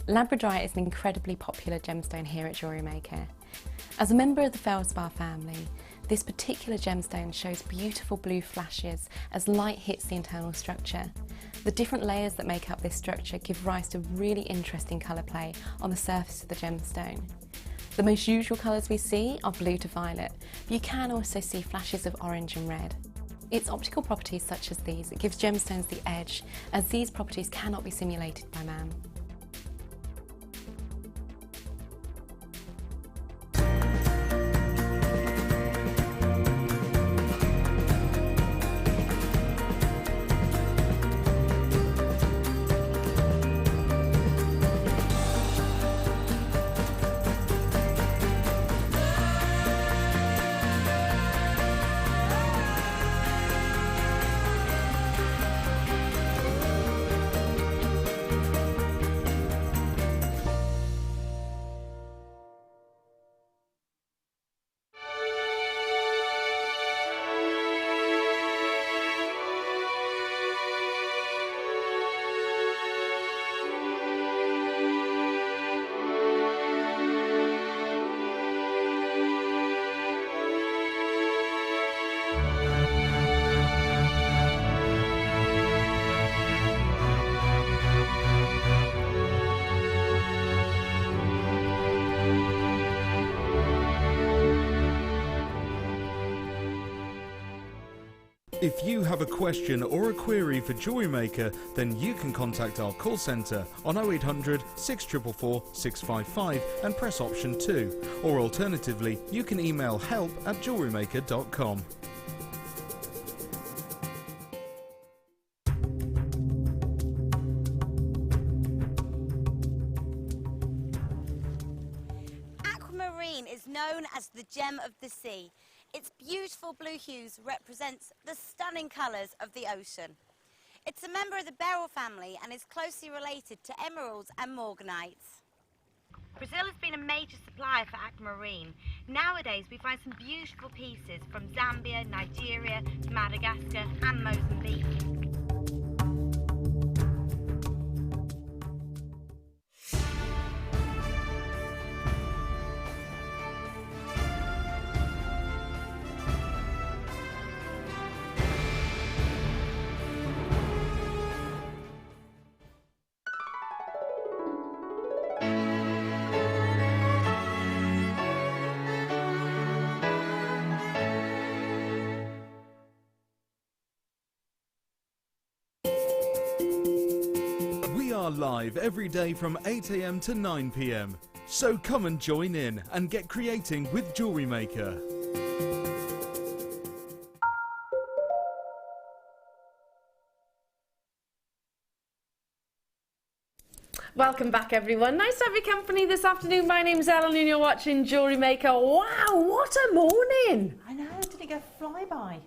Labradorite is an incredibly popular gemstone here at Jewellery Maker. As a member of the Feldspar family, this particular gemstone shows beautiful blue flashes as light hits the internal structure. The different layers that make up this structure give rise to really interesting colour play on the surface of the gemstone. The most usual colours we see are blue to violet, but you can also see flashes of orange and red. It's optical properties such as these that gives gemstones the edge, as these properties cannot be simulated by man. If you have a question or a query for Jewellery Maker, then you can contact our call centre on 0800 644 655 and press option 2, or alternatively you can email help@jewellerymaker.com. Aquamarine is known as the gem of the sea. Its beautiful blue hues represents the stunning colours of the ocean. It's a member of the beryl family and is closely related to emeralds and morganites. Brazil has been a major supplier for aquamarine. Nowadays we find some beautiful pieces from Zambia, Nigeria, Madagascar and Mozambique. Live every day from 8 AM to 9 PM. So come and join in and get creating with Jewellery Maker. Welcome back everyone. Nice to have your company this afternoon. My name's Ellen and you're watching Jewellery Maker. Wow, what a morning! I know, did it go fly by?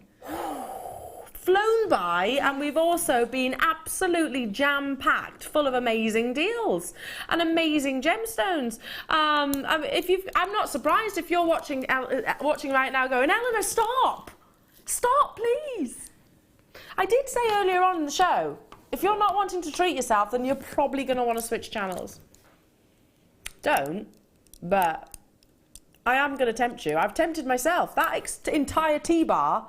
Flown by, and we've also been absolutely jam-packed full of amazing deals and amazing gemstones. I'm not surprised if you're watching right now going, Eleanor, stop, please. I did say earlier on in the show, if you're not wanting to treat yourself, then you're probably going to want to switch channels. Don't, but I am going to tempt you. I've tempted myself. That entire tea bar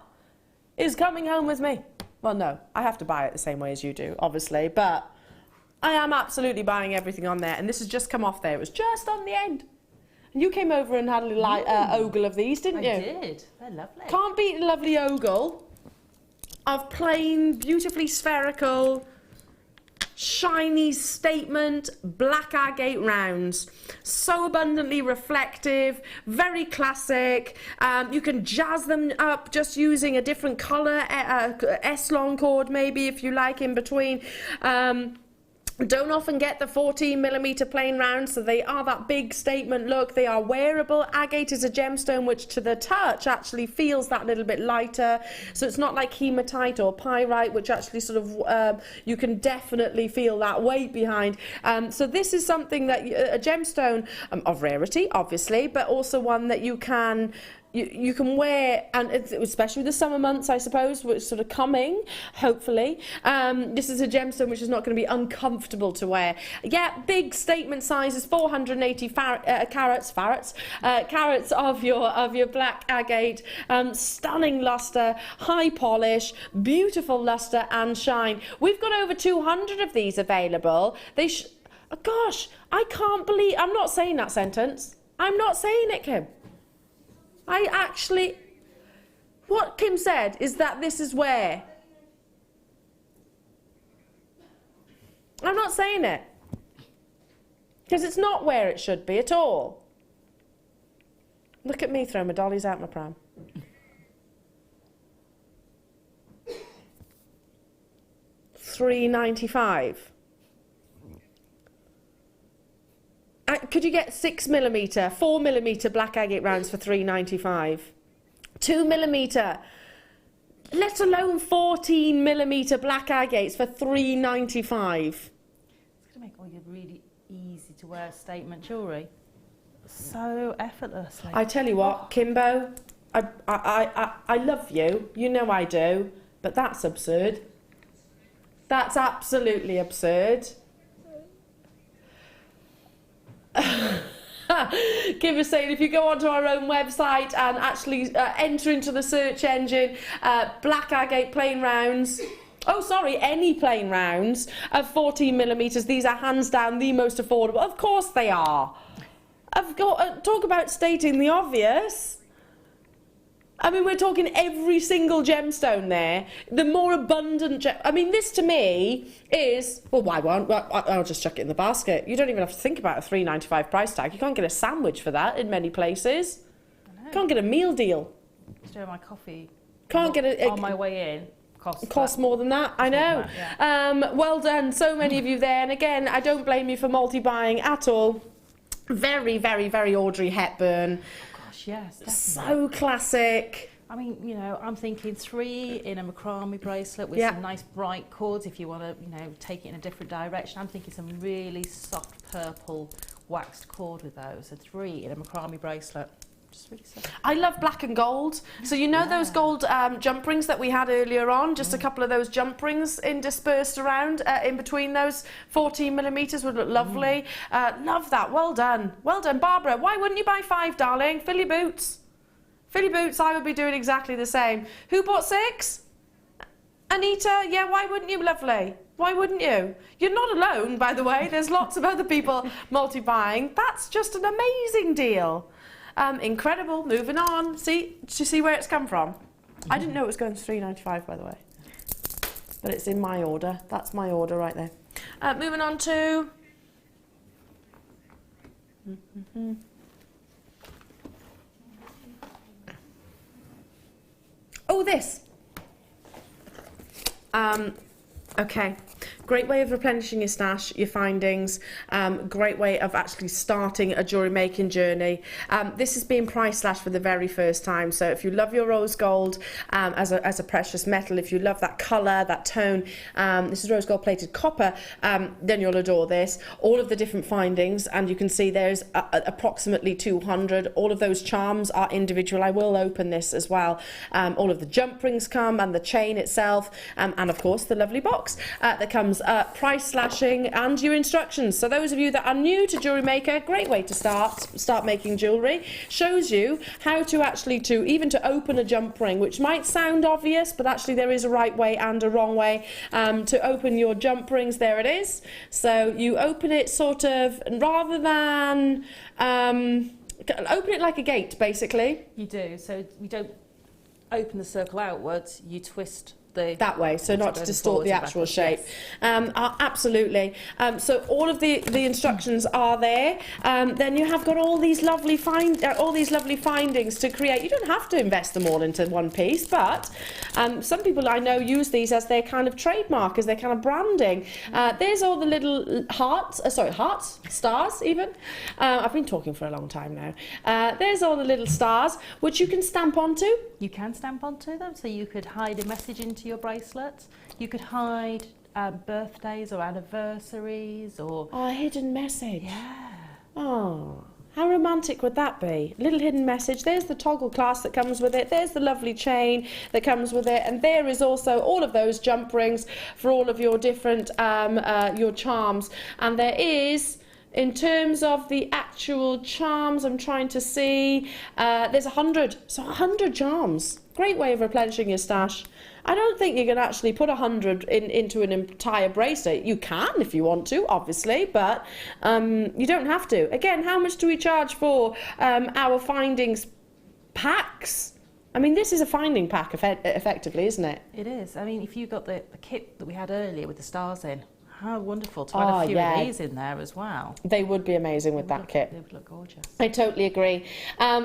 is coming home with me. Well, no, I have to buy it the same way as you do, obviously, but I am absolutely buying everything on there, and this has just come off there. It was just on the end. And you came over and had a little ogle of these, didn't you? I did. They're lovely. Can't beat a lovely ogle of plain, beautifully spherical, shiny statement black agate rounds, so abundantly reflective, very classic. You can jazz them up just using a different colour, S-long cord maybe if you like in between. Don't often get the 14mm plain rounds, so they are that big statement look. They are wearable. Agate is a gemstone which to the touch actually feels that little bit lighter, so it's not like hematite or pyrite, which actually sort of you can definitely feel that weight behind. So this is something that a gemstone of rarity obviously, but also one that you can you can wear, and especially the summer months, I suppose, which is sort of coming, hopefully. This is a gemstone which is not going to be uncomfortable to wear. Yeah, big statement sizes, 480 carats of your black agate, stunning luster, high polish, beautiful luster and shine. We've got over 200 of these available. Gosh, I can't believe, I'm not saying that sentence. I'm not saying it, Kim. What Kim said is that this is where. I'm not saying it. Because it's not where it should be at all. Look at me throwing my dollies out my pram. $3.95. Could you get 6mm, 4mm black agate rounds for $3.95? 2mm, let alone 14mm black agates for $3.95. It's going to make all your really easy to wear statement jewellery so effortlessly. I tell you what, Kimbo, I love you. You know I do, but that's absurd. That's absolutely absurd. Kim was saying if you go onto our own website and actually enter into the search engine black agate plain rounds, any plain rounds of 14mm, these are hands down the most affordable. Of course they are. Talk about stating the obvious. I mean, we're talking every single gemstone there. The more abundant I mean, this to me is, well, why won't? Well, I'll just chuck it in the basket. You don't even have to think about a $3.95 price tag. You can't get a sandwich for that in many places. You can't get a meal deal. Doing my coffee. Can't get it on my way in. Costs more than that, I know. Yeah. Well done, so many of you there. And again, I don't blame you for multi-buying at all. Very, very, very Audrey Hepburn. Yes, definitely. So classic. I mean, you know, I'm thinking 3 in a macrame bracelet with some nice bright cords if you want to, you know, take it in a different direction. I'm thinking some really soft purple waxed cord with those. So 3 in a macrame bracelet. Just really soft. I love black and gold. So you know those gold jump rings that we had earlier on? Just a couple of those jump rings dispersed around in between those 14mm would look lovely. Love that. Well done. Well done, Barbara. Why wouldn't you buy 5, darling? Fill your boots. Fill your boots. I would be doing exactly the same. Who bought 6? Anita? Yeah, why wouldn't you, lovely? Why wouldn't you? You're not alone, by the way. There's lots of other people multi-buying. That's just an amazing deal. Incredible. Moving on. See, do you see where it's come from? I didn't know it was going to $3.95, by the way. But it's in my order. That's my order right there. Moving on to... Oh, this. Okay. Great way of replenishing your stash, your findings. Great way of actually starting a jewellery making journey. This is being price slashed for the very first time. So if you love your rose gold as a precious metal, if you love that colour, that tone, this is rose gold plated copper, then you'll adore this. All of the different findings, and you can see there's approximately 200. All of those charms are individual. I will open this as well. All of the jump rings come, and the chain itself, and of course the lovely box that comes price slashing and your instructions. So those of you that are new to Jewellery Maker, great way to start making jewellery. Shows you how to actually even to open a jump ring, which might sound obvious, but actually there is a right way and a wrong way to open your jump rings. There it is. So you open it sort of, rather than open it like a gate, basically. You do. So you don't open the circle outwards, you twist that way, so not to distort the actual shape. Yes. Absolutely. So all of the instructions are there. Then you have got all these lovely findings to create. You don't have to invest them all into one piece, but some people I know use these as their kind of trademark, as their kind of branding. There's all the little stars even. I've been talking for a long time now. There's all the little stars which you can stamp onto. You can stamp onto them, so you could hide a message into your bracelets. You could hide birthdays or anniversaries or... Oh, a hidden message. Yeah. Oh. How romantic would that be? A little hidden message. There's the toggle clasp that comes with it. There's the lovely chain that comes with it. And there is also all of those jump rings for all of your different, your charms. And there is, in terms of the actual charms, I'm trying to see, there's 100. So 100 charms. Great way of replenishing your stash. I don't think you can actually put 100 into an entire bracelet. You can if you want to, obviously, but you don't have to. Again, how much do we charge for our findings packs? I mean, this is a finding pack, effectively, isn't it? It is. I mean, if you got the kit that we had earlier with the stars in, how wonderful to add a few of these in there as well. They would be amazing with that kit. They would look gorgeous. I totally agree.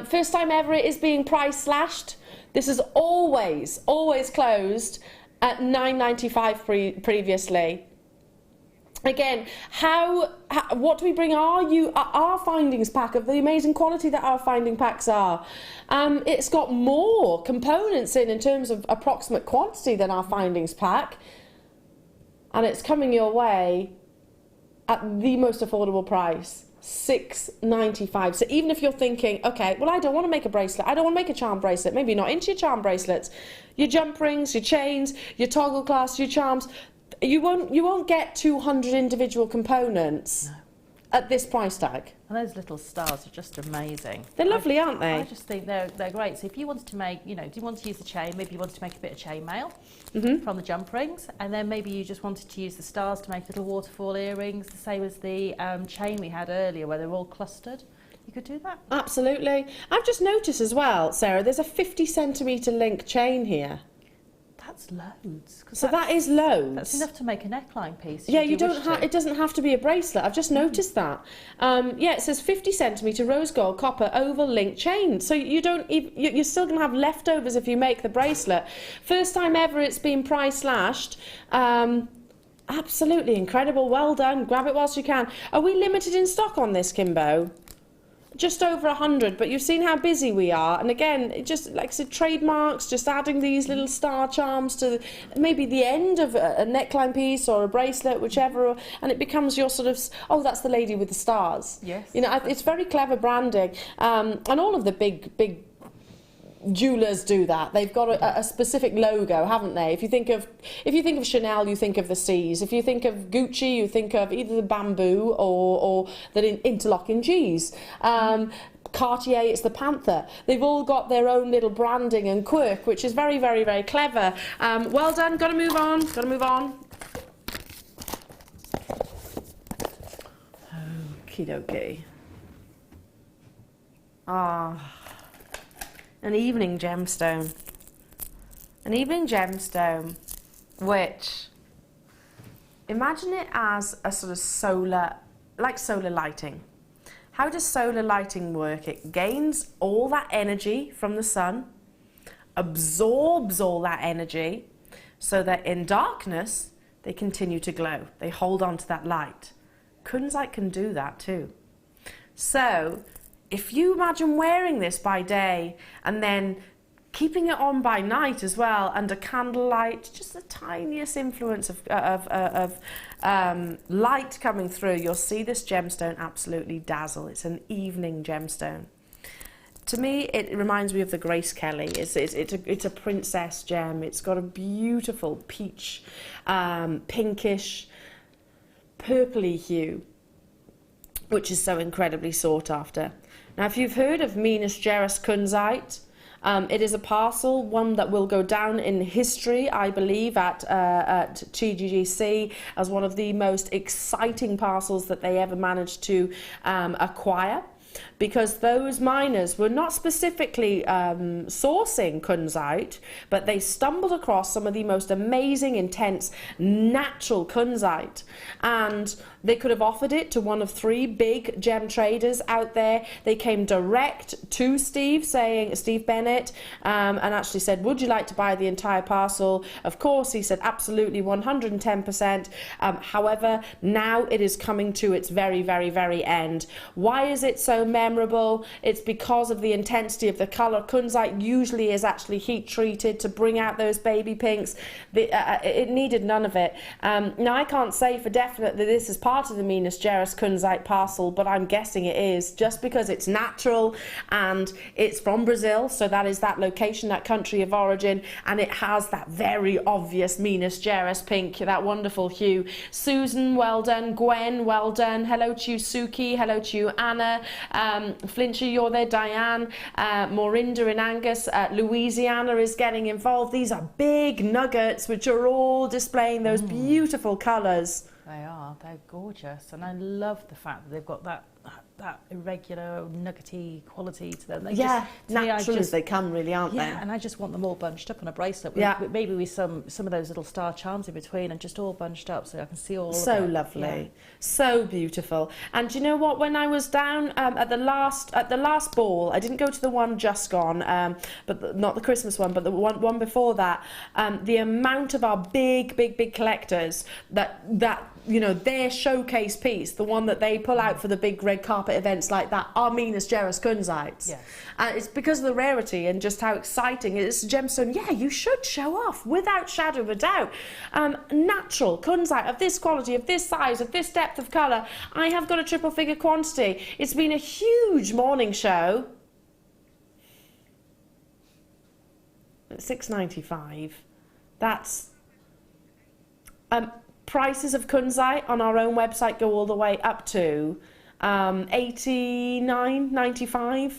First time ever it is being price slashed. This is always closed at $9.95 previously. Again, what do we bring our findings pack of the amazing quality that our finding packs are? It's got more components in terms of approximate quantity than our findings pack. And it's coming your way at the most affordable price, $6.95. So even if you're thinking, okay, well, I don't want to make a bracelet, I don't want to make a charm bracelet, maybe not into your charm bracelets, your jump rings, your chains, your toggle clasps, your charms, you won't get 200 individual components at this price tag. And those little stars are just amazing. They're lovely, aren't they? I just think they're great. So if you wanted to make, do you want to use the chain? Maybe you wanted to make a bit of chainmail from the jump rings, and then maybe you just wanted to use the stars to make little waterfall earrings, the same as the chain we had earlier where they're all clustered. You could do that. Absolutely. I've just noticed as well, Sarah, there's a 50 centimetre link chain here. That's loads. So that is loads. That's enough to make a neckline piece. Yeah, it doesn't have to be a bracelet. I've just noticed that. Yeah, it says 50 centimetre rose gold copper oval link chain. So you're still going to have leftovers if you make the bracelet. First time ever it's been price slashed. Absolutely incredible. Well done. Grab it whilst you can. Are we limited in stock on this, Kimbo? Just over 100, but you've seen how busy we are. And again, just like I said, trademarks, just adding these little star charms to maybe the end of a neckline piece or a bracelet, whichever, and it becomes your sort of, oh, that's the lady with the stars. Yes. It's very clever branding. And all of the big jewelers do that. They've got a specific logo, haven't they? If you think of Chanel, you think of the C's. If you think of Gucci, you think of either the bamboo or the interlocking G's. Cartier, it's the panther. They've all got their own little branding and quirk, which is very, very, very clever. Well done. Got to move on. Okie dokie. An evening gemstone. An evening gemstone, which, imagine it as a sort of solar lighting. How does solar lighting work? It gains all that energy from the sun, absorbs all that energy, so that in darkness, they continue to glow. They hold on to that light. Kunzite can do that too. So, if you imagine wearing this by day and then keeping it on by night as well under candlelight, just the tiniest influence of light coming through, you'll see this gemstone absolutely dazzle. It's an evening gemstone. To me, it reminds me of the Grace Kelly. It's a princess gem. It's got a beautiful peach, pinkish, purpley hue, which is so incredibly sought after. Now, if you've heard of Minas Gerais kunzite, it is a parcel, one that will go down in history, I believe, at TGGC as one of the most exciting parcels that they ever managed to acquire. Because those miners were not specifically sourcing kunzite, but they stumbled across some of the most amazing, intense, natural kunzite. And they could have offered it to one of 3 big gem traders out there. They came direct to Steve Bennett, and actually said, would you like to buy the entire parcel? Of course, he said, absolutely, 110%. However, now it is coming to its very, very, very end. Why is it so so memorable. It's because of the intensity of the colour. Kunzite usually is actually heat treated to bring out those baby pinks. It needed none of it. Now I can't say for definite that this is part of the Minas Gerais Kunzite parcel, but I'm guessing it is, just because it's natural and it's from Brazil, so that is that location, that country of origin, and it has that very obvious Minas Gerais pink, that wonderful hue. Susan, well done. Gwen, well done. Hello to you, Suki. Hello to you, Anna. Flincher, you're there. Diane. Morinda in Angus. Louisiana is getting involved. These are big nuggets which are all displaying those beautiful colours. They are. They're gorgeous. And I love the fact that they've got that irregular, nuggety quality to them. They natural as they come, really, aren't they? Yeah, and I just want them all bunched up on a bracelet, maybe with some of those little star charms in between, and just all bunched up so I can see all of it. So lovely, so beautiful. And do you know what? When I was down at the last ball, I didn't go to the one just gone, but not the Christmas one, but the one before that. The amount of our big collectors that you know, their showcase piece, the one that they pull out for the big red carpet events like that, are Minas Gerais Kunzites. Yes. It's because of the rarity and just how exciting it is. A gemstone, yeah, you should show off without shadow of a doubt. Natural Kunzite of this quality, of this size, of this depth of colour. I have got a triple figure quantity. It's been a huge morning show. $6.95. That's... prices of Kunzite on our own website go all the way up to $89.95.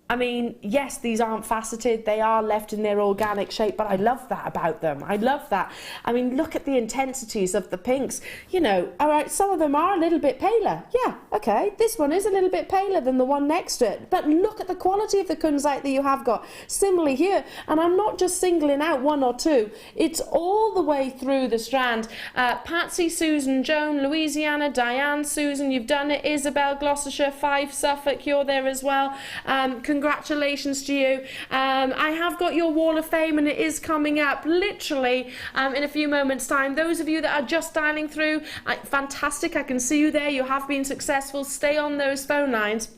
I mean, yes, these aren't faceted, they are left in their organic shape, but I love that about them. I love that. I mean, look at the intensities of the pinks. You know, all right, some of them are a little bit paler. Yeah, okay, this one is a little bit paler than the one next to it, but look at the quality of the Kunzite that you have got. Similarly here, and I'm not just singling out one or two, it's all the way through the strand. Patsy, Susan, Joan, Louisiana, Diane, Susan, you've done it. Isabel, Gloucestershire, 5, Suffolk, you're there as well. Congratulations to you. I have got your Wall of Fame and it is coming up literally in a few moments time. Those of you that are just dialing through, fantastic, I can see you there. You have been successful. Stay on those phone lines.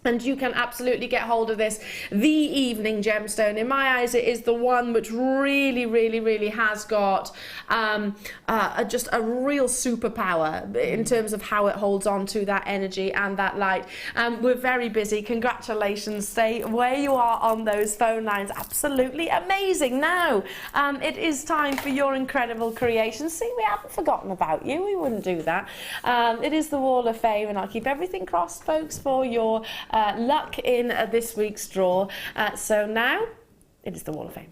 And you can absolutely get hold of this. The evening gemstone, in my eyes, it is the one which really has got just a real superpower in terms of how it holds on to that energy and that light. We're very busy. Congratulations. Stay where you are on those phone lines. Absolutely amazing. Now, it is time for your incredible creations. See, we haven't forgotten about you. We wouldn't do that. It is the Wall of Fame, and I'll keep everything crossed, folks, for your luck in this week's draw. So now, it is the Wall of Fame.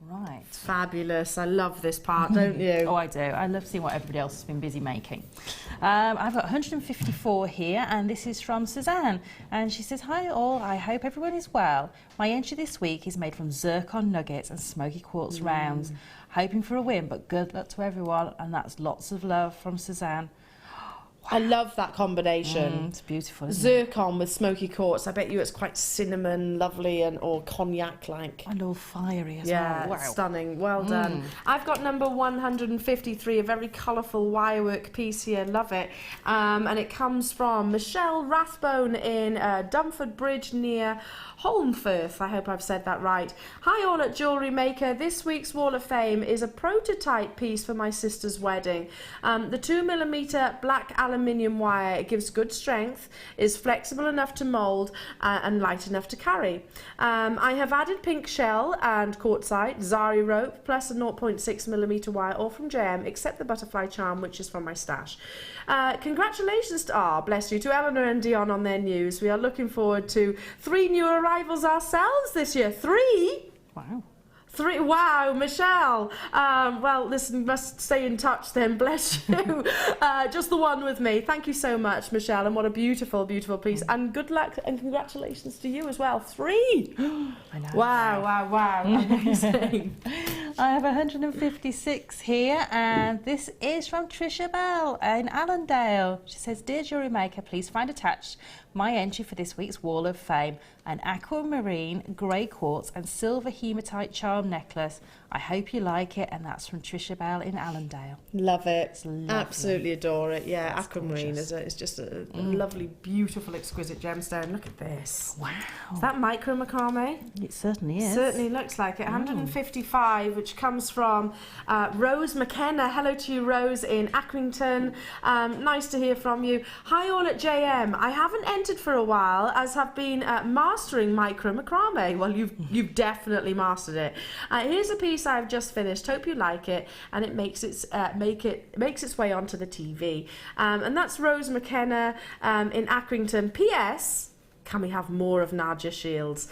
Right. Fabulous. I love this part, don't you? Oh, I do. I love seeing what everybody else has been busy making. I've got 154 here, and this is from Suzanne. And she says, hi all, I hope everyone is well. My entry this week is made from zircon nuggets and smoky quartz rounds. Hoping for a win, but good luck to everyone. And that's lots of love from Suzanne. I love that combination. It's beautiful, isn't Zircon with smoky quartz. I bet you it's quite cinnamon, lovely, and or cognac-like. And all fiery as well. Yeah, wow. Stunning. Well done. I've got number 153, a very colourful wirework piece here. Love it. And it comes from Michelle Rathbone in Dumford Bridge near Holmfirth. I hope I've said that right. Hi all at Jewellery Maker. This week's Wall of Fame is a prototype piece for my sister's wedding. The 2mm black aluminium wire, it gives good strength, is flexible enough to mould and light enough to carry. I have added pink shell and quartzite, zari rope, plus a 0.6mm wire, all from JM, except the butterfly charm, which is from my stash. Congratulations to, bless you, to Eleanor and Dion on their news. We are looking forward to 3 new arrivals ourselves this year. 3? Wow. 3, wow, Michelle. Well, listen, must stay in touch then, bless you. Just the one with me. Thank you so much, Michelle, and what a beautiful, beautiful piece. And good luck and congratulations to you as well. 3! I know. Wow, amazing. I have 156 here, and this is from Trisha Bell in Allendale. She says, "Dear Jewellery Maker, please find attached my entry for this week's Wall of Fame, an aquamarine, grey quartz and silver hematite charm necklace. I hope you like it," and that's from Trisha Bell in Allendale. Love it. It's lovely. Absolutely adore it. Yeah, That's aquamarine gorgeous. is just a lovely, beautiful, exquisite gemstone. Look at this. Wow. Is that micro macrame? It certainly is. Certainly looks like it. 155, which comes from Rose McKenna. Hello to you, Rose, in Accrington. Nice to hear from you. Hi all at JM. I haven't entered for a while, as have been mastering micro macrame. Well, you've definitely mastered it. Here's a piece I've just finished. Hope you like it, and it makes its way onto the TV. And that's Rose McKenna in Accrington. P.S. Can we have more of Nadja Shields?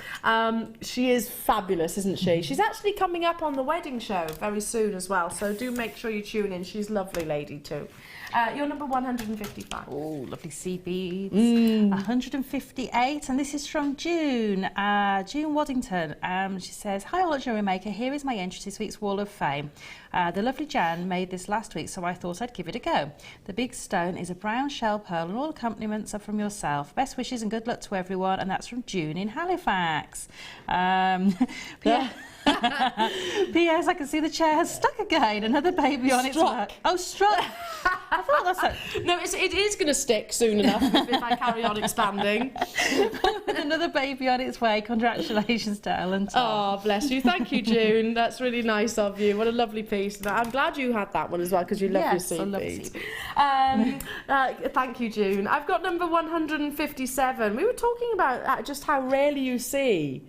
She is fabulous, isn't she? She's actually coming up on the wedding show very soon as well, so do make sure you tune in. She's a lovely lady too. You're number 155. Oh, lovely sea beads. 158, and this is from June. June Waddington. She says, "Hi all at Jewellery Maker, here is my entry to this week's Wall of Fame. The lovely Jan made this last week, so I thought I'd give it a go. The big stone is a brown shell pearl, and all accompaniments are from yourself. Best wishes and good luck to everyone," and that's from June in Halifax. P.S. I can see the chair has stuck again. Another baby on its way. Oh, struck. I thought that's it. No, it is going to stick soon enough if I carry on expanding. With another baby on its way. Congratulations to Ellen. Oh, bless you. Thank you, June. That's really nice of you. What a lovely piece. I'm glad you had that one as well, because you love your sea beads. Thank you, June. I've got number 157. We were talking about just how rarely you see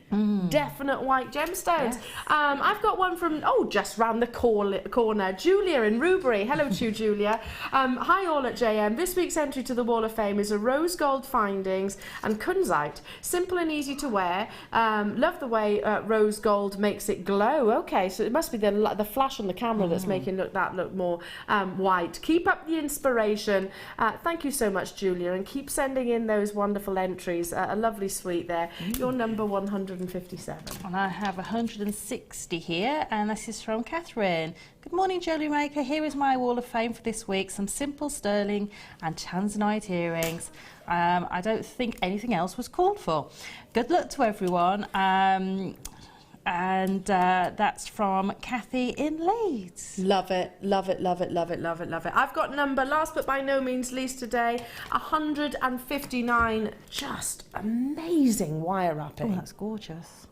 definite white gemstones. Yes. I've got one from, just round the corner, Julia in Rubery. Hello to you, Julia. Hi all at JM. This week's entry to the Wall of Fame is a rose gold findings and kunzite. Simple and easy to wear. Love the way rose gold makes it glow. Okay, so it must be the flash on the camera that's making that look more white. Keep up the inspiration. Thank you so much, Julia, and keep sending in those wonderful entries. A lovely suite there. You're number 157. And I have 160 here, and this is from Catherine. "Good morning, Jewellery Maker. Here is my Wall of Fame for this week. Some simple sterling and tanzanite earrings. I don't think anything else was called for. Good luck to everyone." And that's from Kathy in Leeds. Love it, love it, love it, love it, love it, love it. I've got number, last but by no means least today, 159. Just amazing wire wrapping. Oh, that's gorgeous.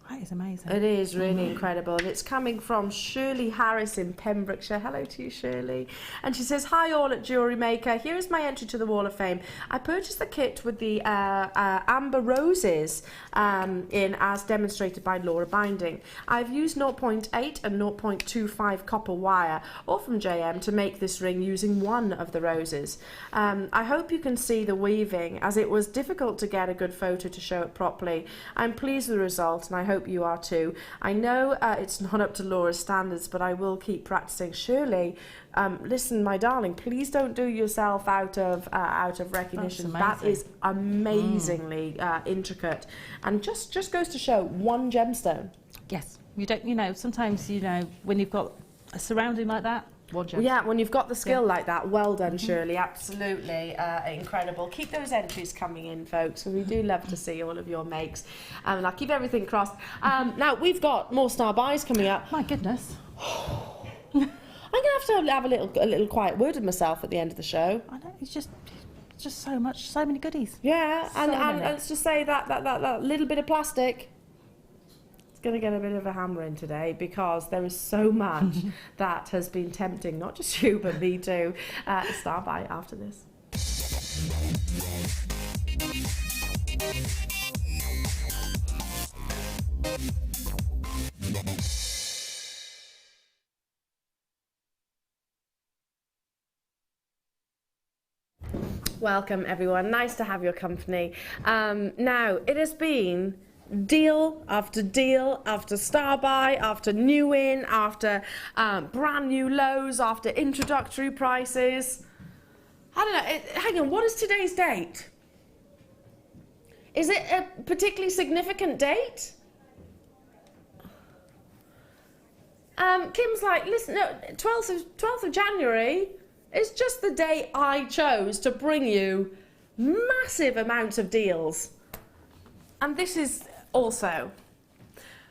That is amazing. It is really incredible. And it's coming from Shirley Harris in Pembrokeshire. Hello to you, Shirley. And she says, "Hi all at Jewellery Maker. Here is my entry to the Wall of Fame. I purchased the kit with the amber roses in as demonstrated by Laura Binding. I've used 0.8 and 0.25 copper wire, all from JM, to make this ring using one of the roses. I hope you can see the weaving, as it was difficult to get a good photo to show it properly. I'm pleased with the result, and I hope you are too. I know it's not up to Laura's standards, but I will keep practicing." Shirley, listen, my darling, please don't do yourself out of recognition. That is amazingly intricate, and just goes to show one gemstone. Yes, you don't. Sometimes when you've got a surrounding like that. Yeah, when you've got the skill like that, well done, Shirley. Absolutely incredible. Keep those entries coming in, folks. We do love to see all of your makes. And I'll keep everything crossed. Now, we've got more star buys coming up. My goodness. I'm going to have a little quiet word with myself at the end of the show. I know, it's just so many goodies. Yeah, and let's just say that little bit of plastic, going to get a bit of a hammer in today, because there is so much that has been tempting, not just you but me too. Star buy after this. Welcome everyone, nice to have your company. Now, it has been deal after deal, after star buy, after new in, after brand new lows, after introductory prices. I don't know, hang on, what is today's date? Is it a particularly significant date? Kim's like, listen, no, 12th of January is just the day I chose to bring you massive amounts of deals. And this is also,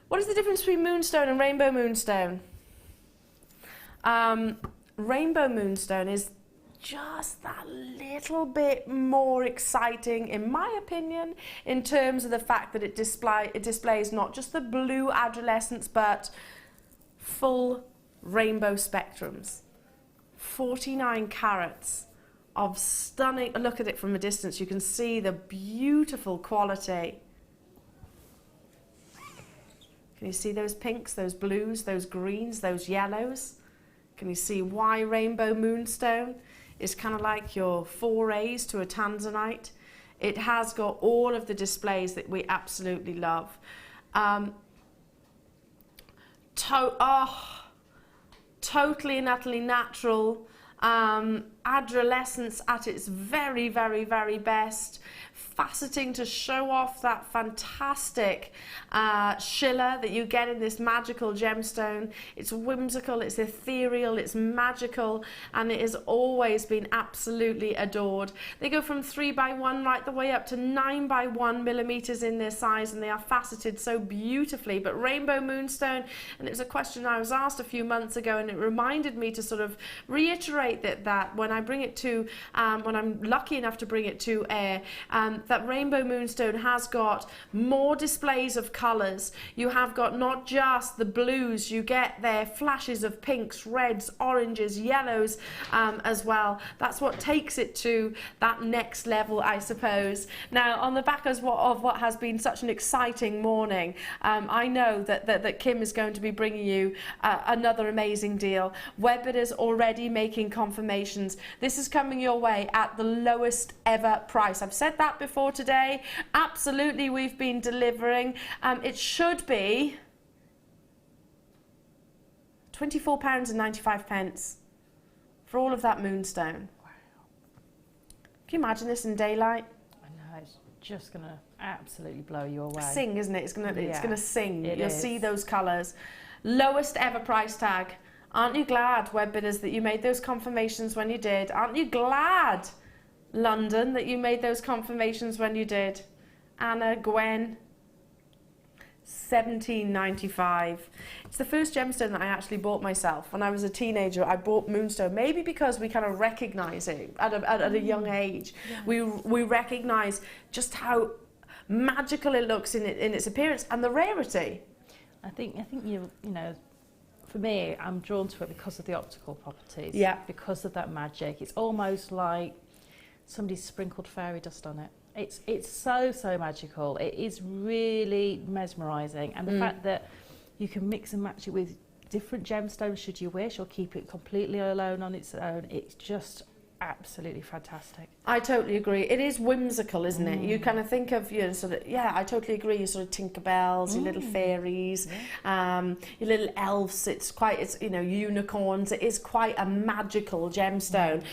what is the difference between moonstone and rainbow moonstone? Rainbow moonstone is just that little bit more exciting, in my opinion, in terms of the fact that it displays not just the blue adolescence, but full rainbow spectrums. 49 carats of stunning, look at it from a distance, you can see the beautiful quality. Can you see those pinks, those blues, those greens, those yellows? Can you see why rainbow moonstone is kind of like your forays to a tanzanite? It has got all of the displays that we absolutely love. Totally and utterly natural, adolescence at its very, very, very best, faceting to show off that fantastic schiller that you get in this magical gemstone. It's whimsical, it's ethereal, it's magical, and it has always been absolutely adored. They go from 3x1 right the way up to 9x1 millimeters in their size, and they are faceted so beautifully. But rainbow moonstone, and it was a question I was asked a few months ago, and it reminded me to sort of reiterate that when I bring it to, when I'm lucky enough to bring it to air, that rainbow moonstone has got more displays of colours. You have got not just the blues, you get there flashes of pinks, reds, oranges, yellows as well. That's what takes it to that next level, I suppose. Now, on the back of what has been such an exciting morning, I know that Kim is going to be bringing you another amazing deal. Webbitters already making confirmations. This is coming your way at the lowest ever price. I've said that before today. Absolutely, we've been delivering. It should be £24.95 for all of that moonstone. Wow. Can you imagine this in daylight? I know, it's just going to absolutely blow you away. Sing, isn't it? It's gonna sing. You'll see those colours. Lowest ever price tag. Aren't you glad, Webbitters, that you made those confirmations when you did? Aren't you glad, London, that you made those confirmations when you did? Anna, Gwen, £17.95. It's the first gemstone that I actually bought myself. When I was a teenager, I bought moonstone, maybe because we kind of recognise it at a young age. Yeah. We recognise just how magical it looks in its appearance and the rarity. I think you know, for me, I'm drawn to it because of the optical properties. Yeah. Because of that magic. It's almost like somebody's sprinkled fairy dust on it. It's so magical. It is really mesmerising, and the fact that you can mix and match it with different gemstones should you wish, or keep it completely alone on its own. It's just absolutely fantastic. I totally agree. It is whimsical, isn't it? You kind of think of, you know, sort of, yeah, I totally agree. You sort of Tinkerbells, your little fairies, your little elves. It's you know, unicorns. It is quite a magical gemstone.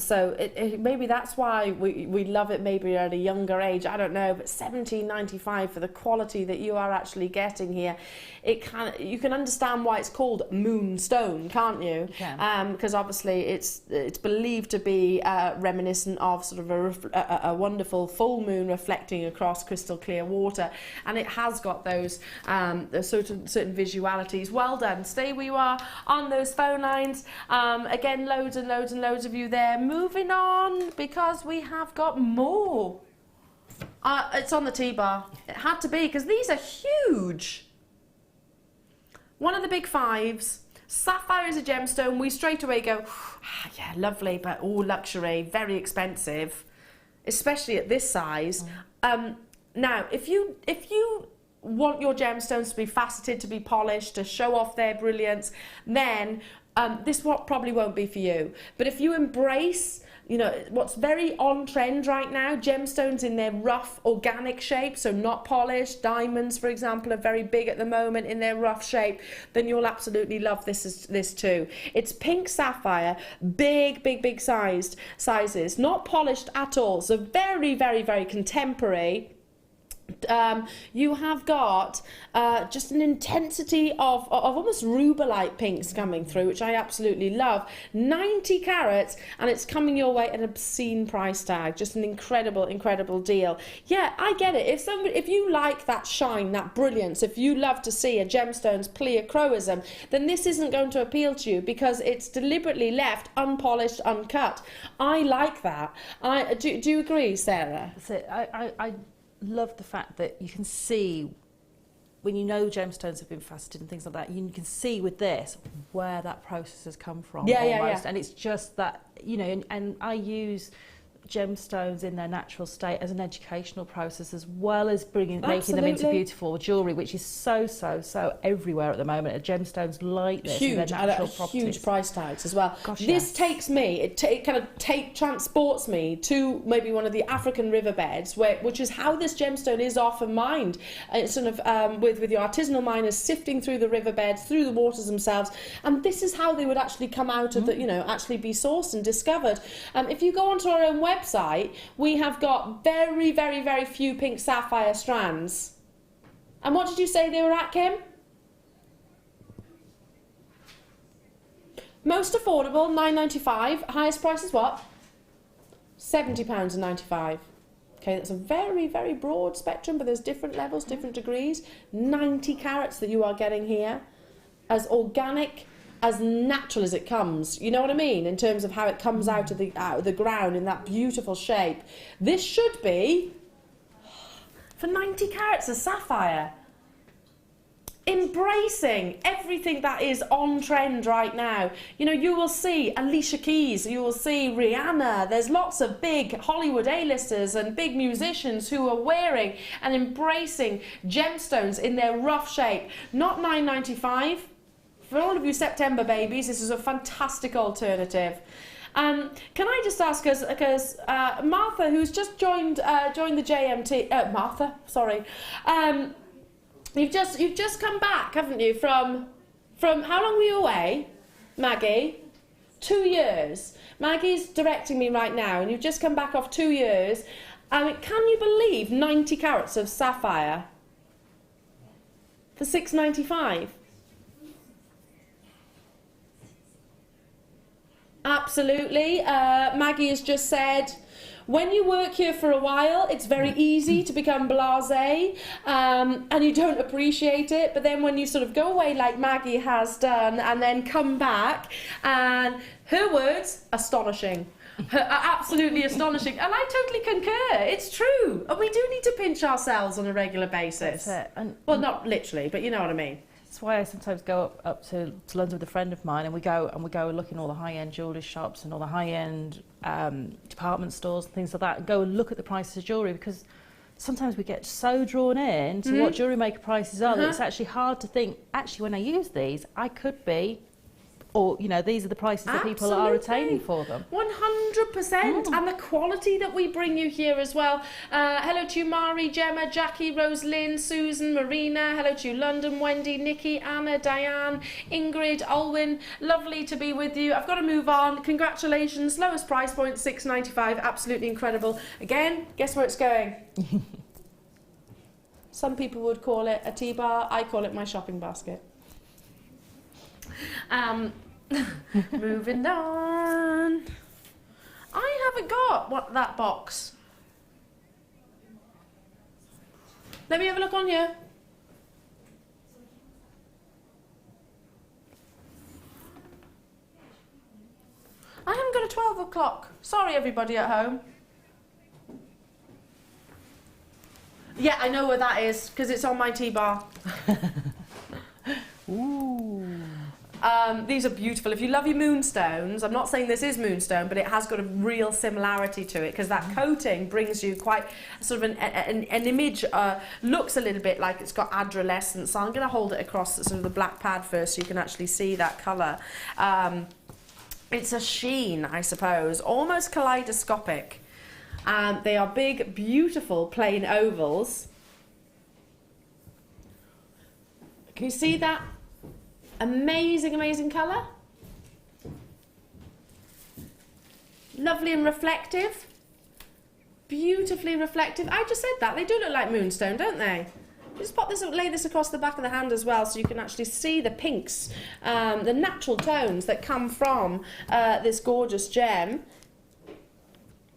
So maybe that's why we love it. Maybe at a younger age, I don't know. But £17.95 for the quality that you are actually getting here. You can understand why it's called moonstone, can't you? Because obviously it's believed to be reminiscent of sort of a wonderful full moon reflecting across crystal clear water, and it has got those certain visualities. Well done. Stay where you are on those phone lines. Again, loads and loads and loads of you there. Moving on, because we have got more. It's on the T-bar. It had to be, because these are huge. One of the big fives. Sapphire is a gemstone. We straight away go, yeah, lovely, but luxury, very expensive, especially at this size. Now, if you want your gemstones to be faceted, to be polished, to show off their brilliance, then this probably won't be for you. But if you embrace you know, what's very on trend right now, gemstones in their rough organic shape, so not polished. Diamonds, for example, are very big at the moment in their rough shape. Then you'll absolutely love this too. It's pink sapphire, big sizes, not polished at all, so very, very, very contemporary. You have got just an intensity of almost ruby-like pinks coming through, which I absolutely love. 90 carats, and it's coming your way at an obscene price tag. Just an incredible deal. Yeah, I get it. If you like that shine, that brilliance, if you love to see a gemstone's pleochroism, then this isn't going to appeal to you because it's deliberately left unpolished, uncut. I like that. Do you agree, Sarah? That's it. I love the fact that you can see when you know gemstones have been faceted and things like that, you can see with this where that process has come from. Yeah. And it's just that, you know, and I use gemstones in their natural state as an educational process, as well as making them into beautiful jewellery, which is so everywhere at the moment. Gemstones like this, huge, their natural properties. Huge price tags as well. Gosh, this takes me, it kind of transports me to maybe one of the African riverbeds, which is how this gemstone is often mined. It's sort of with your artisanal miners sifting through the riverbeds, through the waters themselves, and this is how they would actually come out of the, you know, actually be sourced and discovered. If you go onto our own website, we have got very, very, very few pink sapphire strands. And what did you say they were at, Kim? Most affordable, £9.95. Highest price is what? £70.95. Okay, that's a very, very broad spectrum, but there's different levels, different degrees. 90 carats that you are getting here. As organic, as natural as it comes, you know what I mean, in terms of how it comes out of the ground in that beautiful shape. This should be for 90 carats of sapphire, embracing everything that is on trend right now. You know, you will see Alicia Keys, you will see Rihanna, there's lots of big Hollywood A-listers and big musicians who are wearing and embracing gemstones in their rough shape. Not $9.95. For all of you September babies, this is a fantastic alternative. Can I just ask, because Martha, who's just joined the JMT, Martha, sorry, you've just come back, haven't you? From how long were you away, Maggie? 2 years. Maggie's directing me right now, and you've just come back off 2 years. Can you believe 90 carats of sapphire for $6.95? Absolutely. Maggie has just said, when you work here for a while, it's very easy to become blasé, and you don't appreciate it. But then when you sort of go away like Maggie has done and then come back, and her words, astonishing. Absolutely astonishing. And I totally concur. It's true. And we do need to pinch ourselves on a regular basis. That's it. Well, not literally, but you know what I mean. That's why I sometimes go up to London with a friend of mine, and we go and look in all the high-end jewellery shops and all the high-end department stores and things like that, and go and look at the prices of jewellery, because sometimes we get so drawn in to what Jewellery Maker prices are that it's actually hard to think, actually, when I use these, I could be, or, you know, these are the prices that people are attaining for them. 100%. And the quality that we bring you here as well. Hello to you, Mari, Gemma, Jackie, Rosalind, Susan, Marina. Hello to you, London, Wendy, Nikki, Anna, Diane, Ingrid, Alwyn. Lovely to be with you. I've got to move on. Congratulations. Lowest price point, $6.95. Absolutely incredible. Again, guess where it's going? Some people would call it a tea bar. I call it my shopping basket. Moving on. I haven't got that box. Let me have a look on here. I haven't got a 12 o'clock. Sorry, everybody at home. Yeah, I know where that is, because it's on my tea bar. Ooh. These are beautiful. If you love your moonstones, I'm not saying this is moonstone, but it has got a real similarity to it, because that coating brings you quite sort of an image, looks a little bit like it's got adolescence. So I'm going to hold it across sort of the black pad first so you can actually see that colour. It's a sheen, I suppose, almost kaleidoscopic. They are big, beautiful, plain ovals. Can you see that? Amazing, amazing colour. Lovely and reflective. Beautifully reflective. I just said that. They do look like moonstone, don't they? Just pop this, lay this across the back of the hand as well, so you can actually see the pinks, the natural tones that come from this gorgeous gem.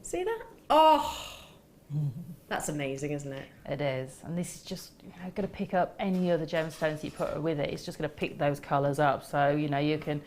See that? Oh, that's amazing, isn't it? It is, and this is just, you know, going to pick up any other gemstones you put with it. It's just going to pick those colours up. So, you know, you can,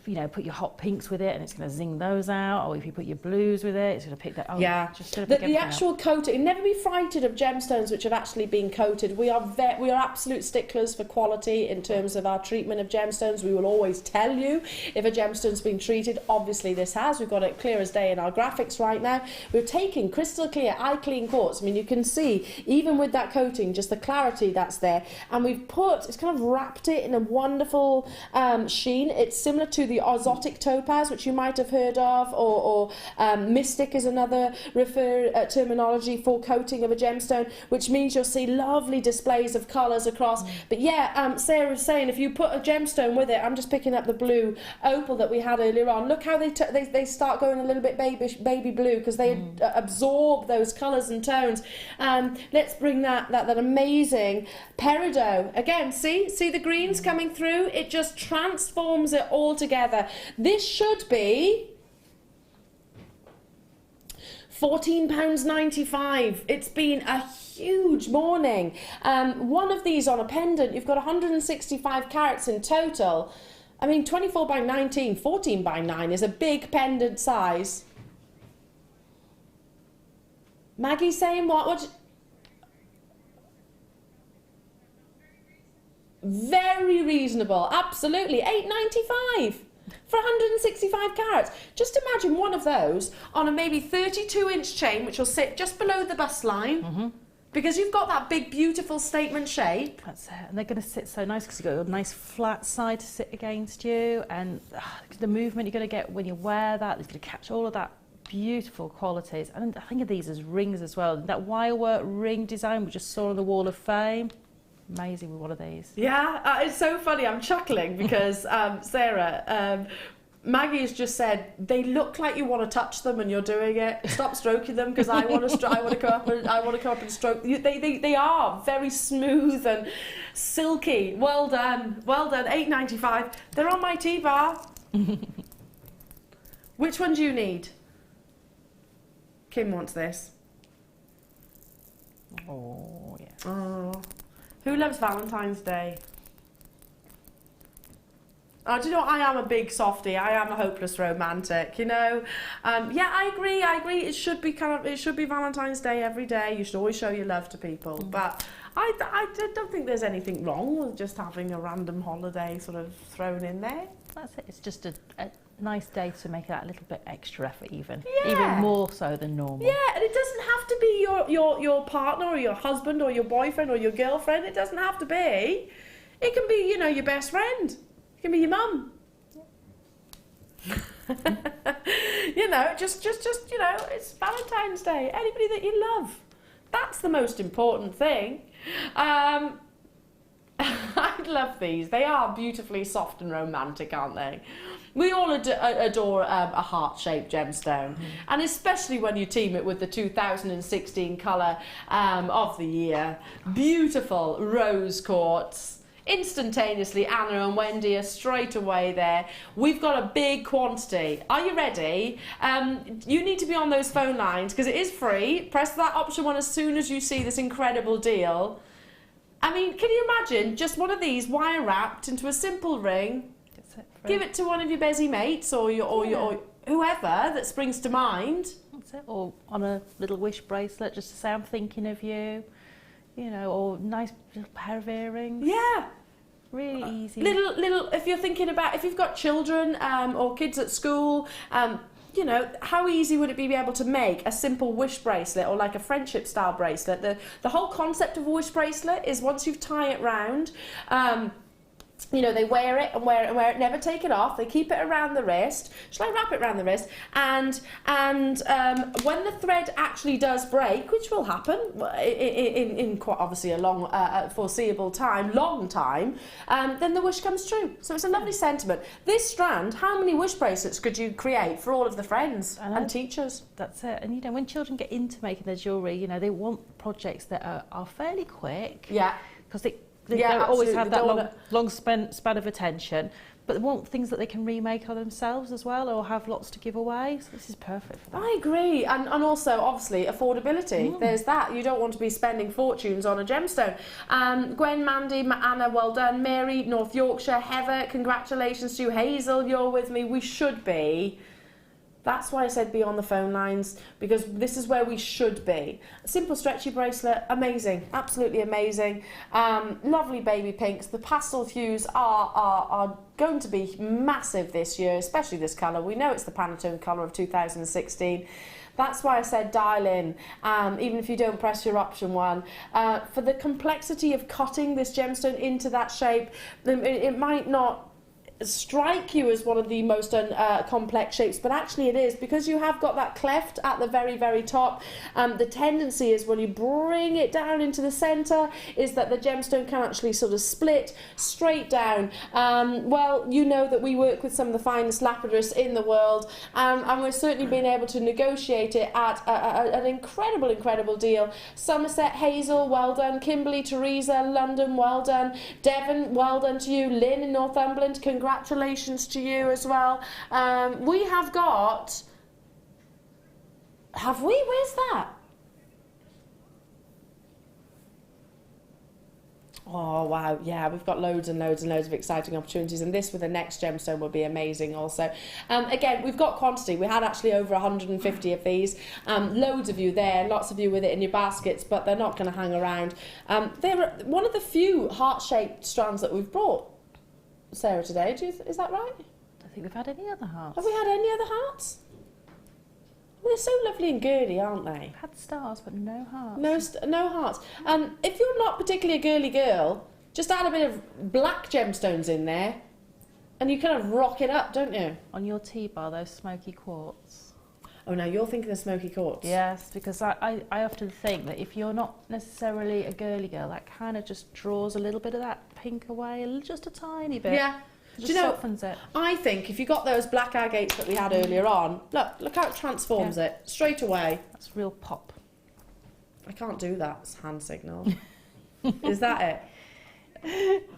you know, put your hot pinks with it and it's going to zing those out, or if you put your blues with it, it's going to pick that. Oh, yeah, just going to pick the actual coating. Never be frightened of gemstones which have actually been coated. We are absolute sticklers for quality in terms of our treatment of gemstones. We will always tell you if a gemstone's been treated. Obviously this has. We've got it clear as day in our graphics right now. We're taking crystal clear, eye clean quartz. I mean, you can see even with that coating, just the clarity that's there. And we've put, it's kind of wrapped it in a wonderful sheen. It's similar to the Ozotic topaz, which you might have heard of, or mystic is another terminology for coating of a gemstone, which means you'll see lovely displays of colours across. But yeah, Sarah was saying if you put a gemstone with it, I'm just picking up the blue opal that we had earlier on. Look how they start going a little bit baby blue, because they absorb those colours and tones. Let's bring that amazing peridot again. See the greens coming through. It just transforms it all together. This should be £14.95. It's been a huge morning. One of these on a pendant, you've got 165 carats in total. I mean, 24 by 19, 14 by 9 is a big pendant size. Maggie saying what? Very reasonable, absolutely. £8.95 for 165 carats. Just imagine one of those on a maybe 32-inch chain, which will sit just below the bust line, because you've got that big, beautiful statement shape. That's it, and they're going to sit so nice because you've got a nice flat side to sit against you, and the movement you're going to get when you wear that is going to catch all of that beautiful qualities. And I think of these as rings as well. That wirework ring design we just saw on the Wall of Fame. Amazing with one of these. Yeah, it's so funny. I'm chuckling because Sarah, Maggie has just said they look like you want to touch them when you're doing it. Stop stroking them, because I want to come up and stroke. They are very smooth and silky. Well done, well done. £8.95. They're on my T-bar. Which one do you need? Kim wants this. Oh yeah. Oh. Who loves Valentine's Day? Oh, do you know what? I am a big softie. I am a hopeless romantic, you know. Yeah, I agree. It should be Valentine's Day every day. You should always show your love to people. But I don't think there's anything wrong with just having a random holiday sort of thrown in there. That's it. It's just a nice day to make that a little bit extra effort, even Yeah. more so than normal. Yeah, and it doesn't have to be your partner or your husband or your boyfriend or your girlfriend. It doesn't have to be. It can be, you know, your best friend. It can be your mum. You know, just you know, it's Valentine's Day. Anybody that you love. That's the most important thing. I love these. They are beautifully soft and romantic, aren't they? We all adore a heart-shaped gemstone, and especially when you team it with the 2016 colour of the year. Beautiful rose quartz. Instantaneously, Anna and Wendy are straight away there. We've got a big quantity. Are you ready? You need to be on those phone lines because it is free. Press that option one as soon as you see this incredible deal. I mean, can you imagine just one of these wire wrapped into a simple ring? Give it to one of your busy mates or whoever that springs to mind. That's it. Or on a little wish bracelet, just to say I'm thinking of you. You know, or nice little pair of earrings. Yeah. Really easy. Little. If you're thinking about, if you've got children or kids at school, you know, how easy would it be able to make a simple wish bracelet or like a friendship style bracelet? The whole concept of a wish bracelet is once you tie it round, you know, they wear it and wear it and wear it, never take it off. They keep it around the wrist. Shall I wrap it around the wrist? And when the thread actually does break, which will happen in quite obviously a long, foreseeable time, then the wish comes true. So it's a lovely sentiment. This strand, how many wish bracelets could you create for all of the friends and teachers? That's it. And you know, when children get into making their jewellery, you know, they want projects that are fairly quick. Yeah. Because they don't always have that long span of attention, but they want things that they can remake on themselves as well, or have lots to give away. So this is perfect for that. I agree, and also obviously affordability. There's that. You don't want to be spending fortunes on a gemstone. Gwen, Mandy, Anna, well done. Mary, North Yorkshire. Heather, congratulations to you. Hazel, you're with me. We should be. That's why I said be on the phone lines, because this is where we should be. A simple stretchy bracelet, amazing, absolutely amazing. Lovely baby pinks. The pastel hues are going to be massive this year, especially this colour. We know it's the Pantone colour of 2016. That's why I said dial in, even if you don't press your option 1. For the complexity of cutting this gemstone into that shape, it might not strike you as one of the most complex shapes, but actually it is, because you have got that cleft at the very top. The tendency is when you bring it down into the centre is that the gemstone can actually sort of split straight down. Well, you know that we work with some of the finest lapidarists in the world, and we're certainly being able to negotiate it at an incredible deal. Somerset, Hazel, well done. Kimberly, Teresa, London, well done. Devon, well done to you. Lynn in Northumberland, congratulations to you as well. We have got... Have we? Where's that? Oh, wow. Yeah, we've got loads and loads of exciting opportunities, and this with the next gemstone will be amazing also. Again, we've got quantity. We had actually over 150 of these. Loads of you there, lots of you with it in your baskets, but they're not going to hang around. They're one of the few heart-shaped strands that we've brought, Sarah, today. Is that right? I don't think we've had any other hearts. Have we had any other hearts? Well, they're so lovely and girly, aren't they? We've had stars, but no hearts. No hearts. If you're not particularly a girly girl, just add a bit of black gemstones in there, and you kind of rock it up, don't you? On your tea bar, those smoky quartz. Oh, now you're thinking of smoky quartz? Yes, because I often think that if you're not necessarily a girly girl, that kind of just draws a little bit of that pink away, just a tiny bit. Yeah. It just softens it. I think if you got those black agates that we had earlier on, look how it transforms it straight away. That's real pop. I can't do that. It's hand signal. Is that it?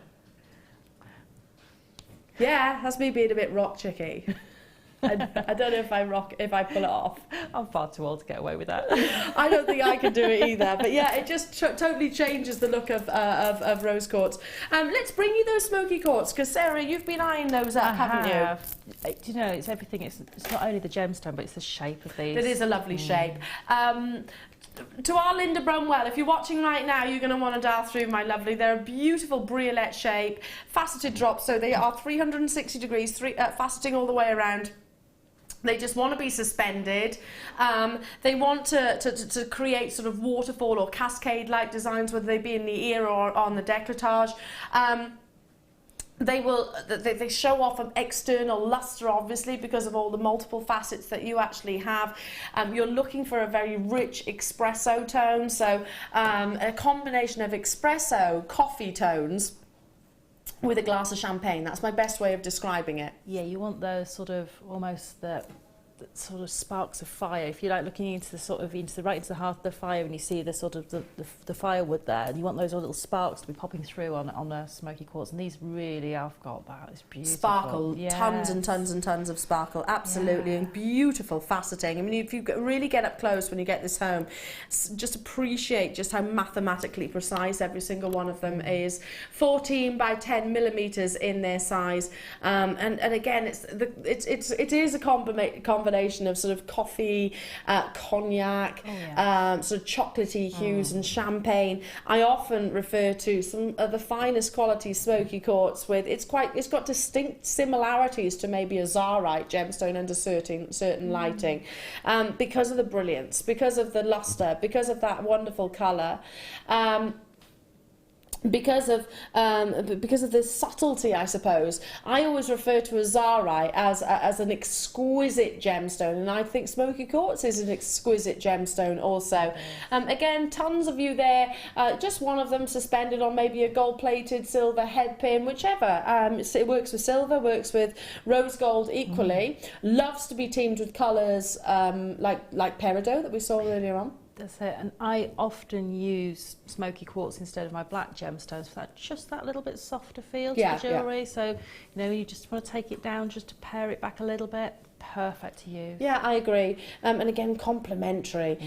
Yeah, that's me being a bit rock chicky. I don't know if I pull it off. I'm far too old to get away with that. I don't think I could do it either. But yeah, it just totally changes the look of rose quartz. Let's bring you those smoky quartz, because Sarah, you've been eyeing those up, haven't you? Do you know, it's everything. It's not only the gemstone, but it's the shape of these. It is a lovely shape. To our Linda Brumwell, if you're watching right now, you're going to want to dial through, my lovely. They're a beautiful briolette shape, faceted drops, so they are 360 degrees, faceting all the way around. They just want to be suspended. They want to create sort of waterfall or cascade-like designs, whether they be in the ear or on the décolletage. They show off an external luster, obviously, because of all the multiple facets that you actually have. You're looking for a very rich espresso tone, so a combination of espresso, coffee tones, with a glass of champagne. That's my best way of describing it. Yeah, you want those sort of almost the sort of sparks of fire. If you like looking into the sort of right into the heart of the fire, and you see the sort of the firewood there, and you want those little sparks to be popping through on a smoky quartz. And these really have got that. It's beautiful. Sparkle, yes. tons and tons and tons of sparkle. Absolutely, yeah. And beautiful faceting. I mean, if you really get up close when you get this home, just appreciate just how mathematically precise every single one of them is. 14 by 10 millimeters in their size, and again, it is a combination of sort of coffee, cognac, sort of chocolatey hues and champagne. I often refer to some of the finest quality smoky quartz with it's got distinct similarities to maybe a Zarite gemstone under certain lighting, because of the brilliance, because of the luster, because of that wonderful colour. because of the subtlety, I suppose. I always refer to azarite as an exquisite gemstone, and I think smoky quartz is an exquisite gemstone also. Again, tons of you there. Just one of them suspended on maybe a gold-plated silver head pin, whichever. It works with silver, works with rose gold equally. Loves to be teamed with colours like peridot that we saw earlier on. That's it, and I often use smoky quartz instead of my black gemstones for that little bit softer feel to the jewellery. So, you know, you just want to take it down just to pare it back a little bit. Perfect to use. Yeah, I agree. And again, complementary.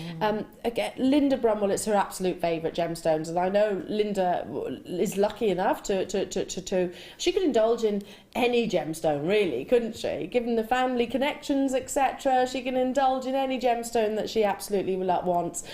Again, Linda Brumwell, it's her absolute favourite gemstones, and I know Linda is lucky enough to she could indulge in any gemstone, really, couldn't she? Given the family connections, etc., she can indulge in any gemstone that she absolutely wants.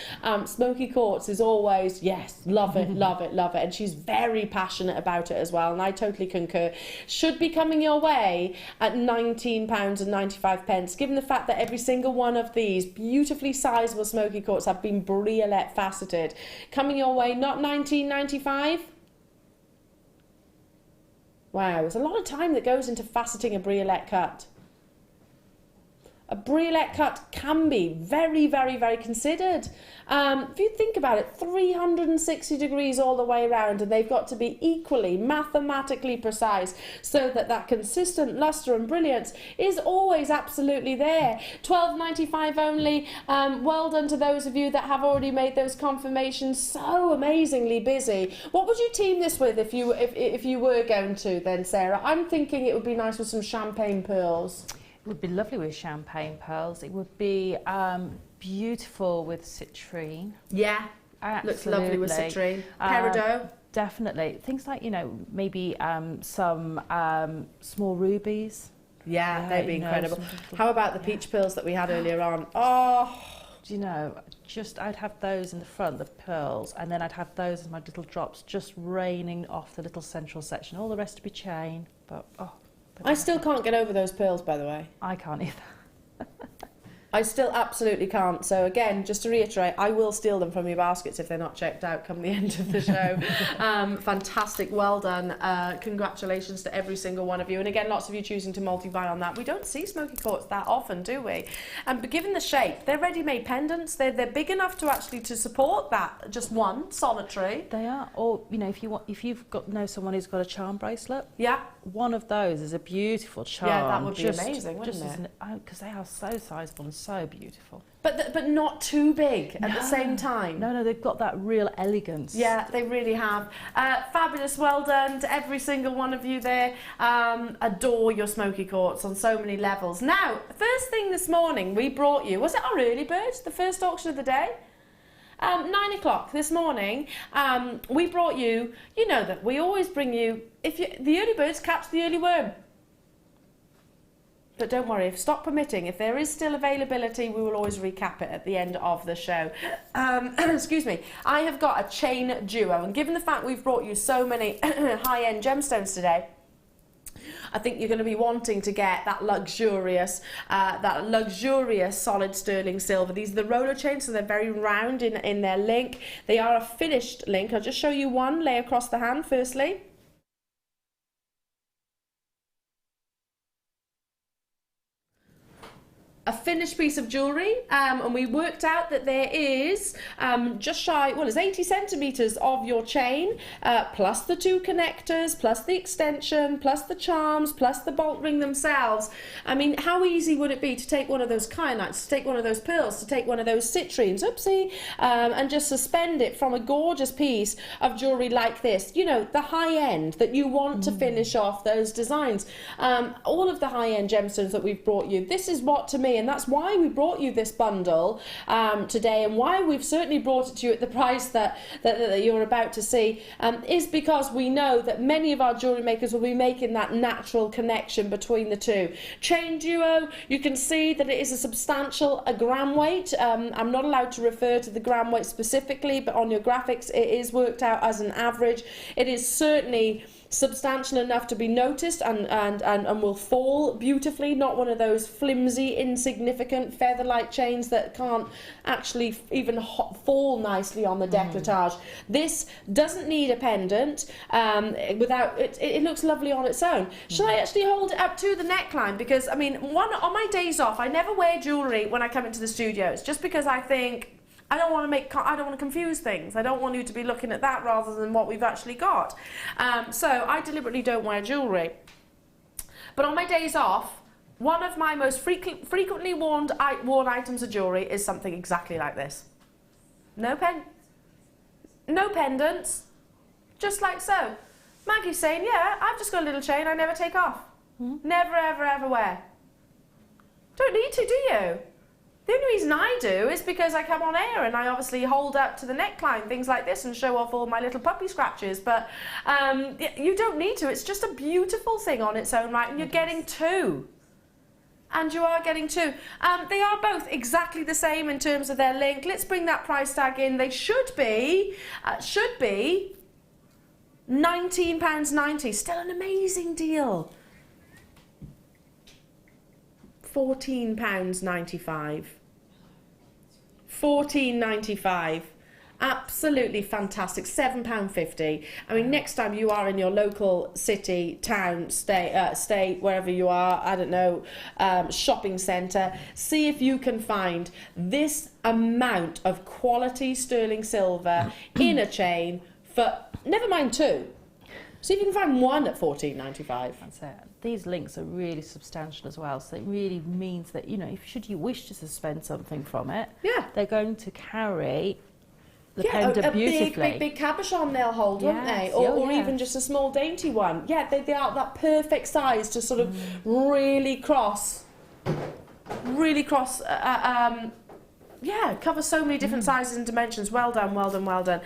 Smoky quartz is always, yes, love it, love it, love it, and she's very passionate about it as well, and I totally concur. Should be coming your way at £19.95, given the fact that every single one of these beautifully sizable smoky quartz have been briolette faceted. Coming your way, not £19.95. Wow, there's a lot of time that goes into faceting a briolette cut. A briolette cut can be very, very, very considered. If you think about it, 360 degrees all the way around, and they've got to be equally mathematically precise so that that consistent lustre and brilliance is always absolutely there. £12.95 only. Well done to those of you that have already made those confirmations. So amazingly busy. What would you team this with if you were going to then, Sarah? I'm thinking it would be nice with some champagne pearls. It would be lovely with champagne pearls. It would be beautiful with citrine. Yeah, absolutely. Looks lovely with citrine. Peridot. Definitely. Things like, you know, maybe some small rubies. Yeah, they'd be incredible. How about the peach pearls that we had earlier on? Oh, do you know, I'd have those in the front, the pearls, and then I'd have those as my little drops just raining off the little central section. All the rest would be chain, but I still can't get over those pearls, by the way. I can't either. I still absolutely can't. So again, just to reiterate, I will steal them from your baskets if they're not checked out come the end of the show. Fantastic, well done. Congratulations to every single one of you. And again, lots of you choosing to multi-buy on that. We don't see smoky quartz that often, do we? But given the shape, they're ready-made pendants. They're big enough to actually to support that just one solitary. They are. Or you know, if you've got someone who's got a charm bracelet. Yeah. One of those is a beautiful charm. Yeah, that would be amazing, wouldn't it? Because they are so sizable and so beautiful. But not too big at the same time. No, they've got that real elegance. Yeah, they really have. Fabulous, well done to every single one of you there. Adore your smoky quartz on so many levels. Now, first thing this morning we brought you, was it our early bird, the first auction of the day? 9 o'clock this morning, we brought you, you know that we always bring you, the early birds catch the early worm. But don't worry, if stock permitting, if there is still availability, we will always recap it at the end of the show. Excuse me. I have got a chain duo, and given the fact we've brought you so many high-end gemstones today, I think you're going to be wanting to get that luxurious solid sterling silver. These are the roller chains, so they're very round in their link. They are a finished link. I'll just show you one lay across the hand firstly. A finished piece of jewellery, and we worked out that there is just shy, well, it's 80 centimetres of your chain, plus the two connectors, plus the extension, plus the charms, plus the bolt ring themselves. I mean, how easy would it be to take one of those kyanites, to take one of those pearls, to take one of those citrines, oopsie, and just suspend it from a gorgeous piece of jewellery like this? You know, the high end that you want to finish off those designs. All of the high-end gemstones that we've brought you, this is what, to me, and that's why we brought you this bundle today, and why we've certainly brought it to you at the price that you're about to see, is because we know that many of our jewellery makers will be making that natural connection between the two. Chain duo, you can see that it is a substantial gram weight. I'm not allowed to refer to the gram weight specifically, but on your graphics it is worked out as an average. It is certainly substantial enough to be noticed and will fall beautifully, not one of those flimsy, insignificant feather-like chains that can't actually even fall nicely on the décolletage. This doesn't need a pendant. It looks lovely on its own. Shall I actually hold it up to the neckline? Because, I mean, on my days off, I never wear jewellery when I come into the studios, just because I think I don't want to confuse things. I don't want you to be looking at that rather than what we've actually got. So I deliberately don't wear jewellery. But on my days off, one of my most frequently worn items of jewellery is something exactly like this. No pendants, just like so. Maggie's saying, yeah, I've just got a little chain I never take off. Never, ever, ever wear. Don't need to, do you? The only reason I do is because I come on air and I obviously hold up to the neckline, things like this, and show off all my little puppy scratches. But you don't need to. It's just a beautiful thing on its own right, and you're getting two. And you are getting two. They are both exactly the same in terms of their length. Let's bring that price tag in. They should be £19.90. Still an amazing deal. £14.95. £14.95. Absolutely fantastic. £7.50. I mean, next time you are in your local city, town, state, wherever you are, I don't know, shopping centre, see if you can find this amount of quality sterling silver in a chain for, never mind two. See if you can find one at £14.95. That's it. These links are really substantial as well, so it really means that, you know, should you wish to suspend something from it, they're going to carry the pendant beautifully. Big cabochon they'll hold, won't they? Or even just a small dainty one. Yeah, they are that perfect size to sort of really cross, cover so many different sizes and dimensions. Well done, well done, well done.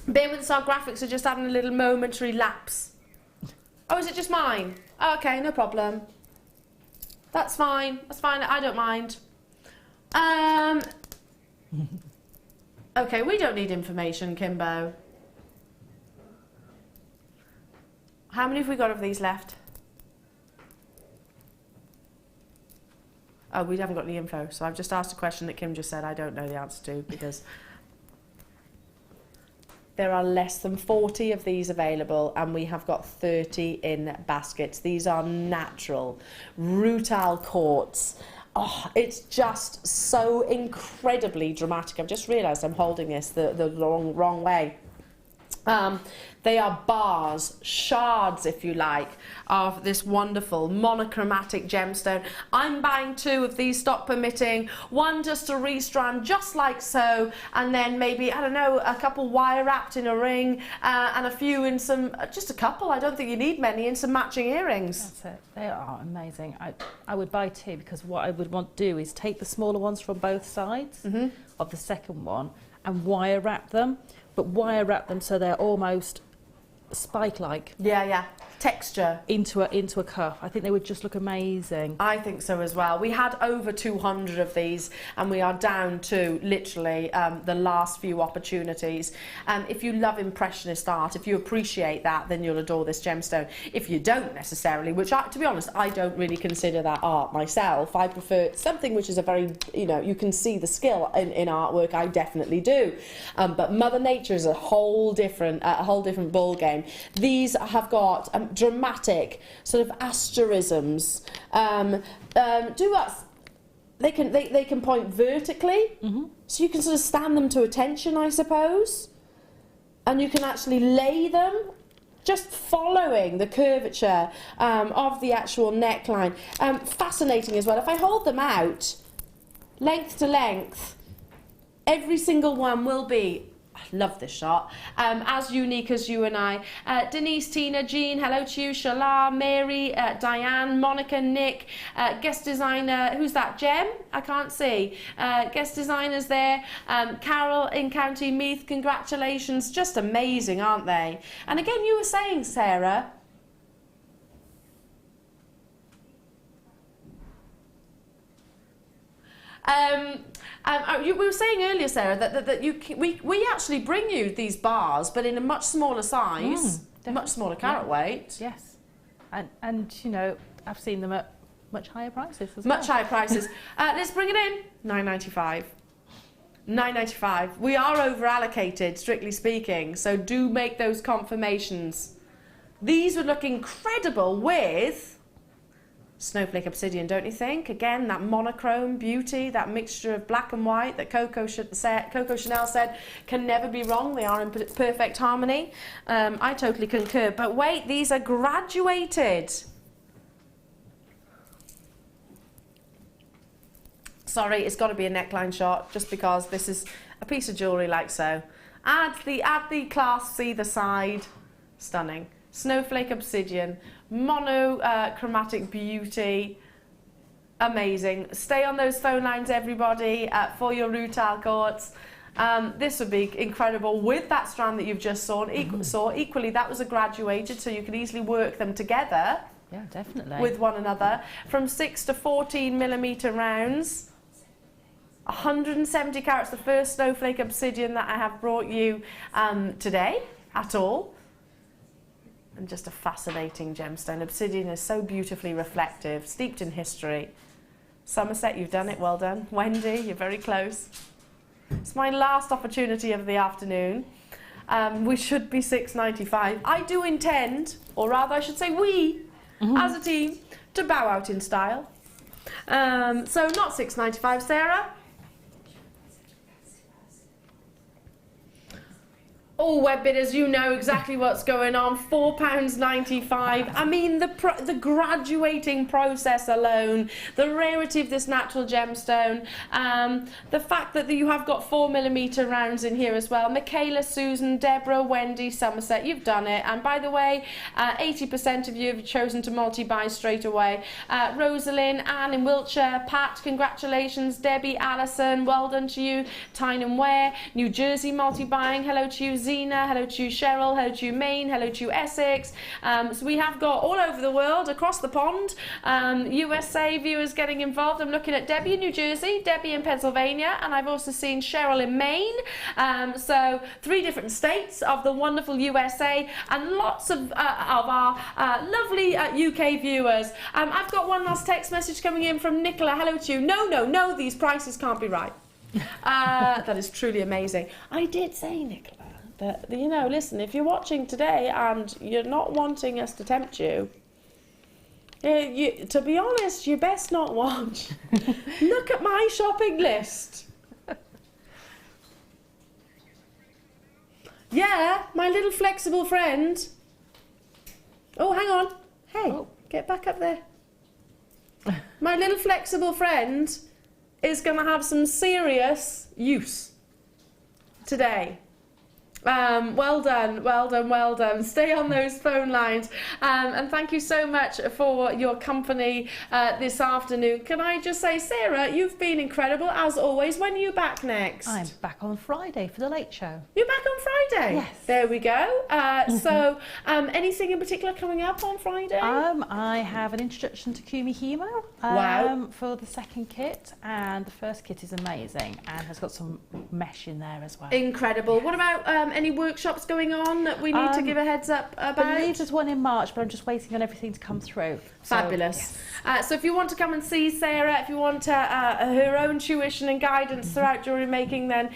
Bear with us, our graphics are just having a little momentary lapse. Oh, is it just mine? Oh, okay, no problem. That's fine, I don't mind. Okay, we don't need information, Kimbo. How many have we got of these left? Oh, we haven't got any info, so I've just asked a question that Kim just said I don't know the answer to, because there are less than 40 of these available, and we have got 30 in baskets. These are natural rutile quartz. Oh, it's just so incredibly dramatic. I've just realised I'm holding this the wrong way. They are bars, shards, if you like, of this wonderful monochromatic gemstone. I'm buying two of these, stock permitting, one just to restrand just like so, and then maybe, I don't know, a couple wire wrapped in a ring, and a few in some, just a couple, I don't think you need many, in some matching earrings. That's it. They are amazing. I would buy two, because what I would want to do is take the smaller ones from both sides of the second one and wire wrap them, but wire wrap them so they're almost spike-like. Yeah. Texture. Into a cuff. I think they would just look amazing. I think so as well. We had over 200 of these, and we are down to literally the last few opportunities. If you love Impressionist art, if you appreciate that, then you'll adore this gemstone. If you don't necessarily, which to be honest, I don't really consider that art myself. I prefer something which is a very, you can see the skill in artwork. I definitely do. But Mother Nature is a whole different ball game. These have got dramatic sort of asterisms. They can point vertically, so you can sort of stand them to attention, I suppose, and you can actually lay them just following the curvature of the actual neckline. Fascinating as well. If I hold them out length to length, every single one will be, I love this shot, as unique as you and I. Denise, Tina, Jean, hello to you, Shala, Mary, Diane, Monica, Nick, guest designer, who's that, Jem? I can't see. Guest designers there, Carol in County Meath, congratulations, just amazing, aren't they? And again, you were saying, Sarah, we were saying earlier, Sarah, that we actually bring you these bars, but in a much smaller size. Much smaller carat weight. Yes. And you know, I've seen them at much higher prices as Much higher prices. Let's bring it in. £9.95. £9.95. We are over allocated, strictly speaking, so do make those confirmations. These would look incredible with snowflake obsidian, don't you think? Again, that monochrome beauty, that mixture of black and white that Coco Chanel said can never be wrong. They are in perfect harmony. I totally concur. But wait, these are graduated. Sorry, it's got to be a neckline shot, just because this is a piece of jewellery like so. Add the class C, the side. Stunning. Snowflake obsidian, monochromatic beauty. Amazing. Stay on those phone lines, everybody, for your retail courts. This would be incredible with that strand that you've just saw. Equally, that was a graduated, so you can easily work them together. Yeah, definitely. With one another. From 6 to 14mm rounds. 170 carats, the first snowflake obsidian that I have brought you today at all. And just a fascinating gemstone. Obsidian is so beautifully reflective, steeped in history. Somerset, you've done it, well done. Wendy, you're very close. It's my last opportunity of the afternoon. We should be £6.95. I do intend, or rather I should say we, as a team, to bow out in style. So not £6.95, Sarah. All web bidders, you know exactly what's going on. £4.95. I mean, the graduating process alone, the rarity of this natural gemstone, the fact that you have got 4mm rounds in here as well. Michaela, Susan, Deborah, Wendy, Somerset, you've done it. And by the way, 80% of you have chosen to multi-buy straight away. Rosalind, Anne in Wiltshire, Pat, congratulations. Debbie, Alison, well done to you. Tyne Ware, New Jersey multi-buying, hello to you. Zena, hello to you. Cheryl, hello to you. Maine, hello to you. Essex. So we have got all over the world, across the pond, USA viewers getting involved. I'm looking at Debbie in New Jersey, Debbie in Pennsylvania, and I've also seen Cheryl in Maine. So 3 different states of the wonderful USA, and lots of our lovely UK viewers. I've got one last text message coming in from Nicola. Hello to you. No, these prices can't be right. That is truly amazing. I did say, Nicola, that, you know, listen, if you're watching today and you're not wanting us to tempt you, to be honest, you best not watch. Look at my shopping list. Yeah, my little flexible friend. Oh, hang on. Hey, get back up there. My little flexible friend is going to have some serious use today. Well done. Stay on those phone lines. And thank you so much for your company this afternoon. Can I just say, Sarah, you've been incredible as always. When are you back next? I'm back on Friday for the late show. You're back on Friday? Yes. There we go. So anything in particular coming up on Friday? I have an introduction to Kumi Hemo for the second kit, and the first kit is amazing and has got some mesh in there as well. Incredible. What about any workshops going on that we need to give a heads up about? I believe there's one in March, but I'm just waiting on everything to come through. Fabulous. So if you want to come and see Sarah, if you want her own tuition and guidance throughout jewellery making, then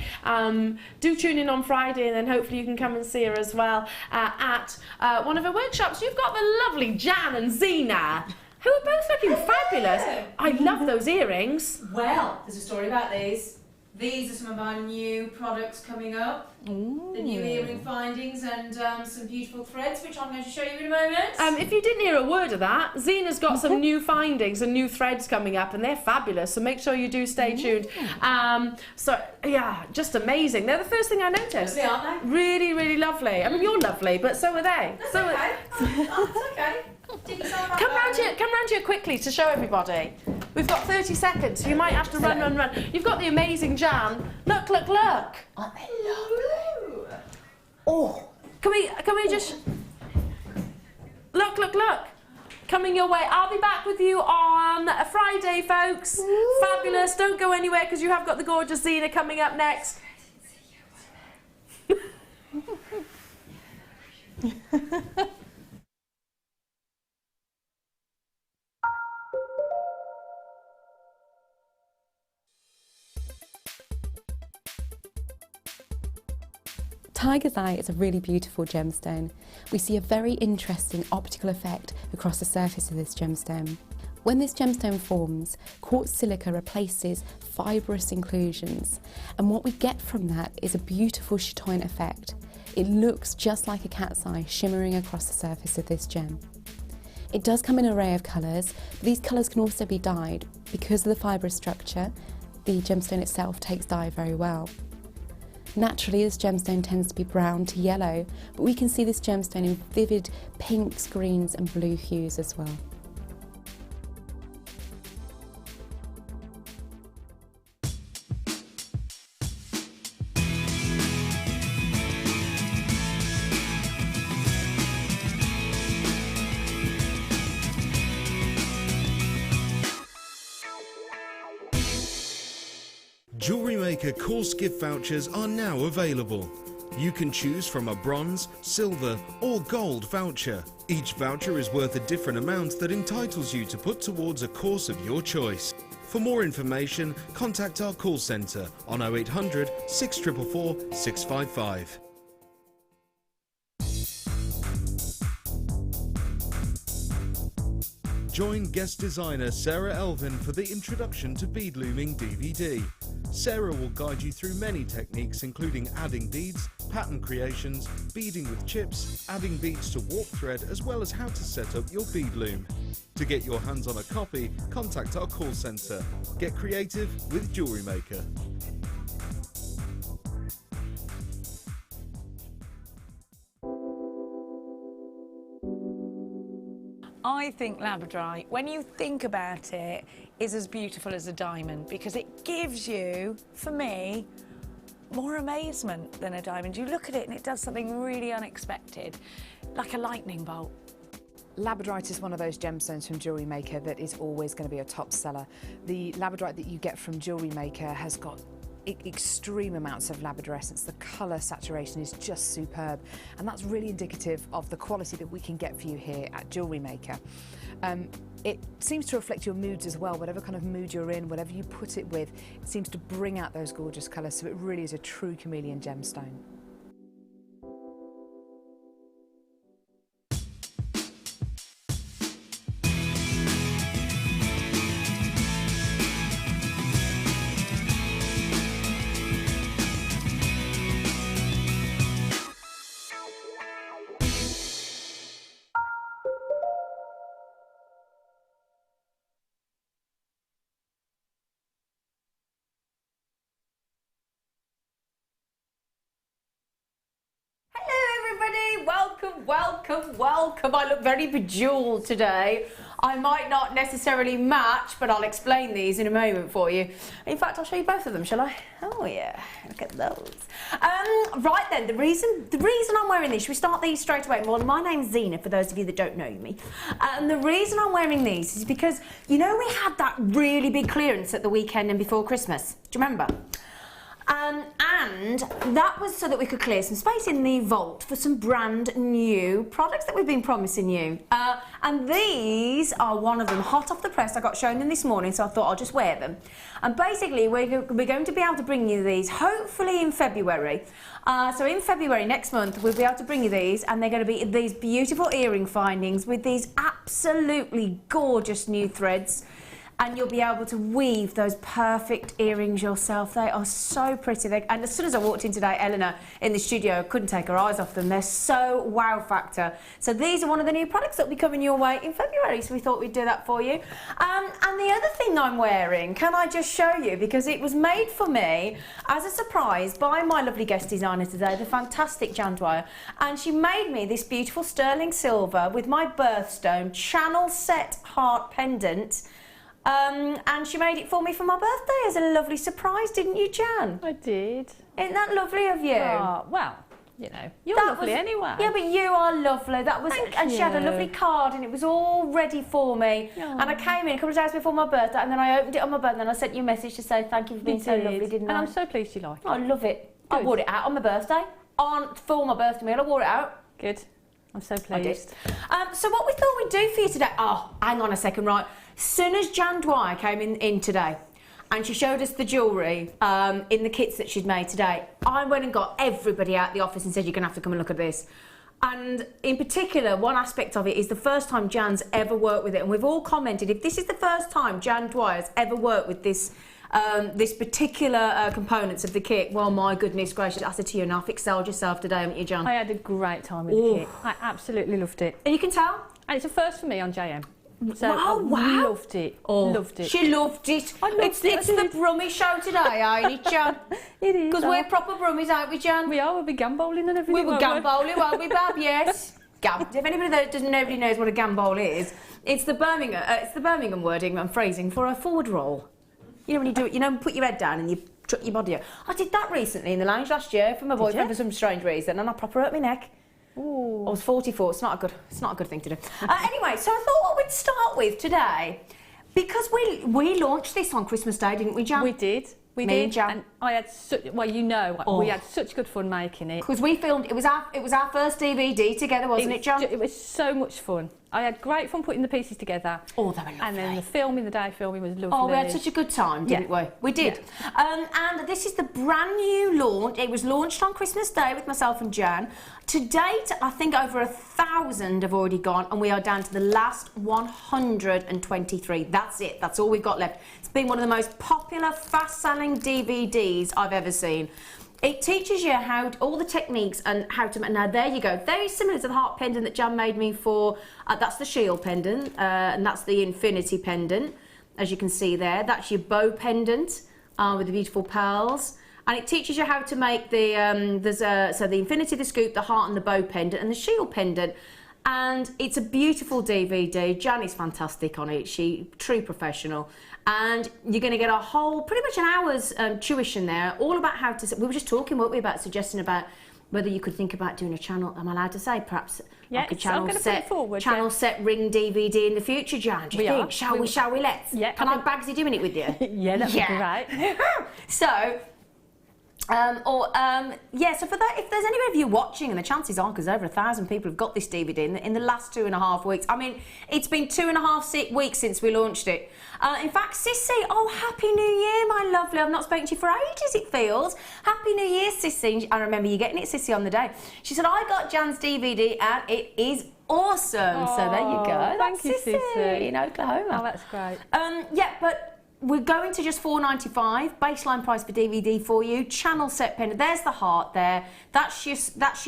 do tune in on Friday, and then hopefully you can come and see her as well at one of her workshops. You've got the lovely Jan and Zena, who are both looking fabulous. I love those earrings. Well, there's a story about these. These are some of our new products coming up. Ooh. The new earring findings and some beautiful threads, which I'm going to show you in a moment. If you didn't hear a word of that, Zena's got some new findings and new threads coming up, and they're fabulous, so make sure you do stay tuned. So, yeah, just amazing. They're the first thing I noticed. They aren't they? Really, really lovely. I mean, you're lovely, but so are they. That's okay. That's okay. Come round here quickly to show everybody. We've got 30 seconds, so you might have to run. You've got the amazing Jan. Look. Aren't they lovely? Oh, can we just... Look. Coming your way. I'll be back with you on a Friday, folks. Ooh. Fabulous. Don't go anywhere, because you have got the gorgeous Zena coming up next. Tiger's Eye is a really beautiful gemstone. We see a very interesting optical effect across the surface of this gemstone. When this gemstone forms, quartz silica replaces fibrous inclusions, and what we get from that is a beautiful chatoyant effect. It looks just like a cat's eye shimmering across the surface of this gem. It does come in an array of colours, but these colours can also be dyed. Because of the fibrous structure, the gemstone itself takes dye very well. Naturally, this gemstone tends to be brown to yellow, but we can see this gemstone in vivid pinks, greens and blue hues as well. Jewellery Maker course gift vouchers are now available. You can choose from a bronze, silver or gold voucher. Each voucher is worth a different amount that entitles you to put towards a course of your choice. For more information, contact our call centre on 0800 644 655. Join guest designer Sarah Elvin for the Introduction to Bead Looming DVD. Sarah will guide you through many techniques including adding beads, pattern creations, beading with chips, adding beads to warp thread, as well as how to set up your bead loom. To get your hands on a copy, contact our call centre. Get creative with Jewellery Maker. I think labradorite, when you think about it, is as beautiful as a diamond because it gives you, for me, more amazement than a diamond. You look at it and it does something really unexpected, like a lightning bolt. Labradorite is one of those gemstones from Jewellery Maker that is always going to be a top seller. The labradorite that you get from Jewellery Maker has got extreme amounts of labradorescence. The colour saturation is just superb, and that's really indicative of the quality that we can get for you here at Jewellery Maker. It seems to reflect your moods as well. Whatever kind of mood you're in, whatever you put it with, it seems to bring out those gorgeous colours, so it really is a true chameleon gemstone. Welcome. I look very bejewelled today. I might not necessarily match, but I'll explain these in a moment for you. In fact, I'll show you both of them, shall I? Oh yeah, look at those. Right then, the reason I'm wearing these, should we start these straight away? Well, my name's Zena, for those of you that don't know me. And the reason I'm wearing these is because, you know, we had that really big clearance at the weekend and before Christmas. Do you remember? And that was so that we could clear some space in the vault for some brand new products that we've been promising you. And these are one of them, hot off the press. I got shown them this morning, so I thought I'll just wear them. And basically, we're going to be able to bring you these, hopefully in February. So in February next month, we'll be able to bring you these, and they're going to be these beautiful earring findings with these absolutely gorgeous new threads. And you'll be able to weave those perfect earrings yourself. They are so pretty. And as soon as I walked in today, Eleanor in the studio couldn't take her eyes off them. They're so wow factor. So these are one of the new products that will be coming your way in February. So we thought we'd do that for you. And the other thing I'm wearing, can I just show you? Because it was made for me as a surprise by my lovely guest designer today, the fantastic Dwyer. And she made me this beautiful sterling silver with my birthstone channel set heart pendant. And she made it for me for my birthday as a lovely surprise, didn't you, Jan? I did. Isn't that lovely of you? Oh, well, you know, you're lovely anyway. Yeah, but you are lovely. That was, Thank and you. She had a lovely card, and it was all ready for me. Oh. And I came in a couple of days before my birthday, and then I opened it on my birthday, and I sent you a message to say thank you for being so lovely, didn't I? And I'm so pleased you like it. I love it. Good. I wore it out on my birthday. For my birthday meal, I wore it out. Good. I'm so pleased. So what we thought we'd do for you today, oh, hang on a second, right. As soon as Dwyer came in today, and she showed us the jewellery in the kits that she'd made today, I went and got everybody out the office and said, you're going to have to come and look at this. And in particular, one aspect of it is the first time Jan's ever worked with it. And we've all commented, if this is the first time Dwyer's ever worked with this this particular components of the kit, well, my goodness gracious, I said to you, enough, excelled yourself today, haven't you, Jan? I had a great time with the kit. I absolutely loved it. And you can tell? And it's a first for me on JM. So wow. I loved it. Oh, loved it. She loved it. It's the Brummy show today, ain't it, Jan? It is. Because we're proper Brummies, aren't we, Jan? We are. We'll be gamboling and everything. We were gamboling, won't we, Bab? Yes. If anybody nobody knows what a gambol is, it's the Birmingham wording and phrasing for a forward roll. You know when you do it, you know, put your head down and you chuck your body out. I did that recently in the lounge last year for my boyfriend for some strange reason, and I proper hurt my neck. Ooh. I was 44. It's not a good thing to do. Anyway, so I thought what we'd start with today, because we launched this on Christmas Day, didn't we, Jan? We did. We Me did. and Jan. And I had we had such good fun making it. Because we filmed. It was our first DVD together, wasn't it, Jan? It was so much fun. I had great fun putting the pieces together. Oh, they were lovely. And then the day filming was lovely. Oh, we had such a good time, didn't we? We did. Yeah. And this is the brand new launch. It was launched on Christmas Day with myself and Jan. To date, I think over 1,000 have already gone, and we are down to the last 123. That's it. That's all we've got left. It's been one of the most popular, fast-selling DVDs I've ever seen. It teaches you all the techniques and how to. Now there you go, very similar to the heart pendant that Jan made me for. That's the shield pendant, and that's the infinity pendant, as you can see there. That's your bow pendant with the beautiful pearls, and it teaches you how to make the so the infinity, the scoop, the heart, and the bow pendant, and the shield pendant. And it's a beautiful DVD. Jan is fantastic on it. True professional. And you're going to get a whole, pretty much an hour's tuition there, all about how to. We were just talking, weren't we, about suggesting about whether you could think about doing a channel. Am I allowed to say, perhaps like a channel set ring DVD in the future, Jan? Do you think? Shall we? Let's. Yeah. Can I have Bagsy doing it with you? Yeah, that'd be great. So. So for that, if there's any of you watching, and the chances are, because over 1,000 people have got this DVD in the last 2.5 weeks. I mean, it's been 2.5 weeks since we launched it. In fact, Sissy, oh, Happy New Year, my lovely. I've not spoken to you for ages, it feels. Happy New Year, Sissy. I remember you getting it, Sissy, on the day. She said, I got Jan's DVD, and it is awesome. So there you go. Thank you, Sissy. In Oklahoma. Oh, that's great. But we're going to just $4.95 baseline price for DVD for you. Channel set pendant. There's the heart there. That's your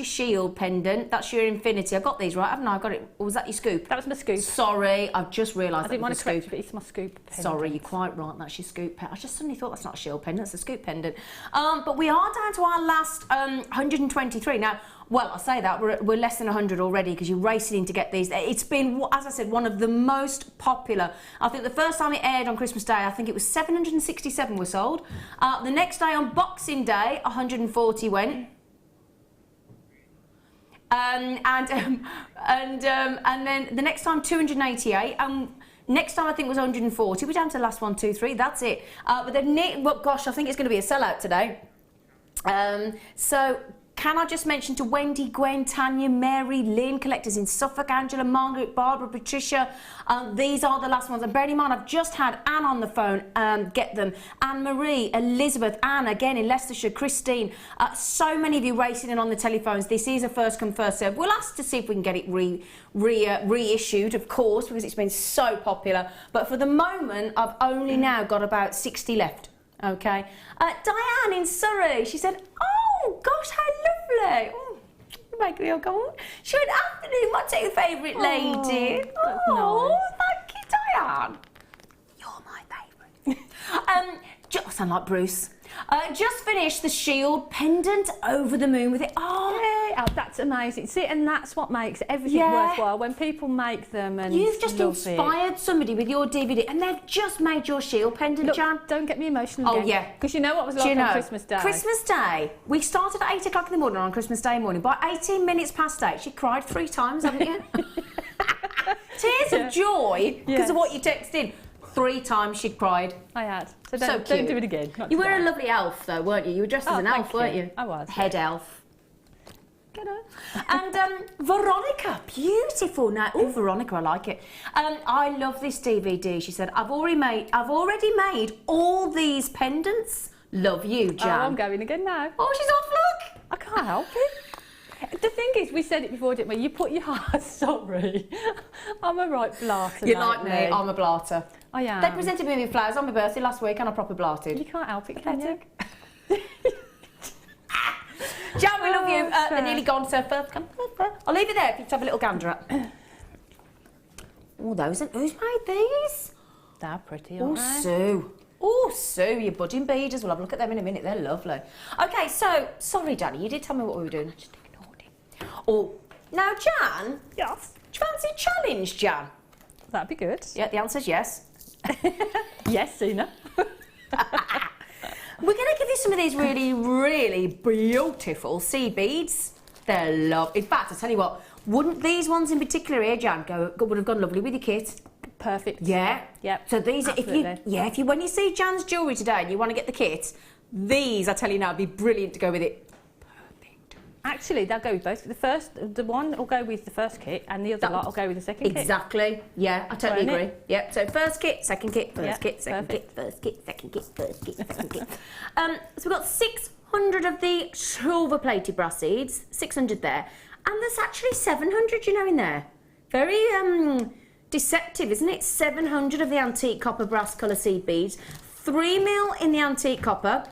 shield pendant. That's your infinity. I got these right, haven't I? I got it. Or was that your scoop? That was my scoop. Sorry, I've just realised. I didn't want to correct you, but it's my scoop pendant. Sorry, you're quite right. That's your scoop pendant. I just suddenly thought that's not a shield pendant. It's a scoop pendant. But we are down to our last 123 now. Well, I say that, we're less than 100 already because you're racing in to get these. It's been, as I said, one of the most popular. I think the first time it aired on Christmas Day, I think it was 767 were sold. The next day, on Boxing Day, 140 went. And then the next time, 288. Next time I think was 140. We're down to the last 1, 2, 3. That's it. But gosh, I think it's going to be a sellout today. So. Can I just mention to Wendy, Gwen, Tanya, Mary, Lynn, collectors in Suffolk, Angela, Margaret, Barbara, Patricia. These are the last ones. And bearing in mind, I've just had Anne on the phone. Get them. Anne-Marie, Elizabeth, Anne, again in Leicestershire, Christine. So many of you racing in on the telephones. This is a first come, first serve. We'll ask to see if we can get it reissued, of course, because it's been so popular. But for the moment, I've only now got about 60 left. Okay. Diane in Surrey, she said, oh, gosh, how lovely. Oh, you make me all go on. She went, afternoon, what's your favourite lady? That's nice. Thank you, Diane. You're my favourite. I sound like Bruce. Just finished the shield pendant, over the moon with it. Oh, yeah, that's amazing. See, and that's what makes everything worthwhile when people make them. And you've just inspired somebody with your DVD, and they've just made your shield pendant, Look, Jan. Don't get me emotional again. Oh yeah, because you know what was like on Christmas Day. Christmas Day. We started at 8 o'clock in the morning on Christmas Day morning. By 18 minutes past 8, she cried 3 times, haven't you? Tears of joy because of what you texted in. 3 times she'd cried. I had. So don't do it again. You were a lovely elf though, weren't you? You were dressed as an elf, weren't you? I was. Head elf. Get her. And Veronica, beautiful. Now, oh, Veronica, I like it. I love this DVD. She said, I've already made all these pendants. Love you, Jan. Oh, I'm going again now. Oh, she's off, look. I can't help it. The thing is, we said it before, didn't we? You put your heart, sorry. I'm a right blatter. You like me? I'm a blatter. I am. They presented me with flowers on my birthday last week and I proper blarted. You can't help it, can you? Jan, we love you. They're nearly gone, so I'll leave it there if you have a little gander at. Oh, those are, who's made these? They're pretty, Oh, aren't they? Sue. Oh, Sue, your budding beaders. We'll have a look at them in a minute. They're lovely. Okay, so, sorry, Danny, you did tell me what we were doing. I just ignored it. Oh, now, Jan. Yes. Do you fancy a challenge, Jan? That'd be good. Yeah, the answer's yes. Yes, Zena. We're going to give you some of these really, really beautiful seed beads. They're lovely. In fact, I tell you what, wouldn't these ones in particular here, Jan, would have gone lovely with your kit? Perfect. Yeah. Yep. So these, Absolutely. if you when you see Jan's jewellery today and you want to get the kit, these, I tell you now, would be brilliant to go with it. Perfect. Actually, they'll go with both. The one will go with the first kit, and the other lot will go with the second kit. Exactly. Yeah, I totally Won't agree. it? Yep. So first kit, second kit, first Yeah, kit, second perfect. kit, first kit, second kit, first kit, second kit. So we've got 600 of the silver-plated brass seeds, 600 there, and there's actually 700, you know, in there. Very deceptive, isn't it? 700 of the antique copper brass colour seed beads, 3 mil in the antique copper,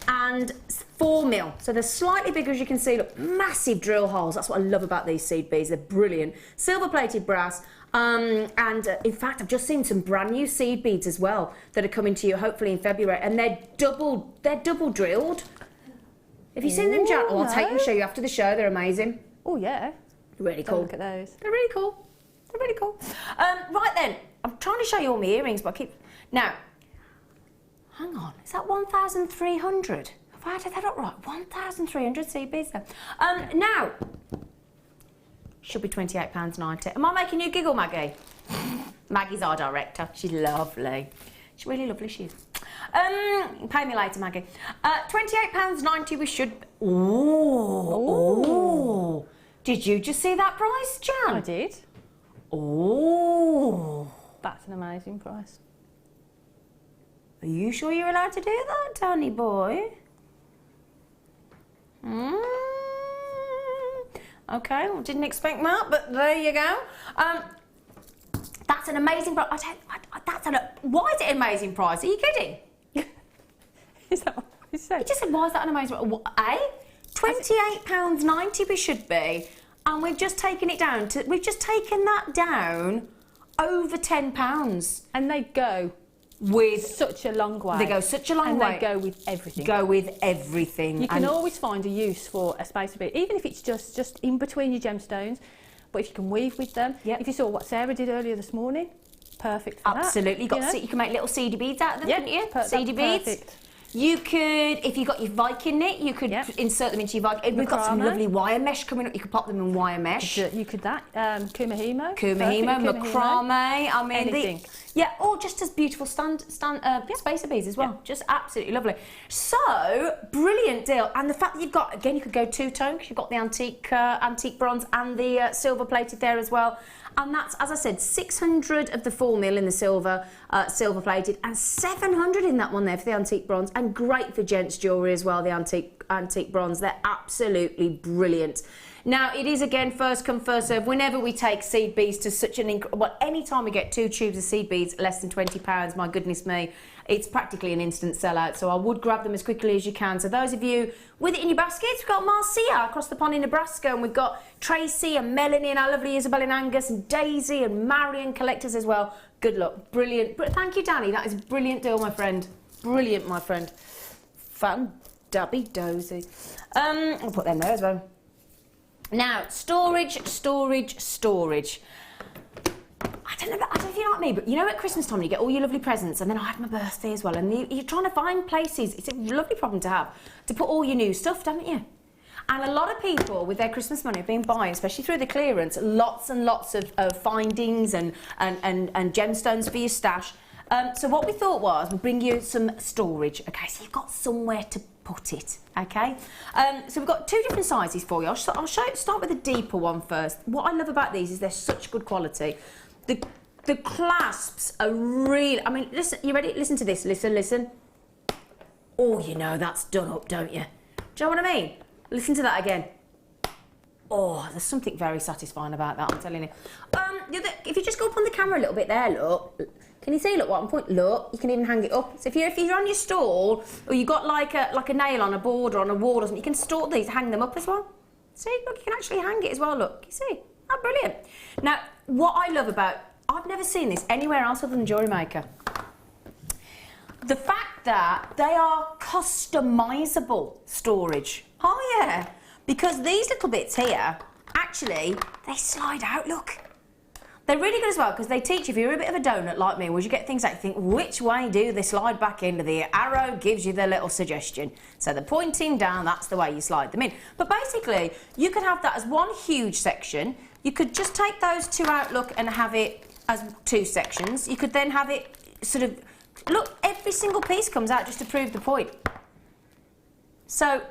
and 4 mil. So they're slightly bigger, as you can see. Look, massive drill holes. That's what I love about these seed beads. They're brilliant. Silver-plated brass. In fact, I've just seen some brand new seed beads as well that are coming to you hopefully in February, and they're double drilled. Have you seen them, Jan? Oh, I'll take them and show you after the show. They're amazing. Oh, yeah. Really cool. Look at those. They're really cool. They're really cool. Right then, I'm trying to show you all my earrings, but I keep... Now, hang on. Is that 1,300? Have I added that up right? 1,300 seed beads there. Now, should be £28.90. Am I making you giggle, Maggie? Maggie's our director. She's lovely. She's really lovely, she is. Pay me later, Maggie. £28.90 we should... Oh. Did you just see that price, Jan? I did. Oh. That's an amazing price. Are you sure you're allowed to do that, Danny boy? Okay, well, didn't expect that, but there you go. That's an amazing price. Why is it an amazing price? Are you kidding? Is that what you said? You just said, why is that an amazing price? £28.90 we should be, and we've just taken it down to, we've just taken that down over £10. And they go with such a long way. They go such a long way. And they go with everything. Go with everything. You can always find a use for a space bead, even if it's just in between your gemstones. But if you can weave with them, if you saw what Sarah did earlier this morning, perfect for Absolutely. that. You can make little seedy beads out of them, couldn't you? Seedy beads. Perfect. You could, if you got your Viking knit, you could insert them into your Viking. We've got some lovely wire mesh coming up. You could pop them in wire mesh. You could Kumahimo. Kumahimo, macrame. I mean, anything. Or just as beautiful spacer beads as well. Just absolutely lovely. So, brilliant deal. And the fact that you've got, again, you could go two-tone because you've got the antique bronze and the silver plated there as well. And that's, as I said, 600 of the 4 mil in the silver plated, and 700 in that one there for the antique bronze, and great for gents jewellery as well, the antique bronze. They're absolutely brilliant. Now, it is, again, first come, first serve. Whenever we take seed beads to such an well, any time we get 2 tubes of seed beads, less than £20, my goodness me, it's practically an instant sellout. So I would grab them as quickly as you can. So those of you with it in your baskets, we've got Marcia across the pond in Nebraska, and we've got Tracy and Melanie and our lovely Isabel and Angus and Daisy and Marion collectors as well. Good luck. Brilliant. Thank you, Danny. That is a brilliant deal, my friend. Brilliant, my friend. Fun dubby dozy. I'll put them there as well. Now, storage. I don't know if you're like me, but you know at Christmas time you get all your lovely presents, and then I have my birthday as well, and you're trying to find places. It's a lovely problem to have, to put all your new stuff, don't you? And a lot of people with their Christmas money have been buying, especially through the clearance, lots and lots of findings and gemstones for your stash. So what we thought was we'd bring you some storage. Okay, so you've got somewhere to put it, okay? So we've got 2 different sizes for you. I'll start with the deeper one first. What I love about these is they're such good quality. The clasps are really, I mean, listen, you ready? Listen to this, listen. Oh, you know that's done up, don't you? Do you know what I mean? Listen to that again. Oh, there's something very satisfying about that, I'm telling you. If you just go up on the camera a little bit there, look. Can you see, look, what I'm pointing? Look, you can even hang it up. So if you're on your stall, or you've got like a nail on a board or on a wall or something, you can store these, hang them up as well. See, look, you can actually hang it as well, look. You see? Oh, brilliant. Now, what I love about, I've never seen this anywhere else other than Jewellery Maker. The fact that they are customisable storage. Oh, yeah. Because these little bits here, actually, they slide out, look. They're really good as well because they teach you, if you're a bit of a donut like me, where you get things that you think, which way do they slide back into? The arrow gives you the little suggestion. So they're pointing down, that's the way you slide them in. But basically, you could have that as one huge section. You could just take those 2 out, look, and have it as 2 sections. You could then have it sort of, look, every single piece comes out just to prove the point. So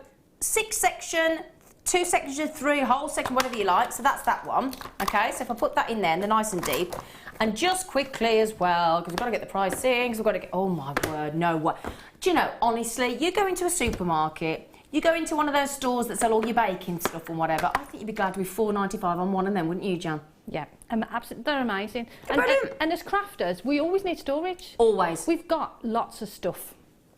6 section, 2 sections of 3, whole section, whatever you like. So that's that one. Okay, so if I put that in there, and they're nice and deep. And just quickly as well, because we've got to get the pricing, we've got to get, oh my word, no way. Do you know, honestly, you go into a supermarket, you go into one of those stores that sell all your baking stuff and whatever, I think you'd be glad to be £4.95 on one of them, wouldn't you, Jan? Yeah, absolutely, they're amazing. Brilliant. And as crafters, we always need storage. Always. We've got lots of stuff.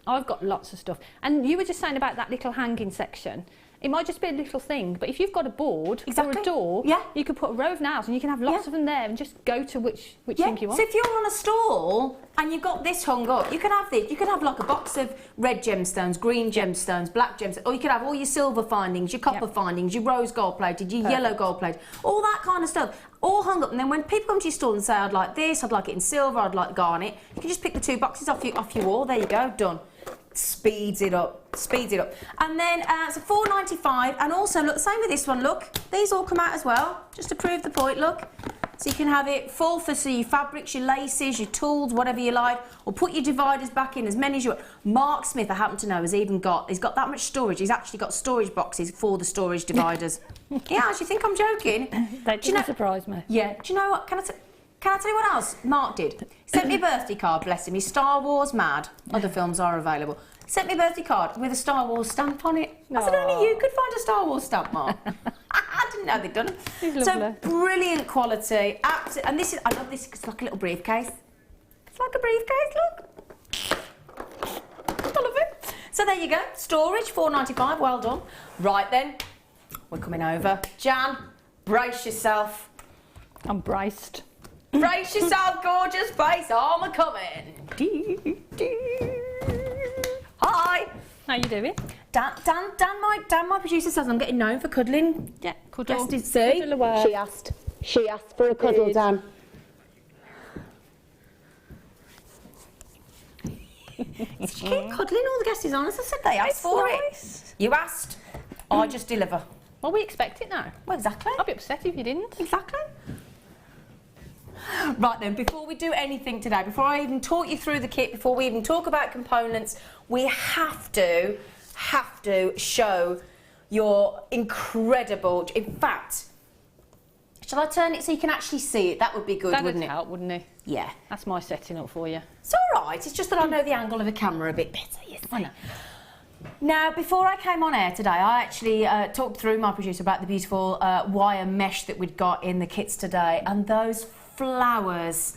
I've got lots of stuff. And you were just saying about that little hanging section. It might just be a little thing, but if you've got a board or a door, you could put a row of nails and you can have lots of them there and just go to which thing you want. So if you're on a stall and you've got this hung up, you can have this. You can have like a box of red gemstones, green gemstones, black gemstones, or you could have all your silver findings, your copper findings, your rose gold plated, your yellow gold plated, all that kind of stuff, all hung up. And then when people come to your stall and say, I'd like this, I'd like it in silver, I'd like garnet, you can just pick the 2 boxes off your wall. There you go, done. Speeds it up. And then so £4.95, and also look, same with this one, look, these all come out as well, just to prove the point, look. So you can have it full for your fabrics, your laces, your tools, whatever you like, or put your dividers back in, as many as you want. Mark Smith, I happen to know, he's got that much storage, he's actually got storage boxes for the storage dividers. Yeah, do you think I'm joking? That didn't surprise me. Yeah, do you know what, can I tell you what else Mark did? He sent me a birthday card, bless him. He's Star Wars mad. Other films are available. Sent me a birthday card with a Star Wars stamp on it. I said, only you could find a Star Wars stamp, Mark. I didn't know they'd done it. He's so lovely. brilliant quality. And this is, I love this because it's like a little briefcase. It's like a briefcase, look. I love it. So there you go. Storage, £4.95. Well done. Right then, we're coming over. Jan, brace yourself. I'm braced. Brace yourself, gorgeous face. I'm a-coming. Hi. How you doing? Dan, my producer says I'm getting known for cuddling. Yeah, cuddle. See? She asked for a cuddle, Dan. She keep cuddling all the guests is honest. I said they asked for it. You asked. I just deliver. Well, we expect it now. Well, exactly. I'd be upset if you didn't. Exactly. Right then, before we do anything today, before I even talk you through the kit, before we even talk about components, we have to show your incredible, in fact, shall I turn it so you can actually see it? That would be good, wouldn't it? Help, wouldn't it? Yeah. That's my setting up for you. It's all right, it's just that I know the angle of the camera a bit better, yes. I know. Now, before I came on air today, I actually talked through my producer about the beautiful wire mesh that we'd got in the kits today, and those flowers,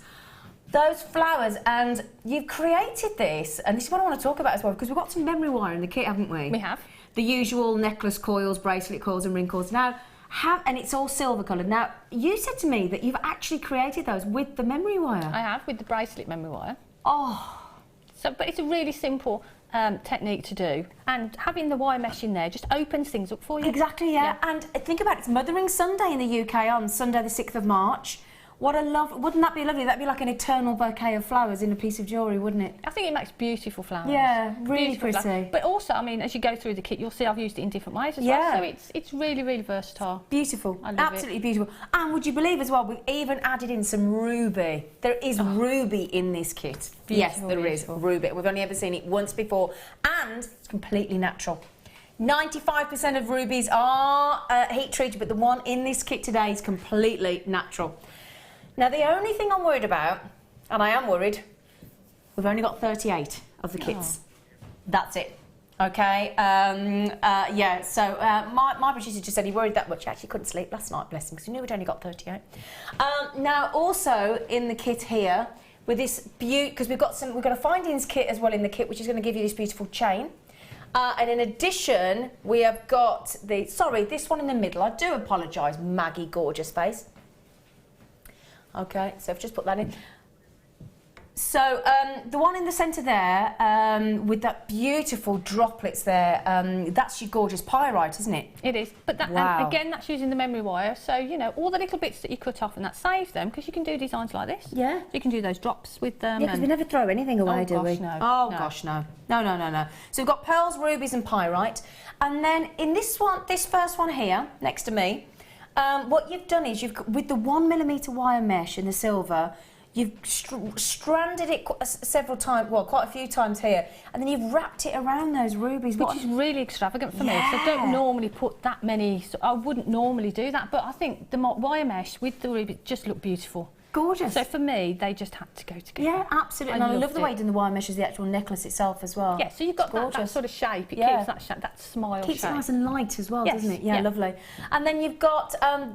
and you've created this, and this is what I want to talk about as well, because we've got some memory wire in the kit, haven't we? We have. The usual necklace coils, bracelet coils and ring coils. Now, and it's all silver coloured. Now, you said to me that you've actually created those with the memory wire. I have, with the bracelet memory wire. Oh. So, but it's a really simple technique to do, and having the wire mesh in there just opens things up for you. Exactly, yeah. And think about it, it's Mothering Sunday in the UK on Sunday the 6th of March. What a love! Wouldn't that be lovely? That'd be like an eternal bouquet of flowers in a piece of jewellery, wouldn't it? I think it makes beautiful flowers. Yeah, really Beautiful pretty. flowers. But also, I mean, as you go through the kit, you'll see I've used it in different ways as well. So it's really, really versatile. Beautiful. I love Absolutely beautiful. And would you believe as well, we've even added in some ruby. There is ruby in this kit. Yes, there is ruby. We've only ever seen it once before, and it's completely natural. 95% of rubies are heat treated, but the one in this kit today is completely natural. Now, the only thing I'm worried about, and I am worried, we've only got 38 of the kits. That's it. Okay, yeah, so my producer just said he worried that much. He actually couldn't sleep last night, bless him, because he knew we'd only got 38. Now, also in the kit here, with this because we've got a findings kit as well in the kit, which is going to give you this beautiful chain. And in addition, we have got this one in the middle. I do apologise, Maggie, gorgeous face. Okay, so I've just put that in. So the one in the centre there, with that beautiful droplets there, that's your gorgeous pyrite, isn't it? It is. But that, and again, that's using the memory wire. So, you know, all the little bits that you cut off, and that saves them, because you can do designs like this. Yeah. So you can do those drops with them. Yeah, because we never throw anything away, do we? No. Oh, gosh, no. No. So we've got pearls, rubies and pyrite. And then in this first one here, next to me, what you've done is with the 1mm wire mesh in the silver, you've stranded it several times, well, quite a few times here, and then you've wrapped it around those rubies. Which is really extravagant for me, because I don't normally put that many, so I wouldn't normally do that, but I think the wire mesh with the rubies just look beautiful. Gorgeous. So for me, they just had to go together. Yeah, absolutely. And I love the way you've done the wire mesh as the actual necklace itself as well. Yeah, so you've got that sort of shape. It keeps that smile Keeps shape. it nice and light as well, doesn't it? Yeah, lovely. And then you've got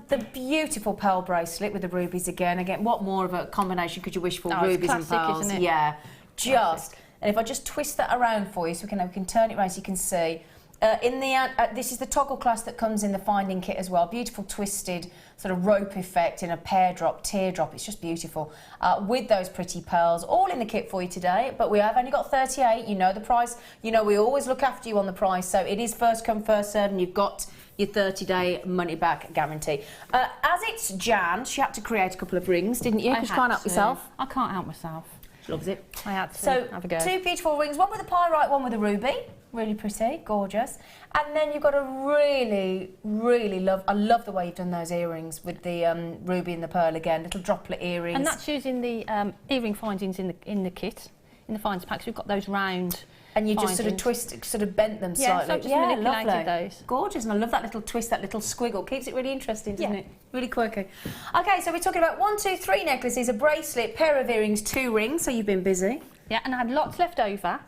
the beautiful pearl bracelet with the rubies again. Again, what more of a combination could you wish for? Rubies it's and classic, pearls. isn't it? Yeah, just. And if I just twist that around for you, so we can turn it around so you can see. This is the toggle clasp that comes in the finding kit as well. Beautiful twisted sort of rope effect in a teardrop. It's just beautiful. With those pretty pearls, all in the kit for you today. But we have only got 38. You know the price. You know we always look after you on the price. So it is first come, first served, and you've got your 30-day money-back guarantee. As it's Jan, she had to create a couple of rings, didn't you? Because you can't help yourself. I can't help myself. She loves it. I had to have a go. Two beautiful rings, one with a pyrite, one with a ruby. Really pretty, gorgeous. And then you've got a really I love the way you've done those earrings with the ruby and the pearl again, little droplet earrings. And that's using the earring findings in the kit, in the finds packs. We've got those round. And you just sort of bent them slightly. So I've just manipulated those. Gorgeous, and I love that little twist, that little squiggle. Keeps it really interesting, doesn't it? Really quirky. Okay, so we're talking about 1, 2, 3 necklaces, a bracelet, pair of earrings, 2 rings, so you've been busy. Yeah, and I had lots left over.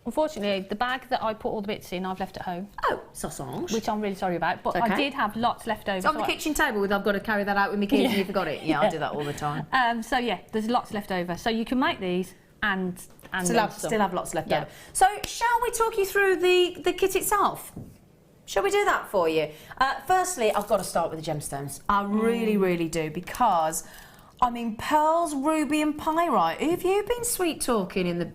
Unfortunately, the bag that I put all the bits in, I've left at home. Oh, sausage. Which I'm really sorry about, but I did have lots left over. It's on the kitchen table, I've got to carry that out with my kids and you forgot it. Yeah, I do that all the time. So yeah, there's lots left over. So you can make these and still have lots left over. So shall we talk you through the kit itself? Shall we do that for you? Firstly, I've got to start with the gemstones. I really do, because I mean, pearls, ruby and pyrite. Who have you been sweet talking in the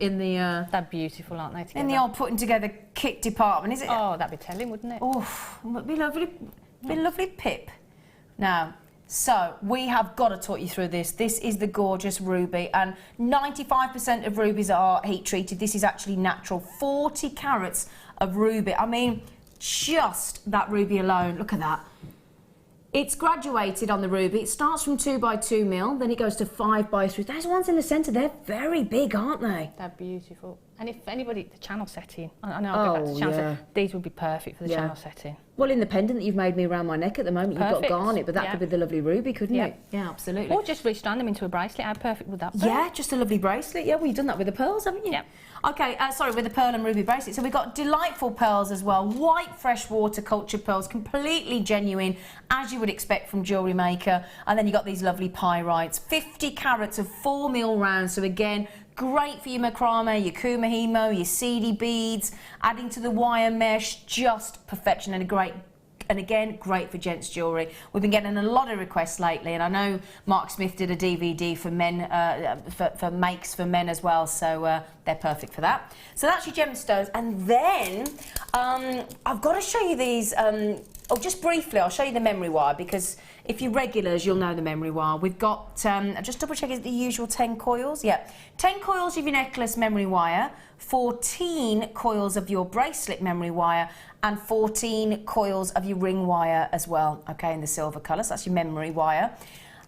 they're beautiful, aren't they, together? In the old putting together kit department, is it? Oh, that'd be telling, wouldn't it? Oh, it'd be lovely. Be lovely pip. Now, so we have got to talk you through this. This is the gorgeous ruby, and 95% of rubies are heat treated. This is actually natural. 40 carats of ruby. I mean, just that ruby alone. Look at that. It's graduated on the ruby. It starts from 2x2 mil, then it goes to 5x3. Those ones in the centre, they're very big, aren't they? They're beautiful. And if anybody, the channel setting, I know I'll go back to channel setting, these would be perfect for the channel setting. Well, in the pendant that you've made me around my neck at the moment, you've got garnet, but that could be the lovely ruby, couldn't it? Yeah, absolutely. Or just restrand them into a bracelet. How perfect would that be? Yeah, just a lovely bracelet. Yeah, well, you've done that with the pearls, haven't you? Yeah. Okay, sorry, with the pearl and ruby bracelet. So we've got delightful pearls as well. White freshwater cultured pearls, completely genuine, as you would expect from Jewellery Maker. And then you've got these lovely pyrites. 50 carats of 4 mil rounds. So again, great for your macrame, your kumahimo, your seedy beads, adding to the wire mesh, just perfection, and again, great for gents jewellery. We've been getting a lot of requests lately, and I know Mark Smith did a DVD for men, for makes for men as well, so they're perfect for that. So that's your gemstones, and then I've got to show you these Oh, just briefly, I'll show you the memory wire, because if you're regulars, you'll know the memory wire. We've got, just double check, is it the usual 10 coils? Yeah. 10 coils of your necklace memory wire, 14 coils of your bracelet memory wire, and 14 coils of your ring wire as well, okay, in the silver colour. So that's your memory wire.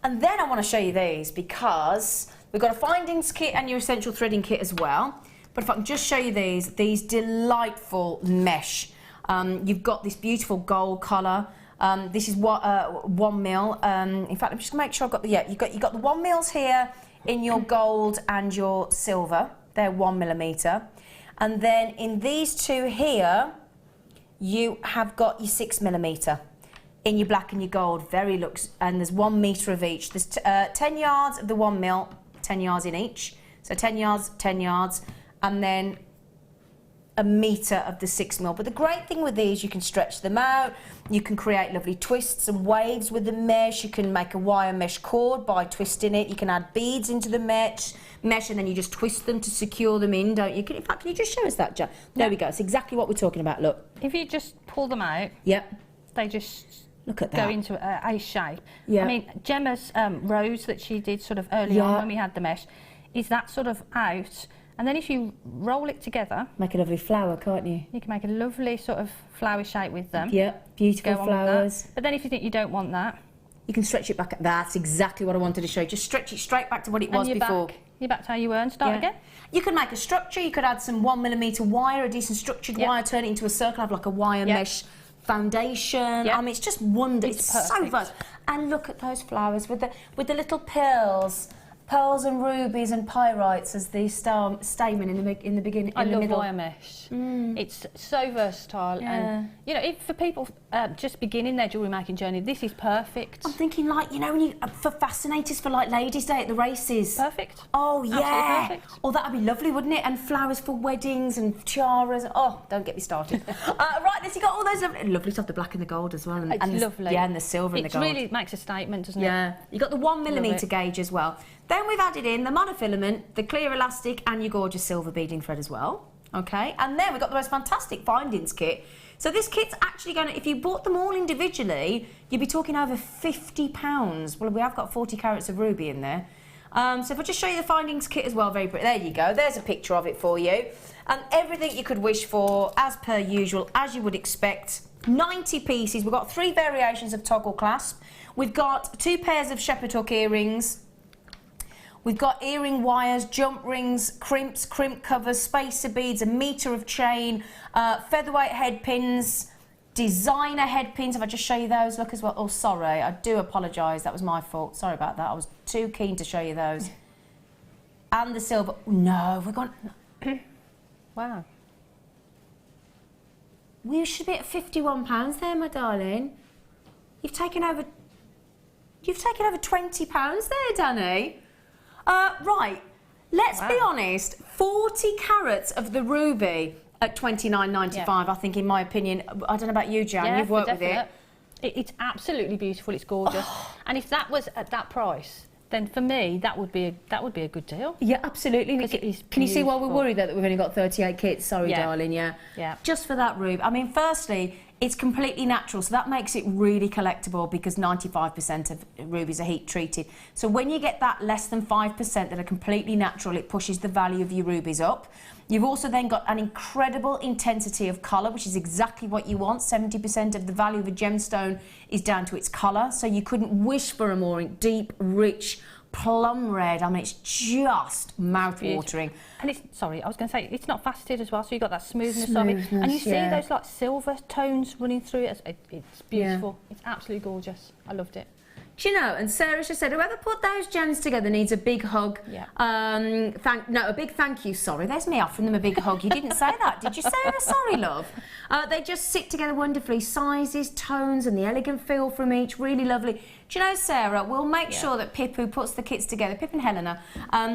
And then I want to show you these, because we've got a findings kit and your essential threading kit as well. But if I can just show you these delightful mesh. You've got this beautiful gold colour. This is what 1 mil. In fact, I'm just gonna make sure I've got the you got the 1 mils here in your gold and your silver. They're 1 millimetre, and then in these two here, you have got your 6 millimetre in your black and your gold. Very looks, and there's 1 metre of each. There's 10 yards of the 1 mil, 10 yards in each. So 10 yards, 10 yards, and then a metre of the 6 mil. But the great thing with these, you can stretch them out, you can create lovely twists and waves with the mesh, you can make a wire mesh cord by twisting it, you can add beads into the mesh and then you just twist them to secure them in, don't you? In fact, can you just show us that, Jo? There we go, it's exactly what we're talking about, look. If you just pull them out, they just look at go into a shape. Yeah. I mean, Gemma's rose that she did sort of early on when we had the mesh, is that sort of out. And then if you roll it together... Make a lovely flower, can't you? You can make a lovely sort of flower shape with them. Yeah, beautiful flowers. But then if you think you don't want that... You can stretch it back. That's exactly what I wanted to show you. Just stretch it straight back to what it was before. You're back to how you were and start again. You can make a structure. You could add some 1 millimetre wire, a decent structured wire, turn it into a circle, have like a wire mesh foundation. I mean, it's just wonderful. It's so fun. And look at those flowers with the little pearls and rubies and pyrites as the stamen in the beginning. I love middle. wire mesh. It's so versatile, and you know, for people just beginning their jewellery making journey, this is perfect. I'm thinking, like, you know, when for fascinators for like Ladies' Day at the races. Perfect. Oh yeah. Absolutely perfect. Oh, that'd be lovely, wouldn't it? And flowers for weddings and tiaras. Oh, don't get me started. Right, this you got all those lovely stuff, the black and the gold as well, and It's lovely. Yeah, and the silver and the gold. It really makes a statement, doesn't it? Yeah. You got the 1 millimetre gauge as well. Then we've added in the monofilament, the clear elastic, and your gorgeous silver beading thread as well. Okay, and then we've got the most fantastic findings kit. So this kit's actually going to, if you bought them all individually, you'd be talking over £50. Well, we have got 40 carats of ruby in there. So if I just show you the findings kit as well, very briefly. There you go, there's a picture of it for you. And everything you could wish for, as per usual, as you would expect. 90 pieces, we've got 3 variations of toggle clasp. We've got 2 pairs of shepherd hook earrings. We've got earring wires, jump rings, crimps, crimp covers, spacer beads, a metre of chain, featherweight head pins, designer head pins. If I just show you those, look as well. Oh, sorry, I do apologise. That was my fault. Sorry about that. I was too keen to show you those. And the silver. No, we've got... Wow. We should be at £51 there, my darling. You've taken over £20 there, Danny. Right, let's be honest, 40 carats of the ruby at $29.95, I think, in my opinion. I don't know about you, Jan, you've worked with it. It's absolutely beautiful, it's gorgeous. And if that was at that price, then for me, that would be a good deal. Yeah, absolutely. Can you see why we're worried that we've only got 38 kits? Sorry, darling, yeah. Just for that ruby. I mean, firstly, it's completely natural, so that makes it really collectible because 95% of rubies are heat treated. So when you get that less than 5% that are completely natural, it pushes the value of your rubies up. You've also then got an incredible intensity of colour, which is exactly what you want. 70% of the value of a gemstone is down to its colour, so you couldn't wish for a more deep, rich, plum red. I mean, it's just mouth-watering. And it's, sorry, I was going to say, it's not faceted as well, so you've got that smoothness of it. And you see those like silver tones running through it. It's beautiful. It's absolutely gorgeous. I loved it. Do you know, and Sarah just said, whoever put those gems together needs a big hug. A big thank you. Sorry, there's me offering them a big hug. You didn't say that, did you, Sarah? Sorry, love. They just sit together wonderfully. Sizes, tones, and the elegant feel from each. Really lovely. Do you know, Sarah, we'll make sure that Pip, who puts the kits together, Pip and Helena,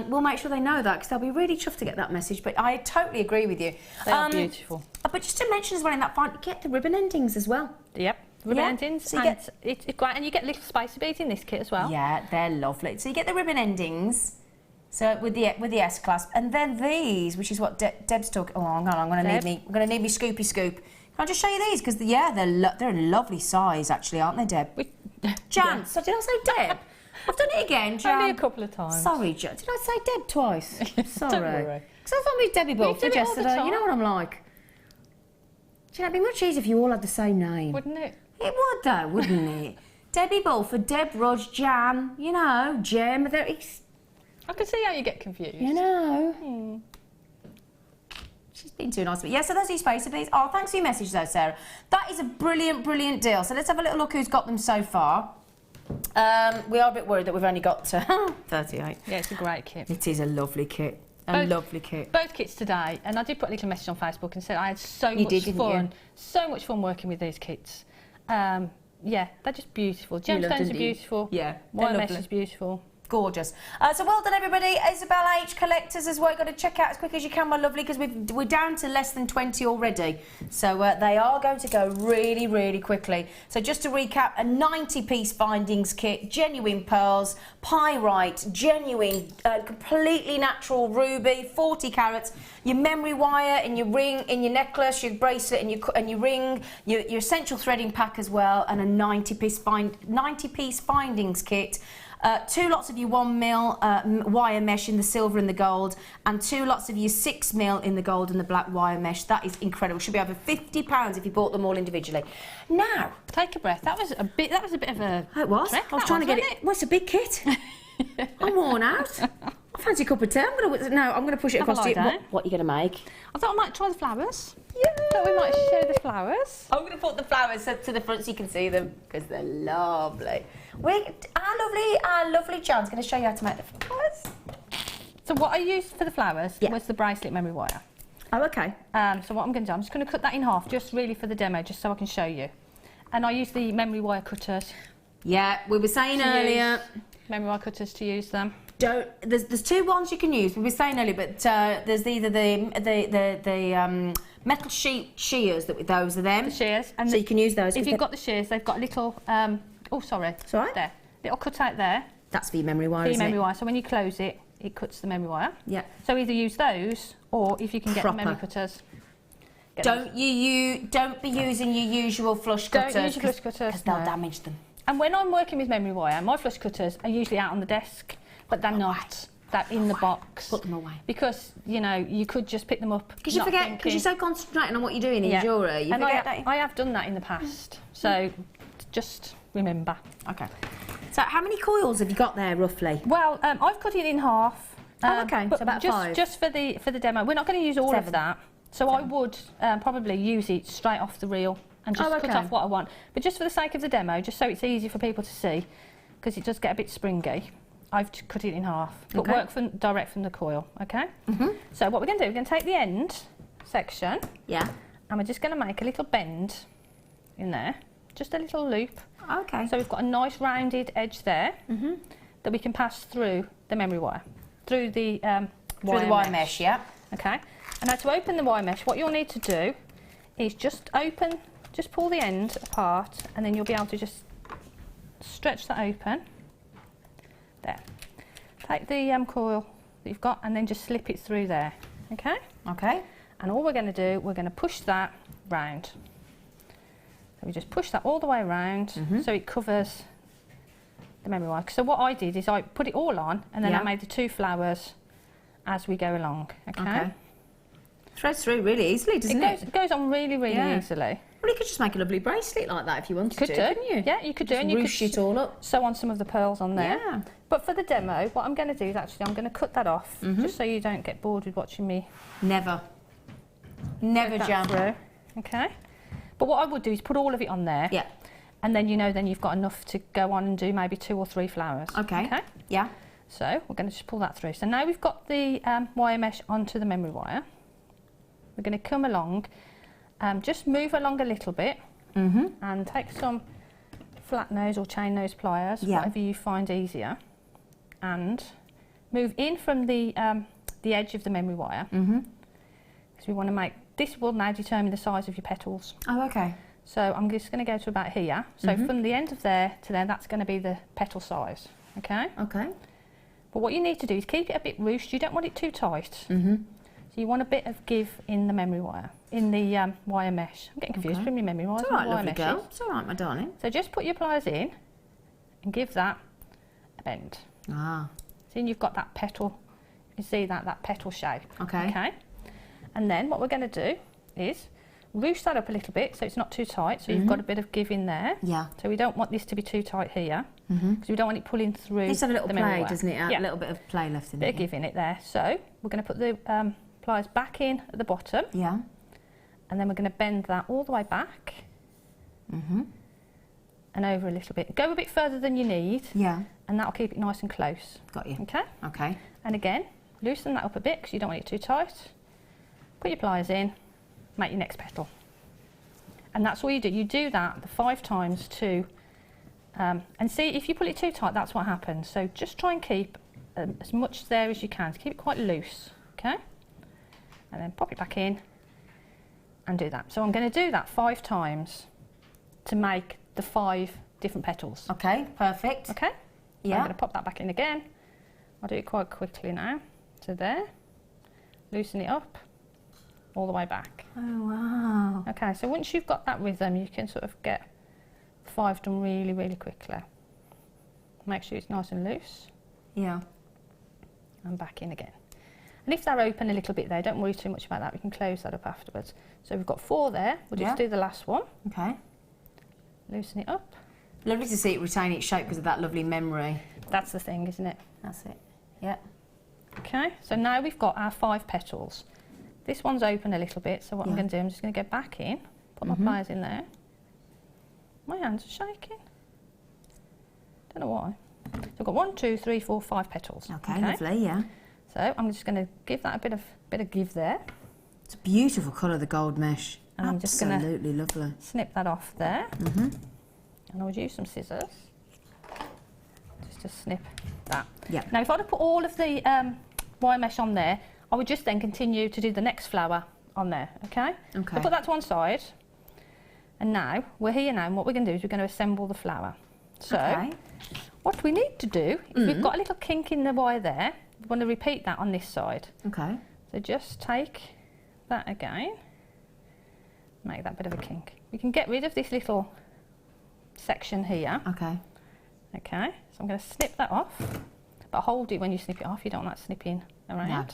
we'll make sure they know that because they'll be really chuffed to get that message. But I totally agree with you. They are beautiful. But just to mention as well in that fine, get the ribbon endings as well. Yep. Ribbon endings, so it's great, and you get little spicy beads in this kit as well. Yeah, they're lovely. So you get the ribbon endings, so with the S clasp, and then these, which is what Deb's talking. Oh, hang on, I'm going to need me scoopy scoop I just show you these? Because, yeah, they're a lovely size, actually, aren't they, Deb? Jan, so did I say Deb? I've done it again, Jan. Only a couple of times. Sorry, Jan. Did I say Deb twice? Sorry. Don't worry. Because I thought we Debbie Bulford yesterday. time. You know what I'm like? Do you know, it'd be much easier if you all had the same name. Wouldn't it? It would, though, wouldn't it? Debbie Bulford, Deb Rudge, Jan, you know, Jem. I can see how you get confused. You know. She's been too nice. But yeah, so there's these spacer beads. Oh, thanks for your message, though, Sarah. That is a brilliant, brilliant deal. So let's have a little look who's got them so far. We are a bit worried that we've only got 38. Yeah, it's a great kit. It is a lovely kit. Lovely kit. Both kits today, and I did put a little message on Facebook and said I had so much fun working with these kits. Yeah, they're just beautiful. Gemstones are beautiful. Yeah, wire mesh is beautiful. Gorgeous. So well done, everybody. Isabel H. Collectors as well. You've got to check out as quick as you can, my lovely, because we're down to less than 20 already. So they are going to go really, really quickly. So just to recap, a 90-piece findings kit, genuine pearls, pyrite, genuine, completely natural ruby, 40 carats, your memory wire in your ring, in your necklace, your bracelet, and your ring, your essential threading pack as well, and a 90-piece findings kit. 2 lots of your 1mm wire mesh in the silver and the gold, and 2 lots of your 6mm in the gold and the black wire mesh. That is incredible. Should be over £50 if you bought them all individually. Now, take a breath. That was a bit of a. It was. Trick, I was trying to get it. Well, it's a big kit. I'm worn out. I fancy a cup of tea. I'm going to push it across to you. What are you going to make? I thought I might try the flowers. Yeah. Thought we might show the flowers. I'm going to put the flowers to the front so you can see them because they're lovely. Our lovely John's going to show you how to make the flowers. So what I used for the flowers was the bracelet memory wire. Oh, okay. So what I'm going to do, I'm just going to cut that in half, just really for the demo, just so I can show you. And I use the memory wire cutters. Yeah, we were saying earlier. Memory wire cutters to use them. There's 2 ones you can use. We were saying earlier, but there's either the metal shears, those are them. The shears. And so you can use those. If you've got the shears, they've got a little, oh sorry. It's all right. There. Little cut out there. That's for your memory wire, for your memory wire. So when you close it, it cuts the memory wire. Yeah. So either use those, or if you can get the memory cutters. Don't be using your usual flush cutters. Don't use your flush cutters. Because they'll damage them. And when I'm working with memory wire, my flush cutters are usually out on the desk, but they're not. They're in the box. Put them away. Because, you know, you could just pick them up. Because you forget, because you're so concentrating on what you're doing in jewellery. You forget that. I have done that in the past. So just remember. Okay. So how many coils have you got there, roughly? Well, I've cut it in half. Okay, but so about 5. Just for the demo. We're not going to use all of that. So I would probably use it straight off the reel and just cut off what I want. But just for the sake of the demo, just so it's easy for people to see, because it does get a bit springy, I've cut it in half. But work direct from the coil, okay? So what we're going to do, we're going to take the end section. Yeah. And we're just going to make a little bend in there. Just a little loop. Okay. So we've got a nice rounded edge there that we can pass through the memory wire. Through the wire mesh, yeah. Okay. And now to open the wire mesh, what you'll need to do is just pull the end apart, and then you'll be able to just stretch that open. There. Take the coil that you've got and then just slip it through there. Okay? Okay. And all we're going to do, we're going to push that round. So we just push that all the way around so it covers the memory wire. So what I did is I put it all on, and then I made the 2 flowers as we go along. Okay. Threads through really easily, doesn't it? It goes on really, really easily. Well, you could just make a lovely bracelet like that if you wanted to, couldn't you? Yeah, you could do. And you could it all up. Sew on some of the pearls on there. Yeah. But for the demo, what I'm going to do is actually I'm going to cut that off, just so you don't get bored with watching me. Never jam through. Okay. But what I would do is put all of it on there. Yeah. And then then you've got enough to go on and do maybe 2 or 3 flowers. Okay. Okay. Yeah. So we're going to just pull that through. So now we've got the wire mesh onto the memory wire. We're going to come along, just move along a little bit, and take some flat nose or chain nose pliers, whatever you find easier, and move in from the edge of the memory wire. Because we want to make this will now determine the size of your petals. Oh, okay. So I'm just going to go to about here. So from the end of there to there, that's going to be the petal size. Okay. Okay. But what you need to do is keep it a bit ruched. You don't want it too tight. So you want a bit of give in the memory wire, in the wire mesh. I'm getting confused between your memory wires It's all and right, wire lovely meshes. girl. It's all right, my darling. So just put your pliers in and give that a bend. Ah. See, you've got that petal, you see that petal shape. Okay. Okay. And then what we're going to do is ruche that up a little bit so it's not too tight, so you've got a bit of give in there. Yeah. So we don't want this to be too tight here, because we don't want it pulling through. Let's have a little the memory play, wire. doesn't it? Yeah. A little bit of play left in Bit it. of give in it there. So we're going to put the pliers back in at the bottom. Yeah. And then we're going to bend that all the way back. And over a little bit. Go a bit further than you need. Yeah. And that'll keep it nice and close. Got you. Okay? Okay. And again, loosen that up a bit because you don't want it too tight. Put your pliers in, make your next petal. And that's all you do. You do that the 5 times to, and see if you pull it too tight, that's what happens. So just try and keep as much there as you can to keep it quite loose, okay? And then pop it back in and do that. So I'm going to do that 5 times to make the 5 different petals. Okay, perfect. Okay? So Yeah. I'm going to pop that back in again. I'll do it quite quickly now. So there, loosen it up, all the way back. Oh, wow. Okay, so once you've got that rhythm, you can sort of get 5 done really, really quickly. Make sure it's nice and loose. Yeah. And back in again. And if they're open a little bit there, don't worry too much about that. We can close that up afterwards. So we've got 4 there. We'll just do the last one. Okay. Loosen it up. Lovely to see it retain its shape because of that lovely memory. That's the thing, isn't it? That's it. Yeah. Okay, so now we've got our 5 petals. This one's open a little bit, so what I'm going to do, I'm just going to go back in, put my pliers in there. My hands are shaking. Don't know why. So I've got 1, 2, 3, 4, 5 petals. Okay, lovely, yeah. So I'm just going to give that a bit of give there. It's a beautiful colour, the gold mesh. And I'm just going Absolutely lovely. to snip that off there. And I'll use some scissors just to snip that. Yeah. Now if I'd have put all of the wire mesh on there, I would just then continue to do the next flower on there, okay? Okay. So put that to one side. And now, we're here now, and what we're going to do is we're going to assemble the flower. So, what we need to do is we've got a little kink in the wire there. We want to repeat that on this side. Okay. So just take that again, make that bit of a kink. We can get rid of this little section here. Okay. Okay, so I'm going to snip that off, but hold it when you snip it off, you don't want that snipping around. No.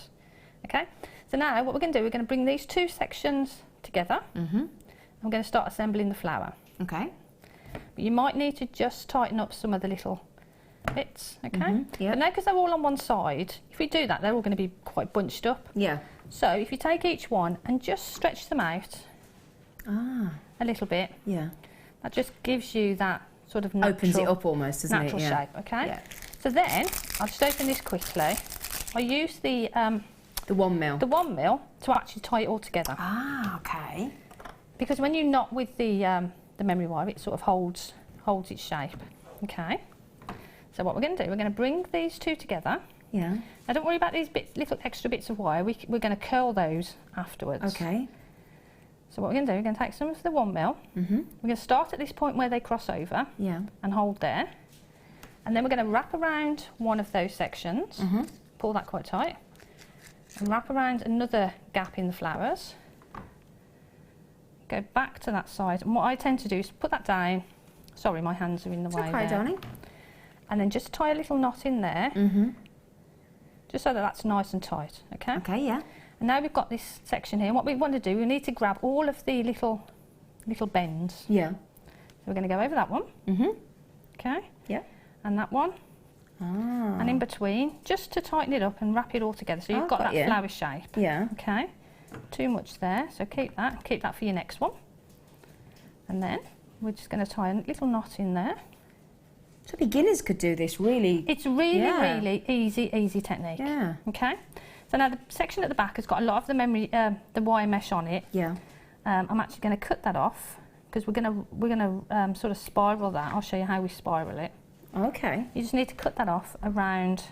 Okay, so now what we're going to do, we're going to bring these 2 sections together. I'm going to start assembling the flower. Okay. But you might need to just tighten up some of the little bits, okay? Yeah. But now because they're all on one side, if we do that, they're all going to be quite bunched up. Yeah. So if you take each one and just stretch them out a little bit, Yeah. that just gives you that sort of natural, Opens it up almost, doesn't it? natural Yeah. shape, okay? Yeah. So then, I'll just open this quickly. I use the 1 mil. the 1 mil to actually tie it all together. Ah, okay. Because when you knot with the memory wire, it sort of holds its shape, okay? So what we're going to do, we're going to bring these 2 together. Yeah. Now don't worry about these little extra bits of wire, we're going to curl those afterwards. Okay. So what we're going to do, we're going to take some of the 1 mil, we're going to start at this point where they cross over Yeah. and hold there, and then we're going to wrap around one of those sections, pull that quite tight, and wrap around another gap in the flowers, go back to that side, and what I tend to do is put that down, sorry my hands are in the way Okay, there, darling. and then just tie a little knot in there, just so that that's nice and tight, okay? Okay, yeah. And now we've got this section here, and what we want to do, we need to grab all of the little bends. Yeah. So we're going to go over that one, okay? Yeah. And that one, Ah. and in between, just to tighten it up and wrap it all together, so you've got that flower shape. Yeah. Okay, too much there, so keep that for your next one. And then we're just going to tie a little knot in there. So beginners could do this really. It's really easy technique. Yeah. Okay, so now the section at the back has got a lot of the wire mesh on it. Yeah. I'm actually going to cut that off because we're going to sort of spiral that. I'll show you how we spiral it. Okay. You just need to cut that off around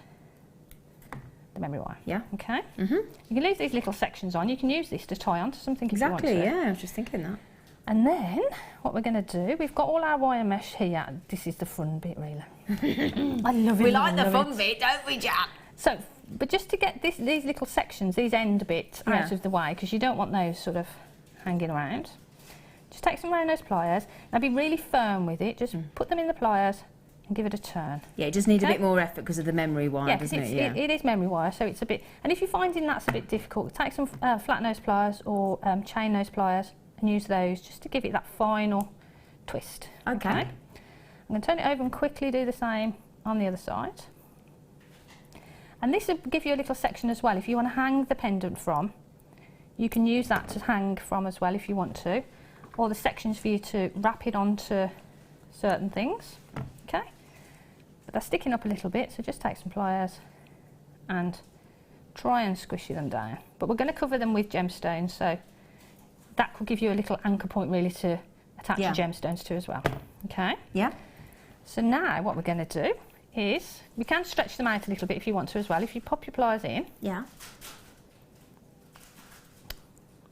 the memory wire. Yeah. Okay. You can leave these little sections on. You can use this to tie onto something if you want to. Exactly. Yeah. I was just thinking that. And then what we're going to do, we've got all our wire mesh here. This is the fun bit, really. I love it. We like the fun bit, don't we, Jack? So But just to get these little sections, these end bits out of the way, because you don't want those sort of hanging around. Just take some round nose pliers. Now be really firm with it. Just put them in the pliers and give it a turn. Yeah, it just needs a bit more effort because of the memory wire, doesn't it? Yeah, it is memory wire, so it's a bit... And if you're finding that's a bit difficult, take some flat nose pliers or chain nose pliers and use those just to give it that final twist. Okay. I'm going to turn it over and quickly do the same on the other side. And this will give you a little section as well. If you want to hang the pendant from, you can use that to hang from as well if you want to. Or the sections for you to wrap it onto certain things. Okay? But they're sticking up a little bit, so just take some pliers and try and squishy them down. But we're going to cover them with gemstones, so that could give you a little anchor point really to attach your gemstones to as well. Okay? Yeah. So now what we're going to do is, we can stretch them out a little bit if you want to as well. If you pop your pliers in. Yeah.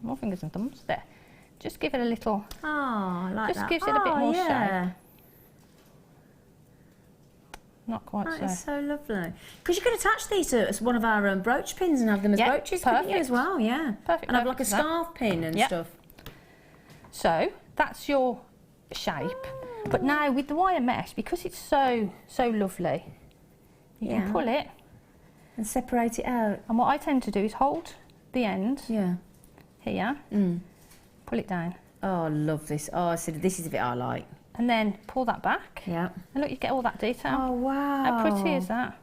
More fingers and thumbs. There. Just give it a little... Oh, I like that. Just gives it a bit more shape. Not quite so. That is so lovely. Because you could attach these to one of our brooch pins and have them as brooches, couldn't you, as well? Yeah. Perfect. And have like a scarf pin and stuff. So, that's your shape. But now, with the wire mesh, because it's so lovely, you can pull it... And separate it out. And what I tend to do is hold the end here, pull it down. Oh, I love this. Oh, so this is the bit I like. And then pull that back. Yeah. And look, you get all that detail. Oh, wow. How pretty is that?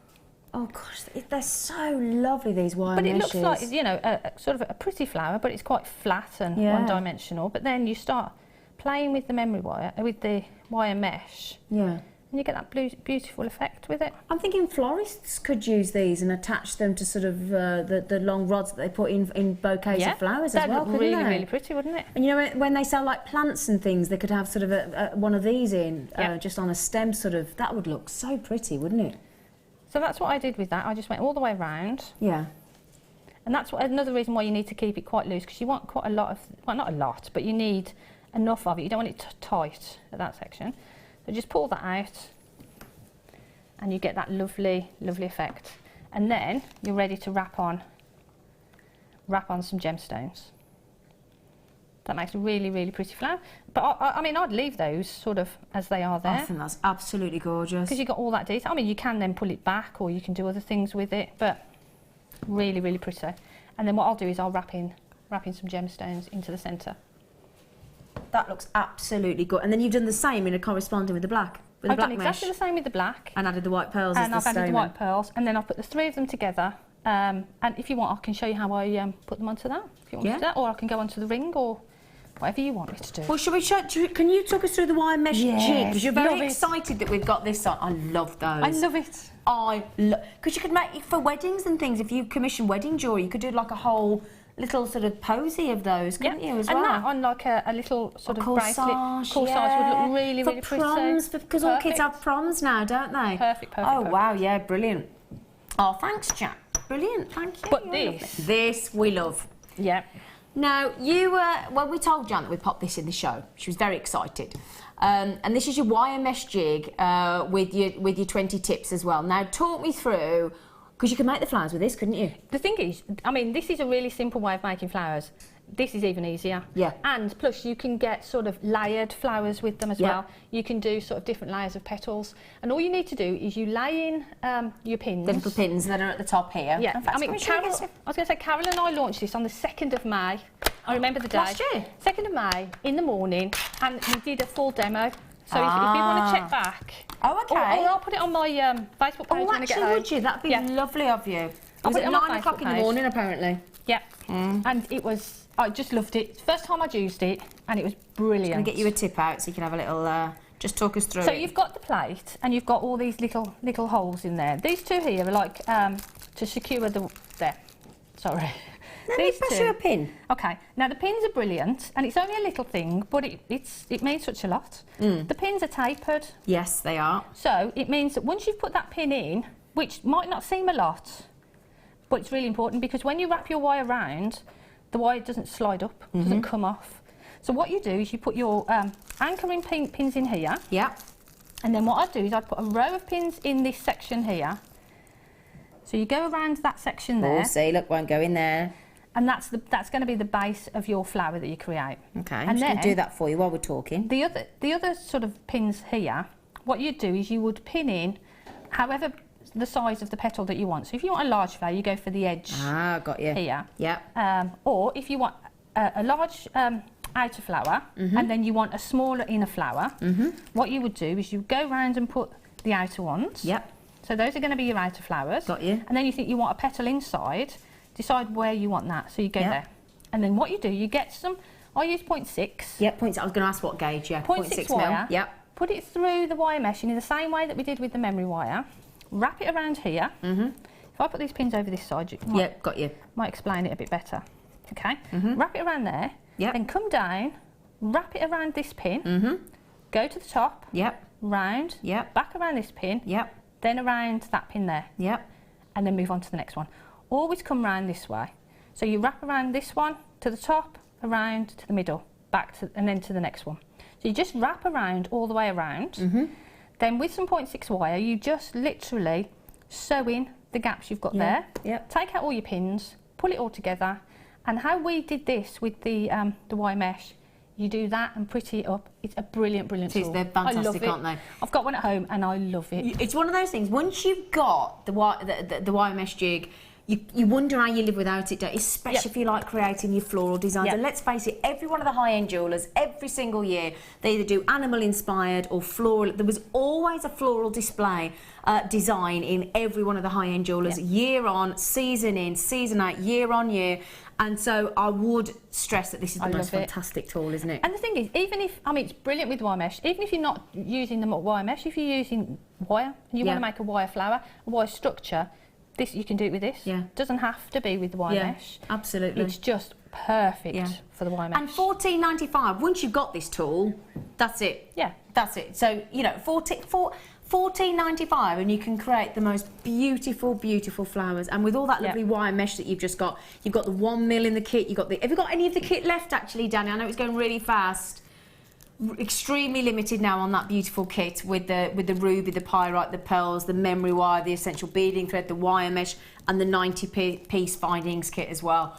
Oh, gosh, they're so lovely, these wire meshes. But it looks like, you know, sort of a pretty flower, but it's quite flat and one-dimensional. But then you start playing with the memory wire, with the wire mesh. Yeah. And you get that beautiful effect with it. I'm thinking florists could use these and attach them to sort of the long rods that they put in bouquets of flowers as well, couldn't they? That'd look really pretty, wouldn't it? And you know, when they sell like plants and things, they could have sort of one of these in, just on a stem sort of, that would look so pretty, wouldn't it? So that's what I did with that. I just went all the way around. Yeah. And that's another reason why you need to keep it quite loose, because you want quite a lot of, well, not a lot, but you need enough of it. You don't want it tight at that section. So just pull that out and you get that lovely, lovely effect. And then you're ready to wrap on some gemstones. That makes a really, really pretty flower. But I mean, I'd leave those sort of as they are there. I think that's absolutely gorgeous. Because you've got all that detail. I mean, you can then pull it back or you can do other things with it, but really, really pretty. And then what I'll do is I'll wrap in some gemstones into the centre. That looks absolutely good. And then you've done the same in a corresponding with the black. I've done exactly the same with the black. And added the white pearls as the stone. And I've added the white pearls. And then I'll put the three of them together. And if you want, I can show you how I put them onto that. If you want me to do that. Or I can go onto the ring or whatever you want me to do. Well, shall we show... Can you talk us through the wire mesh jig? Because you're very excited that we've got this on. I love those. I love it. Because you could make it for weddings and things. If you commission wedding jewellery, you could do like a whole... little sort of posy of those, couldn't you, as well? And that on like a little sort of bracelet. Corsage would look really, really pretty. For proms, because all kids have proms now, don't they? Perfect. Oh, wow, yeah, brilliant. Oh, thanks, Jack. Brilliant, thank you. But this we love. Yeah. Now, you well, we told Jan that we'd pop this in the show. She was very excited. And this is your wire mesh jig with your 20 tips as well. Now, talk me through... Because you can make the flowers with this, couldn't you? The thing is, I mean, this is a really simple way of making flowers. This is even easier. Yeah. And plus you can get sort of layered flowers with them as well. You can do sort of different layers of petals. And all you need to do is you lay in your pins. The little pins that are at the top here. Yeah. I mean, I was going to say, Carol and I launched this on the 2nd of May. I remember the day. Last year? 2nd of May, in the morning. And we did a full demo. So if you want to check back... Oh, OK. Or I'll put it on my Facebook page when I get home. Would you? That'd be lovely of you. It was at 9 o'clock in the morning, apparently. Yeah. And it was... I just loved it. First time I'd used it, and it was brilliant. I'm going to get you a tip out so you can have a little... just talk us through it. So you've got the plate, and you've got all these little holes in there. These two here are like to secure the... There. Sorry. Let me press you a pin. OK. Now, the pins are brilliant, and it's only a little thing, but it means such a lot. The pins are tapered. Yes, they are. So it means that once you've put that pin in, which might not seem a lot, but it's really important, because when you wrap your wire around, the wire doesn't slide up, doesn't come off. So what you do is you put your anchoring pins in here. Yeah. And then what I'd do is I'd put a row of pins in this section here, So you go around that section there. Oh, see, look, won't go in there. And that's going to be the base of your flower that you create. Okay, and I'm just going then to do that for you while we're talking. The other sort of pins here, what you'd do is you would pin in however the size of the petal that you want. So if you want a large flower, you go for the edge. Ah, got you. Here. Yeah. Or if you want a large outer flower and then you want a smaller inner flower, what you would do is you go round and put the outer ones. Yep. So those are going to be your outer flowers. Got you. And then you think you want a petal inside, decide where you want that. So you go there. And then what you do, you get some, I use 0.6. Yep, 0.6. I was going to ask what gauge, yeah. 0.6 wire. Yep. Put it through the wire mesh in the same way that we did with the memory wire. Wrap it around here. If I put these pins over this side, yep, got you. Might explain it a bit better. Okay. Wrap it around there. Yep. Then come down, wrap it around this pin. Go to the top. Yep. Round. Yep. Back around this pin. Yep. Then around that pin there. Yep. And then move on to the next one. Always come round this way. So you wrap around this one to the top, around to the middle, back to, and then to the next one. So you just wrap around all the way around. Then with some 0.6 wire, you just literally sew in the gaps you've got there. Yep. Take out all your pins, pull it all together. And how we did this with the wire mesh, you do that and pretty it up. It's a brilliant, brilliant tool. They're fantastic, I love it. aren't they? I've got one at home and I love it. It's one of those things, once you've got the wire mesh jig, you wonder how you live without it, don't you? Especially if you like creating your floral designs. And let's face it, every one of the high-end jewellers, every single year, they either do animal-inspired or floral. There was always a floral display design in every one of the high-end jewellers, year on, season in, season out, year on year. And so I would stress that this is the most fantastic tool, isn't it? And the thing is, even if, I mean, it's brilliant with wire mesh, even if you're not using the wire mesh, if you're using wire and you want to make a wire flower, a wire structure, this you can do it with this. Yeah. Doesn't have to be with the wire mesh. Absolutely. It's just perfect for the wire mesh. And $14.95, once you've got this tool, that's it. Yeah. That's it. So, you know, $14.95 and you can create the most beautiful, beautiful flowers. And with all that lovely wire mesh that you've just got, you've got the 1 mil in the kit, you've got the... Have you got any of the kit left, actually, Danny? I know it's going really fast. Extremely limited now on that beautiful kit with the ruby, the pyrite, the pearls, the memory wire, the essential beading thread, the wire mesh, and the 90-piece findings kit as well.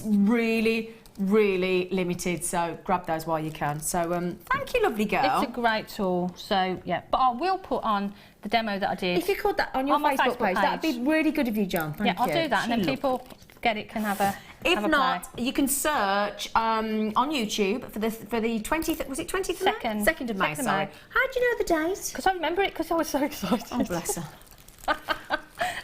Really, really limited, so grab those while you can. So thank you, lovely girl. It's a great tool. So yeah, but I will put on the demo that I did. If you could that on your Facebook page, that'd be really good of you, John. Thank you. I'll do that, and then people get it can have a. If not, you can search on YouTube for the 20th. Was it 20th? Second of May. Sorry. How do you know the date? Because I remember it because I was so excited. Oh, bless her.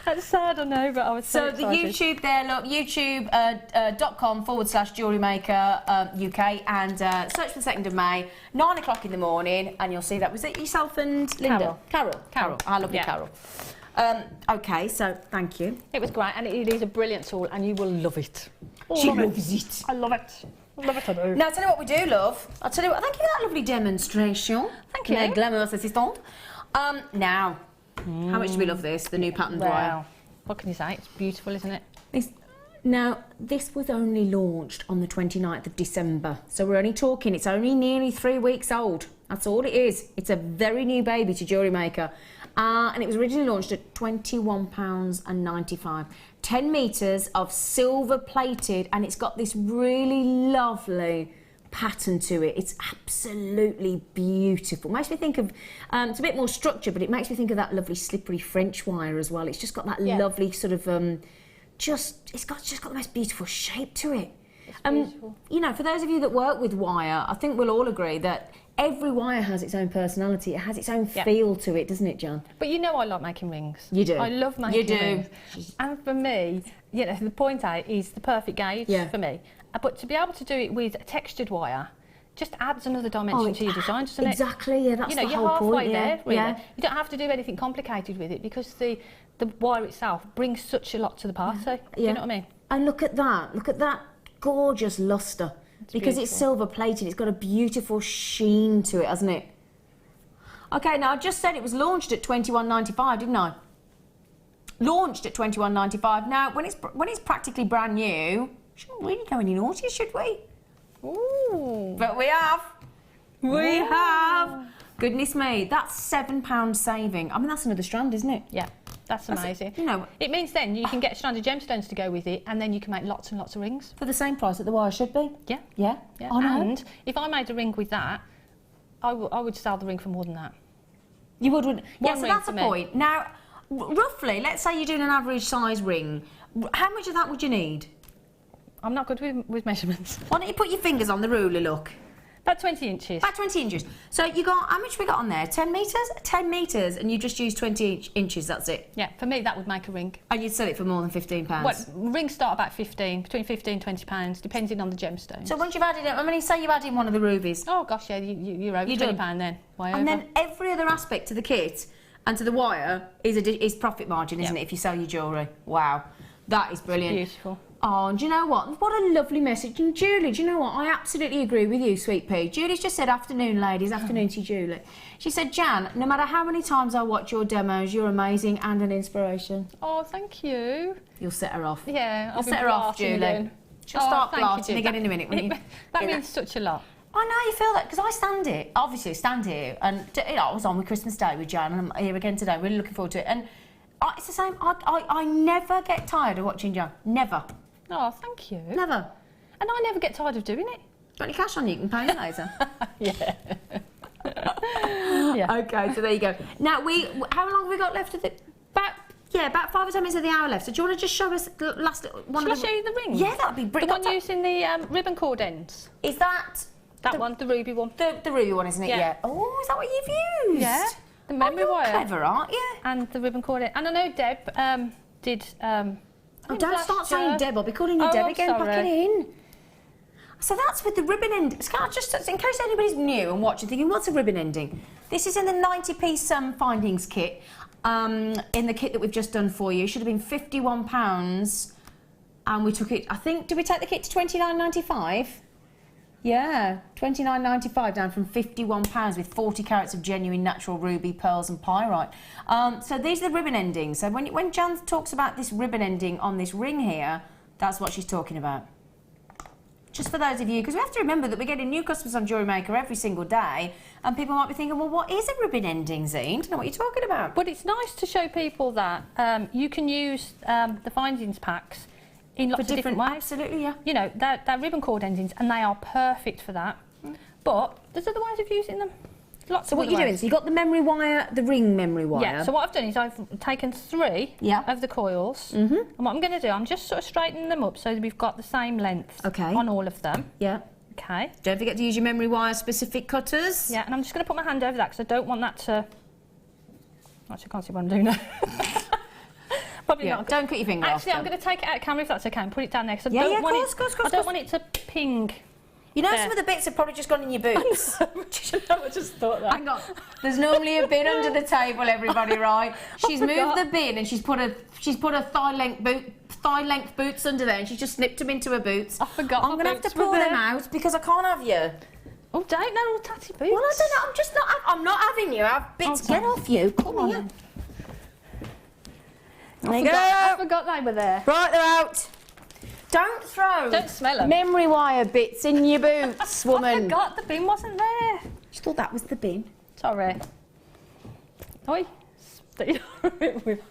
That's sad, I know, but I was so excited. So the YouTube there, look, youtube.com/JewelleryMaker UK, and search for the 2nd of May, 9 o'clock in the morning, and you'll see that. Was it yourself and Linda? Carol. Our lovely Carol. Okay, so thank you. It was great, and it is a brilliant tool, and you will love it. She loves it. I love it. I love it, I do. Now, I'll tell you what we do, love. I'll tell you what, thank you for that lovely demonstration. Thank you. My glamorous assistant. Now, how much do we love this, the new pattern Dwyer? What can you say? It's beautiful, isn't it? Now, this was only launched on the 29th of December, so we're only talking, it's only nearly 3 weeks old. That's all it is. It's a very new baby to Jewellery Maker. And it was originally launched at £21.95. 10 metres of silver plated, and it's got this really lovely pattern to it. It's absolutely beautiful. Makes me think of, it's a bit more structured, but it makes me think of that lovely slippery French wire as well. It's just got that lovely sort of, it's just got the most beautiful shape to it. You know, for those of you that work with wire, I think we'll all agree that every wire has its own personality. It has its own feel to it, doesn't it, John? But you know I like making rings. You do. I love making rings. And for me, you know, the point out is the perfect gauge for me. But to be able to do it with a textured wire just adds another dimension to your design, doesn't it? Exactly, yeah, that's the whole point. You're halfway there, really. You don't have to do anything complicated with it because the wire itself brings such a lot to the party. Do you know what I mean? And look at that gorgeous lustre. Because it's silver plated, it's got a beautiful sheen to it, hasn't it? Okay, now I just said it was launched at £21.95, didn't I? Launched at £21.95. Now, when it's practically brand new, shouldn't really go any naughty, should we? Ooh. But we have. We have. Goodness me, that's £7 saving. I mean, that's another strand, isn't it? Yeah. That's amazing. You know, it means then you can get stranded gemstones to go with it, and then you can make lots and lots of rings. For the same price that the wire should be? Yeah. Yeah? Yeah. I know. And if I made a ring with that, I would sell the ring for more than that. You would, wouldn't? Yeah, so ring that's for the me. point. Now, roughly, let's say you're doing an average size ring, how much of that would you need? I'm not good with measurements. Why don't you put your fingers on the ruler, look? About 20 inches. About 20 inches. So you got, how much we got on there? 10 metres? 10 metres, and you just use 20 inches, that's it? Yeah, for me that would make a ring. And you'd sell it for more than £15? Well, rings start about between 15 and £20, depending on the gemstone. So once you've added it, I mean, say you add in one of the rubies. Oh gosh, yeah, you're over £20 then. Way and over. then every other aspect to the kit and to the wire is profit margin, isn't it, if you sell your jewellery? Wow, that is brilliant. It's beautiful. Oh, and do you know what? What a lovely message. And Julie, do you know what? I absolutely agree with you, Sweet Pea. Julie's just said, afternoon, ladies. Afternoon to you, Julie. She said, Jan, no matter how many times I watch your demos, you're amazing and an inspiration. Oh, thank you. You'll set her off. Yeah, You'll set her off, Julie. Then. She'll start blasting again in a minute. When that means such a lot. I know you feel that, because I stand here, obviously stand here, and you know, I was on with Christmas Day with Jan, and I'm here again today, really looking forward to it. And it's the same, I never get tired of watching Jan, never. Oh, thank you. Never. And I never get tired of doing it. Got any cash on you? You can pay me later. Yeah. Yeah. Okay, so there you go. Now, how long have we got left of it? About 5 or 10 minutes of the hour left. So do you want to just show us the last one? Shall I show you the ring? Yeah, that'd be brilliant. The one using the ribbon cord ends. Is that... That one, the ruby one. The ruby one, isn't it? Yeah. Oh, is that what you've used? Yeah. The memory wire. Clever, aren't you? And the ribbon cord end. And I know Deb did... Oh, don't start saying Deb. I'll be calling you Deb again. Pack it in. So that's with the ribbon end. Just in case anybody's new and watching, thinking, what's a ribbon ending? This is in the 90-piece findings kit. In the kit that we've just done for you. It should have been £51. And we took it, I think, did we take the kit to £29.95? Yeah, £29.95 down from £51 with 40 carats of genuine natural ruby, pearls and pyrite. So these are the ribbon endings. So when Jan talks about this ribbon ending on this ring here, that's what she's talking about. Just for those of you, because we have to remember that we're getting new customers on Jewellery Maker every single day, and people might be thinking, well, what is a ribbon ending, Zine? Don't know what you're talking about. But it's nice to show people that you can use the findings packs in lots of different ways. Absolutely, yeah. You know, they're ribbon cord endings, and they are perfect for that. But there's other ways of using them. Lots so of what you're doing, so you've got the memory wire, the ring memory wire. Yeah, so what I've done is I've taken 3 of the coils, and what I'm going to do, I'm just sort of straightening them up so that we've got the same length on all of them. Yeah. Okay. Don't forget to use your memory wire specific cutters. Yeah, and I'm just going to put my hand over that because I don't want that to... Actually, I can't see what I'm doing now. Probably not. Don't cut your finger off. Actually, I'm going to take it out of camera if that's okay and put it down there because I don't want it to ping. You know, some of the bits have probably just gone in your boots. I just thought that. Hang on. There's normally a bin under the table, everybody, right? She's moved the bin and she's put a thigh length boots under there, and she's just snipped them into her boots. I forgot. I'm gonna have to pull them out because I can't have you. Oh, don't know all tatty boots. Well, I don't know. I'm not having you. Have bits. Get off you. Come here. There you go. I forgot they were there. Right, they're out. Don't throw. Don't smell them. Memory wire bits in your boots, woman. I forgot the bin wasn't there. Just thought that was the bin. Sorry. Oi. They're a bit weird.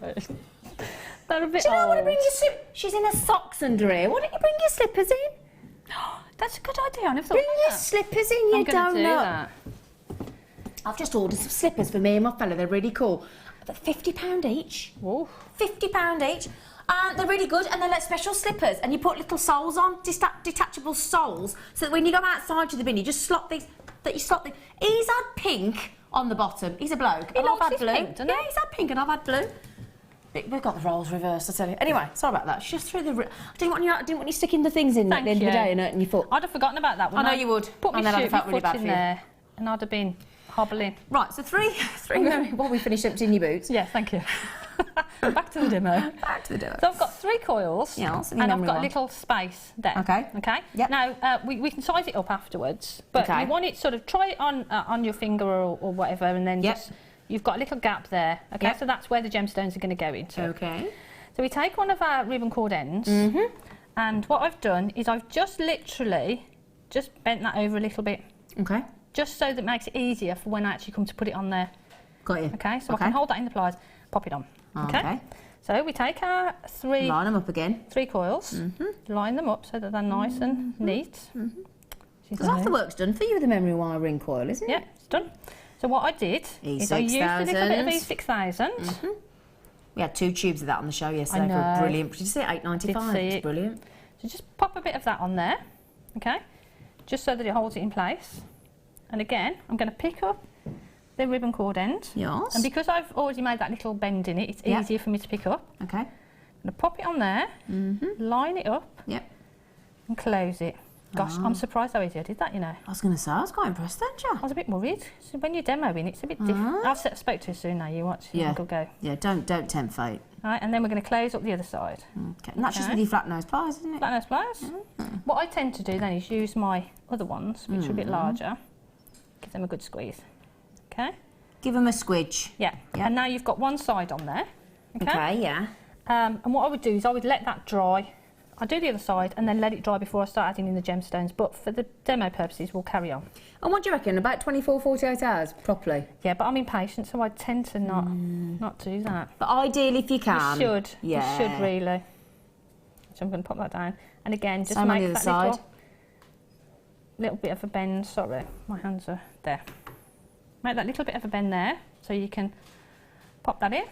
They're a bit Do you know what? old. Bring your slip. She's in her socks under here. Why don't you bring your slippers in? That's a good idea. I never thought Bring about your that. slippers in, you I'm gonna do donut. that. I've just ordered some slippers for me and my fella. They're really cool. They're £50 each. Ooh. £50 each. They're really good, and they're like special slippers, and you put little soles on, detachable soles, so that when you go outside to the bin, you just slot these. He's had pink on the bottom. He's a bloke. He and I've likes had his blue. pink, doesn't Yeah, he? he's had pink, and I've had blue. We've got the roles reversed, I tell you. Anyway, sorry about that. She just threw the. I didn't want you sticking the things in at the end of the day and hurting your foot. I'd have forgotten about that one. I know you would. Put And my then I'd have foot felt really bad in for you. there, and I'd have been hobbling. Right, so three while we finish emptying your boots. Yeah, thank you. Back to the demo. Back to the demo. So I've got 3 coils, Yeah, and I've got a little space there. Okay. Okay. Yep. Now we can size it up afterwards, but Okay. you want it sort of try it on your finger or whatever, and then just you've got a little gap there. Okay. Yep. So that's where the gemstones are going to go into. Okay. So we take one of our ribbon cord ends, and what I've done is I've just literally just bent that over a little bit, Okay. just so that makes it easier for when I actually come to put it on there. Got you. Okay, so I can hold that in the pliers, pop it on. Okay. So we take our three... Line them up again. 3 coils, line them up so that they're nice and neat. Because half the work's done for you with the memory wire ring coil, isn't it? Yeah, it's done. So what I did is I used a little bit of E6000. We had 2 tubes of that on the show yesterday for a brilliant... Did you see it? $8.95. It's brilliant. So just pop a bit of that on there, okay? Just so that it holds it in place. And again, I'm going to pick up the ribbon cord end. Yes. And because I've already made that little bend in it, it's easier for me to pick up. Okay. I'm going to pop it on there, line it up, and close it. Gosh, I'm surprised how easy I did that, you know. I was going to say, I was quite impressed, weren't you? I was a bit worried. So when you're demoing, it's a bit different. I've spoke too soon now, you watch. Yeah. Good go. Yeah, don't tempt fate. Right, and then we're going to close up the other side. Okay. And that's just with your flat nose pliers, isn't it? Flat nose pliers. What I tend to do then is use my other ones, which are a bit larger. Give them a good squeeze. Okay? Give them a squidge. Yeah. And now you've got one side on there. Okay, yeah. And what I would do is I would let that dry. I'd do the other side and then let it dry before I start adding in the gemstones. But for the demo purposes, we'll carry on. And what do you reckon? About 24, 48 hours, properly? Yeah, but I'm impatient, so I tend to not do that. But ideally, if you can. You should. Yeah. You should, really. So I'm going to pop that down. And again, just Same on make the other that side. little bit of a bend. Sorry, my hands are there. Make that little bit of a bend there, so you can pop that in.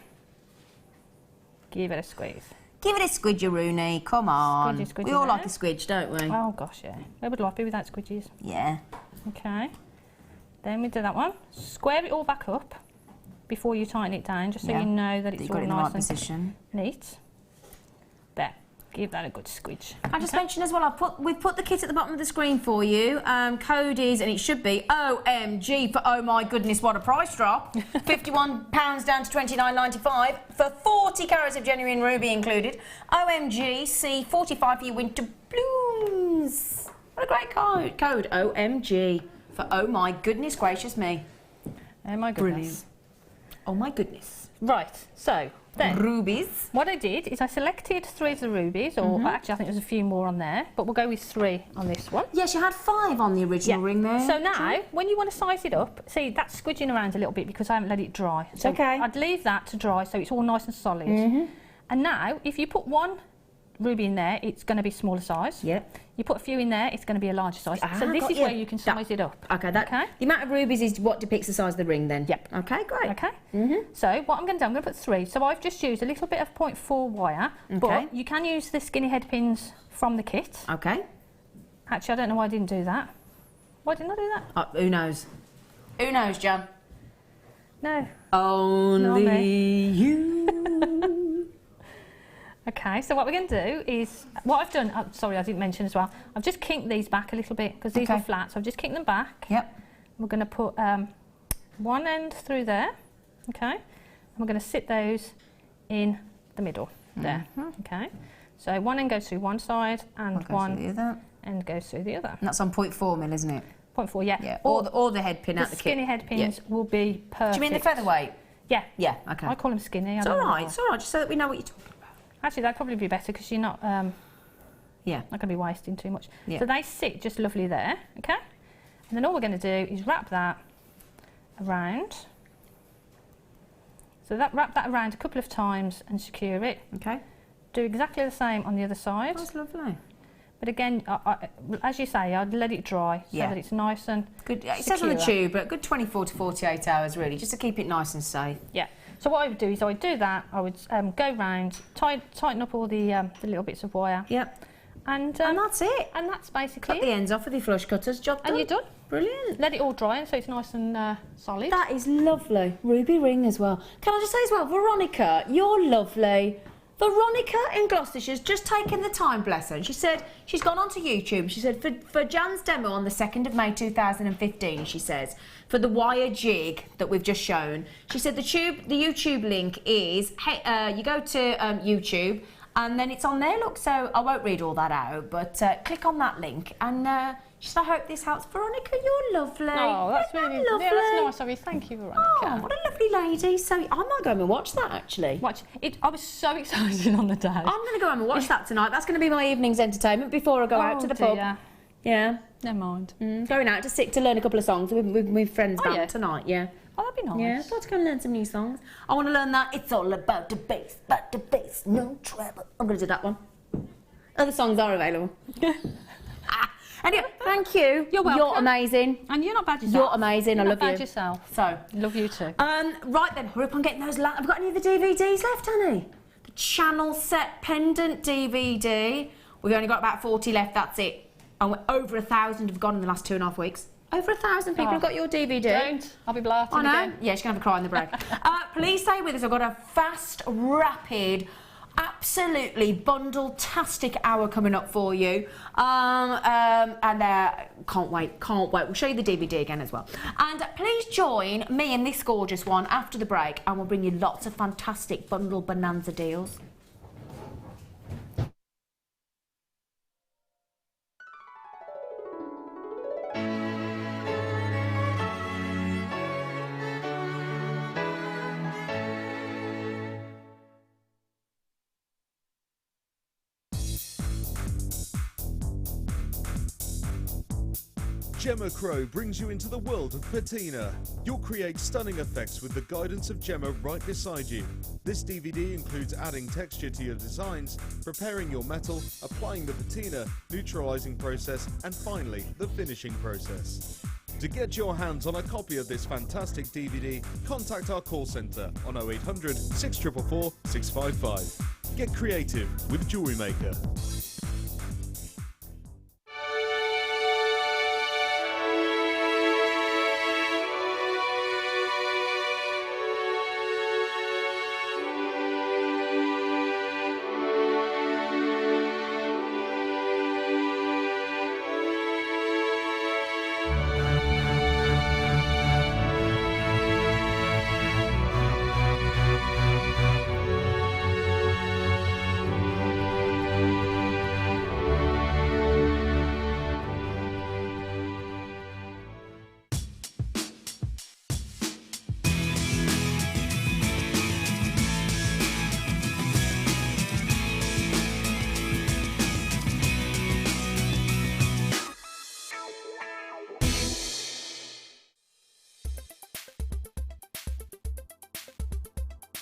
Give it a squeeze. Give it a squidge, Rooney. Come on. Squidgy, we all there. like a squidge, don't we? Oh gosh, yeah. Where would life be without squidgies? Yeah. Okay. Then we do that one. Square it all back up before you tighten it down, just so you know that it's all in the nice right position. and neat. There. Give that a good squidge. I just mentioned as well, we've put the kit at the bottom of the screen for you. Code is, and it should be, OMG for oh my goodness, what a price drop. £51 down to $29.95 for 40 carats of genuine ruby included. OMG, C45 for your winter blues. What a great code. Code OMG for oh my goodness gracious me. Oh my goodness. Brilliant. Oh my goodness. Right, so then rubies. What I did is I selected 3 of the rubies, or actually I think there's a few more on there, but we'll go with 3 on this one. Yes, you had 5 on the original ring there. So now, when you want to size it up, see that's squidging around a little bit because I haven't let it dry. It's so okay. I'd leave that to dry so it's all nice and solid. And now, if you put 1 ruby in there, it's going to be smaller size. Yep. You put a few in there, it's going to be a larger size. So this is where you can size it up. Okay, the amount of rubies is what depicts the size of the ring then? Yep. Okay, great. Okay. So what I'm going to do, I'm going to put 3. So I've just used a little bit of 0.4 wire, but you can use the skinny head pins from the kit. Okay. Actually, I don't know why I didn't do that. Why didn't I do that? Who knows? Who knows, John? No. Only you. Okay, so what we're going to do is, what I've done, sorry I didn't mention as well, I've just kinked these back a little bit because these are flat, so I've just kinked them back. Yep. We're going to put one end through there, okay, and we're going to sit those in the middle there, okay. So one end goes through one side and one end goes through the other. And that's on 0.4 mil, isn't it? 0.4, yeah. Yeah. Or the head pin out the kit. The skinny head pins will be perfect. Do you mean the featherweight? Yeah. Yeah, okay. I call them skinny. It's all right, just so that we know what you're talking about. Actually, that'd probably be better because you're not not going to be wasting too much. Yeah. So they sit just lovely there, okay? And then all we're going to do is wrap that around. So wrap that around a couple of times and secure it. Okay. Do exactly the same on the other side. That's lovely. But again, as you say, I'd let it dry so that it's nice and good. It says on the tube, but good 24 to 48 hours really, just to keep it nice and safe. Yeah. So what I would do is I would do that. I would go round, tighten up all the little bits of wire. Yep. And that's it. And that's basically Cut the ends off with your flush cutters. Job done. And you're done. Brilliant. Let it all dry so it's nice and solid. That is lovely. Ruby ring as well. Can I just say as well, Veronica, you're lovely. Veronica in Gloucestershire's just taken the time, bless her. And she said she's gone onto YouTube. She said for Jan's demo on the 2nd of May 2015, she says, for the wire jig that we've just shown, she said the YouTube link is, you go to YouTube and then it's on there, look, so I won't read all that out, but click on that link and she said, I hope this helps. Veronica, you're lovely. Oh, that's really lovely. Yeah, that's nice of you. Thank you, Veronica. Oh, what a lovely lady. So I might go home and watch that, actually. Watch it. I was so excited on the day. I'm going to go home and watch that tonight. That's going to be my evening's entertainment before I go out to the pub. Yeah. Never mind. Going out to learn a couple of songs with friends band tonight, yeah. Oh, that'd be nice. Yeah, I'd like to go and learn some new songs. I want to learn that It's All About the Bass, no trouble. I'm going to do that one. Other songs are available. Anyway, thank you. You're welcome. You're amazing. And you're not bad yourself. You're amazing. You're I love not you. bad yourself. So, love you too. Right then, hurry up and get those. Have we got any of the DVDs left, Annie? The Channel Set Pendant DVD. We've only got about 40 left. That's it. And we're over 1,000 have gone in the last 2.5 weeks. Over 1,000 people have got your DVD. Don't. I'll be blarting I know. again. Yeah, she's going to have a cry in the break. Please stay with us. I've got a fast, rapid, absolutely bundle-tastic hour coming up for you. Can't wait. We'll show you the DVD again as well. And please join me and this gorgeous one after the break, and we'll bring you lots of fantastic bundle bonanza deals. Gemma Crow brings you into the world of patina. You'll create stunning effects with the guidance of Gemma right beside you. This DVD includes adding texture to your designs, preparing your metal, applying the patina, neutralizing process, and finally, the finishing process. To get your hands on a copy of this fantastic DVD, contact our call centre on 0800 644 655. Get creative with Jewellery Maker.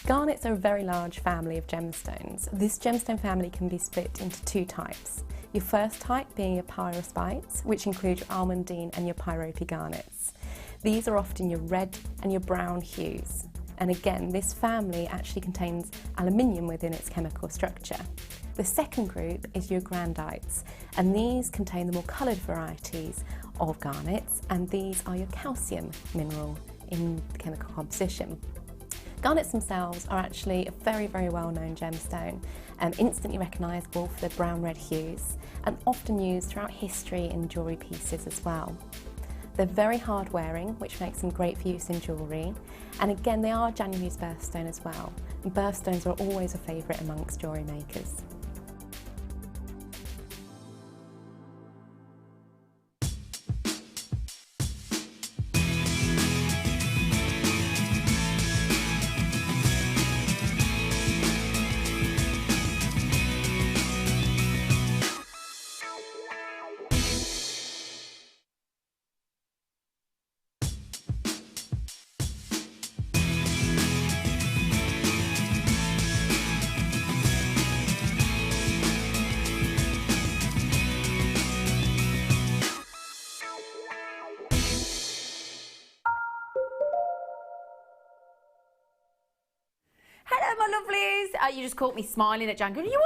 Garnets are a very large family of gemstones. This gemstone family can be split into two types. Your first type being your pyrospites, which include your almandine and your pyropy garnets. These are often your red and your brown hues. And again, this family actually contains aluminium within its chemical structure. The second group is your grandites, and these contain the more coloured varieties of garnets, and these are your calcium mineral in the chemical composition. Garnets themselves are actually a very, very well-known gemstone, instantly recognisable for their brown-red hues, and often used throughout history in jewellery pieces as well. They're very hard-wearing, which makes them great for use in jewellery, and again, they are January's birthstone as well. And birthstones are always a favourite amongst jewellery makers. Hello, my lovelies. You just caught me smiling at Jan. Going, you all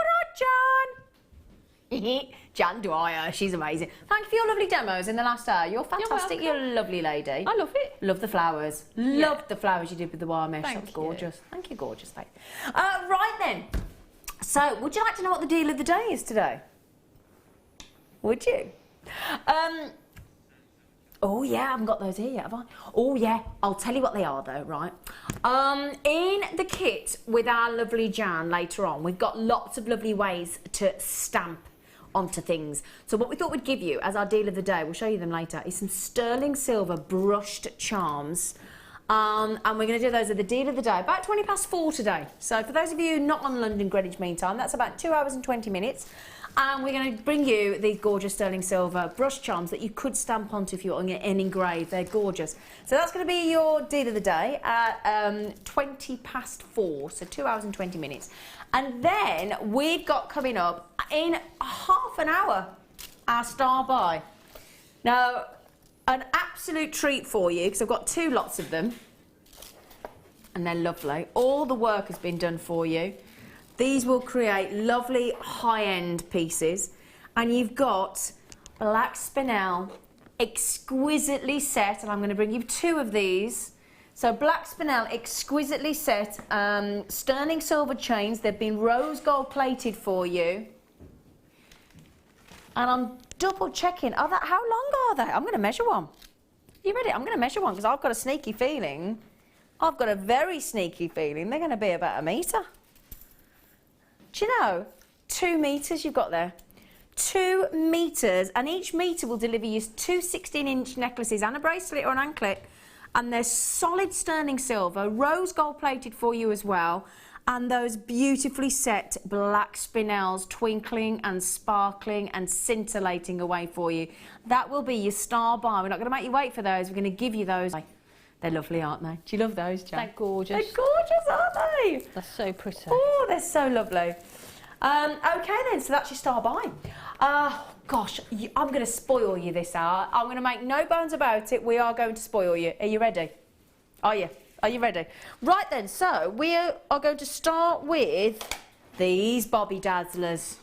right, Jan? Jan Dwyer, she's amazing. Thank you for your lovely demos in the last hour. You're fantastic. You're a lovely lady. I love it. Love the flowers. Love the flowers you did with the wire mesh. That was gorgeous. Thank you, gorgeous face. Right then. So, would you like to know what the deal of the day is today? Would you? Oh yeah, I haven't got those here yet, have I? Oh yeah, I'll tell you what they are though, right? In the kit with our lovely Jan later on, we've got lots of lovely ways to stamp onto things. So what we thought we'd give you as our deal of the day, we'll show you them later, is some sterling silver brushed charms. And we're going to do those at the deal of the day, about 4:20 today. So for those of you not on London Greenwich Mean Time, that's about 2 hours and 20 minutes. And we're going to bring you these gorgeous sterling silver brush charms that you could stamp onto if you want and engrave. They're gorgeous. So that's going to be your deal of the day at 4:20, so 2 hours and 20 minutes. And then we've got coming up in half an hour our star buy. Now, an absolute treat for you, because I've got 2 lots of them. And they're lovely. All the work has been done for you. These will create lovely high-end pieces. And you've got black spinel, exquisitely set, and I'm going to bring you 2 of these. So black spinel, exquisitely set, sterling silver chains. They've been rose gold plated for you. And I'm double checking. How long are they? I'm going to measure one. You ready? I'm going to measure one because I've got a sneaky feeling. I've got a very sneaky feeling they're going to be about 1 metre. Do you know? 2 metres you've got there. 2 metres, and each metre will deliver you 2 16-inch necklaces and a bracelet or an anklet. And they're solid sterling silver, rose gold plated for you as well. And those beautifully set black spinels twinkling and sparkling and scintillating away for you. That will be your star buy. We're not going to make you wait for those. We're going to give you those. They're lovely, aren't they? Do you love those, Jan? They're gorgeous. They're gorgeous, aren't they? They're so pretty. Oh, they're so lovely. Okay then, so that's your star buy. Gosh, I'm going to spoil you this hour. I'm going to make no bones about it. We are going to spoil you. Are you ready? Are you? Are you ready? Right then, so we are going to start with these Bobby Dazzlers.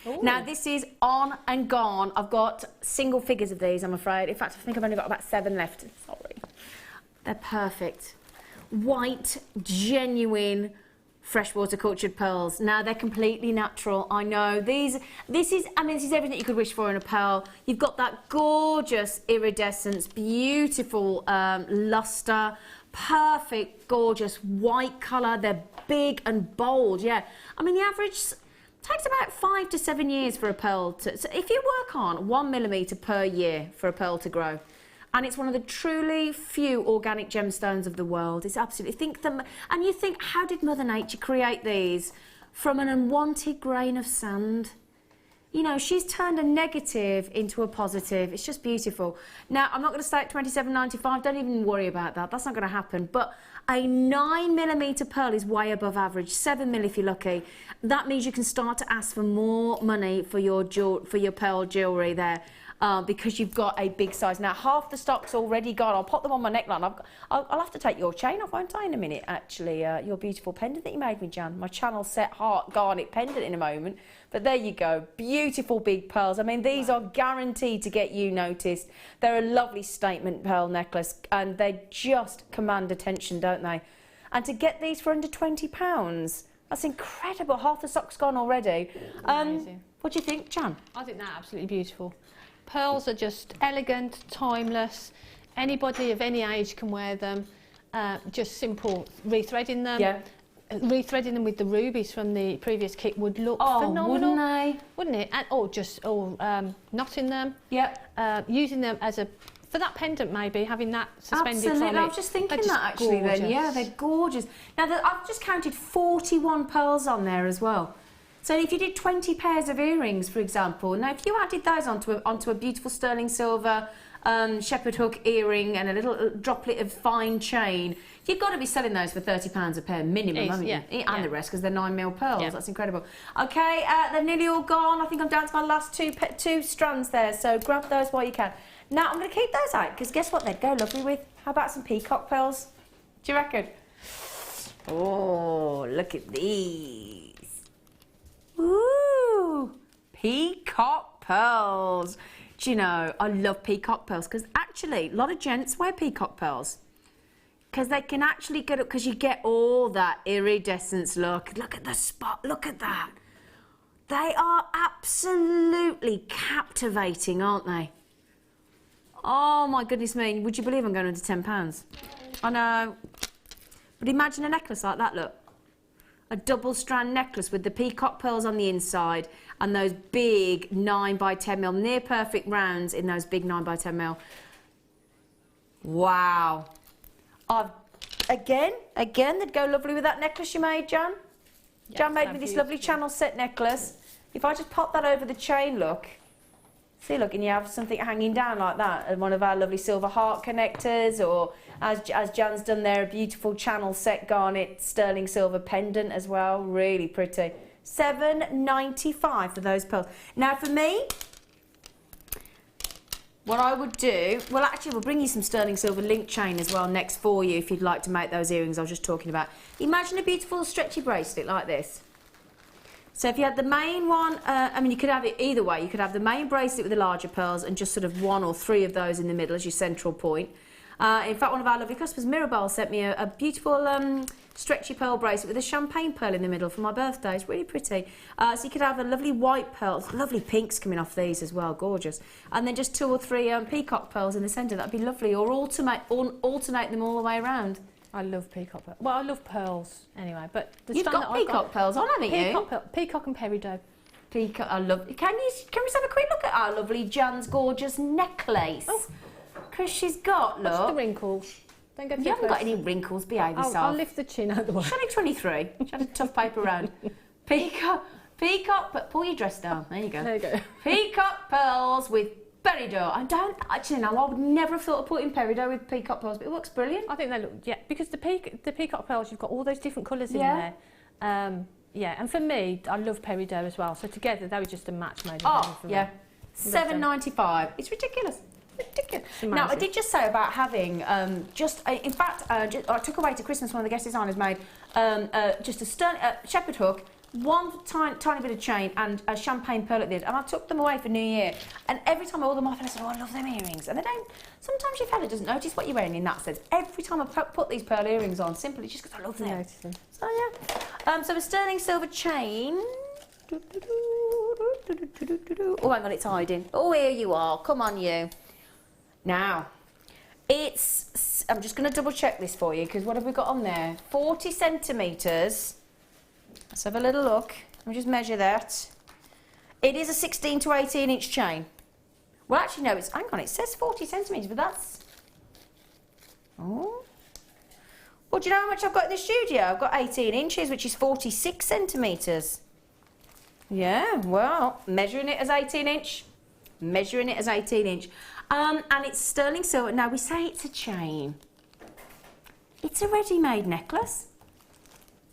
Ooh. Now, this is on and gone. I've got single figures of these, I'm afraid. In fact, I think I've only got about 7 left. Sorry. They're perfect. White, genuine, freshwater cultured pearls. Now, they're completely natural. I know. This is everything you could wish for in a pearl. You've got that gorgeous iridescence, beautiful luster, perfect, gorgeous white colour. They're big and bold, yeah. I mean, the average takes about 5 to 7 years for a pearl to... So if you work on 1 millimetre per year for a pearl to grow, and it's one of the truly few organic gemstones of the world. It's absolutely... And you think, how did Mother Nature create these? From an unwanted grain of sand. You know, she's turned a negative into a positive. It's just beautiful. Now, I'm not going to stay at $27.95. Don't even worry about that. That's not going to happen. But a 9 millimetre pearl is way above average. 7 mil if you're lucky. That means you can start to ask for more money for your pearl jewellery there. Because you've got a big size. Now, half the stock's already gone. I'll pop them on my neckline. I'll have to take your chain off, won't I, in a minute, actually. Your beautiful pendant that you made me, Jan. My channel set heart garnet pendant in a moment. But there you go. Beautiful big pearls. I mean, these are guaranteed to get you noticed. They're a lovely statement pearl necklace. And they just command attention, don't they? And to get these for under £20, that's incredible. Half the stock's gone already. Amazing. What do you think, Jan? I think they're absolutely beautiful. Pearls are just elegant, timeless. Anybody of any age can wear them. Just simple rethreading them. Yeah. Rethreading them with the rubies from the previous kit would look phenomenal. Wouldn't they? Wouldn't it? And knotting them. Yep. Using them as for that pendant maybe, having that suspended from it. Absolutely, I was just thinking that actually gorgeous. then. Yeah, they're gorgeous. Now, I've just counted 41 pearls on there as well. So if you did 20 pairs of earrings, for example, now if you added those onto a beautiful sterling silver shepherd hook earring and a little droplet of fine chain, you've got to be selling those for £30 a pair minimum, haven't you? And the rest, because they're 9 mil pearls. Yeah. That's incredible. Okay, they're nearly all gone. I think I'm down to my last two strands there, so grab those while you can. Now, I'm going to keep those out, because guess what they'd go lovely with? How about some peacock pearls? Do you reckon? Oh, look at these. Ooh, peacock pearls. Do you know, I love peacock pearls because actually a lot of gents wear peacock pearls because they can actually get up because you get all that iridescence look. Look at the spot, look at that. They are absolutely captivating, aren't they? Oh my goodness me, would you believe I'm going under £10? I know. But imagine a necklace like that, look. A double strand necklace with the peacock pearls on the inside and those big 9 by 10 mil, near perfect rounds in those big 9 by 10 mil. Wow. Again, they'd go lovely with that necklace you made, Jan. Yes, Jan made me this lovely channel set necklace. if I just pop that over the chain, look, see, look, and you have something hanging down like that, and one of our lovely silver heart connectors, or as Jan's done there, a beautiful channel set garnet sterling silver pendant as well, really pretty. $7.95 for those pearls. Now for me, what I would do, well actually we'll bring you some sterling silver link chain as well next for you if you'd like to make those earrings I was just talking about. Imagine a beautiful stretchy bracelet like this. So if you had the main one, I mean you could have it either way, you could have the main bracelet with the larger pearls and just sort of 1 or 3 of those in the middle as your central point. In fact, one of our lovely customers, Mirabelle, sent me a beautiful stretchy pearl bracelet with a champagne pearl in the middle for my birthday. It's really pretty. So you could have a lovely white pearl, lovely pinks coming off these as well, gorgeous. And then just 2 or 3 peacock pearls in the centre, that'd be lovely. Or alternate them all the way around. I love peacock pearls. Well, I love pearls anyway, but the You've got peacock pearls on, haven't you? Peacock and peridot. Peacock, I love. Can we just have a quick look at our lovely Jan's gorgeous necklace? Oh. Because she's got, look. What's the wrinkles? Don't go too You haven't close. got any wrinkles, behave yourself. I'll lift the chin out the way. She's only 23. She had a tough paper round. Peacock, but pull your dress down. There you go. There you go. Peacock pearls with peridot. I don't actually know. I would never have thought of putting peridot with peacock pearls, but it looks brilliant. I think they look, yeah, because the peacock pearls, you've got all those different colours in there. Yeah, and for me, I love peridot as well. So together, they were just a match made in heaven for me. $7.95. It's ridiculous. Ridiculous. Now, I did just say about having in fact, I took away to Christmas one of the guest designers made just a shepherd hook, 1 tiny bit of chain and a champagne pearl at the end, and I took them away for New Year. And every time I wore them off, and I said, oh, I love them earrings. And they don't. Sometimes your fella doesn't notice what you're wearing in that sense. Every time I put these pearl earrings on, simply just because I love them. So yeah. So a sterling silver chain. Oh, hang on, it's hiding. Oh, here you are. Come on, you. Now, I'm just going to double check this for you, because what have we got on there? 40 centimetres. Let's have a little look. Let me just measure that. It is a 16 to 18 inch chain. Well, actually, no, hang on, it says 40 centimetres, but that's... Oh. Well, do you know how much I've got in the studio? I've got 18 inches, which is 46 centimetres. Yeah, well, measuring it as 18 inch. Measuring it as 18 inch. And it's sterling silver. Now, we say it's a chain. It's a ready-made necklace.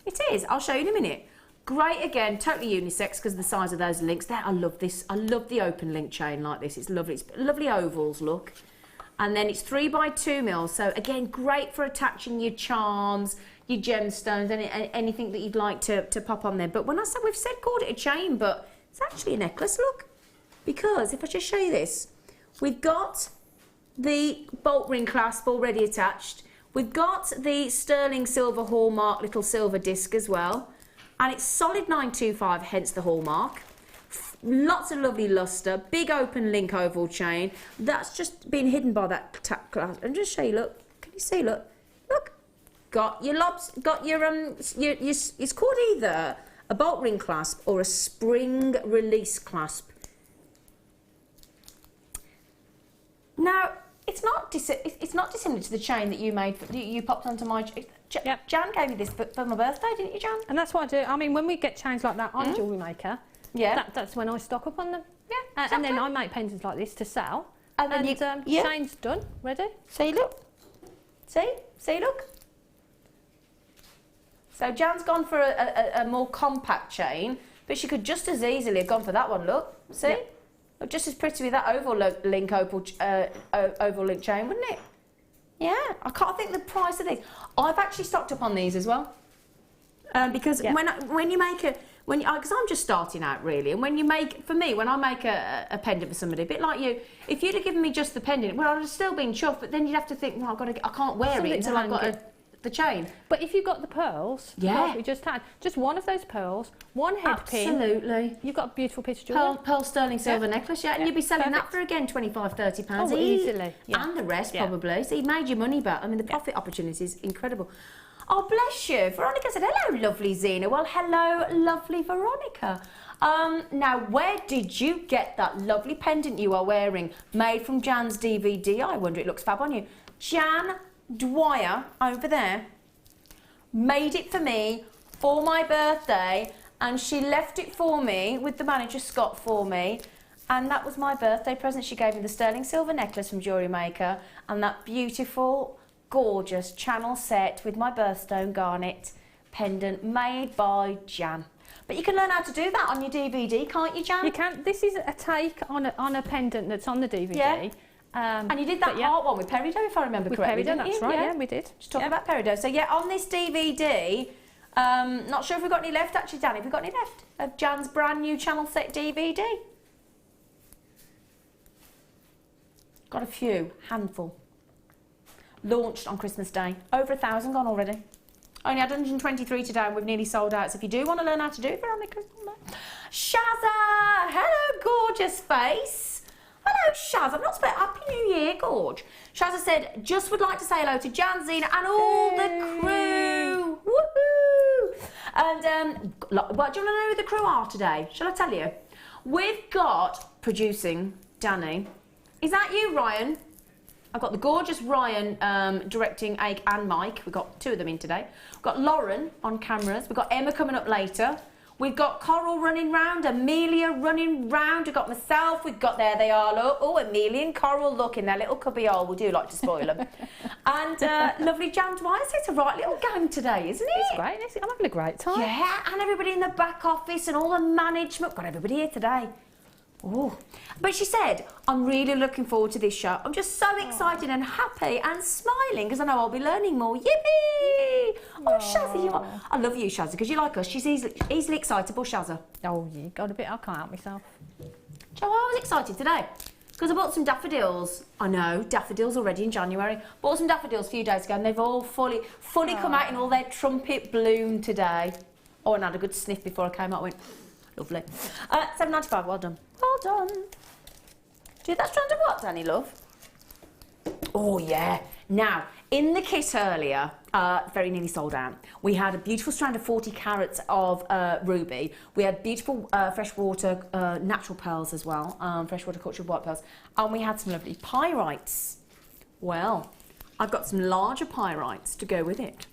It is. I'll show you in a minute. Great, again, totally unisex because of the size of those links. There, I love this. I love the open link chain like this. It's lovely. It's lovely ovals, look. And then it's 3 by 2 mil. So, again, great for attaching your charms, your gemstones, anything that you'd like to pop on there. But when I said, we've said called it a chain, but it's actually a necklace, look. Because if I just show you this, we've got the bolt ring clasp already attached. We've got the sterling silver hallmark little silver disc as well. And it's solid 925, hence the hallmark. Lots of lovely lustre, big open link oval chain. That's just been hidden by that tap clasp. And just show you, look. Can you see, look? Look. Got your lobs, got your, it's called either a bolt ring clasp or a spring release clasp. Now, it's not dissimilar to the chain that you made, you popped onto my... Yep. Jan gave me this for my birthday, didn't you, Jan? And that's what I do. I mean, when we get chains like that on Jewellery Maker, that's when I stock up on them. Yeah, exactly. And then I make pendants like this to sell. And then chain's done, ready. See, look. See, look. So Jan's gone for a more compact chain, but she could just as easily have gone for that one, look. See? Yep. Just as pretty with that oval link chain, wouldn't it? Yeah, I can't think the price of these. I've actually stocked up on these as well, because when you make because I'm just starting out really, and when I make a pendant for somebody, a bit like you, if you'd have given me just the pendant, well, I'd have still been chuffed, but then you'd have to think, well, I can't wear it until I've got the chain. But if you've got the pearls, we just had, just one of those pearls, one head pin. Absolutely. You've got a beautiful piece of jewellery. Pearl sterling silver necklace, and you'd be selling that for, again, £25–30 easily. And the rest, probably. So you made your money back. I mean, the profit opportunity is incredible. Oh, bless you. Veronica said, hello, lovely Zena. Well, hello, lovely Veronica. Now, where did you get that lovely pendant you are wearing, made from Jan's DVD? I wonder, it looks fab on you. Jan Dwyer, over there, made it for me for my birthday, and she left it for me with the manager, Scott, for me. And that was my birthday present. She gave me the sterling silver necklace from Jewellery Maker and that beautiful, gorgeous channel set with my birthstone garnet pendant made by Jan. But you can learn how to do that on your DVD, can't you, Jan? You can. This is a take on a pendant that's on the DVD. Yeah. And you did that heart one with peridot, if I remember correctly, didn't you? That's right, yeah, we did. Just talking about peridot. So yeah, on this DVD, not sure if we've got any left actually, Dan. Have we got any left of Jan's brand new channel set DVD? Got a few, handful. Launched on Christmas Day. Over 1,000 gone already. Only had 123 today and we've nearly sold out. So if you do want to learn how to do it, Veronica. Shazza! Hello, gorgeous face. Hello, Shaz. I'm not supposed. Happy New Year, Gorge. Shazza said, just would like to say hello to Jan, Zena, and all the crew. Woohoo! And what do you want to know who the crew are today? Shall I tell you? We've got producing Danny. Is that you, Ryan? I've got the gorgeous Ryan directing Ake and Mike. We've got two of them in today. We've got Lauren on cameras. We've got Emma coming up later. We've got Coral running round, Amelia running round. We've got myself. We've got, there they are, look. Oh, Amelia and Coral, look, in their little cubby hole. We do like to spoil them. And lovely Jan Dwyer. So it's a right little gang today, isn't it? It's great. I'm having a great time. Yeah, and everybody in the back office and all the management. Got everybody here today. Oh, but she said, I'm really looking forward to this show. I'm just so excited and happy and smiling because I know I'll be learning more. Yippee! Oh, Shazza, you are. I love you, Shazza, because you like us. She's easily excitable, Shazza. Oh, you got a bit. I can't help myself. Joe, I was excited today because I bought some daffodils. I know, daffodils already in January. Bought some daffodils a few days ago and they've all fully come out in all their trumpet bloom today. Oh, and I had a good sniff before I came out. I went, lovely. £7.95, well done. Well done. Do that strand of what, Danny, love? Oh, yeah. Now, in the kit earlier, very nearly sold out, we had a beautiful strand of 40 carats of ruby. We had beautiful freshwater natural pearls as well, freshwater cultured white pearls. And we had some lovely pyrites. Well, I've got some larger pyrites to go with it.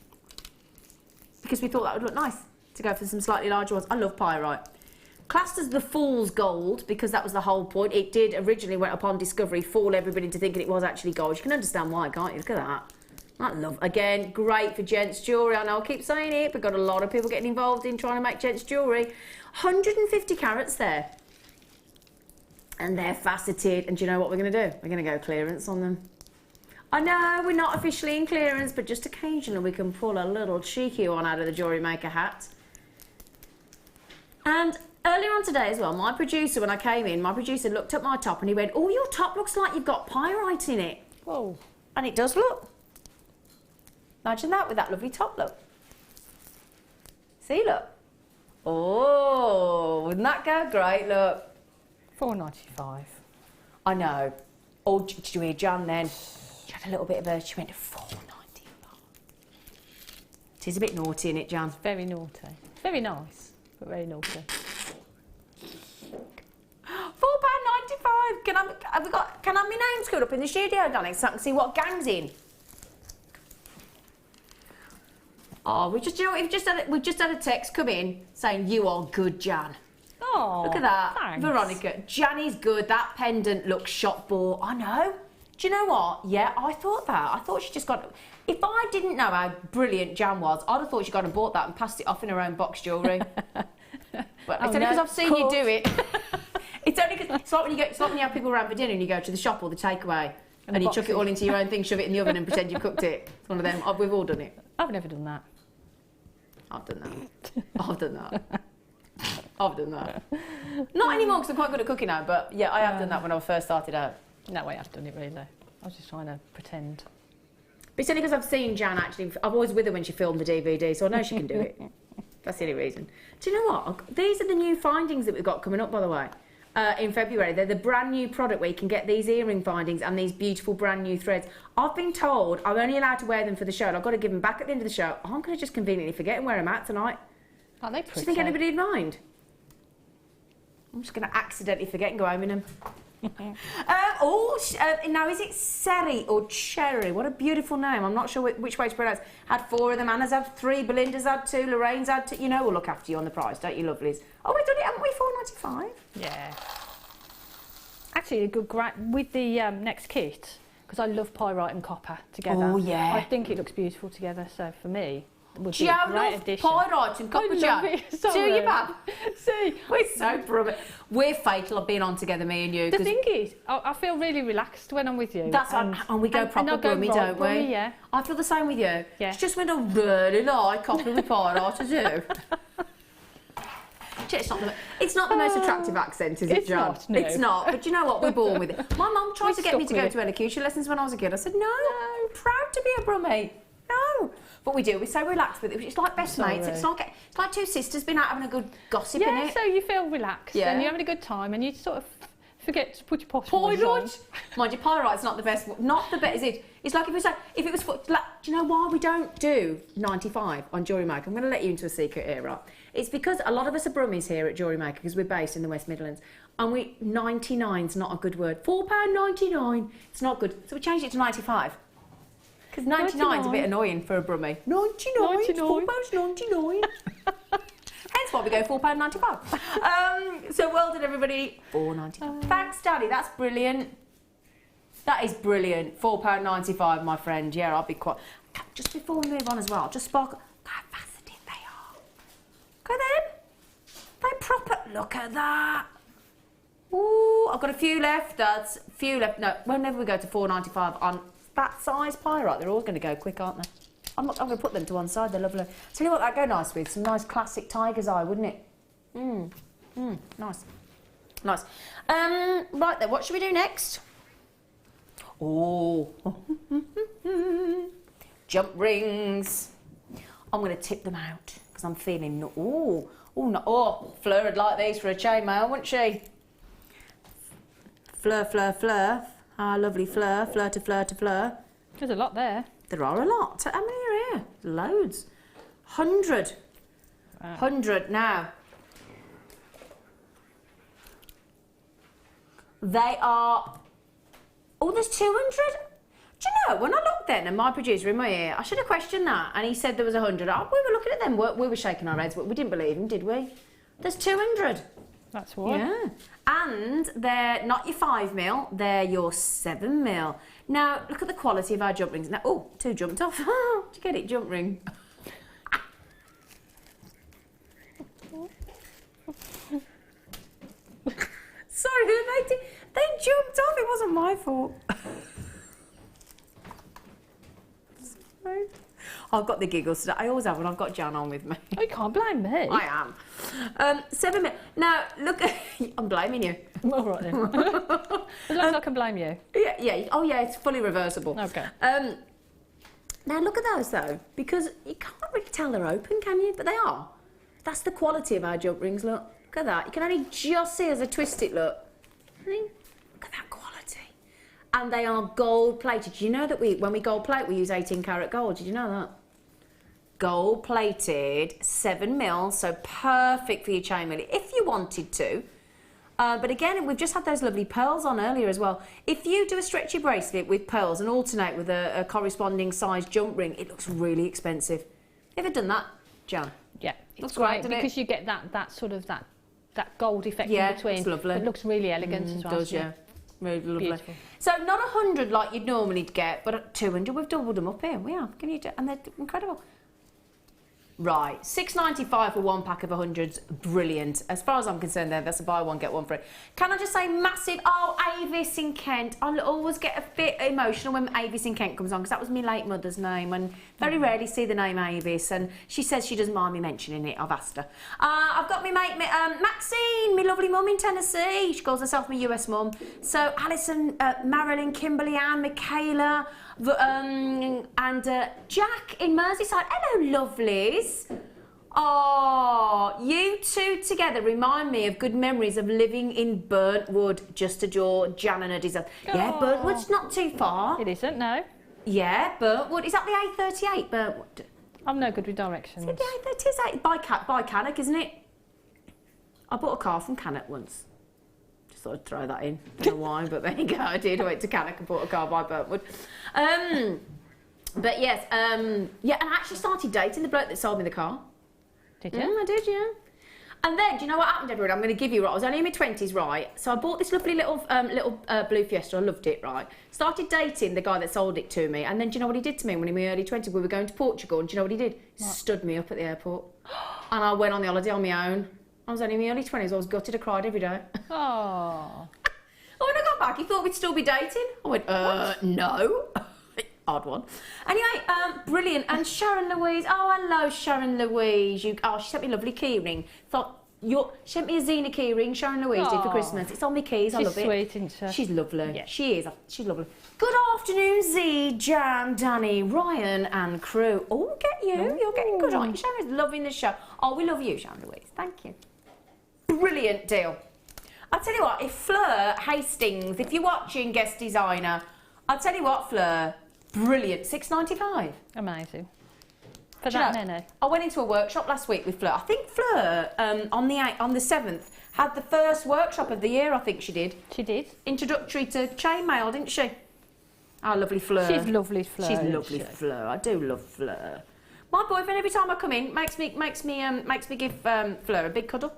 Because we thought that would look nice to go for some slightly larger ones. I love pyrite. Classed as the fool's gold, because that was the whole point. It did originally, went upon discovery, fool everybody into thinking it was actually gold. You can understand why, can't you? Look at that. I love, again, great for gents jewellery. I know I keep saying it, but got a lot of people getting involved in trying to make gents jewellery. 150 carats there. And they're faceted. And do you know what we're going to do? We're going to go clearance on them. I know we're not officially in clearance, but just occasionally we can pull a little cheeky one out of the Jewellery Maker hat. And earlier on today as well, my producer, when I came in, my producer looked at my top and he went, oh, your top looks like you've got pyrite in it. Whoa. And it does look. Imagine that with that lovely top look. See, look. Oh, wouldn't that go great, look. £4.95. I know. Oh, did you hear Jan then? She had a little bit of her, she went to £4.95. It is a bit naughty, isn't it, Jan? It's very naughty. Very nice, but very naughty. £4.95. Can I have my name screwed up in the studio, darling, so I can see what gang's in? Oh, we just had a text come in saying you are good, Jan. Oh, look at that, thanks. Veronica. Jan is good. That pendant looks shop bought. I know. Do you know what? Yeah, I thought that. I thought she just got. If I didn't know how brilliant Jan was, I'd have thought she got and bought that and passed it off in her own box jewellery. But it's only because I've seen you do it. It's only because it's like when you have people around for dinner and you go to the shop or the takeaway and you chuck it all into your own thing, shove it in the oven and pretend you've cooked it. It's one of them. We've all done it. I've never done that. I've done that. I've done that. I've done that. Not anymore because I'm quite good at cooking now, but yeah, I have done that when I first started out. No, I have done it really. I was just trying to pretend. But it's only because I've seen Jan actually. I'm always with her when she filmed the DVD, so I know she can do it. That's the only reason. Do you know what? These are the new findings that we've got coming up, by the way. In February, they're the brand new product where you can get these earring findings and these beautiful brand new threads. I've been told I'm only allowed to wear them for the show and I've got to give them back at the end of the show. I'm going to just conveniently forget and wear them out tonight. Aren't they pretty? Do you think anybody would mind? I'm just going to accidentally forget and go home in them. Now is it Seri or Cherry? What a beautiful name. I'm not sure which way to pronounce. Had 4 of them. Anna's had 3. Belinda's had 2. Lorraine's had 2. You know we'll look after you on the price, don't you, lovelies? Oh, we've done it, haven't we? £4.95. Yeah. Actually, a good with the next kit, because I love pyrite and copper together. Oh, yeah. I think it looks beautiful together. So for me, it would be Jo a great loves addition. pyrite and copper, Jo. Do you, Bab? See, we're so brubby. We're fatal of being on together, me and you. The thing is, I feel really relaxed when I'm with you. That's and we go proper brummy, don't we? Brummy, yeah. I feel the same with you. Yeah. It's just when I really like copper with pyrite to do. It's not the most attractive accent, is it, John? Not, no. It's not, but you know what? We're born with it. My mum tried to get me to go to elocution lessons when I was a kid. I said, no, I'm proud to be a brummy. No. But we do. We're so relaxed with it. It's like best mates. It's like 2 sisters been out having a good gossip, yeah, innit? so you feel relaxed and you're having a good time and you sort of forget to put your posh ones on. Mind you, pyrite's not the best. Not the best, is it? It's like if it was, do you know why we don't do 95 on Jewellery Maker? I'm going to let you into a secret here, right? It's because a lot of us are brummies here at Jewellery Maker because we're based in the West Midlands. And 99's not a good word. £4.99, it's not good. So we changed it to 95. Because 99's a bit annoying for a brummie. 99, £4.99. Hence why we go £4.95. So well done, everybody. £4.95. Thanks, Daddy. That's brilliant. That is brilliant. £4.95, my friend. Yeah, I'll be quite... Just before we move on as well, just sparkle... Look how faceted they are. Look at them. They proper... Look at that. Ooh, I've got a few left. That's a few left. No, whenever we go to £4.95 on that size pyrite, they're all going to go quick, aren't they? I'm going to put them to one side. They're lovely. Tell you what, that'd go nice with some nice classic tiger's eye, wouldn't it? Nice. Nice. Right then, what should we do next? Oh. Jump rings. I'm going to tip them out because I'm feeling... Fleur would like these for a chainmail, wouldn't she? Fleur, Fleur, Fleur. Ah, lovely Fleur. Fleur to Fleur to Fleur. There's a lot there. There are a lot. How many are here? Loads. 100. Wow. 100 now. They are... Oh, there's 200? Do you know, when I looked then, and my producer in my ear, I should have questioned that, and he said there was 100. We were looking at them, we were shaking our heads, but we didn't believe him, did we? There's 200. That's what? Yeah. And they're not your 5mm, they're your 7mm. Now, look at the quality of our jump rings. Now, oh, 2 jumped off. Did you get it, jump ring? Sorry, they jumped off. It wasn't my fault. Sorry. I've got the giggles today. I always have when I've got Jan on with me. Oh, you can't blame me. I am. 7 minutes. Now, look at... I'm blaming you. All right then. As long as I can blame you. Yeah. Oh, yeah, it's fully reversible. Okay. Now, look at those, though, because you can't really tell they're open, can you? But they are. That's the quality of our jump rings, look. Look at that. You can only just see as I twist it, look. Look at that quality. And they are gold plated. Do you know that when we gold plate, we use 18 karat gold? Did you know that? Gold plated, 7mm, so perfect for your chainmail if you wanted to. But again, we've just had those lovely pearls on earlier as well. If you do a stretchy bracelet with pearls and alternate with a corresponding size jump ring, it looks really expensive. Ever done that, Jan? Yeah, looks great, because you get that sort of that gold effect in between. It's lovely. It looks really elegant as well. It does, yeah. Really lovely. Beautiful. So not 100 like you'd normally get, but at 200 we've doubled them up here. We have. And they're incredible. Right, $6.95 for 1 pack of 100s, brilliant. As far as I'm concerned, that's a buy one get one free. Can I just say massive? Oh, Avis in Kent. I always get a bit emotional when Avis in Kent comes on because that was my late mother's name, and very rarely see the name Avis. And she says she doesn't mind me mentioning it. I've asked her. I've got my mate Maxine, my lovely mum in Tennessee. She calls herself my US mum. So Alison, Marilyn, Kimberly Ann, Michaela. And Jack in Merseyside. Hello, lovelies. Oh, you two together remind me of good memories of living in Burntwood. Just adore Jan and her design. Yeah, Burntwood's not too far. It isn't, no. Yeah, Burntwood. Is that the A38, Burntwood? I'm no good with directions. Is it the A38? By Cannock, isn't it? I bought a car from Cannock once. Just thought I'd throw that in. Don't know why, but there you go. I did. I went to Cannock and bought a car by Burntwood. But yes, yeah, and I actually started dating the bloke that sold me the car. Did you? I did, yeah. And then, do you know what happened, everyone? I'm going to give you, right, I was only in my 20s, right? So I bought this lovely little blue Fiesta. I loved it, right? Started dating the guy that sold it to me. And then, do you know what he did to me when in my early 20s? We were going to Portugal, and do you know what he did? What? Stood me up at the airport. And I went on the holiday on my own. I was only in my early 20s. I was gutted. I cried every day. Oh. When I got back, he thought we'd still be dating. I went, no. Odd one. Anyway, brilliant. And Sharon Louise. Oh, hello, Sharon Louise. She sent me a lovely keyring. She sent me a Zena keyring, Sharon Louise did for Christmas. It's on my keys. I love it. She's sweet, isn't she? She's lovely. Yeah. She is. She's lovely. Good afternoon, Z, Jan, Danny, Ryan, and crew. Oh, get you. Ooh. You're getting good, aren't you? Sharon's loving the show. Oh, we love you, Sharon Louise. Thank you. Brilliant deal. I'll tell you what, if Fleur Hastings, if you're watching Guest Designer, I'll tell you what, Fleur, brilliant, $6.95. Amazing. For that many. I went into a workshop last week with Fleur. I think Fleur, on the 7th, had the first workshop of the year, I think she did. She did. Introductory to chainmail, didn't she? Oh, lovely Fleur. She's lovely, Fleur. She's lovely, Fleur. I do love Fleur. My boyfriend, every time I come in, makes me give Fleur a big cuddle.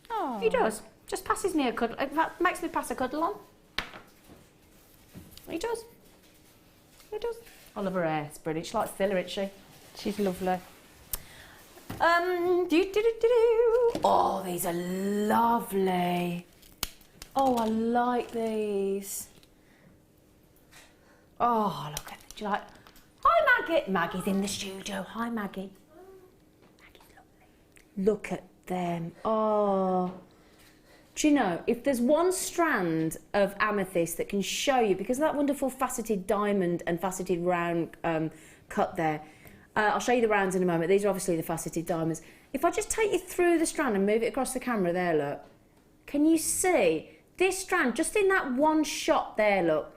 Oh. He does. Just passes me a cuddle. In fact, makes me pass a cuddle on. He does. He does. I love her hair. It's brilliant. She's like Stella, isn't she? She's lovely. Oh, these are lovely. Oh, I like these. Oh, look at it. Do you like? Hi, Maggie. Maggie's in the studio. Hi, Maggie. Maggie's lovely. Look at them. Oh. Do you know, if there's one strand of amethyst that can show you, because of that wonderful faceted diamond and faceted round cut there, I'll show you the rounds in a moment. These are obviously the faceted diamonds. If I just take you through the strand and move it across the camera there, look. Can you see this strand, just in that one shot there, look.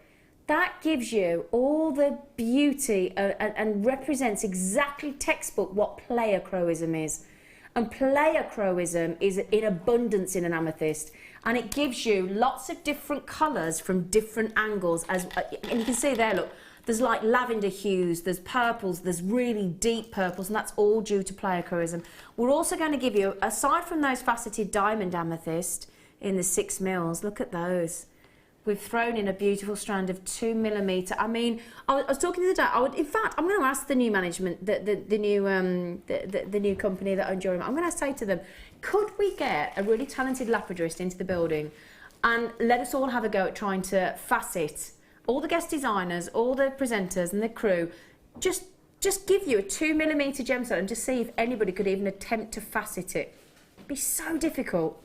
That gives you all the beauty and represents exactly textbook what pleiochroism is. And pleiochroism is in abundance in an amethyst. And it gives you lots of different colours from different angles. And you can see there, look. There's like lavender hues, there's purples, there's really deep purples, and that's all due to pleiochroism. We're also going to give you, aside from those faceted diamond amethyst in the 6 mils, look at those. We've thrown in a beautiful strand of 2mm. I mean, I was talking the other day. In fact, I'm going to ask the new management, the new company that own Jewellery Maker. I'm going to say to them, could we get a really talented lapidurist into the building and let us all have a go at trying to facet all the guest designers, all the presenters and the crew, just give you a 2mm gemstone and just see if anybody could even attempt to facet it. It'd be so difficult.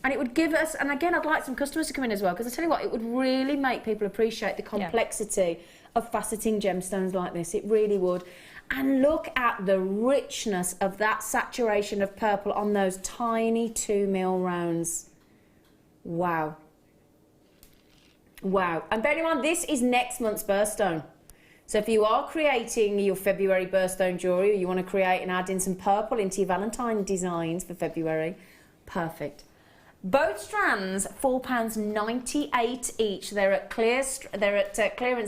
And it would give us, and again, I'd like some customers to come in as well, because I tell you what, it would really make people appreciate the complexity of faceting gemstones like this. It really would. And look at the richness of that saturation of purple on those tiny 2mm rounds. Wow. Wow. And bear in mind, this is next month's birthstone. So if you are creating your February birthstone jewellery, or you want to create and add in some purple into your Valentine designs for February, perfect. Both strands, £4.98 each. They're at clearance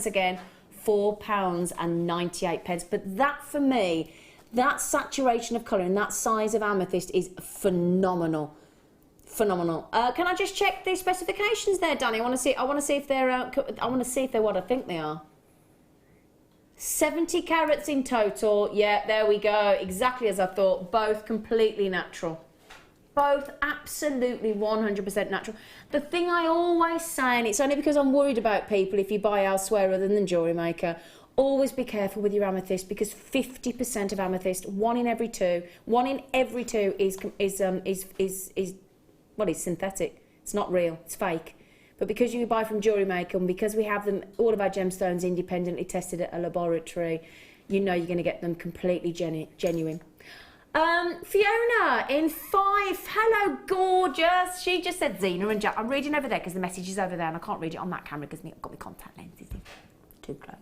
again, £4.98. But that, for me, that saturation of colour and that size of amethyst is phenomenal. Phenomenal. Can I just check the specifications there, Danny? I want to see if they're what I think they are. 70 carats in total. Yeah, there we go. Exactly as I thought. Both completely natural. Both absolutely 100% natural. The thing I always say, and it's only because I'm worried about people if you buy elsewhere other than Jewellery Maker, always be careful with your amethyst, because 50% of amethyst, one in every two is well, it's synthetic. It's not real. It's fake. But because you buy from Jewellery Maker, and because we have them, all of our gemstones independently tested at a laboratory, you know you're going to get them completely genuine. Fiona in 5. Hello, gorgeous. She just said Zena and Jack. I'm reading over there because the message is over there, and I can't read it on that camera because I've got my contact lenses in. Too close.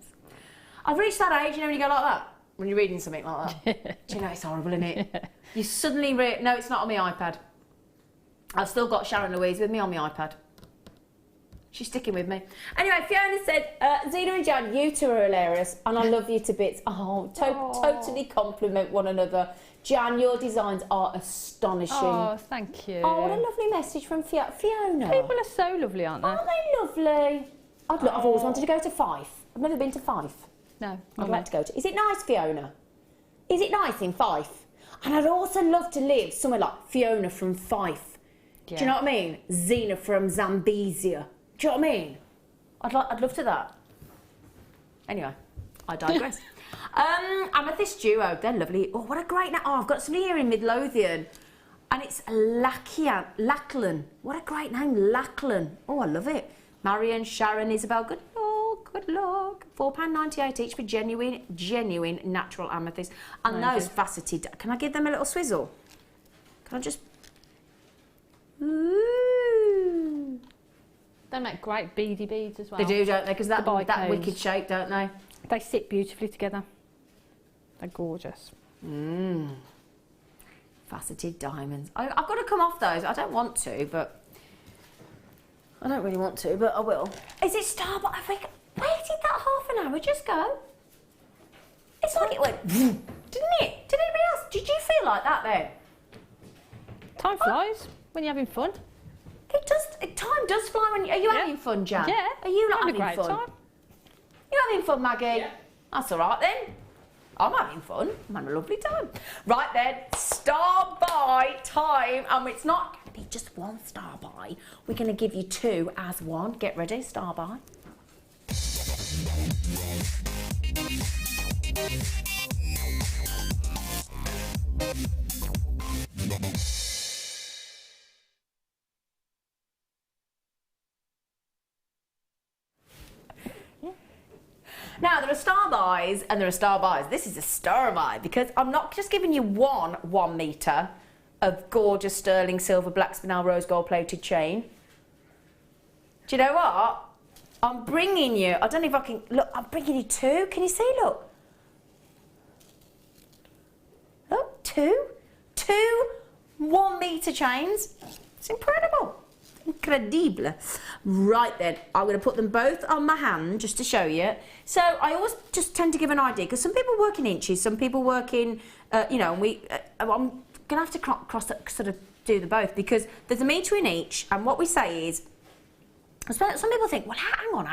I've reached that age, you know, when you go like that, when you're reading something like that. Do you know, it's horrible, isn't it? You suddenly no, it's not on my iPad. I've still got Sharon Louise with me on my iPad. She's sticking with me. Anyway, Fiona said, Zena and Jan, you two are hilarious and I love you to bits. Oh, totally compliment one another. Jan, your designs are astonishing. Oh, thank you. Oh, what a lovely message from Fiona. People are so lovely, aren't they? Aren't they lovely? I've always wanted to go to Fife. I've never been to Fife. No. I'd like to go to. Is it nice, Fiona? Is it nice in Fife? And I'd also love to live somewhere like Fiona from Fife. Yeah. Do you know what I mean? Zena from Zambezia. Do you know what I mean? I'd love to that. Anyway, I digress. Amethyst Duo, they're lovely. Oh, what a great name. Oh, I've got somebody here in Midlothian. And it's Lachlan. What a great name, Lachlan. Oh, I love it. Marion, Sharon, Isabel, good luck. £4.98 each for genuine natural amethyst. And those faceted, can I give them a little swizzle? Can I just... Ooh. They make great beady beads as well. They do, don't they? Because that wicked shape, don't they? They sit beautifully together. They're gorgeous. Faceted diamonds. I've got to come off those. I don't want to, but... I don't really want to, but I will. Is it Starbucks? I think... Where did that half an hour just go? It's like it went... didn't it? Did anybody else? Did you feel like that then? Time flies when you're having fun. It does. Time does fly when you... Are you having fun, Jan? Yeah. Are you not having great fun? Time. You having fun, Maggie? Yeah. That's all right then. I'm having fun. I'm having a lovely time. Right then, star buy time. It's not going to be just one star buy. We're going to give you two as one. Get ready, star buy. Now, there are star buys and there are star buys. This is a star buy because I'm not just giving you 1 metre of gorgeous sterling silver black spinel rose gold plated chain. Do you know what? I'm bringing you, I don't know if I can, look, I'm bringing you 2. Can you see, look? Look, 2 1 metre chains. It's incredible. Incredible. Right then, I'm going to put them both on my hand just to show you. So I always just tend to give an idea because some people work in inches, some people work in, you know, I'm going to have to sort of do the both because there's a metre in each, and what we say is, some people think, well, hang on,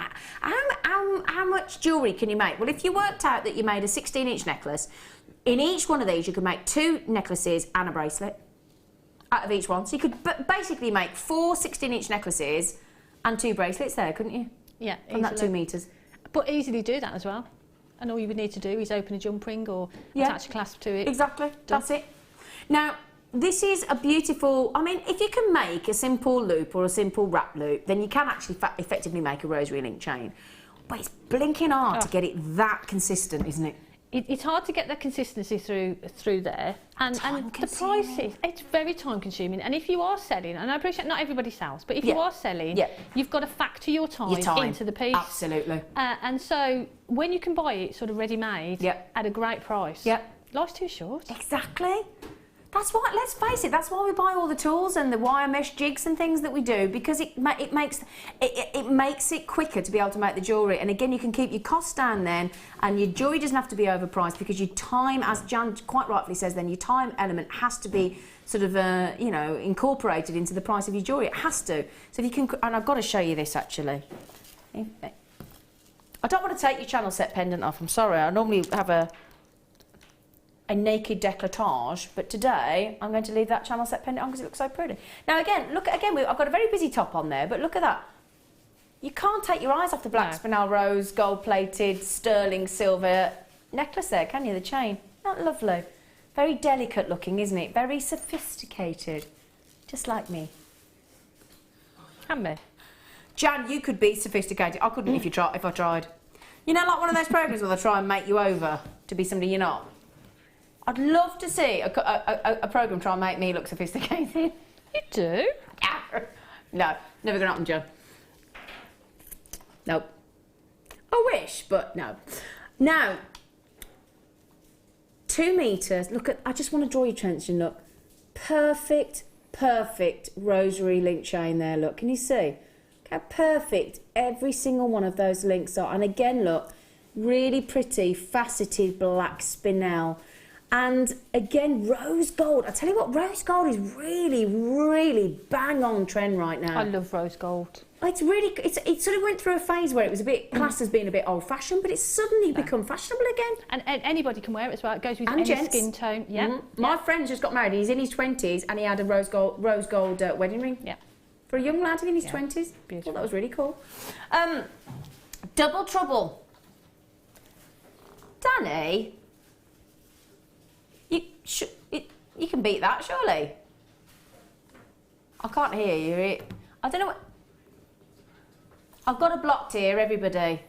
how much jewellery can you make? Well, if you worked out that you made a 16-inch necklace, in each one of these you could make 2 necklaces and a bracelet out of each one. So you could basically make 4 16-inch necklaces and 2 bracelets there, couldn't you? Yeah, from that 2 metres. But easily do that as well. And all you would need to do is open a jump ring or attach a clasp to it. Exactly, that's it. Now, this is a beautiful, I mean, if you can make a simple loop or a simple wrap loop, then you can actually effectively make a rosary link chain. But it's blinking hard to get it that consistent, isn't it? It's hard to get the consistency through there, and the prices, it's very time consuming. And if you are selling, and I appreciate not everybody sells, but if you are selling, you've got to factor your time into the piece. Absolutely. And so when you can buy it sort of ready made at a great price, life's too short. Exactly. That's why, let's face it, that's why we buy all the tools and the wire mesh jigs and things that we do, because it makes it quicker to be able to make the jewellery. And again, you can keep your costs down then, and your jewellery doesn't have to be overpriced, because your time, as Jan quite rightfully says then, your time element has to be sort of, you know, incorporated into the price of your jewellery. It has to. So if you can, and I've got to show you this actually. I don't want to take your channel set pendant off, I'm sorry. I normally have a naked décolletage, but today I'm going to leave that channel set pendant on because it looks so pretty. Now again, I've got a very busy top on there, but look at that. You can't take your eyes off the black spinel rose, gold-plated, sterling silver necklace there, can you? The chain. Not lovely. Very delicate looking, isn't it? Very sophisticated. Just like me. Can be. Jan, you could be sophisticated. I couldn't if I tried. You know, like one of those programs where they try and make you over to be somebody you're not? I'd love to see a programme try and make me look sophisticated. You do? No, never going to happen, John. Nope. I wish, but no. Now, 2 metres. Look at, I just want to draw your attention, look. Perfect rosary link chain there, look. Can you see? Look how perfect every single one of those links are. And again, look, really pretty faceted black spinel. And again, rose gold. I tell you what, rose gold is really, really bang on trend right now. I love rose gold. It's really, it sort of went through a phase where it was a bit classed as being a bit old-fashioned, but it's suddenly become fashionable again. And anybody can wear it as well. It goes with any skin tone. Yeah. My friend just got married. He's in his 20s and he had a rose gold wedding ring. Yeah. For a young lad in his 20s. Beautiful. Well, that was really cool. Double trouble. Danny, you can beat that, surely. I can't hear you. I don't know what... I've got it blocked here, everybody.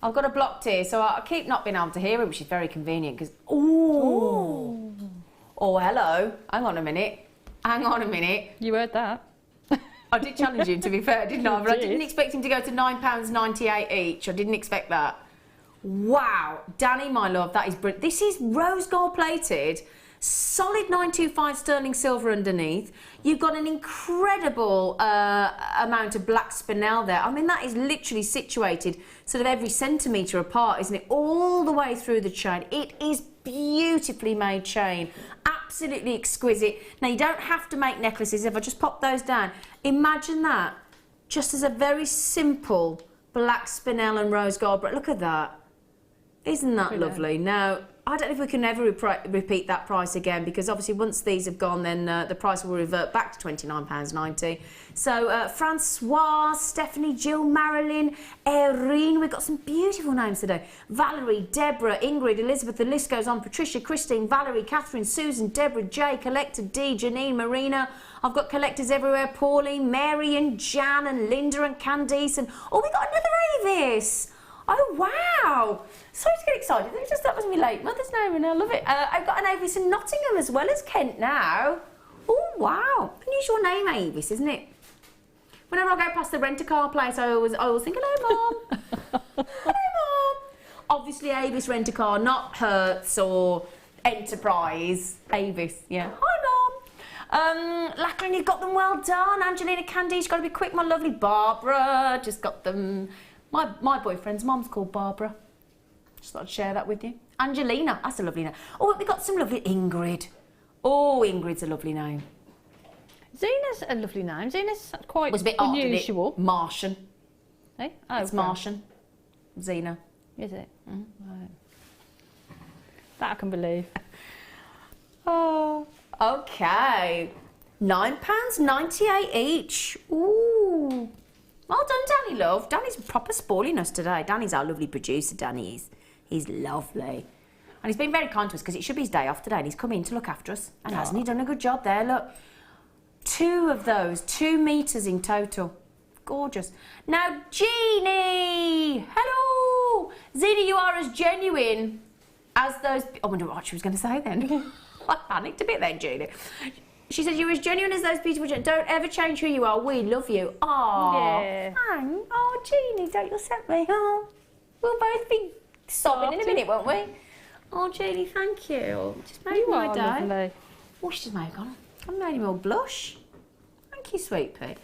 I've got it blocked here, so I keep not being able to hear it, which is very convenient, because... Oh, hello. Hang on a minute. You heard that. I did challenge him, to be fair, didn't I? But I didn't expect him to go to £9.98 each. I didn't expect that. Wow. Danny, my love, that is brilliant. This is rose gold plated, solid 925 sterling silver underneath. You've got an incredible amount of black spinel there. I mean, that is literally situated sort of every centimetre apart, isn't it? All the way through the chain. It is beautifully made chain. Absolutely exquisite. Now, you don't have to make necklaces. If I just pop those down, imagine that just as a very simple black spinel and rose gold. But look at that. Isn't that lovely? Now, I don't know if we can ever repeat that price again, because obviously once these have gone, then the price will revert back to £29.90. So Francois, Stephanie, Jill, Marilyn, Erin, we've got some beautiful names today. Valerie, Deborah, Ingrid, Elizabeth, the list goes on. Patricia, Christine, Valerie, Catherine, Susan, Deborah, Jay, Collector, D, Janine, Marina. I've got collectors everywhere. Pauline, Mary and Jan and Linda and Candice. And oh, we got another Avis. Oh, wow. Sorry to get excited. That was my late mother's name and I love it. I've got an Avis in Nottingham as well as Kent now. Oh, wow. Unusual name, Avis, isn't it? Whenever I go past the rent-a-car place, I always think, hello, Mum. Hello, Mum. Obviously, Avis rent-a-car, not Hertz or Enterprise. Avis, yeah. Hi, Mum. Lachlan, you've got them well done. Angelina, Candy, you've got to be quick. My lovely Barbara, just got them. My boyfriend's mum's called Barbara. Just thought I'd share that with you. Angelina, that's a lovely name. Oh, we got some lovely Ingrid. Oh, Ingrid's a lovely name. Zena's a lovely name. Zena's quite was a bit unusual. Odd, Martian. Eh? Oh, it's Martian. Zena. Is it? Right. That I can believe. Oh, okay. £9.98 each. Ooh. Well done, Danny, love. Danny's proper spoiling us today. Danny's our lovely producer, Danny is. He's lovely. And he's been very kind to us because it should be his day off today and he's come in to look after us. And hasn't he done a good job there? Look. 2 of those, 2 metres in total. Gorgeous. Now, Jeannie! Hello! Zena, you are as genuine as those... I wonder what she was going to say then. I panicked a bit then, Jeannie. She said, you're as genuine as those beautiful... Don't ever change who you are. We love you. Aww. Yeah. Oh, Jeannie, don't you accept me? Oh, we'll both be sobbing in a minute, won't we? Oh, Jeannie, thank you. Just made my day. Lovely. Oh, she's made me all blush. Thank you, sweet pea.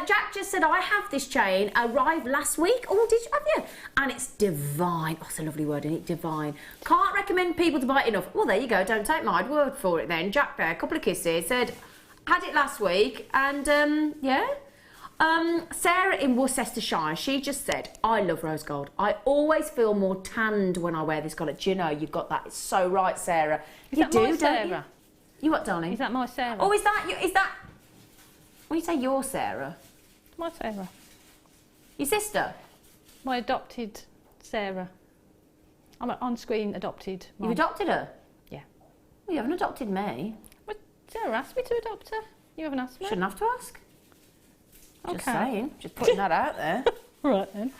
Jack just said, I have this chain, arrived last week. Oh, did you? Have you? And it's divine. Oh, it's a lovely word, isn't it? Divine. Can't recommend people to buy it enough. Well, there you go. Don't take my word for it then. Jack there, a couple of kisses. Said, had it last week. And, yeah. Sarah in Worcestershire, she just said, I love rose gold. I always feel more tanned when I wear this colour. Do you know, you've got that. It's so right, Sarah. You do, don't you? You what, darling? Is that my Sarah? Oh, is that... When you say your Sarah? My Sarah. Your sister? My adopted Sarah. I'm an on-screen adopted mum. You've adopted her? Yeah. Well, you haven't adopted me. Well, Sarah asked me to adopt her. You haven't asked me. Shouldn't have to ask. Okay. Just saying. Just putting that out there. Right then.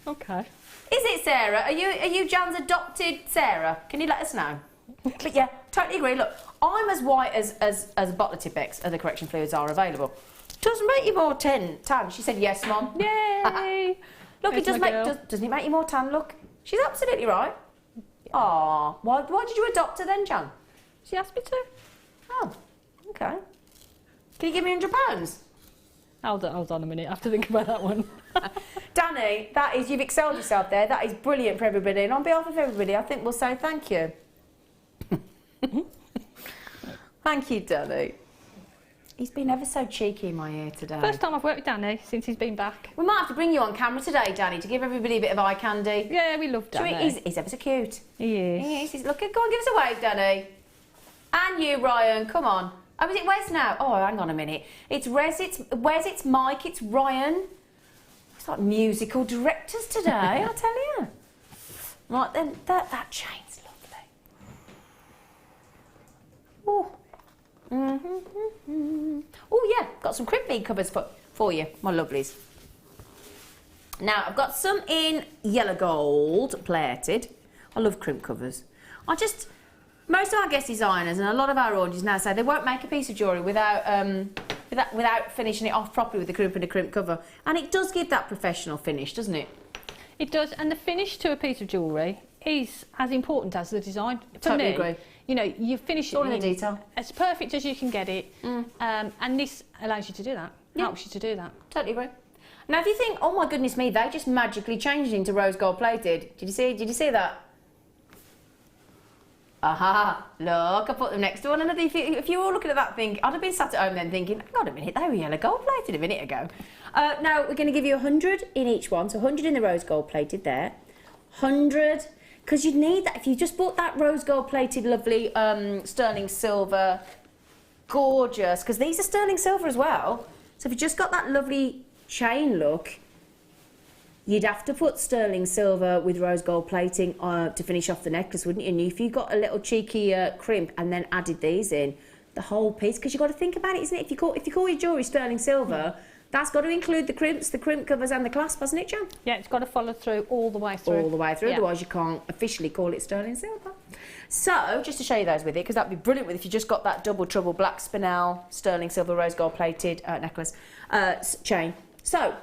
Okay. Is it Sarah? Are you Jan's adopted Sarah? Can you let us know? But yeah, totally agree. Look, I'm as white as a bottle of Tipex as the correction fluids are available. Doesn't make you more tan. She said yes, Mum. Yay! Look, it does doesn't it make you more tan? Look, she's absolutely right. Aw, why did you adopt her then, Jan? She asked me to. Oh, okay. Can you give me £100? Hold on a minute, I have to think about that one. Danny, you've excelled yourself there. That is brilliant for everybody. And on behalf of everybody, I think we'll say thank you. Thank you, Danny. He's been ever so cheeky in my ear today. First time I've worked with Danny since he's been back. We might have to bring you on camera today, Danny, to give everybody a bit of eye candy. Yeah, we love Danny. He's ever so cute. He is. He is. Look, go on, give us a wave, Danny. And you, Ryan, come on. Oh, is it Wes now? Oh, hang on a minute. It's Wes, it's Mike, it's Ryan. It's like musical directors today, I tell you. Right, then, that chain's lovely. Oh. Oh, yeah, got some crimp bead covers for you, my lovelies. Now, I've got some in yellow gold plated. I love crimp covers. Most of our guest designers and a lot of our audience now say they won't make a piece of jewellery without finishing it off properly with the crimp and a crimp cover. And it does give that professional finish, doesn't it? It does, and the finish to a piece of jewellery is as important as the design. For Totally me, agree. You know, you finish it all in the detail. As perfect as you can get it, and this allows you to do that, helps you to do that. Totally agree. Now, if you think, oh my goodness me, they just magically changed it into rose gold plated. Did you see that? Aha, look, I put them next to one another. If you were all looking at that thing, I'd have been sat at home then thinking, hang on a minute, they were yellow gold plated a minute ago. Now, we're going to give you 100 in each one, so 100 in the rose gold plated there. 100, because you'd need that. If you just bought that rose gold plated lovely sterling silver, gorgeous, because these are sterling silver as well. So if you just got that lovely chain look, you'd have to put sterling silver with rose gold plating to finish off the necklace, wouldn't you? And if you got a little cheeky crimp and then added these in, the whole piece, because you've got to think about it, isn't it? If you call your jewellery sterling silver, that's got to include the crimps, the crimp covers and the clasp, hasn't it, Jan? Yeah, it's got to follow through all the way through. All the way through, yeah. Otherwise you can't officially call it sterling silver. So, just to show you those with it, because that'd be brilliant with if you just got that double trouble black spinel, sterling silver, rose gold plated necklace chain. So,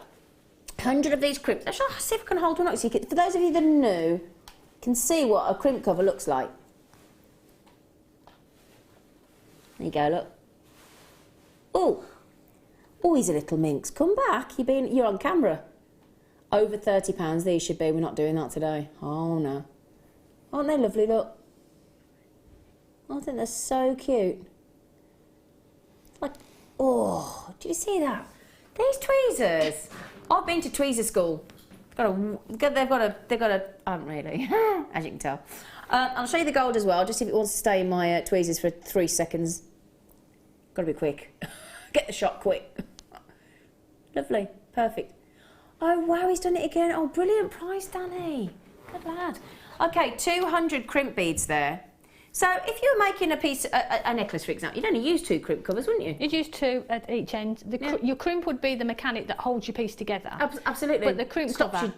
100 of these crimps. Actually, I'll see if I can hold one up so you can, for those of you that are new, can see what a crimp cover looks like. There you go, look. Oh, he's a little minx. Come back, you're on camera. Over £30 these should be. We're not doing that today. Oh no. Aren't they lovely, look? I think they're so cute. Like, oh, do you see that? These tweezers. I've been to tweezer school. They've got a, I haven't really, as you can tell. I'll show you the gold as well, just if it wants to stay in my tweezers for 3 seconds. Got to be quick. Get the shot quick. Lovely, perfect. Oh wow, he's done it again. Oh, brilliant price, Danny. Good lad. Okay, 200 crimp beads there. So if you were making a piece, a necklace, for example, you'd only use 2 crimp covers, wouldn't you? You'd use 2 at each end. Your crimp would be the mechanic that holds your piece together. Absolutely. But the crimp cover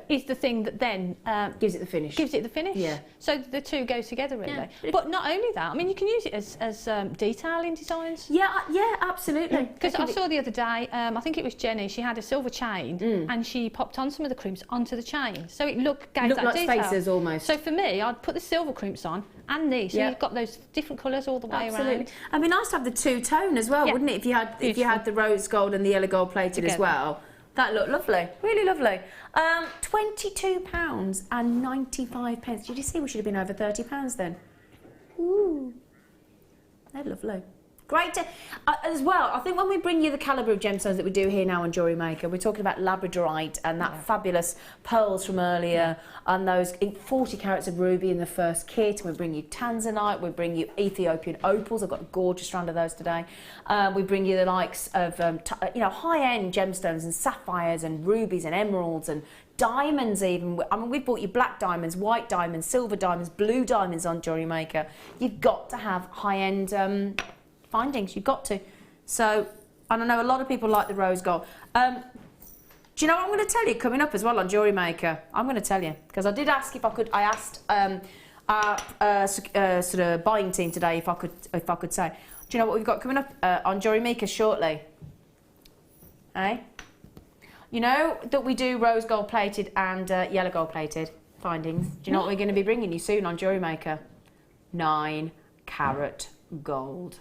is the thing that then gives it the finish. Gives it the finish. Yeah. So the two go together really. Yeah. But not only that, I mean, you can use it as detailing designs. Yeah, absolutely. Because I saw the other day, I think it was Jenny. She had a silver chain and she popped on some of the crimps onto the chain, so it gave looked that like detail. spacers almost. So for me, I'd put the silver crimps on and these, so you've got those different colours all the way around. It'd be nice to have the two-tone as well, wouldn't it? If you had the rose gold and the yellow gold plated as well. That looked lovely, really lovely. £22.95. Did you see we should have been over £30 then? Ooh, they're lovely. Great. As well, I think when we bring you the calibre of gemstones that we do here now on Jewellery Maker, we're talking about labradorite and that fabulous pearls from earlier and those 40 carats of ruby in the first kit. We bring you tanzanite, we bring you Ethiopian opals. I've got a gorgeous strand of those today. We bring you the likes of high-end gemstones and sapphires and rubies and emeralds and diamonds even. I mean, we've bought you black diamonds, white diamonds, silver diamonds, blue diamonds on Jewellery Maker. You've got to have high-end findings, you've got to. So, and I know a lot of people like the rose gold. Do you know what I'm going to tell you coming up as well on Jewellery Maker? I'm going to tell you, because I did ask if I could, I asked our sort of buying team today if I could say, do you know what we've got coming up on Jewellery Maker shortly? Eh? You know that we do rose gold plated and yellow gold plated findings. Do you know what we're going to be bringing you soon on Jewellery Maker? 9 carat gold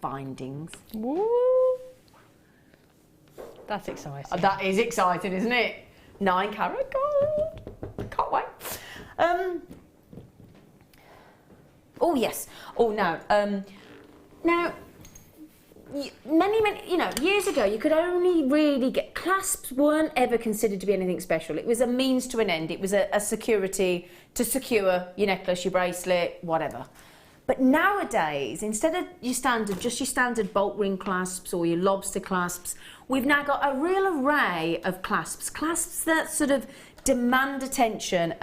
findings. Woo. That's exciting. That is exciting, isn't it? 9 carat gold. Can't wait. Oh yes. Oh no. Now, many, years ago, you could only really get clasps. Weren't ever considered to be anything special. It was a means to an end. It was a security to secure your necklace, your bracelet, whatever. But nowadays, instead of your standard bolt ring clasps or your lobster clasps, we've now got a real array of clasps that sort of demand attention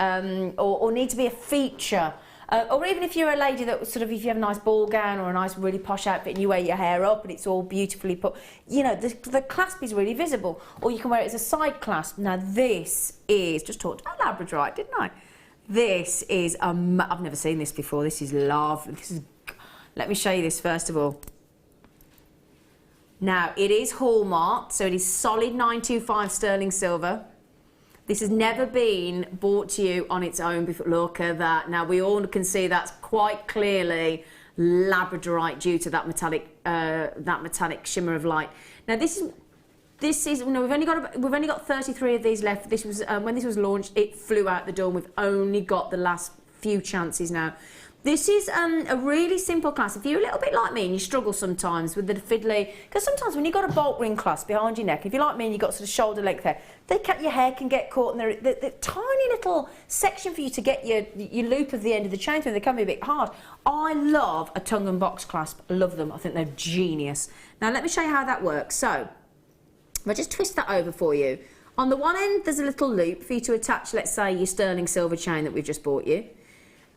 or need to be a feature. Or even if you're a lady that sort of, if you have a nice ball gown or a nice really posh outfit and you wear your hair up and it's all beautifully put, the clasp is really visible. Or you can wear it as a side clasp. Now this is, just talked about labradorite, didn't I? This is, I've never seen this before. This is lovely. Let me show you this first of all. Now it is hallmarked, so it is solid 925 sterling silver. This has never been brought to you on its own before. Look at that. Now, we all can see that's quite clearly labradorite due to that metallic shimmer of light. Now, this is we've only got 33 of these left. This was when this was launched, it flew out the door, and we've only got the last few chances now. This is a really simple clasp. If you're a little bit like me and you struggle sometimes with the fiddly, because sometimes when you've got a bolt ring clasp behind your neck, if you're like me and you've got sort of shoulder length hair, your hair can get caught in the tiny little section for you to get your loop of the end of the chain through. They can be a bit hard. I love a tongue and box clasp. I love them. I think they're genius. Now let me show you how that works. So if I just twist that over for you. On the one end, there's a little loop for you to attach, let's say, your sterling silver chain that we've just bought you.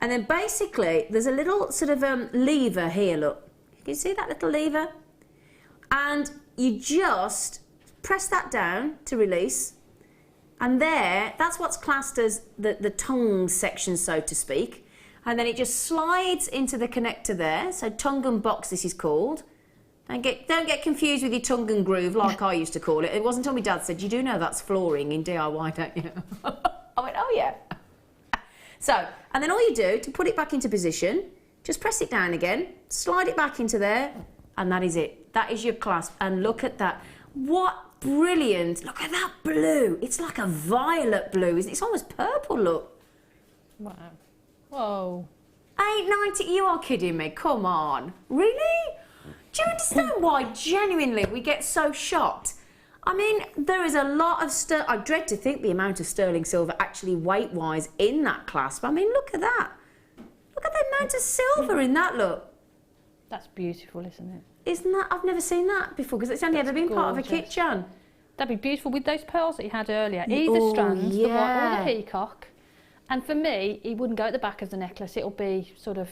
And then basically, there's a little sort of lever here, look. You can see that little lever? And you just press that down to release. And there, that's what's classed as the tongue section, so to speak. And then it just slides into the connector there. So tongue and box, this is called. Don't get confused with your tongue and groove, like I used to call it. It wasn't until my dad said, you do know that's flooring in DIY, don't you? I went, oh yeah. So, and then all you do to put it back into position, just press it down again, slide it back into there, and that is it. That is your clasp. And look at that. What brilliant. Look at that blue. It's like a violet blue, isn't it? It's almost purple, look. Wow. Whoa. £8.90, you are kidding me. Come on. Really? Do you understand why, genuinely, we get so shocked? I mean, there is a lot of I dread to think the amount of sterling silver actually weight-wise in that clasp. I mean, look at that. Look at the amount of silver in that, look. That's beautiful, isn't it? Isn't that? I've never seen that before, because it's only ever been part of a kitchen. That'd be beautiful with those pearls that you had earlier. Either strands, the white or the peacock. And for me, it wouldn't go at the back of the necklace. It'll be sort of,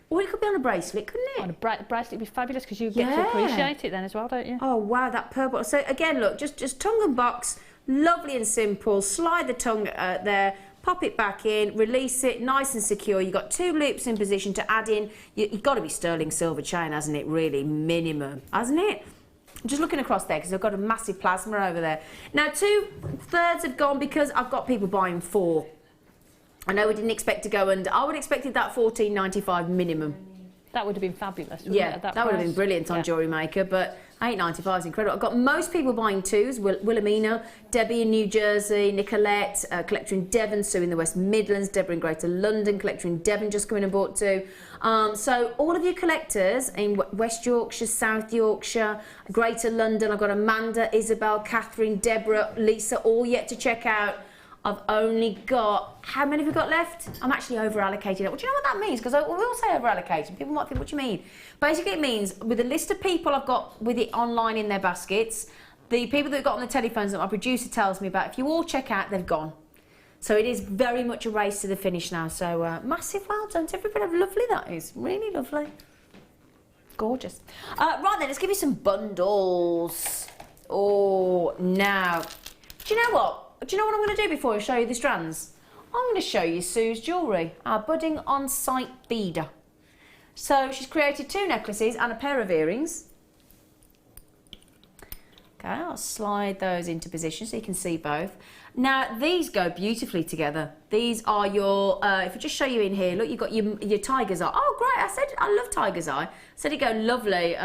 Or it could be on a bracelet, couldn't it? On a bracelet would be fabulous, because you get to appreciate it then as well, don't you? Oh, wow, that purple. So, again, look, just tongue and box, lovely and simple. Slide the tongue there, pop it back in, release it, nice and secure. You've got 2 loops in position to add in. You've got to be sterling silver chain, hasn't it, really? Minimum, hasn't it? I'm just looking across there, because I've got a massive plasma over there. Now, 2/3 have gone because I've got people buying 4. I know we didn't expect to go under. I would have expected that $14.95 minimum. That would have been fabulous, wouldn't yeah, it, at that would have price? been brilliant on Jewellery Maker, but $8.95 is incredible. I've got most people buying 2s, Wilhelmina, Debbie in New Jersey, Nicolette, collector in Devon, Sue in the West Midlands, Deborah in Greater London, collector in Devon just come in and bought 2. So all of you collectors in West Yorkshire, South Yorkshire, Greater London, I've got Amanda, Isabel, Catherine, Deborah, Lisa, all yet to check out. I've only got, how many have we got left? I'm actually over-allocated. Well, do you know what that means? Because we all say over-allocated. People might think, what do you mean? Basically, it means with a list of people I've got with it online in their baskets, the people that have got on the telephones that my producer tells me about, if you all check out, they've gone. So it is very much a race to the finish now. So massive well done to everybody. Lovely that is. Really lovely. Gorgeous. Right then, let's give you some bundles. Oh, now, do you know what? Do you know what I'm going to do before I show you the strands? I'm going to show you Sue's jewellery, our budding on-site beader. So she's created 2 necklaces and a pair of earrings. Okay, I'll slide those into position so you can see both. Now, these go beautifully together. These are your, if I just show you in here, look, you've got your tiger's eye. Oh, great, I said I love tiger's eye. I said it go lovely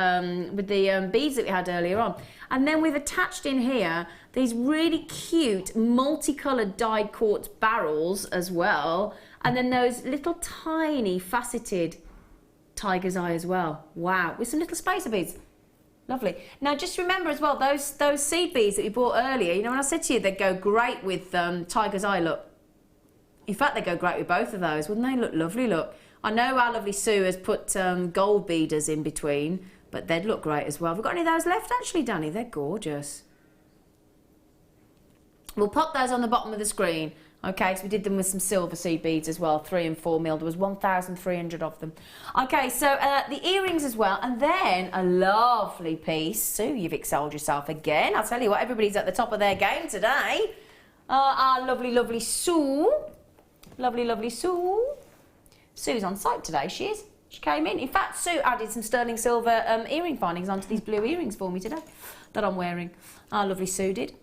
with the beads that we had earlier on. And then we've attached in here these really cute multicoloured dyed quartz barrels as well. And then those little tiny faceted tiger's eye as well. Wow, with some little spacer beads. Lovely. Now, just remember as well, those seed beads that we bought earlier, you know, when I said to you they'd go great with tiger's eye, look. In fact, they go great with both of those. Wouldn't they look lovely, look? I know our lovely Sue has put gold beaders in between, but they'd look great as well. Have we got any of those left, actually, Danny? They're gorgeous. We'll pop those on the bottom of the screen. Okay, so we did them with some silver seed beads as well, 3 and 4 mil. There was 1,300 of them. Okay, so the earrings as well, and then a lovely piece. Sue, you've excelled yourself again. I'll tell you what, everybody's at the top of their game today. Our lovely, lovely Sue. Lovely, lovely Sue. Sue's on site today, she is. She came in. In fact, Sue added some sterling silver earring findings onto these blue earrings for me today that I'm wearing. Our lovely Sue did,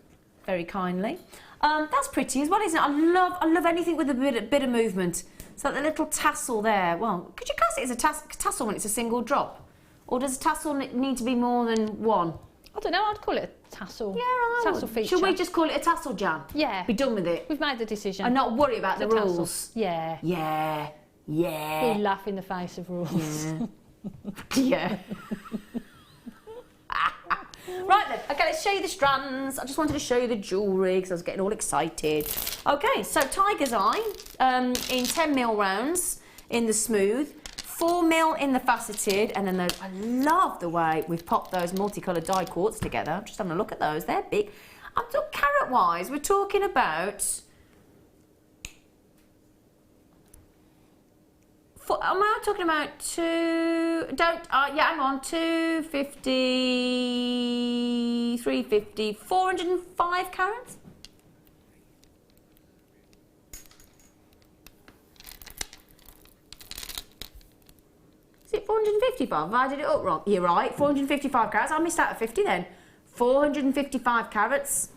very kindly. That's pretty as well, isn't it? I love anything with a bit of movement. So the little tassel there. Well, could you class it as a tassel when it's a single drop? Or does a tassel need to be more than one? I don't know, I'd call it a tassel. Yeah, I would. Tassel feature. Should we just call it a tassel, Jan? Yeah. Be done with it. We've made the decision. And not worry about the rules. Yeah. Yeah. Yeah. We laugh in the face of rules. Yeah. Yeah. Right then, okay, let's show you the strands. I just wanted to show you the jewellery because I was getting all excited. Okay, so tiger's eye in 10 mil rounds in the smooth, 4 mil in the faceted, and then those, I love the way we've popped those multicoloured dyed quartz together. I'm just having a look at those, they're big. I'm talking carat-wise, we're talking about... Am I talking about 250, 350, 405 carats? Is it 455? I did it up wrong. You're right, 455 carats. I missed out at 50 then. 455 carats.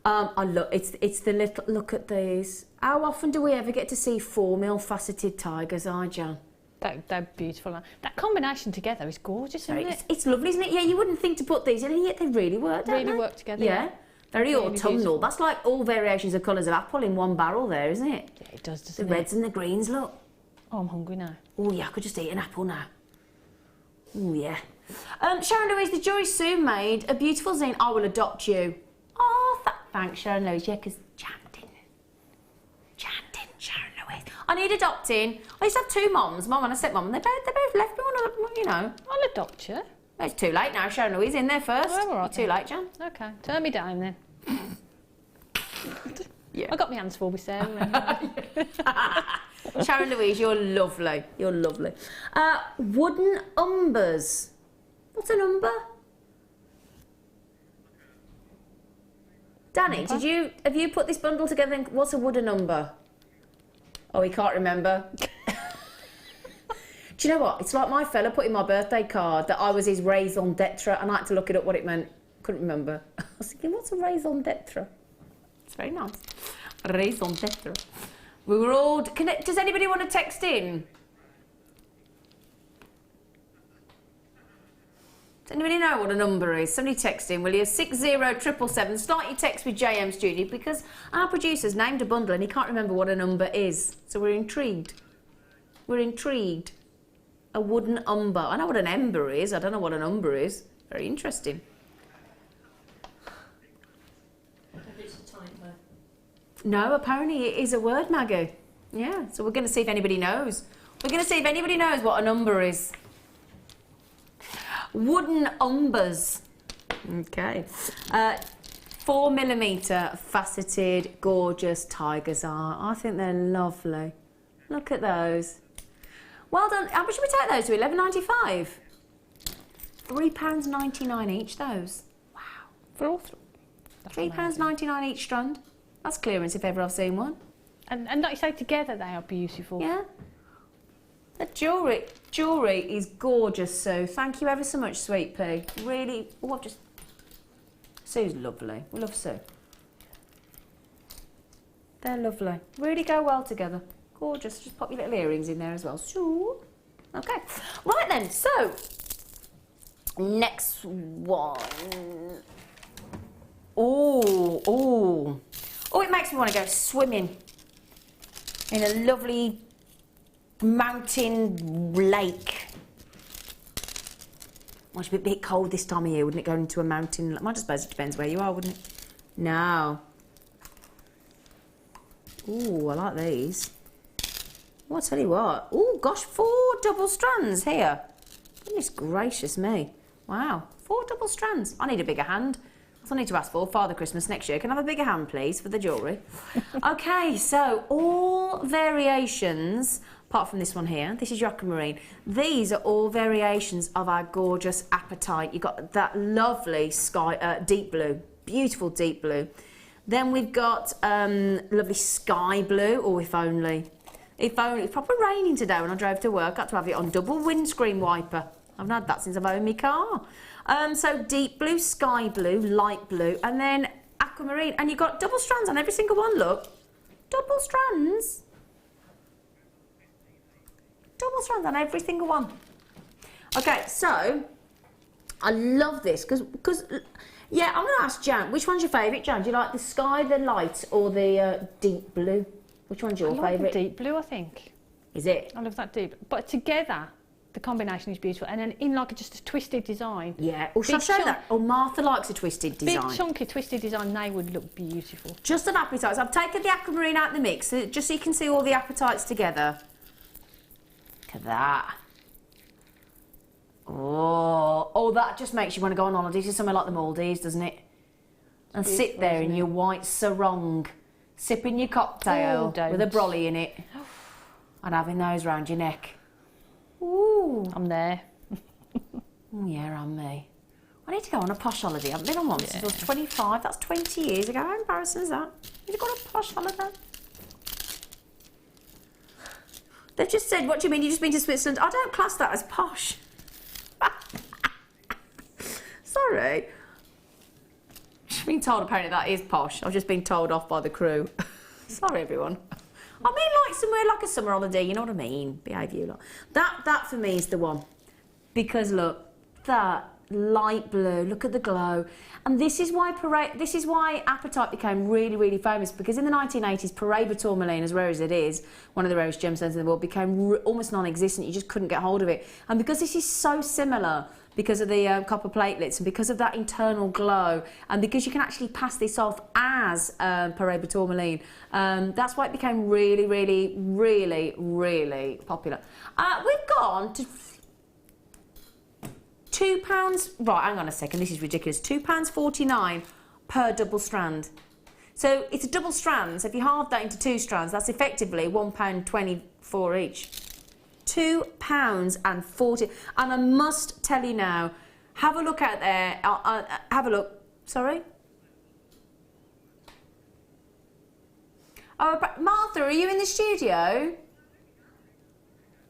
I look, it's the little, look at these. How often do we ever get to see 4 mil faceted tiger's eye, Jan? They're beautiful. That combination together is gorgeous, isn't it? It's lovely, isn't it? Yeah, you wouldn't think to put these in, and yet they really work, don't they? Really work together, yeah. Very really autumnal. beautiful. That's like all variations of colours of apple in one barrel there, isn't it? Yeah, it does, doesn't The it? reds and the greens, look. Oh, I'm hungry now. Oh, yeah, I could just eat an apple now. Oh, yeah. Sharon Louise, the jury soon made a beautiful zine, I Will Adopt You. Oh, thanks, Sharon Louise. Yeah, because Jan didn't, Sharon Louise. I need adopting. I used to have 2 mums, Mum and a stepmom, and they both left me on, you know. I'll adopt you. It's too late now, Sharon Louise, in there first. Oh, all right, Too late, Jan. Okay, turn me down then. Yeah. I got my hands full with Sarah. Anyway. Sharon Louise, you're lovely. You're lovely. Wooden umbers. What's an umber? Danny, have you put this bundle together and what's a wooden umber? Oh, he can't remember. Do you know what? It's like my fella put in my birthday card that I was his raison d'etre, and I had to look it up what it meant. Couldn't remember. I was thinking, what's a raison d'etre? It's very nice. Raison d'etre. We were all... Does anybody want to text in? Does anybody know what a number is? Somebody text in, will you? 60777. Start your text with JM Studio because our producer's named a bundle and he can't remember what a number is. So we're intrigued. We're intrigued. A wooden umber. I know what an ember is. I don't know what an umber is. Very interesting. No, apparently it is a word, Maggie. Yeah, so we're going to see if anybody knows. We're going to see if anybody knows what a number is. Wooden umbers. Okay. 4mm faceted, gorgeous tiger's eye. I think they're lovely. Look at those. Well done. How much should we take those to? £11.95. £3.99 each, those. Wow. For all £3.99 each strand. That's clearance if ever I've seen one. And like you say, together they are beautiful. Yeah. The jewellery is gorgeous, Sue. Thank you ever so much, Sweet Pea. Really, oh, I've just Sue's lovely. We love Sue. They're lovely. Really go well together. Gorgeous. Just pop your little earrings in there as well. Sure. Okay. Right then, so next one. Oh, it makes me want to go swimming in a lovely mountain lake. Well, it's a bit cold this time of year, wouldn't it, going into a mountain? I suppose it depends where you are, wouldn't it? No. Ooh, I like these. Well, I'll tell you what. Ooh, gosh, 4 double strands here. Goodness gracious me. Wow, 4 double strands. I need a bigger hand. That's what I need to ask for. Father Christmas next year. Can I have a bigger hand, please, for the jewellery? Okay, so all variations, apart from this one here. This is your aquamarine. These are all variations of our gorgeous apatite. You've got that lovely sky, deep blue. Beautiful deep blue. Then we've got lovely sky blue. Oh, if only. If only. It's proper raining today when I drove to work. I had to have it on double windscreen wiper. I haven't had that since I've owned my car. So deep blue, sky blue, light blue, and then aquamarine. And you've got double strands on every single one, look. Double strands. Double strands on every single one. Okay, so I love this because yeah, I'm going to ask Jan, which one's your favourite, Jan? Do you like the sky, the light, or the deep blue? Which one's your favourite? I like the deep blue, I think. Is it? I love that deep. But together, the combination is beautiful. And then in like just a twisted design. Yeah. Or shall I show that? Oh, Martha likes a twisted design. Big chunky twisted design, they would look beautiful. Just an appetite. So I've taken the aquamarine out of the mix, just so you can see all the appetites together. Look at that. Oh, that just makes you want to go on holiday to somewhere like the Maldives, doesn't it? And sit there in your white sarong, sipping your cocktail with a brolly in it, and having those round your neck. Ooh. I'm there. Oh, yeah, I'm me. I need to go on a posh holiday. I haven't been on one since I was 25. That's 20 years ago. How embarrassing is that? I need to go on a posh holiday. They've just said, what do you mean? You've just been to Switzerland? I don't class that as posh. Sorry. I've been told apparently that is posh. I've just been told off by the crew. Sorry, everyone. I mean, like somewhere like a summer holiday, you know what I mean? Behave you lot. That for me is the one. Because look, that light blue, look at the glow. And this is why apatite became really, really famous, because in the 1980s, Paraiba tourmaline, as rare as it is, one of the rarest gemstones in the world, became almost non-existent. You just couldn't get hold of it. And because this is so similar, because of the copper platelets and because of that internal glow, and because you can actually pass this off as Paraiba tourmaline, that's why it became really, really, really, really popular. We've gone to £2. Right, hang on a second. This is ridiculous. £2.49 per double strand. So it's a double strand. So if you halve that into 2 strands, that's effectively £1.24 each. £2.40. And I must tell you now, have a look out there. Have a look. Sorry? Oh, Martha, are you in the studio?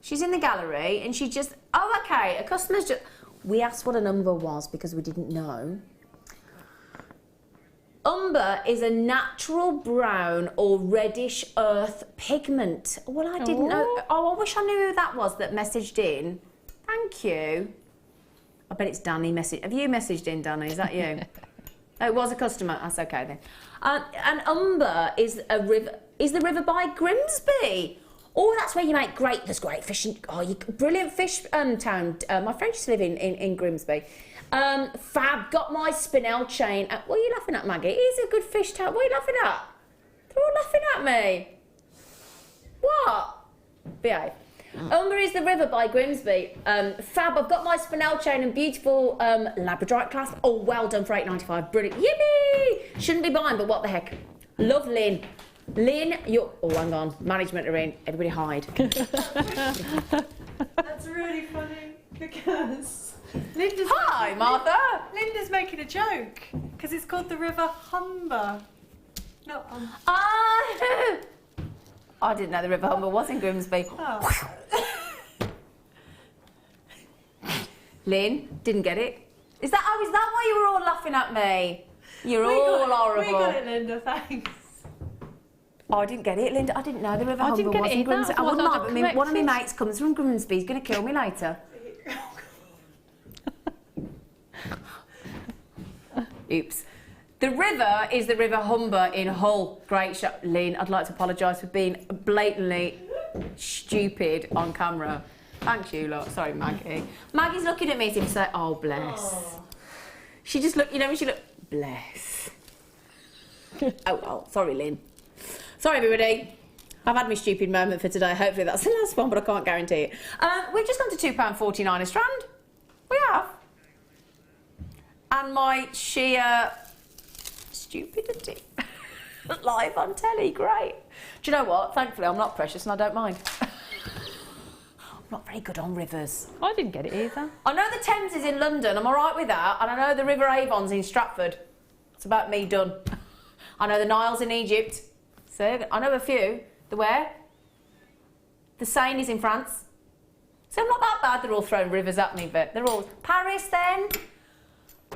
She's in the gallery and she just... Oh, okay. A customer's just... We asked what a number was because we didn't know. Umber is a natural brown or reddish earth pigment. Well, I didn't know. Oh, I wish I knew who that was that messaged in. Thank you. I bet it's Danny messaged. Have you messaged in, Danny? Is that you? Oh, it was a customer. That's okay then. And Umber is the river by Grimsby. Oh, that's where you make there's great fish. Brilliant fish town. My friend used to live in Grimsby. Fab, got my spinel chain. What are you laughing at, Maggie? It is a good fish town. What are you laughing at? They're all laughing at me. What? Behave. Umber is the river by Grimsby. Fab, I've got my spinel chain and beautiful labradorite clasp. Oh, well done for £8.95. Brilliant. Yippee! Shouldn't be buying, but what the heck. Love Lynn. Lynn, you're... Oh, hang on. Management are in. Everybody hide. That's really funny because... Hi, Martha. Linda's making a joke because it's called the River Humber. Not Humber. I didn't know the River Humber was in Grimsby. Oh. Lynn, didn't get it. Is that why you were all laughing at me? You're all horrible. We got it, Linda, thanks. Oh, I didn't get it, Linda. I didn't know the River Humber didn't get it wasn't either. Grimsby. I wouldn't Well, mind, but one of my mates comes from Grimsby. He's going to kill me later. Oops. The river is the River Humber in Hull. Great shot, Lynn. I'd like to apologise for being blatantly stupid on camera. Thanks, you lot. Sorry, Maggie. Maggie's looking at me as if to say, oh, bless. Oh. She just looked, you know, when she looked, bless. Oh, well, sorry, Lynn. Sorry, everybody. I've had my stupid moment for today. Hopefully that's the last one, but I can't guarantee it. We've just gone to £2.49 a strand. We have. And my sheer stupidity. Live on telly, great. Do you know what? Thankfully, I'm not precious and I don't mind. I'm not very good on rivers. I didn't get it either. I know the Thames is in London, I'm all right with that, and I know the River Avon's in Stratford. It's about me done. I know the Nile's in Egypt. So I know a few. The where? The Seine is in France. So I'm not that bad. They're all throwing rivers at me, but they're all... Paris, then?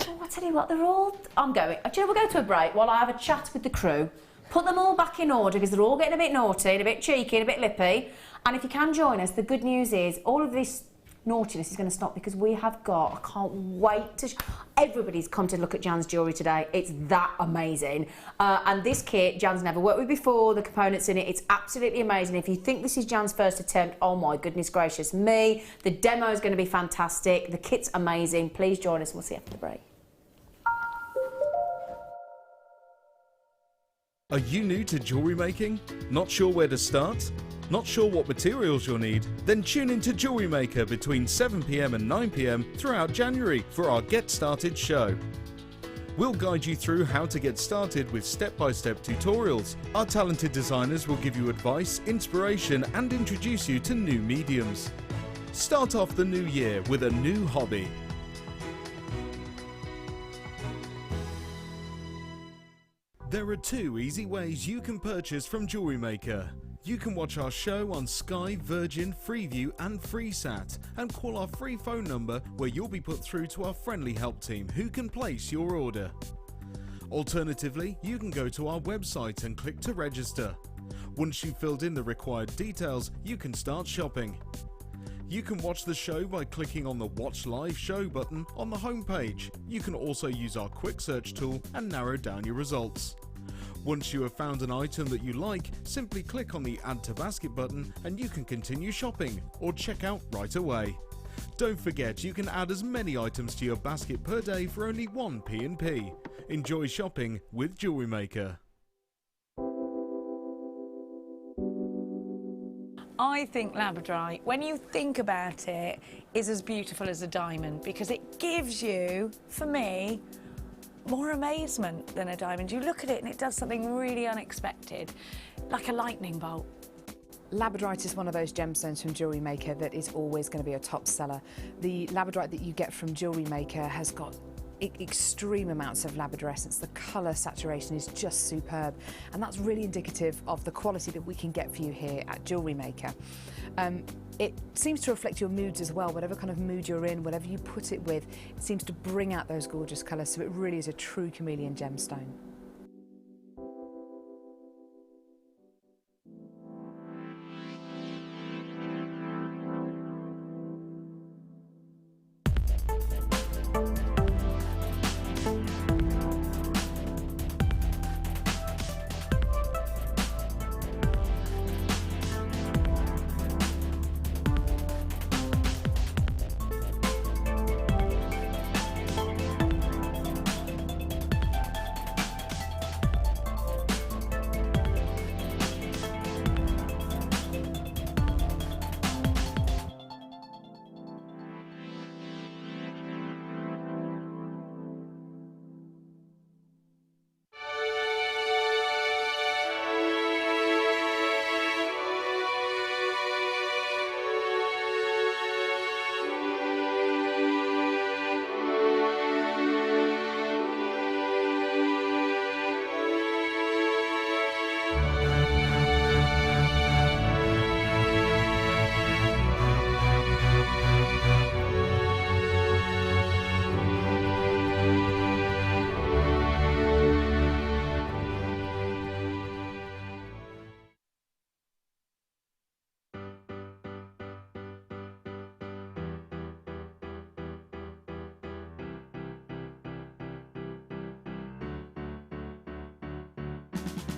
Oh, I tell you what, they're all... I'm going. Do you know, we'll go to a break while I have a chat with the crew. Put them all back in order because they're all getting a bit naughty and a bit cheeky and a bit lippy. And if you can join us, the good news is all of this naughtiness is going to stop because we have got... I can't wait to... Everybody's come to look at Jan's jewellery today. It's that amazing. And this kit, Jan's never worked with before. The components in it, it's absolutely amazing. If you think this is Jan's first attempt, oh my goodness gracious me. The demo is going to be fantastic. The kit's amazing. Please join us and we'll see you after the break. Are you new to jewellery making? Not sure where to start? Not sure what materials you'll need? Then tune in to Jewellery Maker between 7 PM and 9 PM throughout January for our Get Started show. We'll guide you through how to get started with step-by-step tutorials. Our talented designers will give you advice, inspiration and introduce you to new mediums. Start off the new year with a new hobby. There are 2 easy ways you can purchase from Jewellery Maker. You can watch our show on Sky, Virgin, Freeview and FreeSat and call our free phone number where you'll be put through to our friendly help team who can place your order. Alternatively, you can go to our website and click to register. Once you've filled in the required details, you can start shopping. You can watch the show by clicking on the Watch Live Show button on the homepage. You can also use our quick search tool and narrow down your results. Once you have found an item that you like, simply click on the Add to Basket button and you can continue shopping or check out right away. Don't forget you can add as many items to your basket per day for only 1 P&P. Enjoy shopping with Jewellery Maker. I think labradorite, when you think about it, is as beautiful as a diamond because it gives you, for me, more amazement than a diamond. You look at it and it does something really unexpected, like a lightning bolt. Labradorite is one of those gemstones from Jewellery Maker that is always going to be a top seller. The labradorite that you get from Jewellery Maker has got extreme amounts of labradorescence. The colour saturation is just superb, and that's really indicative of the quality that we can get for you here at Jewellery Maker. It seems to reflect your moods as well. Whatever kind of mood you're in, whatever you put it with, it seems to bring out those gorgeous colours, so it really is a true chameleon gemstone.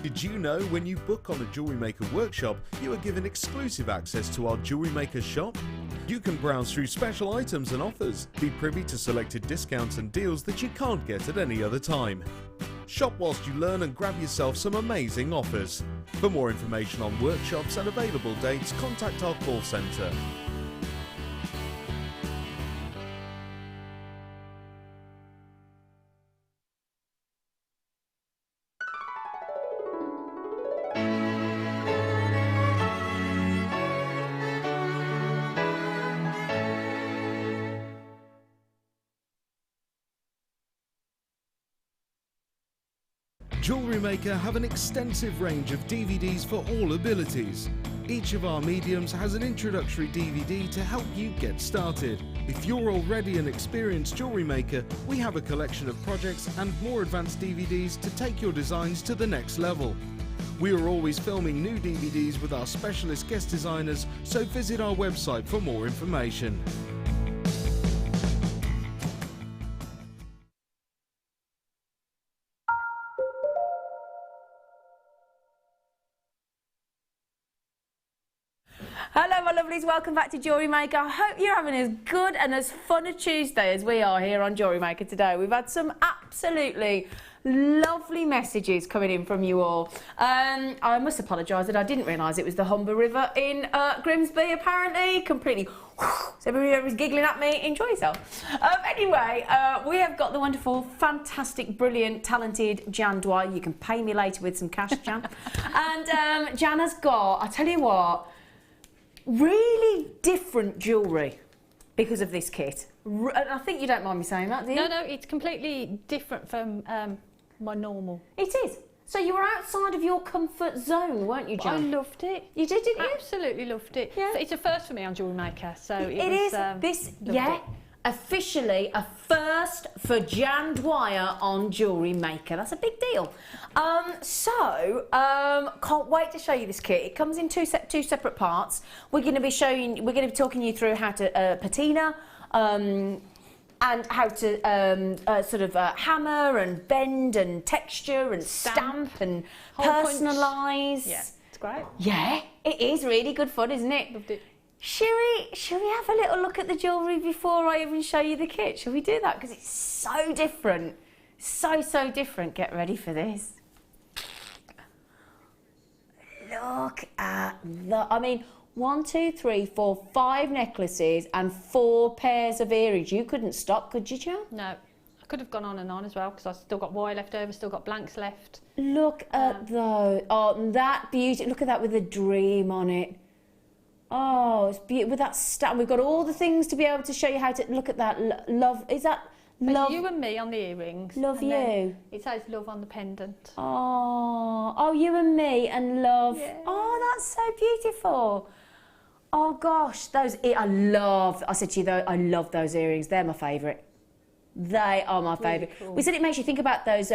Did you know when you book on a Jewellery Maker workshop, you are given exclusive access to our Jewellery Maker shop? You can browse through special items and offers, be privy to selected discounts and deals that you can't get at any other time. Shop whilst you learn and grab yourself some amazing offers. For more information on workshops and available dates, contact our call centre. Jewellery Maker have an extensive range of DVDs for all abilities. Each of our mediums has an introductory DVD to help you get started. If you're already an experienced jewellery maker, we have a collection of projects and more advanced DVDs to take your designs to the next level. We are always filming new DVDs with our specialist guest designers, so visit our website for more information. Hello my lovelies, welcome back to Jewellery Maker. I hope you're having as good and as fun a Tuesday as we are here on Jewellery Maker today. We've had some absolutely lovely messages coming in from you all. I must apologise that I didn't realise it was the Humber River in Grimsby apparently. Completely, so everybody was giggling at me. Enjoy yourself. Anyway, we have got the wonderful, fantastic, brilliant, talented Jan Dwyer. You can pay me later with some cash, Jan. And Jan has got, I tell you what, really different jewellery because of this kit. I think you don't mind me saying that, do you? No, it's completely different from my normal. It is. So you were outside of your comfort zone, weren't you, Jan? I loved it. You did, didn't you? Absolutely loved it. Yeah. It's a first for me on Jewellery Maker, so officially a first for Jan Dwyer on Jewellery Maker. That's a big deal. Can't wait to show you this kit. It comes in two separate parts. We're going to be talking you through how to patina, and how to hammer and bend and texture and stamp and personalise. Yeah, it's great. Yeah, it is really good fun, isn't it? Loved it. Shall we have a little look at the jewellery before I even show you the kit? Shall we do that? Because it's so different. So different. Get ready for this. Look at that. I mean, 1, 2, 3, 4, 5 necklaces and 4 pairs of earrings. You couldn't stop, could you, Jan? No. I could have gone on and on as well because I've still got wire left over, still got blanks left. Look at those. Oh, that beauty. Look at that with a dream on it. Oh, it's beautiful with that stamp. We've got all the things to be able to show you how to look at that. Love, is that love? You and me on the earrings. Love you. It says love on the pendant. Oh, you and me and love. Yeah. Oh, that's so beautiful. Oh gosh, I said to you though, I love those earrings. They're my favourite. They are my favourite. Really cool. We said it makes you think about those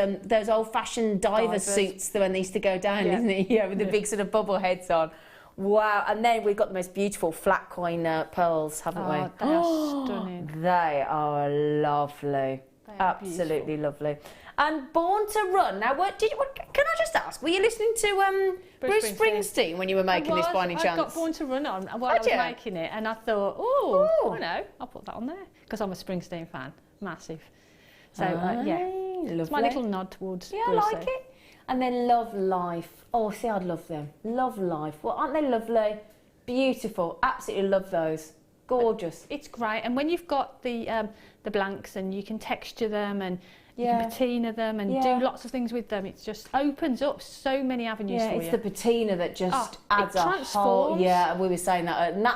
old-fashioned diver suits when they used to go down, isn't it? Yeah, with the big sort of bubble heads on. Wow, and then we've got the most beautiful flat coin pearls, haven't we? They are stunning. They are lovely. Absolutely lovely. And Born to Run. Now, can I just ask, were you listening to Bruce Springsteen when you were making this by any chance? I got Born to Run on while I was making it, and I thought, I know, I'll put that on there, because I'm a Springsteen fan, massive. So, lovely. It's my little nod towards Bruce. I like it. And then Love Life. Oh, see, I'd love them. Love Life. Well, aren't they lovely? Beautiful. Absolutely love those. Gorgeous. It's great. And when you've got the blanks and you can texture them and you can patina them and do lots of things with them, it just opens up so many avenues for you. Yeah, it's the patina that just adds a whole... Yeah, we were saying that. And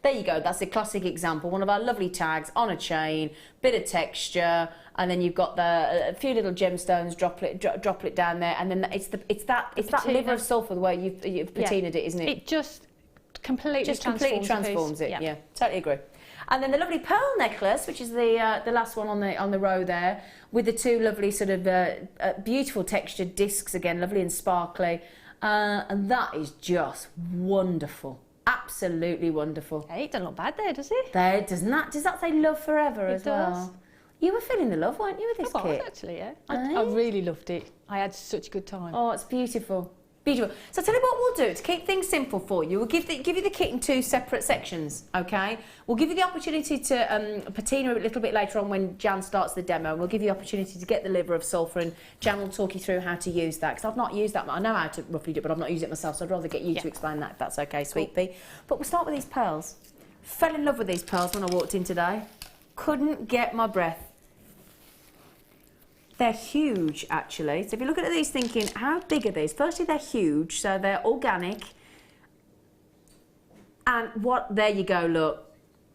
there you go. That's a classic example. One of our lovely tags on a chain, bit of texture, and then you've got a few little gemstones, droplet down there, and then it's that liver of sulphur the way you've patinaed it, isn't it? It just completely transforms it. Yeah, totally agree. And then the lovely pearl necklace, which is the last one on the row there, with the 2 lovely sort of beautiful textured discs again, lovely and sparkly, and that is just wonderful. Absolutely wonderful. Hey, it doesn't look bad there, does it? Does that say love forever as well? You were feeling the love, weren't you, with this I was kit? actually, yeah. I really loved it. I had such a good time. Oh, it's beautiful. Beautiful. So I'll tell you what we'll do to keep things simple for you. We'll give you the kit in 2 separate sections, okay? We'll give you the opportunity to patina a little bit later on when Jan starts the demo. We'll give you the opportunity to get the liver of sulphur, and Jan will talk you through how to use that, because I've not used that. I know how to roughly do it, but I've not used it myself, so I'd rather get you to explain that, if that's okay, Sweet Pea. But we'll start with these pearls. Fell in love with these pearls when I walked in today. Couldn't get my breath. They're huge, actually. So if you look at these thinking, how big are these? Firstly, they're huge, so they're organic. And there you go, look.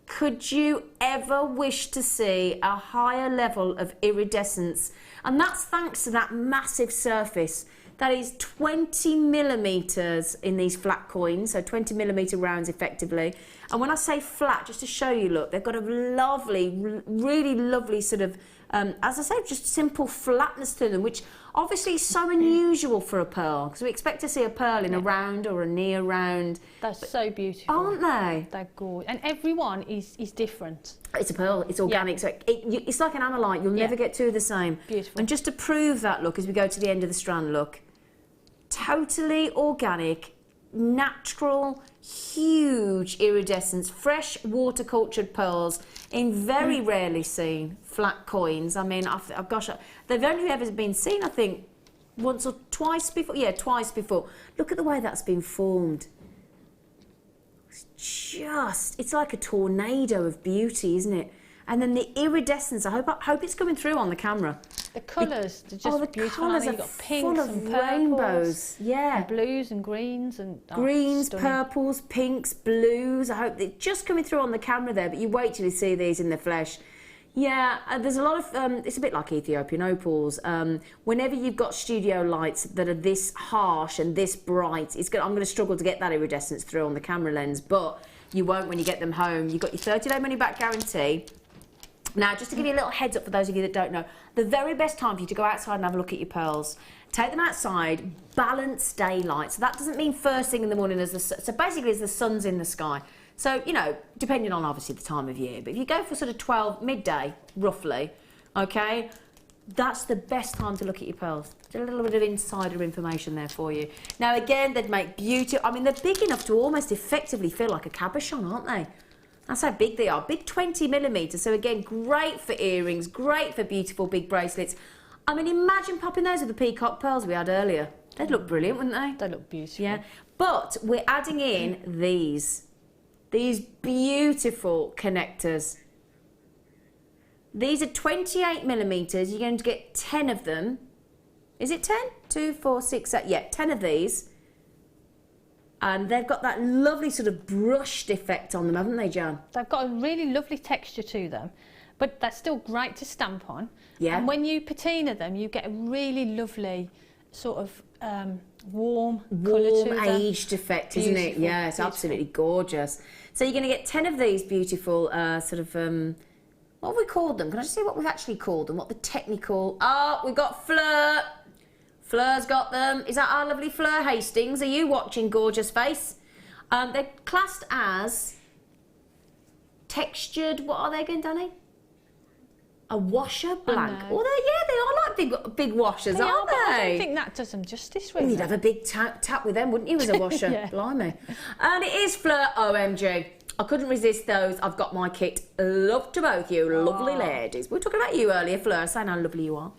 Could you ever wish to see a higher level of iridescence? And that's thanks to that massive surface. That is 20 millimetres in these flat coins, so 20 millimetre rounds effectively. And when I say flat, just to show you, look, they've got a lovely, really lovely sort of, as I say, just simple flatness to them, which obviously is so unusual for a pearl, because we expect to see a pearl in a round or a near round. They're so beautiful. Aren't they? They're gorgeous. And every one is different. It's a pearl, it's organic, so it's like an analyte, you'll never get two of the same. Beautiful. And just to prove that, look, as we go to the end of the strand, look, totally organic, natural, huge iridescence, fresh water cultured pearls in very rarely seen flat coins. I mean, gosh, they've only ever been seen, I think, once or twice before. Yeah, twice before. Look at the way that's been formed. It's like a tornado of beauty, isn't it? And then the iridescence, I hope it's coming through on the camera. The colours, they're just the beautiful. colours You've are got pinks full of and purples, rainbows. Yeah. and blues and greens and Greens, stunning. purples, pinks, blues. I hope they're just coming through on the camera there, but you wait till you see these in the flesh. Yeah, there's a lot of, it's a bit like Ethiopian opals. Whenever you've got studio lights that are this harsh and this bright, I'm going to struggle to get that iridescence through on the camera lens, but you won't when you get them home. You've got your 30-day money-back guarantee. Now, just to give you a little heads up for those of you that don't know, the very best time for you to go outside and have a look at your pearls, take them outside, balance daylight. So that doesn't mean first thing in the morning, so basically as the sun's in the sky. So, you know, depending on obviously the time of year, but if you go for sort of 12, midday, roughly, okay, that's the best time to look at your pearls. Just a little bit of insider information there for you. Now, again, they'd make beauty. I mean, they're big enough to almost effectively feel like a cabochon, aren't they? That's how big they are. Big 20 millimetres. So again, great for earrings, great for beautiful big bracelets. I mean, imagine popping those with the peacock pearls we had earlier. They'd look brilliant, wouldn't they? They look beautiful. Yeah. But we're adding in these beautiful connectors. These are 28 millimetres. You're going to get 10 of them. Is it 10? 2, 4, 6, 8. Yeah, 10 of these. And they've got that lovely sort of brushed effect on them, haven't they, Jan? They've got a really lovely texture to them, but they're still great to stamp on. Yeah. And when you patina them, you get a really lovely sort of warm colour to them. Aged effect, isn't it? Yeah, it's absolutely gorgeous. So you're going to get 10 of these beautiful sort of, what have we called them? Can I just see what we've actually called them? What the technical... Oh, we've got Fleur. Fleur's got them. Is that our lovely Fleur Hastings? Are you watching, gorgeous face? They're classed as textured, what are they again, Danny? A washer blank. Oh, they are like big washers, aren't they? I don't think that does them justice, really. You'd have a big tap with them, wouldn't you, as a washer? Yeah. Blimey. And it is Fleur OMG. I couldn't resist those. I've got my kit. Love to both you, lovely ladies. We were talking about you earlier, Fleur, saying how lovely you are.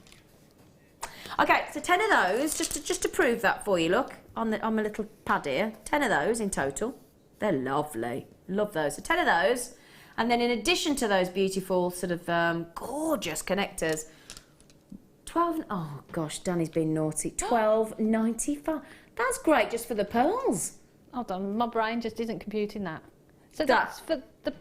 Okay, so 10 of those, just to prove that for you, look, on my little pad here. 10 of those in total. They're lovely. Love those. So 10 of those. And then in addition to those beautiful sort of gorgeous connectors, 12, oh gosh, Danny's been naughty. 12.95. That's great just for the pearls. Hold on, my brain just isn't computing that. So that's for the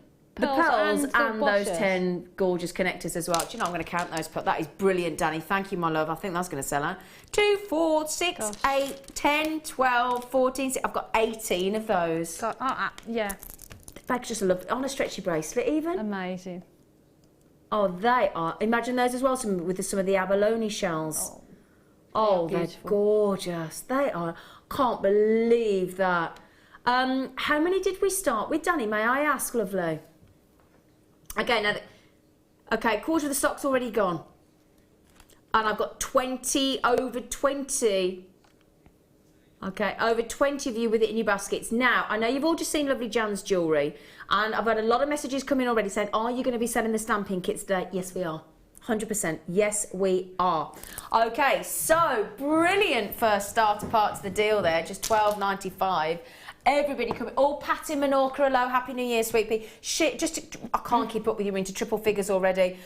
pearls and those washers. 10 gorgeous connectors as well. Do you know, I'm going to count those. That is brilliant, Danny. Thank you, my love. I think that's going to sell out. 2, 4, 6, 8, 10, 12, 14. I've got 18 of those. Yeah. Bag's just a lovely, on a stretchy bracelet even. Amazing. Oh, they are. Imagine those as well, with some of the abalone shells. Oh, they're gorgeous. They are. Can't believe that. How many did we start with, Danny? May I ask, lovely? Okay, now, Okay, quarter of the stock's already gone. And I've got over 20. Okay, over 20 of you with it in your baskets. Now, I know you've all just seen lovely Jan's jewellery, and I've had a lot of messages come in already saying, are you going to be selling the stamping kits today? Yes, we are. 100%. Yes, we are. Okay, so brilliant first starter part to the deal there, just $12.95. Everybody coming, all Patty, Menorca, hello, Happy New Year, sweet pea. Shit, I can't keep up with you, into triple figures already.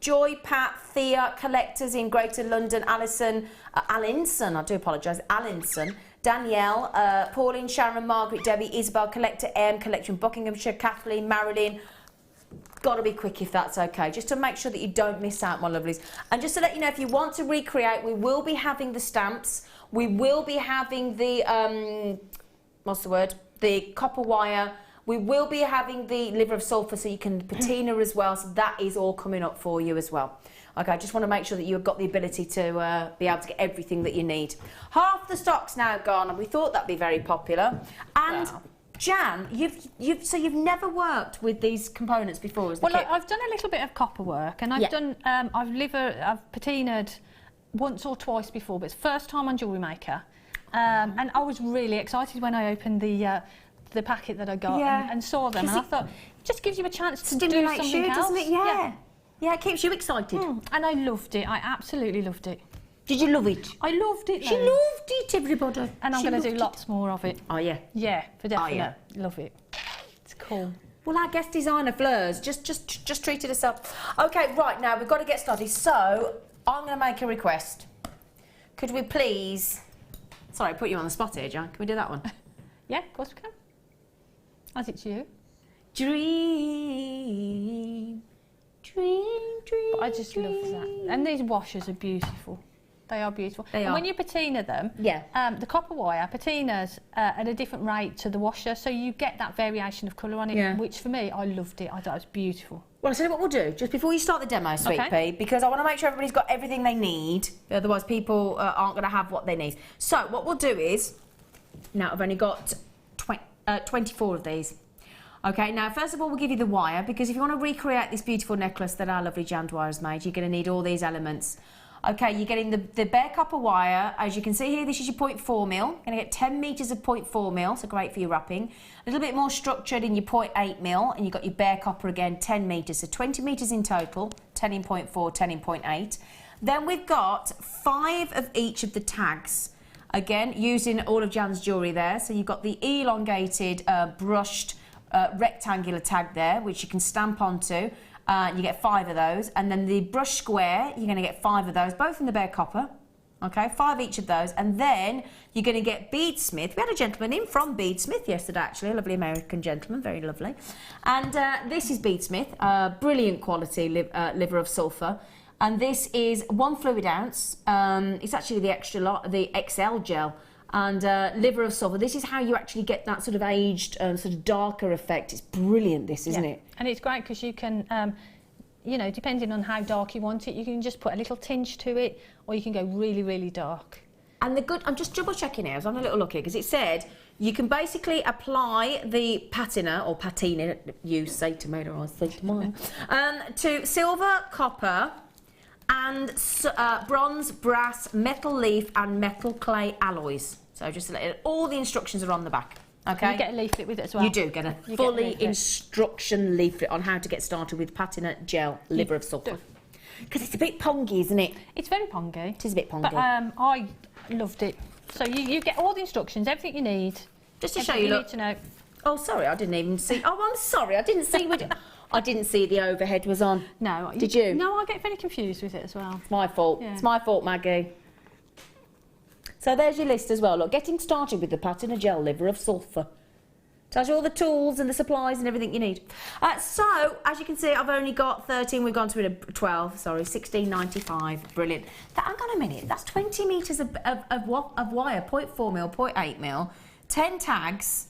Joy, Pat, Thea, collectors in Greater London, Alison, Allinson, I do apologise, Allinson, Danielle, Pauline, Sharon, Margaret, Debbie, Isabel, Collector M, Collector in Buckinghamshire, Kathleen, Marilyn. Got to be quick if that's okay, just to make sure that you don't miss out, my lovelies. And just to let you know, if you want to recreate, we will be having the stamps, we will be having the, what's the word? The copper wire. We will be having the liver of sulphur, so you can patina as well. So that is all coming up for you as well. Okay, I just want to make sure that you've got the ability to be able to get everything that you need. Half the stock's now gone, and we thought that'd be very popular. And wow. Jan, you've never worked with these components before, as the kit? I've done a little bit of copper work, and I've done I've patinaed once or twice before, but it's first time on Jewellery Maker. And I was really excited when I opened the packet that I got and saw them, and I thought, it just gives you a chance to do something else. Doesn't it? Yeah, it keeps you excited. And I loved it. I absolutely loved it. Did you love it? I loved it. She loved it, everybody. And I'm going to do lots more of it. Oh, yeah? Yeah, for definite. Oh, yeah. Love it. It's cool. Well, our guest designer, Fleurs, just treated herself. Okay, right, now we've got to get started. So, I'm going to make a request. Could we please... Sorry, I put you on the spot here, Jan. Can we do that one? Yeah, of course we can. As it's you. Dream, dream, dream. But I just love that. And these washers are beautiful. They are beautiful. They and are. when you patina them, the copper wire patinas at a different rate to the washer, so you get that variation of colour on it, which for me, I loved it. I thought it was beautiful. Well, I'll tell you what we'll do, just before you start the demo, Sweet Pea, because I want to make sure everybody's got everything they need, otherwise people aren't going to have what they need. So, what we'll do is, now I've only got 24 of these. Okay, now first of all we'll give you the wire, because if you want to recreate this beautiful necklace that our lovely Jan Dwyer has made, you're going to need all these elements. Okay, you're getting the bare copper wire. As you can see here, this is your 0.4 mil. You're going to get 10 metres of 0.4 mil, so great for your wrapping. A little bit more structured in your 0.8 mil, and you've got your bare copper again, 10 metres. So 20 metres in total, 10 in 0.4, 10 in 0.8. Then we've got 5 of each of the tags. Again, using all of Jan's jewellery there. So you've got the elongated, brushed, rectangular tag there, which you can stamp onto. You get 5 of those, and then the brush square, you're going to get 5 of those, both in the bare copper. Okay, 5 each of those, and then you're going to get beadsmith. We had a gentleman in from beadsmith yesterday, actually, a lovely American gentleman, very lovely. And this is beadsmith, brilliant quality liver of sulphur, and this is 1 fluid ounce. It's actually the extra lot, the XL gel. And liver of sulphur. This is how you actually get that sort of aged, sort of darker effect. It's brilliant, this, isn't it? And it's great because you can, you know, depending on how dark you want it, you can just put a little tinge to it, or you can go really, really dark. And I'm just double checking here. I was having a little look here because it said you can basically apply the patina, or patina, you say tomato, I say tomato, to silver, copper, and bronze, brass, metal leaf and metal clay alloys. So just to let you know, all the instructions are on the back. Okay. You get a leaflet with it as well. You do get a fully instruction leaflet on how to get started with patina gel liver of sulphur. Because it's a bit pongy, isn't it? It's very pongy. It is a bit pongy. But I loved it. So you get all the instructions, everything you need. Just to show you, look. Need to know. Oh, sorry, I didn't even see. Oh, I'm sorry, I didn't see. I didn't see the overhead was on. No. Did you? No, I get very confused with it as well. It's my fault. Yeah. It's my fault, Maggie. So there's your list as well. Look, getting started with the patina gel liver of sulphur. Tells you all the tools and the supplies and everything you need. So, as you can see, I've only got 13. We've gone to 12. Sorry, 16.95. Brilliant. Hang on a minute. That's 20 metres of wire, 0.4 mil, 0.8 mil, 10 tags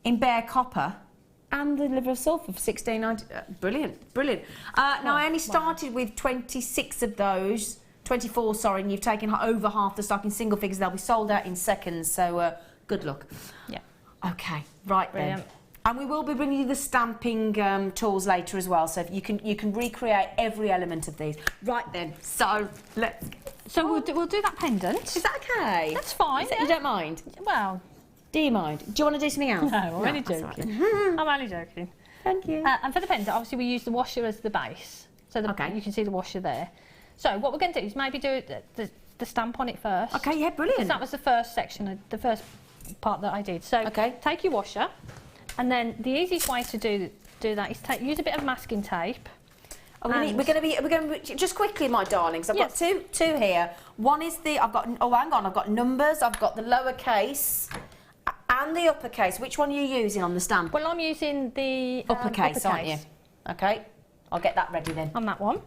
in bare copper. And the liver of sulphur for 16.90. Brilliant, brilliant. Now, I only started with 26 of those, 24, sorry, and you've taken over half the stock in single figures. They'll be sold out in seconds, so good luck. Yeah. Okay, right then. And we will be bringing you the stamping tools later as well, so if you can recreate every element of these. Right then, so let's. So we'll do that pendant. Is that okay? That's fine. You don't mind? Well, do you mind? Do you want to do something else? No, I'm only joking. I'm only joking. Thank you. And for the pendant, obviously we use the washer as the base, so you can see the washer there. So what we're going to do is maybe do the stamp on it first. Okay, yeah, brilliant. That was the first section, the first part that I did. So take your washer, and then the easiest way to do that is use a bit of masking tape. We're going to be just quickly, my darlings. I've got two here. One is I've got numbers. I've got the lowercase and the uppercase. Which one are you using on the stamp? Well, I'm using the uppercase, aren't you? Okay, I'll get that ready then. On that one.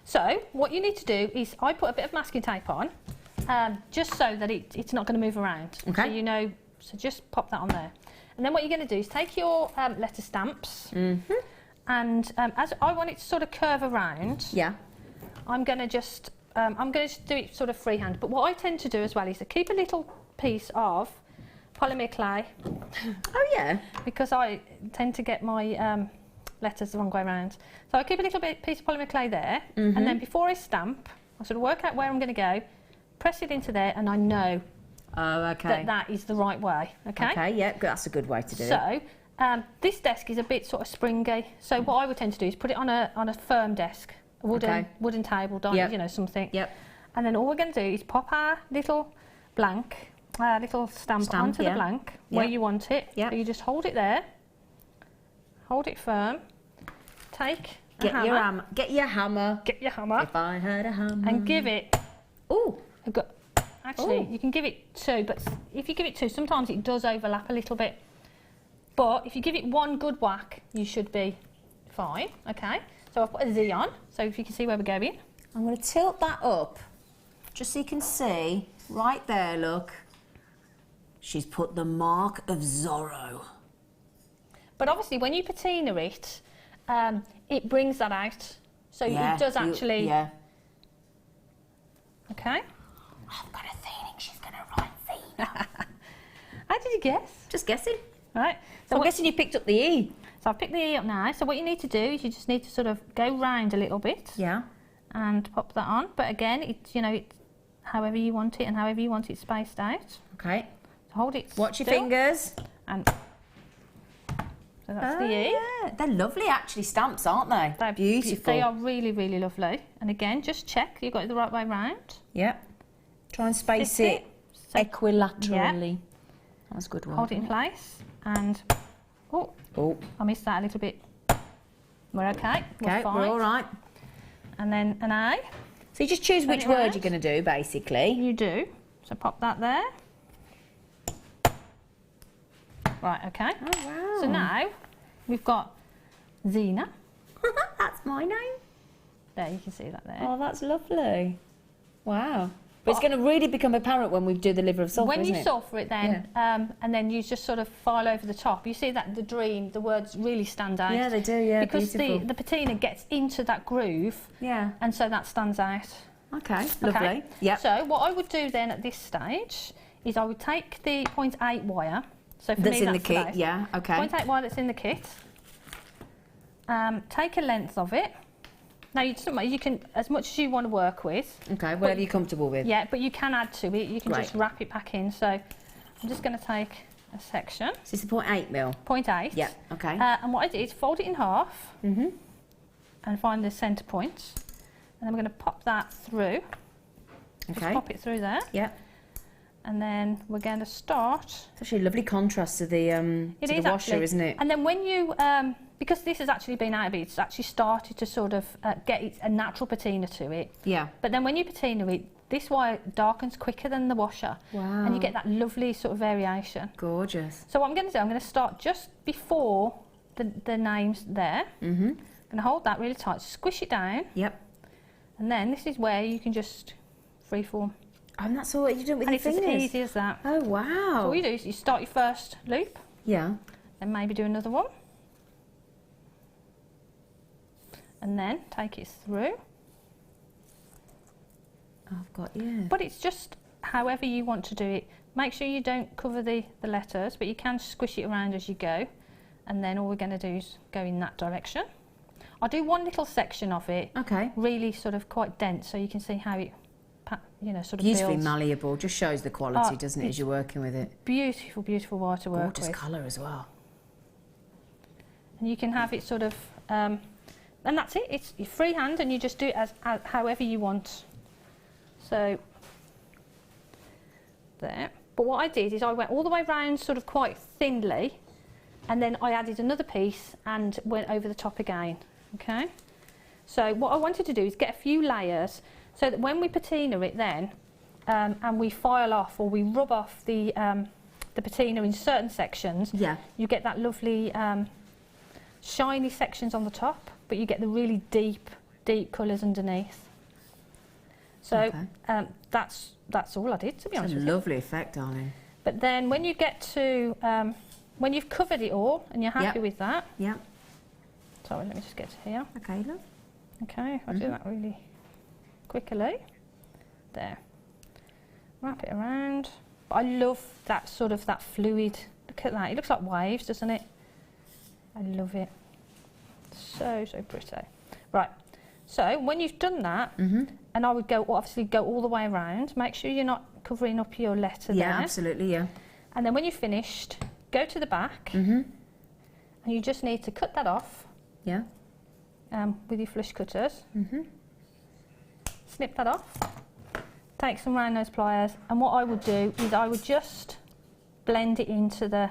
So what you need to do is I put a bit of masking tape on, just so that it's not going to move around. Okay. So you know, so just pop that on there. And then what you're going to do is take your letter stamps, and as I want it to sort of curve around, I'm going to just do it sort of freehand. But what I tend to do as well is to keep a little piece of polymer clay. Oh yeah. Because I tend to get my letters the wrong way around. So I keep a little piece of polymer clay there, and then before I stamp, I sort of work out where I'm going to go, press it into there, and I know that is the right way. Okay. Okay. Yeah, that's a good way to do it. So this desk is a bit sort of springy. So what I would tend to do is put it on a firm desk, a wooden table, you know, something. Yep. And then all we're going to do is pop our little blank, little stamp onto the blank where you want it. Yep. So you just hold it there, hold it firm, get your hammer. If I had a hammer. And give it. Ooh. Actually, you can give it 2, but if you give it 2, sometimes it does overlap a little bit. But if you give it 1 good whack, you should be fine. Okay. So I've put a Z on, so if you can see where we're going. I'm going to tilt that up, just so you can see. Right there, look. She's put the mark of Zorro. But obviously, when you patina it, it brings that out. So it does actually. Yeah. Okay. I've got a feeling she's going to write Zena. How did you guess? Just guessing. Right. So I'm guessing you picked up the E. So I've picked the E up now. So what you need to do is you just need to sort of go round a little bit. Yeah. And pop that on. But again, it's, you know, it's however you want it and however you want it spaced out. Okay. So hold it. Watch your fingers. And so that's the E. Yeah. They're lovely, actually, stamps, aren't they? They're beautiful. They are really, really lovely. And again, just check you got it the right way round. Yeah. Try and space it equilaterally. Yeah. That was a good one. Hold it in place. And, I missed that a little bit. We're okay. Okay, we're all right. And then an A. So you just choose which word you're going to do, basically. You do. So pop that there. Right, okay. Oh, wow. So now we've got Zena. That's my name. There, you can see that there. Oh, that's lovely. Wow. But it's going to really become apparent when we do the liver of sulphur, when you sulphur it then, and then you just sort of file over the top, you see that the words really stand out. Yeah, they do, yeah, because the patina gets into that groove, and so that stands out. Okay, lovely. Yeah. So what I would do then at this stage is I would take the 0.8 wire. So for that's me, in the kit, okay. 0.8 wire that's in the kit. Take a length of it. Now, you can, as much as you want to work with. Okay, whatever you're comfortable with. Yeah, but you can add to it. You can just wrap it back in. So I'm just going to take a section. So it's a 0.8 mil? 0.8. Yeah, okay. And what I did is fold it in half and find the centre point. And then we're going to pop that through. Okay. Just pop it through there. Yeah. And then we're going to start. It's actually a lovely contrast to the washer, isn't it? And then when you, because this has actually been out of it, it's actually started to sort of get a natural patina to it. Yeah. But then when you patina it, this wire darkens quicker than the washer. Wow. And you get that lovely sort of variation. Gorgeous. So what I'm going to do, I'm going to start just before the names there. I'm going to hold that really tight, squish it down. Yep. And then this is where you can just freeform. And that's all what you do with your fingers? And it's as easy as that. Oh, wow. So what you do is you start your first loop. Yeah. Then maybe do another one. And then take it through. I've got, yeah. But it's just however you want to do it. Make sure you don't cover the letters, but you can squish it around as you go. and then all we're going to do is go in that direction. I'll do one little section of it, really sort of quite dense, so you can see how it, you know, sort of beautifully builds. malleable, just shows the quality, doesn't it, as you're working with it. Beautiful, beautiful wire to work with. Gorgeous colour as well. And you can have it sort of, and that's it, it's freehand, and you just do it as however you want. So, there. But what I did is I went all the way round sort of quite thinly, and then I added another piece and went over the top again. Okay, so what I wanted to do is get a few layers so that when we patina it then and we file off or we rub off the patina in certain sections, you get that lovely shiny sections on the top, but you get the really deep colours underneath. So that's all I did, to be honest with you. It's a lovely effect, darling. But then when you get to when you've covered it all and you're happy with that, sorry, let me just get to here. Okay, love. Okay, I'll do that really quickly. There. Wrap it around. I love that sort of that fluid. Look at that. It looks like waves, doesn't it? I love it. So pretty. Right. So when you've done that, and I would obviously go all the way around. Make sure you're not covering up your letter there. Yeah, absolutely. Yeah. And then when you've finished, go to the back, and you just need to cut that off. Yeah. With your flush cutters. Snip that off. Take some round nose pliers, and what I would do is I would just blend it into the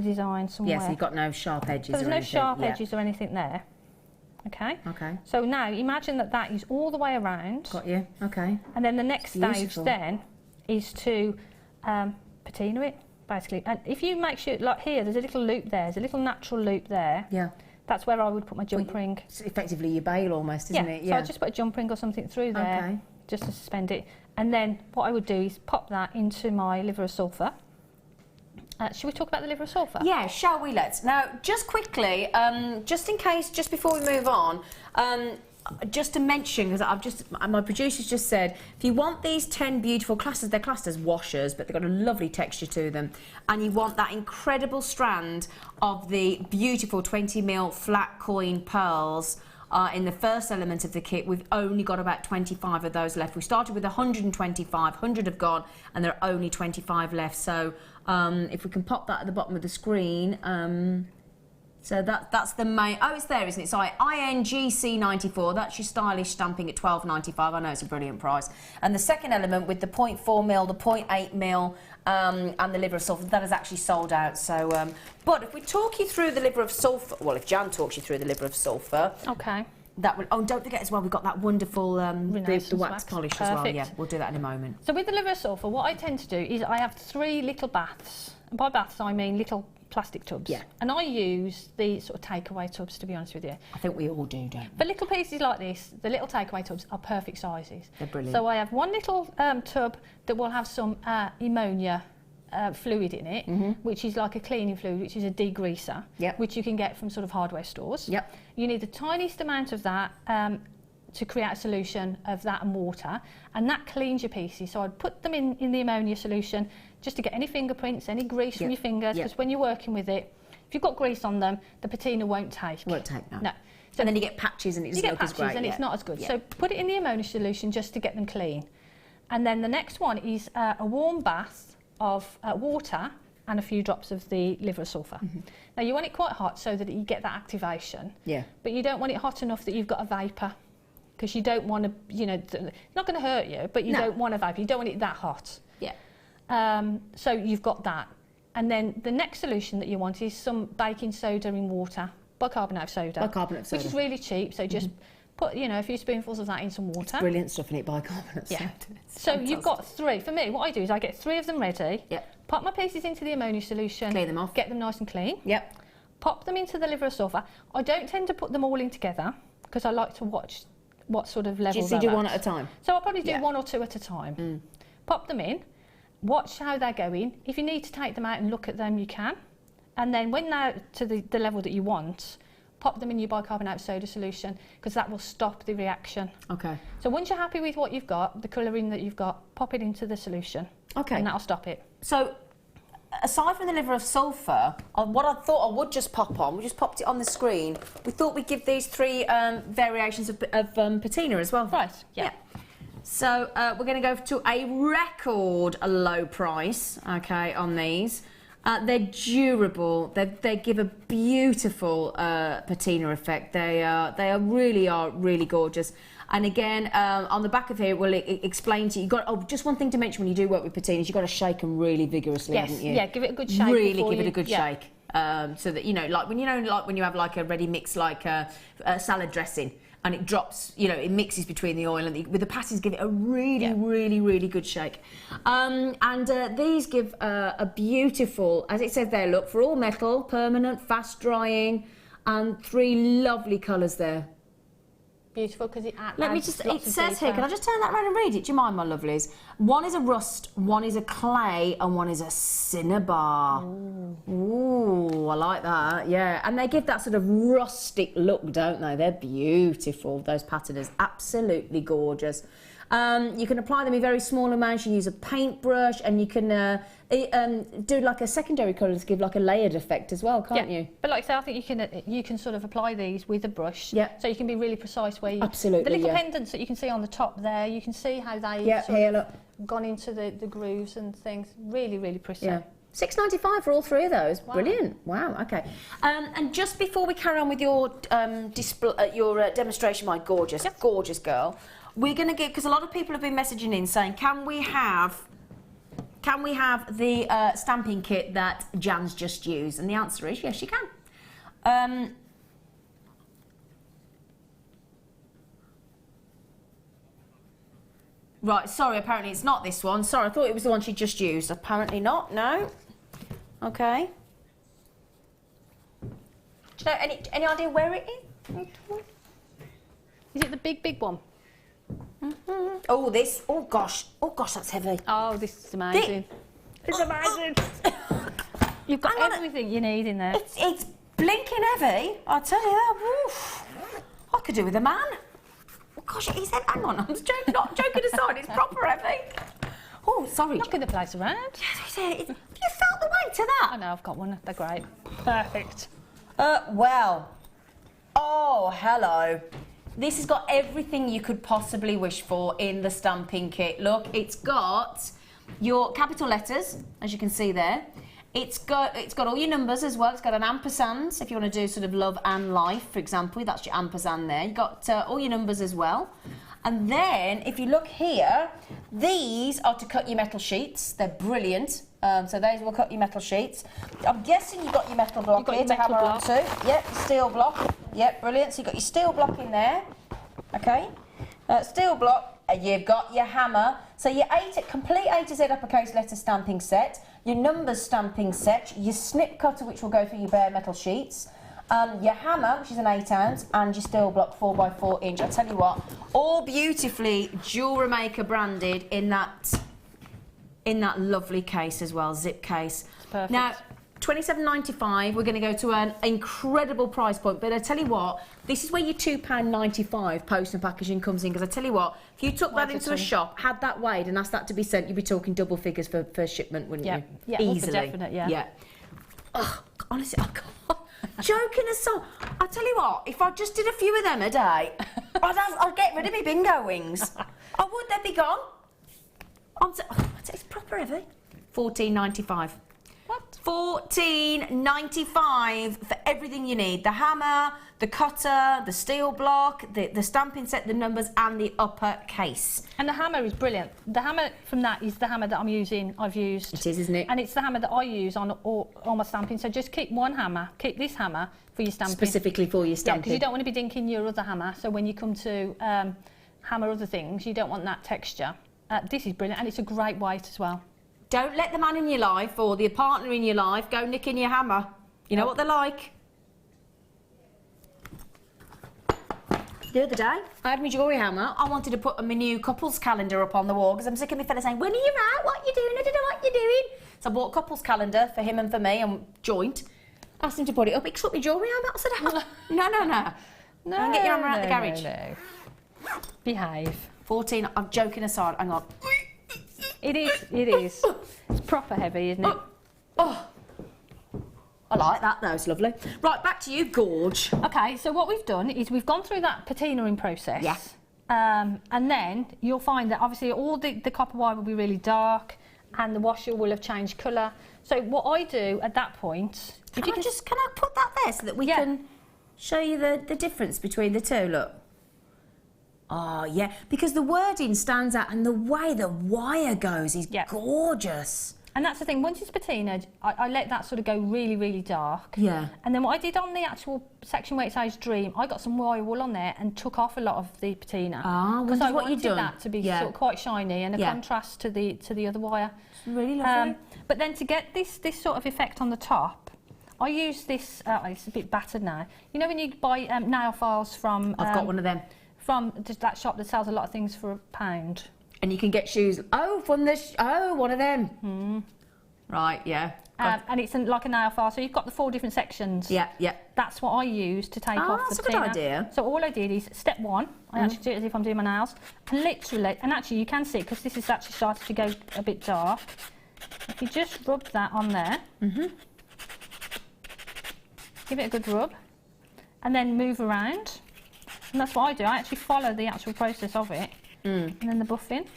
design somewhere. Yeah, so you've got no sharp edges. So there's no sharp edges or anything there. Okay. Okay. So now imagine that is all the way around. Got you. Okay. And then the next stage then is to patina it, basically. And if you make sure, like here, there's a little loop there, there's a little natural loop there. Yeah. That's where I would put my jump ring. It's effectively your bail almost, isn't it? Yeah. So I just put a jump ring or something through there, just to suspend it. And then what I would do is pop that into my liver of sulphur. Should we talk about the liver of sulphur? Yeah, shall we? Let's. Now, just quickly, just in case, just before we move on, just to mention, because my producer's just said, if you want these 10 beautiful classes, they're classed as washers, but they've got a lovely texture to them, and you want that incredible strand of the beautiful 20mm flat coin pearls in the first element of the kit, we've only got about 25 of those left. We started with 125, 100 have gone, and there are only 25 left. So if we can pop that at the bottom of the screen. So that's the main, it's there, isn't it? Sorry, INGC94, that's your stylish stamping at £12.95. I know it's a brilliant price. And the second element with the 0.4mm, the 0.8mm, and the liver of sulphur, that is actually sold out. So, but if we talk you through the liver of sulphur, well, if Jan talks you through the liver of sulphur, okay. That will. Oh, and don't forget as well, we've got that wonderful the wax polish as well. Yeah, we'll do that in a moment. So with the liver of sulphur, what I tend to do is I have 3 little baths. And by baths, I mean little plastic tubs. Yeah. And I use the sort of takeaway tubs, to be honest with you. I think we all do, don't we? For little pieces like this, the little takeaway tubs are perfect sizes. They're brilliant. So I have one little tub that will have some ammonia fluid in it, which is like a cleaning fluid, which is a degreaser, which you can get from sort of hardware stores. Yep. You need the tiniest amount of that to create a solution of that and water, and that cleans your pieces. So I'd put them in the ammonia solution just to get any fingerprints, any grease from your fingers, because when you're working with it, if you've got grease on them, the patina won't take. Won't take, no. No. So and then you get patches and it doesn't look as great. And it's not as good. So put it in the ammonia solution just to get them clean. And then the next one is a warm bath of water and a few drops of the liver of sulphur. Now you want it quite hot so that you get that activation. Yeah. But you don't want it hot enough that you've got a vapour, because you don't want to, you know, it's not going to hurt you, but you don't want a vapour. You don't want it that hot. Yeah. So you've got that. And then the next solution that you want is some baking soda in water, bicarbonate of soda. Bicarbonate of soda. Which is really cheap, so just put, you know, a few spoonfuls of that in some water. It's brilliant stuff in it, bicarbonate of soda. So you've got 3. For me, what I do is I get 3 of them ready. Yep. Pop my pieces into the ammonia solution. Clean them off. Get them nice and clean. Yep. Pop them into the liver of sulphur. I don't tend to put them all in together because I like to watch what sort of levels you do one at a time? So I'll probably do 1 or 2 at a time. Pop them in. Watch how they're going. If you need to take them out and look at them, you can. And then when they're to the level that you want, pop them in your bicarbonate of soda solution, because that will stop the reaction. Okay. So once you're happy with what you've got, the colouring that you've got, pop it into the solution. Okay. And that'll stop it. So aside from the liver of sulphur, what I thought I would just pop on, we just popped it on the screen. We thought we'd give these 3 variations of patina as well. Right, yeah. So we're going to go to a record low price, okay, on these. They're durable. They give a beautiful patina effect. They really are really gorgeous. And again, on the back of here, will it explain to you? Just one thing to mention when you do work with patinas, you've got to shake them really vigorously, haven't you? Yeah, give it a good shake. Really give it a good shake, so that like when you have like a ready mix, like a salad dressing, and it drops, it mixes between the oil and with the patties, give it a really good shake. And these give a beautiful, as it says there, look, for all metal, permanent, fast drying, and 3 lovely colours there. Beautiful, because it adds Let me just, it says here, can I just turn that around and read it? Do you mind, my lovelies? One is a rust, one is a clay, and one is a cinnabar. Ooh, I like that, yeah. And they give that sort of rustic look, don't they? They're beautiful, those patinas, absolutely gorgeous. You can apply them in very small amounts. You use a paintbrush, and you can do like a secondary colour to give like a layered effect as well, can't you? But like I say, I think you can sort of apply these with a brush. Yeah. So you can be really precise where you... Absolutely, the little pendants that you can see on the top there, you can see how they gone into the grooves and things. Really pretty. Yeah. $6.95 for all 3 of those. Wow. Brilliant. Wow. Okay. And just before we carry on with your demonstration, my gorgeous girl, we're going to get, because a lot of people have been messaging in saying, can we have the stamping kit that Jan's just used? And the answer is yes, you can. Right, sorry, apparently it's not this one. Sorry, I thought it was the one she just used. Apparently not, no. Okay. Do you know any idea where it is? Is it the big one? Oh gosh, that's heavy. Oh, this is amazing. It's amazing. You've got everything you need in there. It's blinking heavy, I tell you that. Oof. I could do with a man. Oh gosh, it is heavy. Hang on, I'm just joking, not joking aside, it's proper heavy. Oh, sorry. Knocking the place around. Yes, have you felt the weight to that? I know, I've got one. They're great. Perfect. Well. Oh, hello. This has got everything you could possibly wish for in the stamping kit. Look, it's got your capital letters, as you can see there. It's got all your numbers as well. It's got an ampersand, if you want to do sort of love and life, for example. That's your ampersand there. You've got all your numbers as well. And then, if you look here, these are to cut your metal sheets. They're brilliant. So those will cut your metal sheets. I'm guessing you've got your metal block here to hammer onto. Yep, steel block. Yep, brilliant. So you've got your steel block in there. Okay. Steel block. You've got your hammer. So your complete A to Z uppercase letter stamping set, your numbers stamping set, your snip cutter, which will go through your bare metal sheets, your hammer, which is an 8 ounce, and your steel block 4x4 inch. I tell you what, all beautifully Jewellery Maker branded in that lovely case as well, zip case. Perfect. Now, $27.95, we're going to go to an incredible price point, but I tell you what, this is where your £2.95 post and packaging comes in, because I tell you what, if you took that into a shop, had that weighed and asked that to be sent, you'd be talking double figures for shipment, wouldn't you? Yeah, easily. Definite, yeah. Oh, honestly, joking aside, I tell you what, if I just did a few of them a day, I'd get rid of my bingo wings. I would, they'd be gone. It's proper heavy. $14.95. What? $14.95 for everything you need. The hammer, the cutter, the steel block, the stamping set, the numbers, and the upper case. And the hammer is brilliant. The hammer from that is the hammer that I've used. It is, isn't it? And it's the hammer that I use on all my stamping. So just keep one hammer. Keep this hammer for your stamping. Specifically for your stamping. Yeah, because you don't want to be dinking your other hammer. So when you come to hammer other things, you don't want that texture. This is brilliant, and it's a great weight as well. Don't let the man in your life or the partner in your life go nicking your hammer. You know what they're like. The other day, I had my jewellery hammer. I wanted to put my new couples calendar up on the wall because I'm sick of my fella saying, when are you out? What are you doing? I don't know what you're doing. So I bought a couples calendar for him and for me and joint. Asked him to put it up. He took my jewellery hammer. I said, no. No, get your hammer out the garage. No. Behave. 14, I'm joking aside, hang on. It is. It's proper heavy, isn't it? Oh, I like that though, it's lovely. Right, back to you, Gorge. Okay, so what we've done is we've gone through that patinaing process. Yes. And then you'll find that obviously all the copper wire will be really dark and the washer will have changed colour. So what I do at that point... Can I put that there so that we can show you the difference between the two, look. Oh, yeah, because the wording stands out and the way the wire goes is gorgeous. And that's the thing, once it's patinaed, I let that sort of go really, really dark. Yeah. And then what I did on the actual section where it says Dream, I got some wire wool on there and took off a lot of the patina. Ah, because I what wanted you done? that to be sort of quite shiny and a contrast to the other wire. It's really lovely. But then to get this sort of effect on the top, I use this, it's a bit battered now. You know when you buy nail files from... I've got one of them. From that shop that sells a lot of things for £1. And you can get shoes. Oh, from the... one of them. Right, yeah. And it's like a nail file, so you've got the 4 different sections. Yeah, yeah. That's what I use to take off the that's a good patina. idea. So all I did is, step 1, I actually do it as if I'm doing my nails, and literally, and actually you can see, because this is actually starting to go a bit dark, if you just rub that on there, give it a good rub, and then move around, and that's what I do. I actually follow the actual process of it, and then the buffing.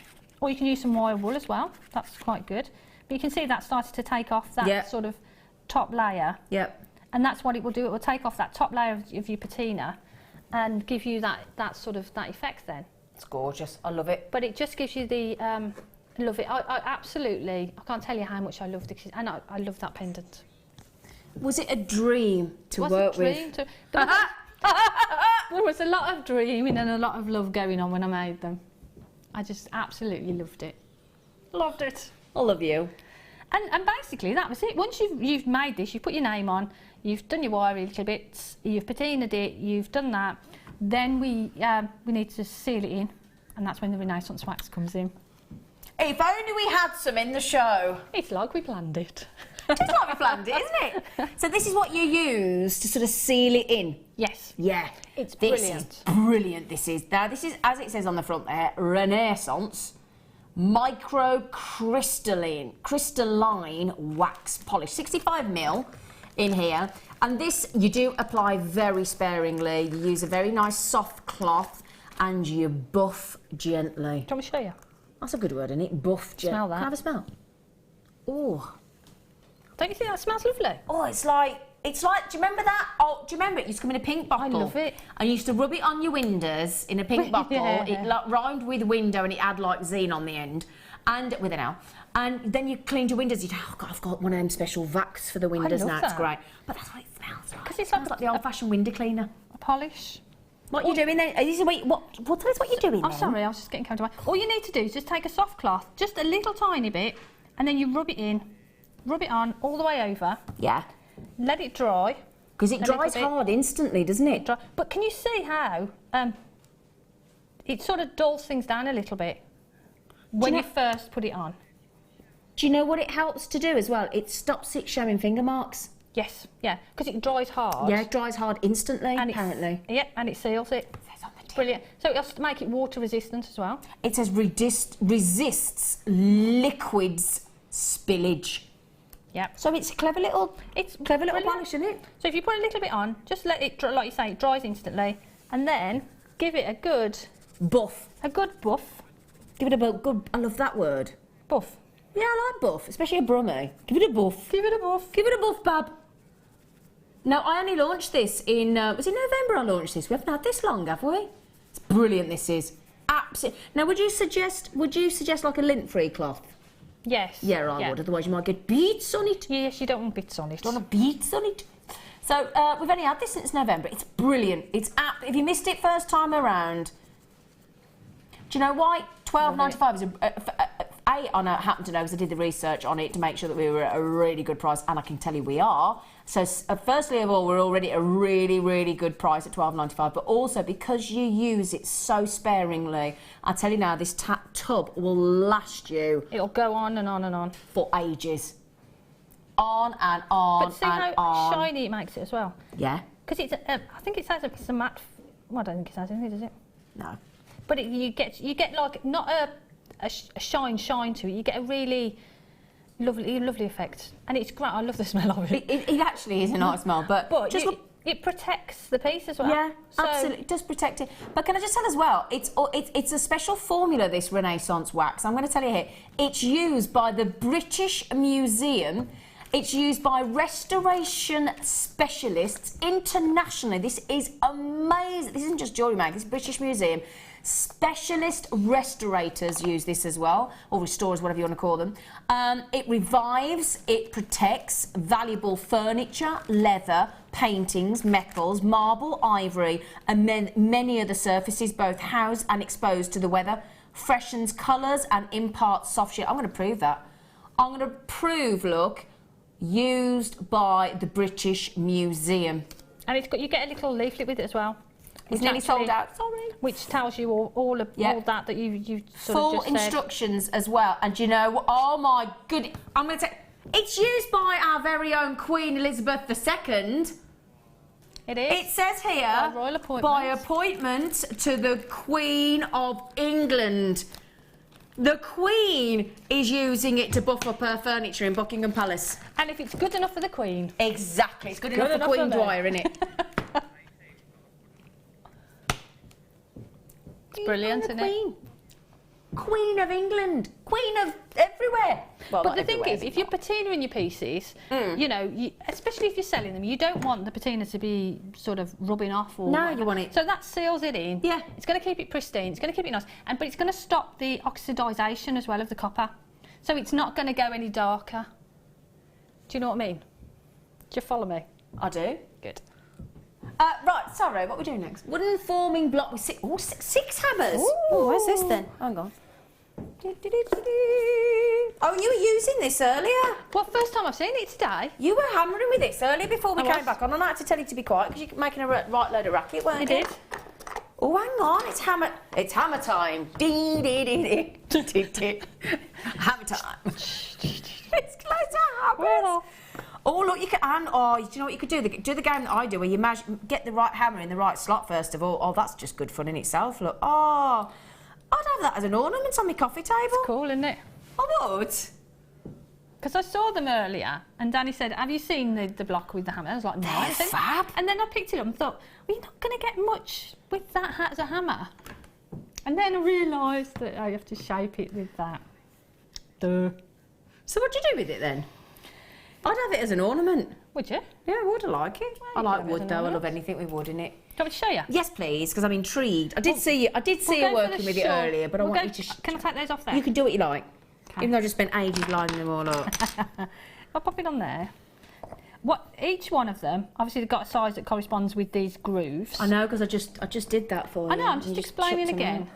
Or you can use some wire wool as well, that's quite good. But you can see that started to take off that sort of top layer. Yep. And that's what it will do, it will take off that top layer of your patina and give you that effect then. It's gorgeous, I love it. But it just gives you the, I love it. I absolutely, I can't tell you how much I love this, and I love that pendant. Was it a dream to work with? There was a lot of dreaming and a lot of love going on when I made them. I just absolutely loved it. Loved it. I love you. And basically that was it. Once you've made this, you've put your name on, you've done your wiring little bits, you've patinaed it, you've done that, then we need to seal it in, and that's when the Renaissance wax comes in. If only we had some in the show. It's like we planned it. It is like we planned it, isn't it? So this is what you use to sort of seal it in? Yes. Yeah. It's brilliant. This is brilliant, this is. Now, this is, as it says on the front there, Renaissance crystalline wax polish. 65ml in here. And this, you do apply very sparingly. You use a very nice soft cloth and you buff gently. Do you want me to show you? That's a good word, isn't it? Buff gently. Smell that. Can I have a smell? Oh. Don't you think that smells lovely? Oh, it's like, do you remember that? Oh, do you remember it used to come in a pink bottle? I love it. And you used to rub it on your windows in a pink bottle. Yeah. It rhymed with window and it had like Zena on the end, and with an L. And then you cleaned your windows. You'd oh God, I've got one of them special vacs for the windows now. It's great. But that's what it smells like. Because it smells like the old-fashioned window cleaner. A polish. What are you doing then? Tell us what you're doing. I'm sorry, I was just getting carried away. All you need to do is just take a soft cloth, just a little tiny bit, and then you rub it in. Rub it on all the way over. Yeah. Let it dry. Because it dries hard instantly, doesn't it? But can you see how it sort of dulls things down a little bit when you first put it on? Do you know what it helps to do as well? It stops it showing finger marks. Yes, yeah, because it dries hard. Yeah, it dries hard instantly, and apparently. Yeah, and it seals it. It says on the tin. Brilliant. So it'll make it water resistant as well. It says resists liquids spillage. Yep. So it's a clever little polish, isn't it? So if you put a little bit on, just let it, like you say, it dries instantly, and then give it a good buff. A good buff. Give it a good. I love that word. Buff. Yeah, I like buff, especially a brummie. Give it a buff. Give it a buff. Give it a buff, Bab. Now, I only launched this in, was it November I launched this? We haven't had this long, have we? It's brilliant, this is. Absolutely. Now, would you suggest like a lint-free cloth? Yes. Yeah, I would, otherwise you might get beads on it. Yes, you don't want bits on it. Don't want beads on it. So, we've only had this since November. It's brilliant. If you missed it first time around, do you know why? $12.95 is I happen to know because I did the research on it to make sure that we were at a really good price, and I can tell you we are. So, firstly of all, we're already at a really, really good price at $12.95, but also because you use it so sparingly, I tell you now, this tub will last you. It'll go on and on and on. For ages. On and on. But see how shiny it makes it as well? Yeah. Because it's, I think it says it's a matte. Well, I don't think it says anything, does it? No. But you get like not a shine to it. You get a really Lovely, lovely effect. And it's great. I love the smell of it. It actually is a nice smell, but just it protects the piece as well. Yeah, absolutely, it does protect it. But can I just tell as well, it's a special formula, this Renaissance wax. I'm going to tell you here, it's used by the British Museum. It's used by restoration specialists internationally. This is amazing. This isn't just Jewellery Maker, this is British Museum. Specialist restorators use this as well, or restorers, whatever you want to call them. It revives, it protects valuable furniture, leather, paintings, metals, marble, ivory, and many other surfaces, both housed and exposed to the weather. Freshens colours and imparts soft sheen. I'm going to prove that. I'm going to prove, look, used by the British Museum. And it's got, you get a little leaflet with it as well. It's nearly sold out, sorry. Which tells you all that you sort full of just instructions as well. And you know, oh my goodness, I'm going to say, it's used by our very own Queen Elizabeth II. It is. It says here, by royal appointment. By appointment to the Queen of England. The Queen is using it to buff up her furniture in Buckingham Palace. And if it's good enough for the Queen. Exactly, it's good enough for Queen Dwyer, isn't it? It's brilliant, isn't it? Queen of England, Queen of everywhere. Well, but the thing is, if you're patinaing your pieces, you know, especially if you're selling them, you don't want the patina to be sort of rubbing off. Or no, you want it. So that seals it in. Yeah. It's going to keep it pristine. It's going to keep it nice, but it's going to stop the oxidisation as well of the copper. So it's not going to go any darker. Do you know what I mean? Do you follow me? I do. Good. Right, sorry, what are we doing next? Wooden forming block with six hammers. Ooh, where's this then? Hang on. Oh, you were using this earlier? Well, first time I've seen it today. You were hammering with this earlier before we came back on, and I had to tell you to be quiet because you're making a right load of racket, weren't you? You did. Oh, hang on, it's hammer time. Ding, ding, ding, ding, ding, ding. Hammer time. It's close to hammers. Well, oh, look, you can, and, oh, do you know what you could do? Do the game that I do, where you get the right hammer in the right slot first of all. Oh, that's just good fun in itself, look. Oh, I'd have that as an ornament on my coffee table. It's cool, isn't it? I would. Because I saw them earlier, and Danny said, have you seen the block with the hammer? I was like, no. They're fab. And then I picked it up and thought, well, you're not going to get much with that as a hammer. And then I realised that I have to shape it with that. Duh. So what do you do with it then? I'd have it as an ornament. Would you? Yeah, I would. I like it. Well, I like wood though. I ornament. love anything with wood in it. Do you want me to show you? Yes, please, because I'm intrigued. I did see you working with it earlier, but I want you to. Can I take those off there? You can do what you like. Okay. Even though I just spent ages lining them all up. I'll pop it on there. Each one of them, obviously, they've got a size that corresponds with these grooves. I know, because I just did that for you. I know. I'm just explaining again.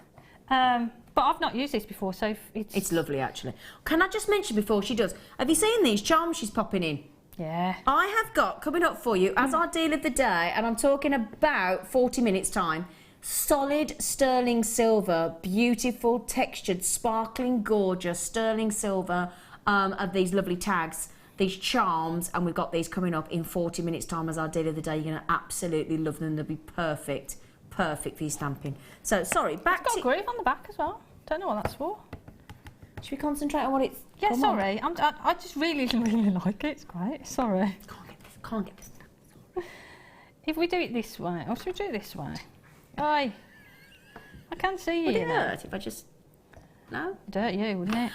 But I've not used this before, so it's lovely actually. Can I just mention before she does? Have you seen these charms she's popping in? Yeah. I have got coming up for you as our deal of the day, and I'm talking about 40 minutes time. Solid sterling silver, beautiful textured, sparkling, gorgeous sterling silver of these lovely tags, these charms, and we've got these coming up in 40 minutes time as our deal of the day. You're going to absolutely love them. They'll be perfect for your stamping. So sorry, back to... It's got a groove on the back as well. Don't know what that's for. Should we concentrate on what it's... Yeah, sorry. I just really, really like it. It's great. Sorry. Can't get this. If we do it this way, or should we do it this way? Aye. I can see you. Would it hurt if I just... No? It'd hurt you, wouldn't it?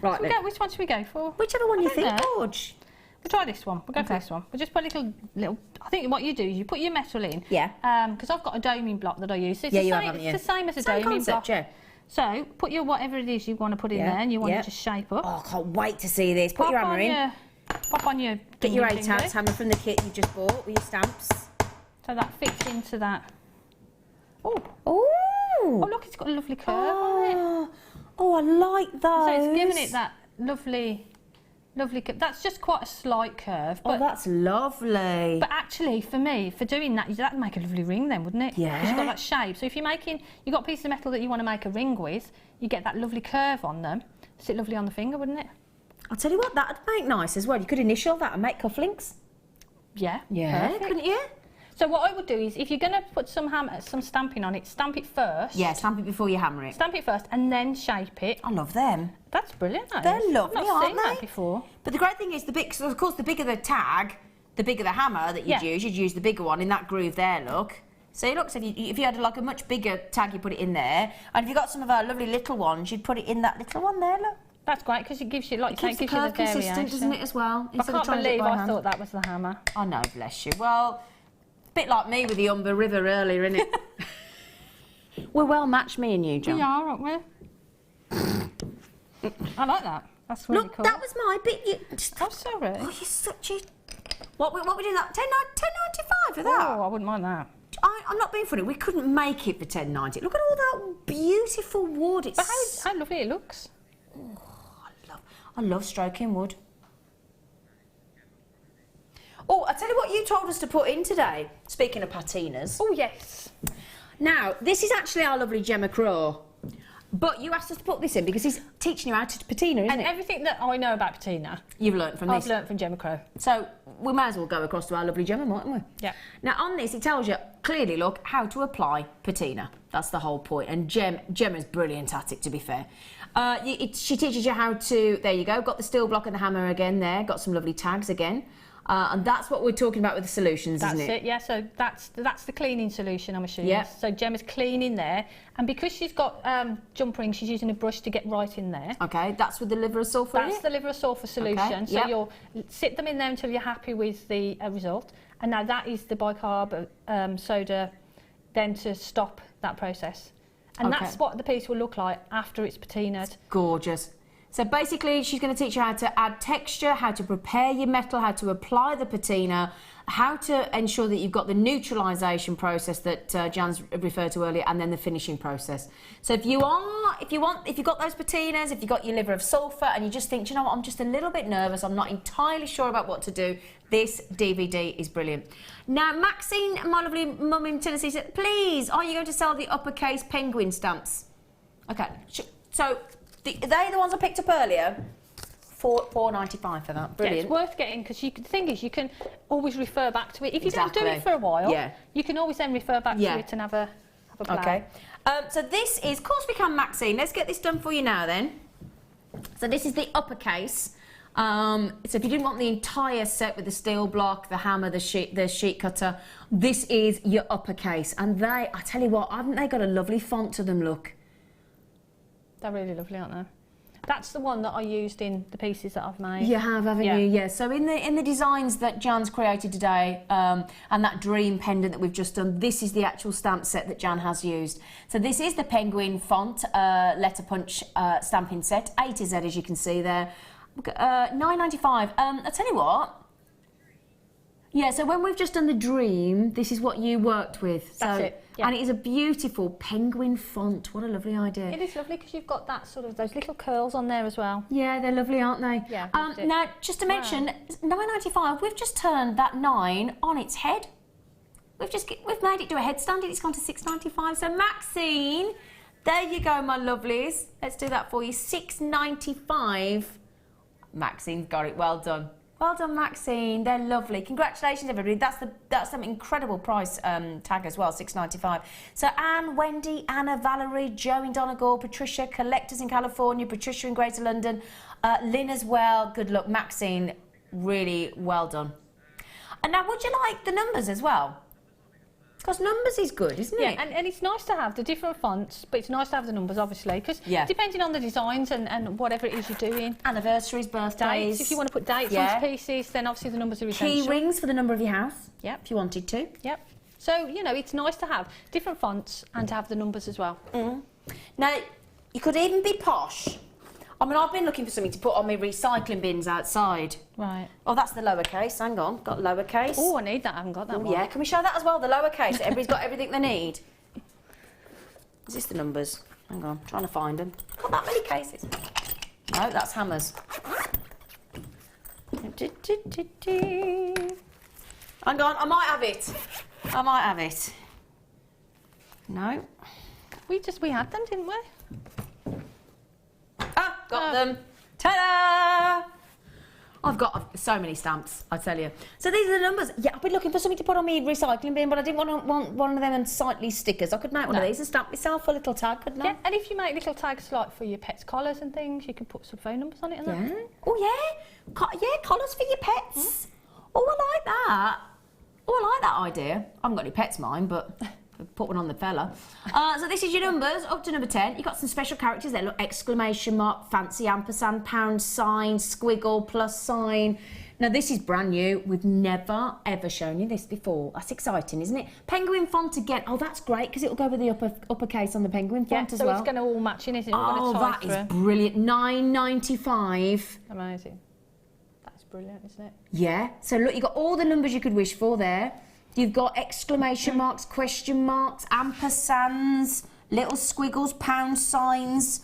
Right then. Which one should we go for? Whichever one you think, George. We'll try this one. We'll go for this one. We'll just put a little... I think what you do is you put your metal in. Yeah. Because I've got a doming block that I use. So it's it's the same as a doming block. Yeah. So put your whatever it is you want to put in there, and you want to just shape up. Oh, I can't wait to see this. Put your hammer in. Pop on your... Get your 8-ounce hammer from the kit you just bought with your stamps. So that fits into that. Oh. Oh, look, it's got a lovely curve on it. Oh, I like those. So it's giving it that lovely curve. That's just quite a slight curve. But, that's lovely. But actually, for me, for doing that, that'd make a lovely ring then, wouldn't it? Yeah. Because you've got that shape. So if you've got a piece of metal that you want to make a ring with, you get that lovely curve on them. Sit lovely on the finger, wouldn't it? I'll tell you what, that'd make nice as well. You could initial that and make cufflinks. Yeah. Yeah, perfect. couldn't you? So what I would do is, if you're going to put some stamping on it, stamp it first. Yeah, stamp it before you hammer it. Stamp it first and then shape it. I love them. That's brilliant. They're lovely, I've not aren't seen they? that before. But the great thing is, of course, the bigger the tag, the bigger the hammer that you'd use the bigger one in that groove there, look. So look, so if you had like a much bigger tag, you put it in there. And if you got some of our lovely little ones, you'd put it in that little one there, look. That's great, because it gives you, like, It keeps the curve consistent, doesn't it, as well? I can't believe I thought that was the hammer. I know, bless you. Well, a bit like me with the Humber River earlier, isn't it? We're well matched, me and you, John. We are, aren't we? I like that. That's really Look, cool. that was my bit. I'm sorry. Oh, you're such a... What we doing that? $10.95 for that? Oh, I wouldn't mind that. I'm not being funny. We couldn't make it for $10.90. Look at all that beautiful wood. It's But how lovely it looks. Oh, I love stroking wood. Oh, I tell you what you told us to put in today. Speaking of patinas. Oh, yes. Now, this is actually our lovely Gemma Crow. But you asked us to put this in because he's teaching you how to patina, isn't And it? everything that I know about patina, You've learnt from this. I've learnt from Gemma Crow. So we might as well go across to our lovely Gemma, mightn't we? Yeah. Now on this, it tells you clearly, look, how to apply patina. That's the whole point. And Gemma's brilliant at it, to be fair. She teaches you how to. There you go. Got the steel block and the hammer again. There. Got some lovely tags again. And that's what we're talking about with the solutions, isn't it? That's it, yeah. So that's the cleaning solution, I'm assuming. Yeah. So Gemma's cleaning there, and because she's got jump rings, she's using a brush to get right in there. Okay, that's with the liver of sulphur. That's the liver of sulphur solution. Okay, So you'll sit them in there until you're happy with the result. And now that is the bicarb soda, then to stop that process. And that's what the piece will look like after it's patinaed. Gorgeous. So basically, she's going to teach you how to add texture, how to prepare your metal, how to apply the patina, how to ensure that you've got the neutralisation process that Jan's referred to earlier, and then the finishing process. So if you've got those patinas, if you've got your liver of sulphur, and you just think, you know what, I'm just a little bit nervous, I'm not entirely sure about what to do, this DVD is brilliant. Now, Maxine, my lovely mum in Tennessee, said, please, are you going to sell the uppercase penguin stamps? Okay, so... They're the ones I picked up earlier. $4.95 for that. Brilliant. Yeah, it's worth getting because the thing is you can always refer back to it. If you don't do it for a while, you can always then refer back to it and have a play. Okay. So this is, of course we can, Maxine. Let's get this done for you now then. So this is the uppercase. So if you didn't want the entire set with the steel block, the hammer, the sheet cutter, this is your uppercase. And I tell you what, haven't they got a lovely font to them, look? They're really lovely, aren't they? That's the one that I used in the pieces that I've made. You have, haven't you? Yeah. So in the designs that Jan's created today, and that dream pendant that we've just done, this is the actual stamp set that Jan has used. So this is the penguin font letter punch stamping set, A to Z, as you can see there. $9.95. I tell you what. Yeah, so when we've just done the dream, this is what you worked with. That's it. Yeah. And it is a beautiful penguin font. What a lovely idea. It is lovely because you've got that sort of those little curls on there as well. Yeah, they're lovely, aren't they? Yeah. Now, just to mention, $9.95. We've just turned that 9 on its head. We've made it do a headstand, and it's gone to $6.95. So Maxine, there you go, my lovelies. Let's do that for you. $6.95. Maxine's got it. Well done. Well done, Maxine. They're lovely. Congratulations, everybody. That's an incredible price tag as well, $6.95. So Anne, Wendy, Anna, Valerie, Joe in Donegal, Patricia, Collectors in California, Patricia in Greater London, Lynn as well. Good luck, Maxine. Really well done. And now, would you like the numbers as well? Because numbers is good, isn't it? Yeah, and it's nice to have the different fonts, but it's nice to have the numbers, obviously, because depending on the designs and whatever it is you're doing. Anniversaries, birthdays. Dates, if you want to put dates onto pieces, then obviously the numbers are essential. Key rings for the number of your house, if you wanted to. Yep. So, you know, it's nice to have different fonts and to have the numbers as well. Now, you could even be posh. I mean, I've been looking for something to put on my recycling bins outside. Right. Oh, that's the lowercase. Hang on. Got lowercase. Oh, I need that. I haven't got that one. Yeah, can we show that as well? The lowercase. Everybody's got everything they need. Is this the numbers? Hang on. Trying to find them. Got that many cases. No, that's hammers. Hang on. I might have it. I might have it. No. We had them, didn't we? Ah, got them. Ta-da! I've got so many stamps, I tell you. So these are the numbers. Yeah, I've been looking for something to put on my recycling bin, but I didn't want one of them unsightly stickers. I could make one of these and stamp myself a little tag, couldn't I? Yeah, and if you make little tags like for your pets' collars and things, you can put some phone numbers on it and that. Oh, yeah. Collars for your pets. Oh, I like that. Oh, I like that idea. I haven't got any pets, mine, but put one on the fella. So this is your numbers, up to number 10. You've got some special characters there. Look, exclamation mark, fancy ampersand, pound sign, squiggle, plus sign. Now, this is brand new. We've never, ever shown you this before. That's exciting, isn't it? Penguin font again. Oh, that's great, because it'll go with the uppercase on the penguin font as well. So it's going to all match in, isn't it? Oh, that is brilliant. £9.95. Amazing. That's brilliant, isn't it? Yeah. So, look, you've got all the numbers you could wish for there. You've got exclamation marks, question marks, ampersands, little squiggles, pound signs,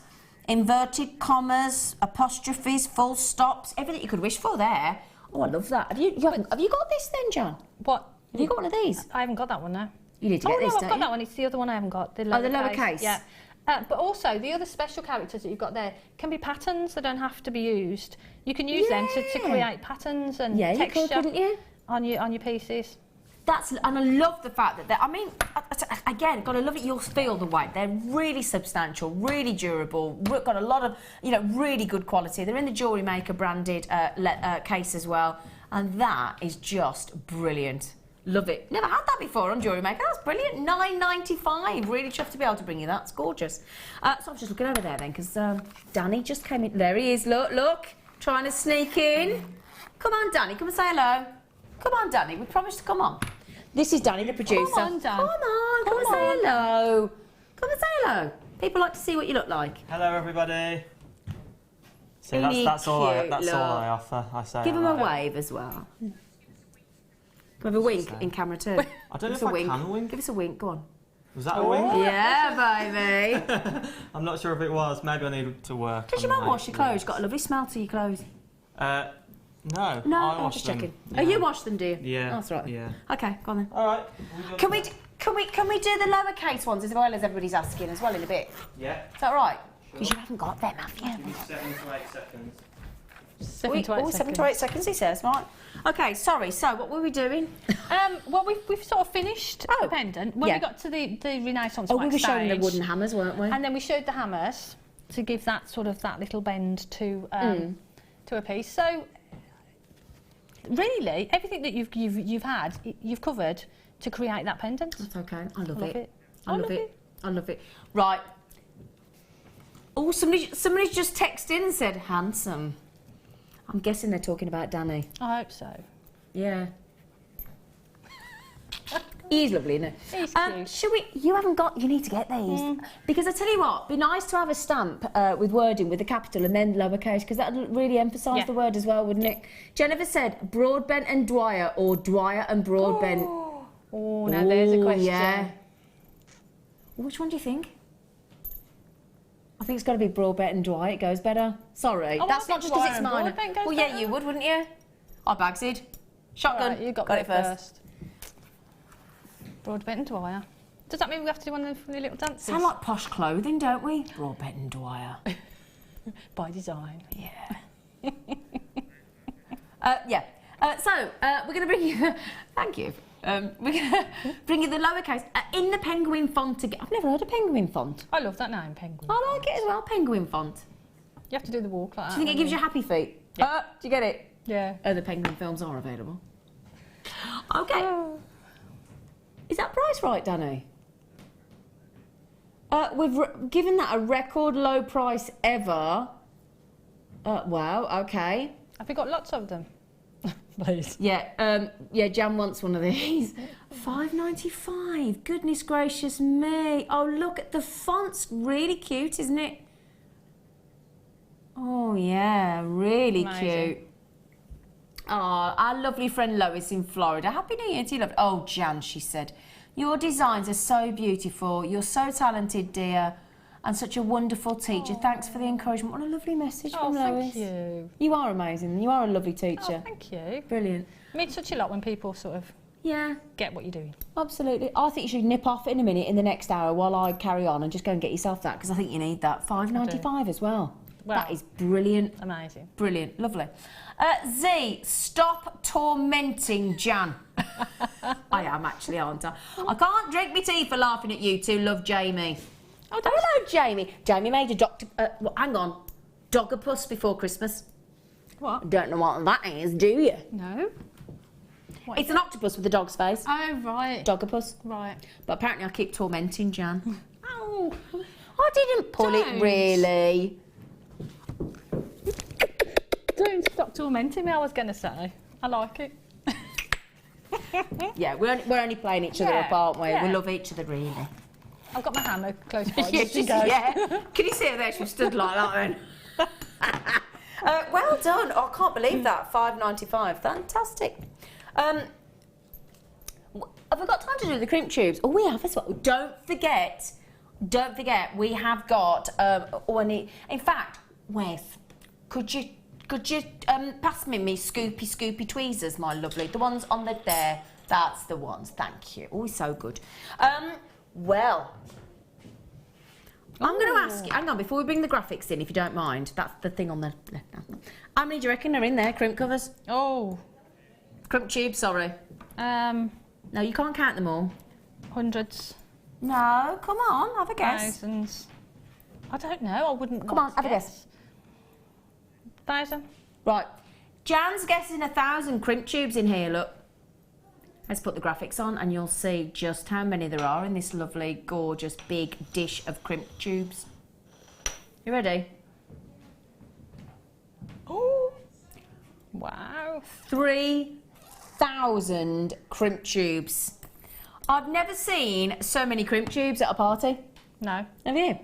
inverted commas, apostrophes, full stops, everything you could wish for there. Oh, I love that. Have you got this then, John? What? Have you got one of these? I haven't got that one now. You need to get this, I've don't got you? that one. It's the other one I haven't got. The lowercase. Yeah. But also, the other special characters that you've got there can be patterns that don't have to be used. You can use them to create patterns and texture you could, couldn't you? on your pieces. And I love the fact that I mean, again, gotta love it. You'll feel the weight. They're really substantial, really durable. Got a lot of, really good quality. They're in the Jewellery Maker branded case as well, and that is just brilliant. Love it. Never had that before on Jewellery Maker. That's brilliant. £9.95. Really chuffed to be able to bring you that. It's gorgeous. So I'm just looking over there then, because Danny just came in. There he is. Look, trying to sneak in. Come on, Danny. Come and say hello. Come on, Danny. We promised to come on. This is Danny, the producer. Come on, Dan. Come and say hello. Come and say hello. People like to see what you look like. Hello, everybody. See, that's all I offer. I say. Give him a wave as well. Have a wink in camera too. I don't know if I can wink. Give us a wink. Go on. Was that a wink? Yeah, baby. I'm not sure if it was. Maybe I need to work. Does your mum wash your clothes? You've got a lovely smell to your clothes. No, I I'm just checking. Yeah. Oh, you wash them, do you? Yeah. That's right. Yeah. Okay, go on then. All right. Can we do the lowercase ones as well as everybody's asking as well in a bit? Yeah. Is that right? Because you haven't got them, have you? 7 to 8 seconds. 7 to 8 seconds. 7 to 8 seconds, he says, right? Okay, sorry. So, what were we doing? Well, we've sort of finished the pendant. When we got to the Renaissance wax we were showing the stage, wooden hammers, weren't we? And then we showed the hammers to give that little bend to a piece. So, really, everything that you've covered to create that pendant. That's okay. I love it. I love it. I love it. Right. Oh, somebody's just texted in and said handsome. I'm guessing they're talking about Danny. I hope so. Yeah. He's lovely, isn't he? He's cute. Should we? You need to get these. Because I tell you what, it'd be nice to have a stamp with wording with the capital and then lowercase, because that would really emphasise the word as well, wouldn't it? Jennifer said Broadbent and Dwyer, or Dwyer and Broadbent. Oh, now there's a question. Yeah. Which one do you think? I think it's got to be Broadbent and Dwyer. It goes better. Sorry, that's not just because it's mine. Well, yeah, you would, wouldn't you? I bags it. Shotgun. Right, you got it first. Broadbent and Dwyer. Does that mean we have to do one of the little dances? Sound like posh clothing, don't we? Broadbent and Dwyer. By design. Yeah. Yeah. So, we're going to bring you... Thank you. We're going to bring you the lowercase in the penguin font again. I've never heard of penguin font. I love that name, penguin. I like it as well, penguin font. You have to do the walk like that. Do you think it gives you happy feet? Yeah. Do you get it? Yeah. The penguin films are available. Okay. Is that price right, Danny? We've given that a record low price ever. Wow, okay. Have you got lots of them? Please. Yeah, Jan wants one of these. £5.95. Goodness gracious me. Oh, look at the font's really cute, isn't it? Oh, yeah, really cute. Oh, our lovely friend Lois in Florida. Happy New Year to you, love. Oh, Jan, she said, your designs are so beautiful. You're so talented, dear, and such a wonderful teacher. Thanks for the encouragement. What a lovely message from Lois. Thank you. You are amazing. You are a lovely teacher. Oh, thank you. Brilliant. It means such a lot when people sort of get what you're doing. Absolutely. I think you should nip off in a minute in the next hour while I carry on and just go and get yourself that, because I think you need that. £5.95 as well. Well, that is brilliant. Amazing. Brilliant. Lovely. Z, stop tormenting Jan. I am actually, aren't I? I can't drink my tea for laughing at you two. Love, Jamie. Oh, hello, Jamie. Jamie made a Dogopus before Christmas. What? Don't know what that is, do you? No. It's an octopus with a dog's face. Oh, right. Dogopus. Right. But apparently I keep tormenting Jan. Oh, I didn't pull it, really. Don't stop tormenting me, I was going to say. I like it. Yeah, we're only playing each other up, aren't we? Yeah. We love each other, really. I've got my hammer close by. Yeah. Can you see her there? She stood like that then. Well done. Oh, I can't believe that. $5.95. Fantastic. Have we got time to do the crimp tubes? Oh, we have as well. Don't forget, we have got. In fact, Wes, could you pass me scoopy tweezers, my lovely? The ones on there. That's the ones. Thank you. Oh, so good. Well, I'm going to ask you. Hang on, before we bring the graphics in, if you don't mind. That's the thing on the left. How many do you reckon are in there? Crimp covers? Oh. Crimp tubes, sorry. No, you can't count them all. Hundreds. No, come on, have a guess. Thousands. I don't know, I wouldn't. Come on, have a guess. 1,000. Right. Jan's guessing 1,000 crimp tubes in here, look. Let's put the graphics on and you'll see just how many there are in this lovely, gorgeous, big dish of crimp tubes. You ready? Oh! Wow. 3,000 crimp tubes. I've never seen so many crimp tubes at a party. No. Have you?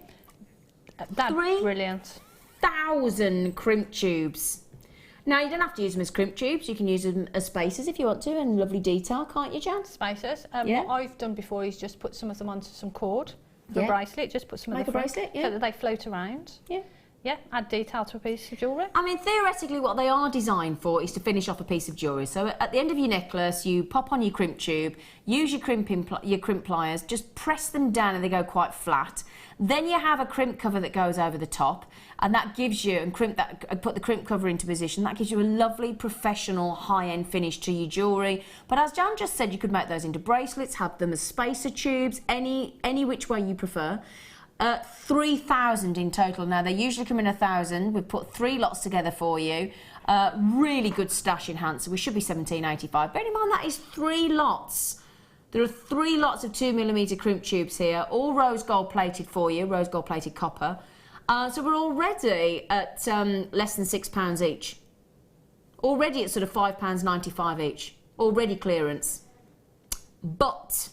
That's brilliant. 3,000 crimp tubes. Now, you don't have to use them as crimp tubes. You can use them as spacers if you want to, and lovely detail, can't you, Jan? Spacers. What I've done before is just put some of them onto some cord for a bracelet. Just put some of the bracelet, so that they float around. Yeah. Yeah, add detail to a piece of jewellery. I mean, theoretically, what they are designed for is to finish off a piece of jewellery. So at the end of your necklace, you pop on your crimp tube, use your crimp pliers, just press them down and they go quite flat. Then you have a crimp cover that goes over the top, and that gives you, and put the crimp cover into position, that gives you a lovely, professional, high-end finish to your jewellery. But as Jan just said, you could make those into bracelets, have them as spacer tubes, any which way you prefer. 3,000 in total. Now, they usually come in 1,000. We've put 3 lots together for you. Really good stash enhancer. We should be $17.85. Bear in mind, that is 3 lots. There are 3 lots of 2mm crimp tubes here, all rose gold plated for you, rose gold plated copper. So we're already at less than £6 each. Already at sort of £5.95 each. Already clearance. But...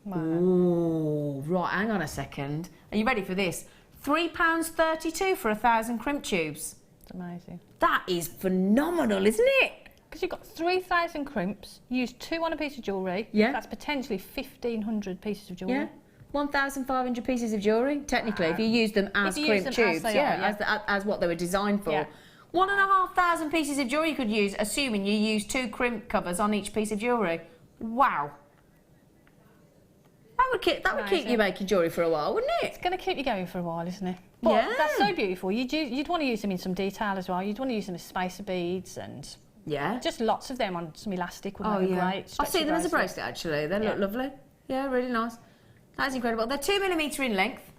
Wow. Ooh, right, hang on a second. Are you ready for this? £3.32 for 1,000 crimp tubes. It's amazing. That is phenomenal, isn't it? Because you've got 3,000 crimps, use 2 on a piece of jewellery. Yeah. That's potentially 1,500 pieces of jewellery. Yeah. 1,500 pieces of jewellery, technically, if you use them as crimp tubes. As what they were designed for. Yeah. 1,500 pieces of jewellery you could use, assuming you use 2 crimp covers on each piece of jewellery. Wow. That would keep you making jewellery for a while, wouldn't it? It's going to keep you going for a while, isn't it? But yeah. That's so beautiful. You'd want to use them in some detail as well. You'd want to use them as spacer beads and just lots of them on some elastic would make a great I see them as a bracelet, actually. They look lovely. Yeah, really nice. That's incredible. They're 2mm in length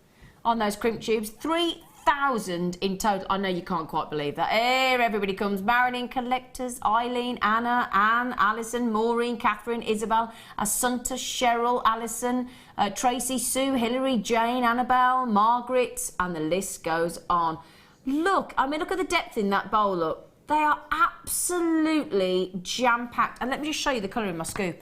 on those crimp tubes. 3,000 in total. I know you can't quite believe that. Here everybody comes. Marilyn collectors, Eileen, Anna, Anne, Alison, Maureen, Catherine, Isabel, Asunta, Cheryl, Alison, Tracy, Sue, Hilary, Jane, Annabelle, Margaret, and the list goes on. Look, I mean, look at the depth in that bowl, look. They are absolutely jam-packed. And let me just show you the colour in my scoop.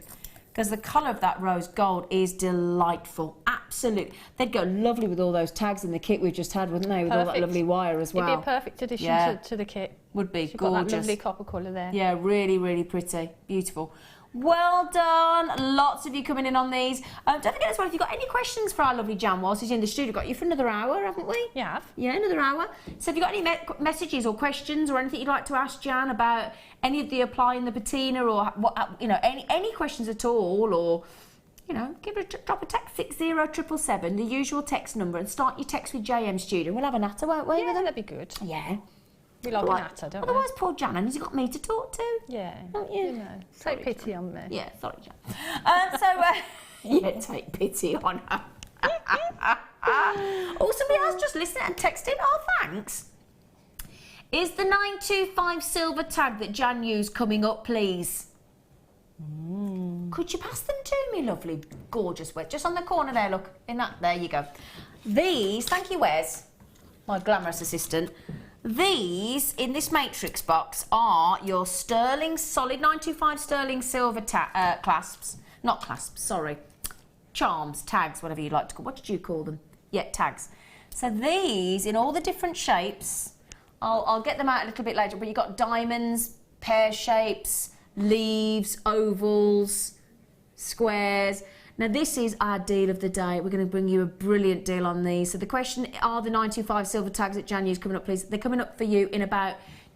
Because the colour of that rose gold is delightful. Absolutely. They'd go lovely with all those tags in the kit we've just had, wouldn't they? With all that lovely wire as well. It'd be a perfect addition to the kit. Would be gorgeous. Got that lovely copper colour there. Yeah, really, really pretty. Beautiful. Well done. Lots of you coming in on these. Don't forget as well, if you've got any questions for our lovely Jan whilst he's in the studio, got you for another hour, haven't we? Yeah. Yeah, another hour. So if you've got any messages or questions or anything you'd like to ask Jan about any of the applying the patina or what, you know, any questions at all, or you know, drop a text 60777, the usual text number, and start your text with JM Studio. We'll have a natter, won't we? Yeah, that'd be good. Yeah. We like a natter, don't we? Otherwise, poor Jan, has he got me to talk to? Yeah. Don't you? You know, take pity on me. Yeah, sorry, Jan. Yeah, take pity on her. Oh, somebody else just listening and texting. Oh, thanks. Is the 925 silver tag that Jan used coming up, please? Could you pass them to me, lovely, gorgeous Wes? Just on the corner there, look. In that, there you go. These, thank you, Wes, my glamorous assistant. These, in this matrix box, are your sterling, solid 925 sterling silver clasps. Not clasps, sorry. Charms, tags, whatever you like to call. What did you call them? Yeah, tags. So these, in all the different shapes, I'll get them out a little bit later, but you've got diamonds, pear shapes, leaves, ovals, squares. Now this is our deal of the day. We're going to bring you a brilliant deal on these. So the question, are the 925 silver tags at Jan used coming up, please? They're coming up for you in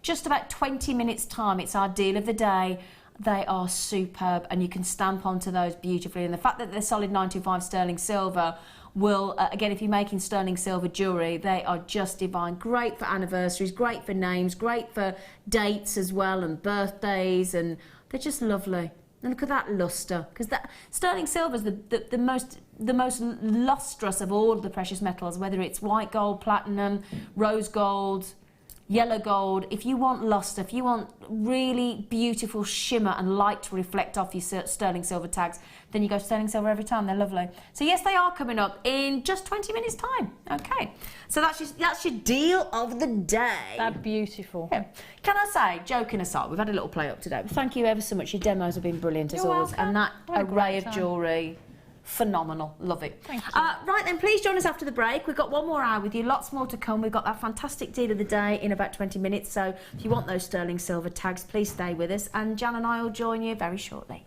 just about 20 minutes time. It's our deal of the day. They are superb and you can stamp onto those beautifully. And the fact that they're solid 925 sterling silver will, again, if you're making sterling silver jewellery, they are just divine. Great for anniversaries, great for names, great for dates as well and birthdays, and they're just lovely. And look at that lustre, because that sterling silver is the most lustrous of all the precious metals, whether it's white gold, platinum, rose gold, yellow gold. If you want lustre, if you want really beautiful shimmer and light to reflect off your sterling silver tags, then you go sterling silver every time. They're lovely. So yes, they are coming up in just 20 minutes time. Okay, so that's your deal of the day. They're beautiful. Yeah. Can I say, joking aside, we've had a little play up today, but thank you ever so much. Your demos have been brilliant as always, and that array of jewellery, phenomenal. Love it. Thank you. Right then, please join us after the break. We've got one more hour with you, lots more to come. We've got that fantastic deal of the day in about 20 minutes, so if you want those sterling silver tags, please stay with us, and Jan and I will join you very shortly.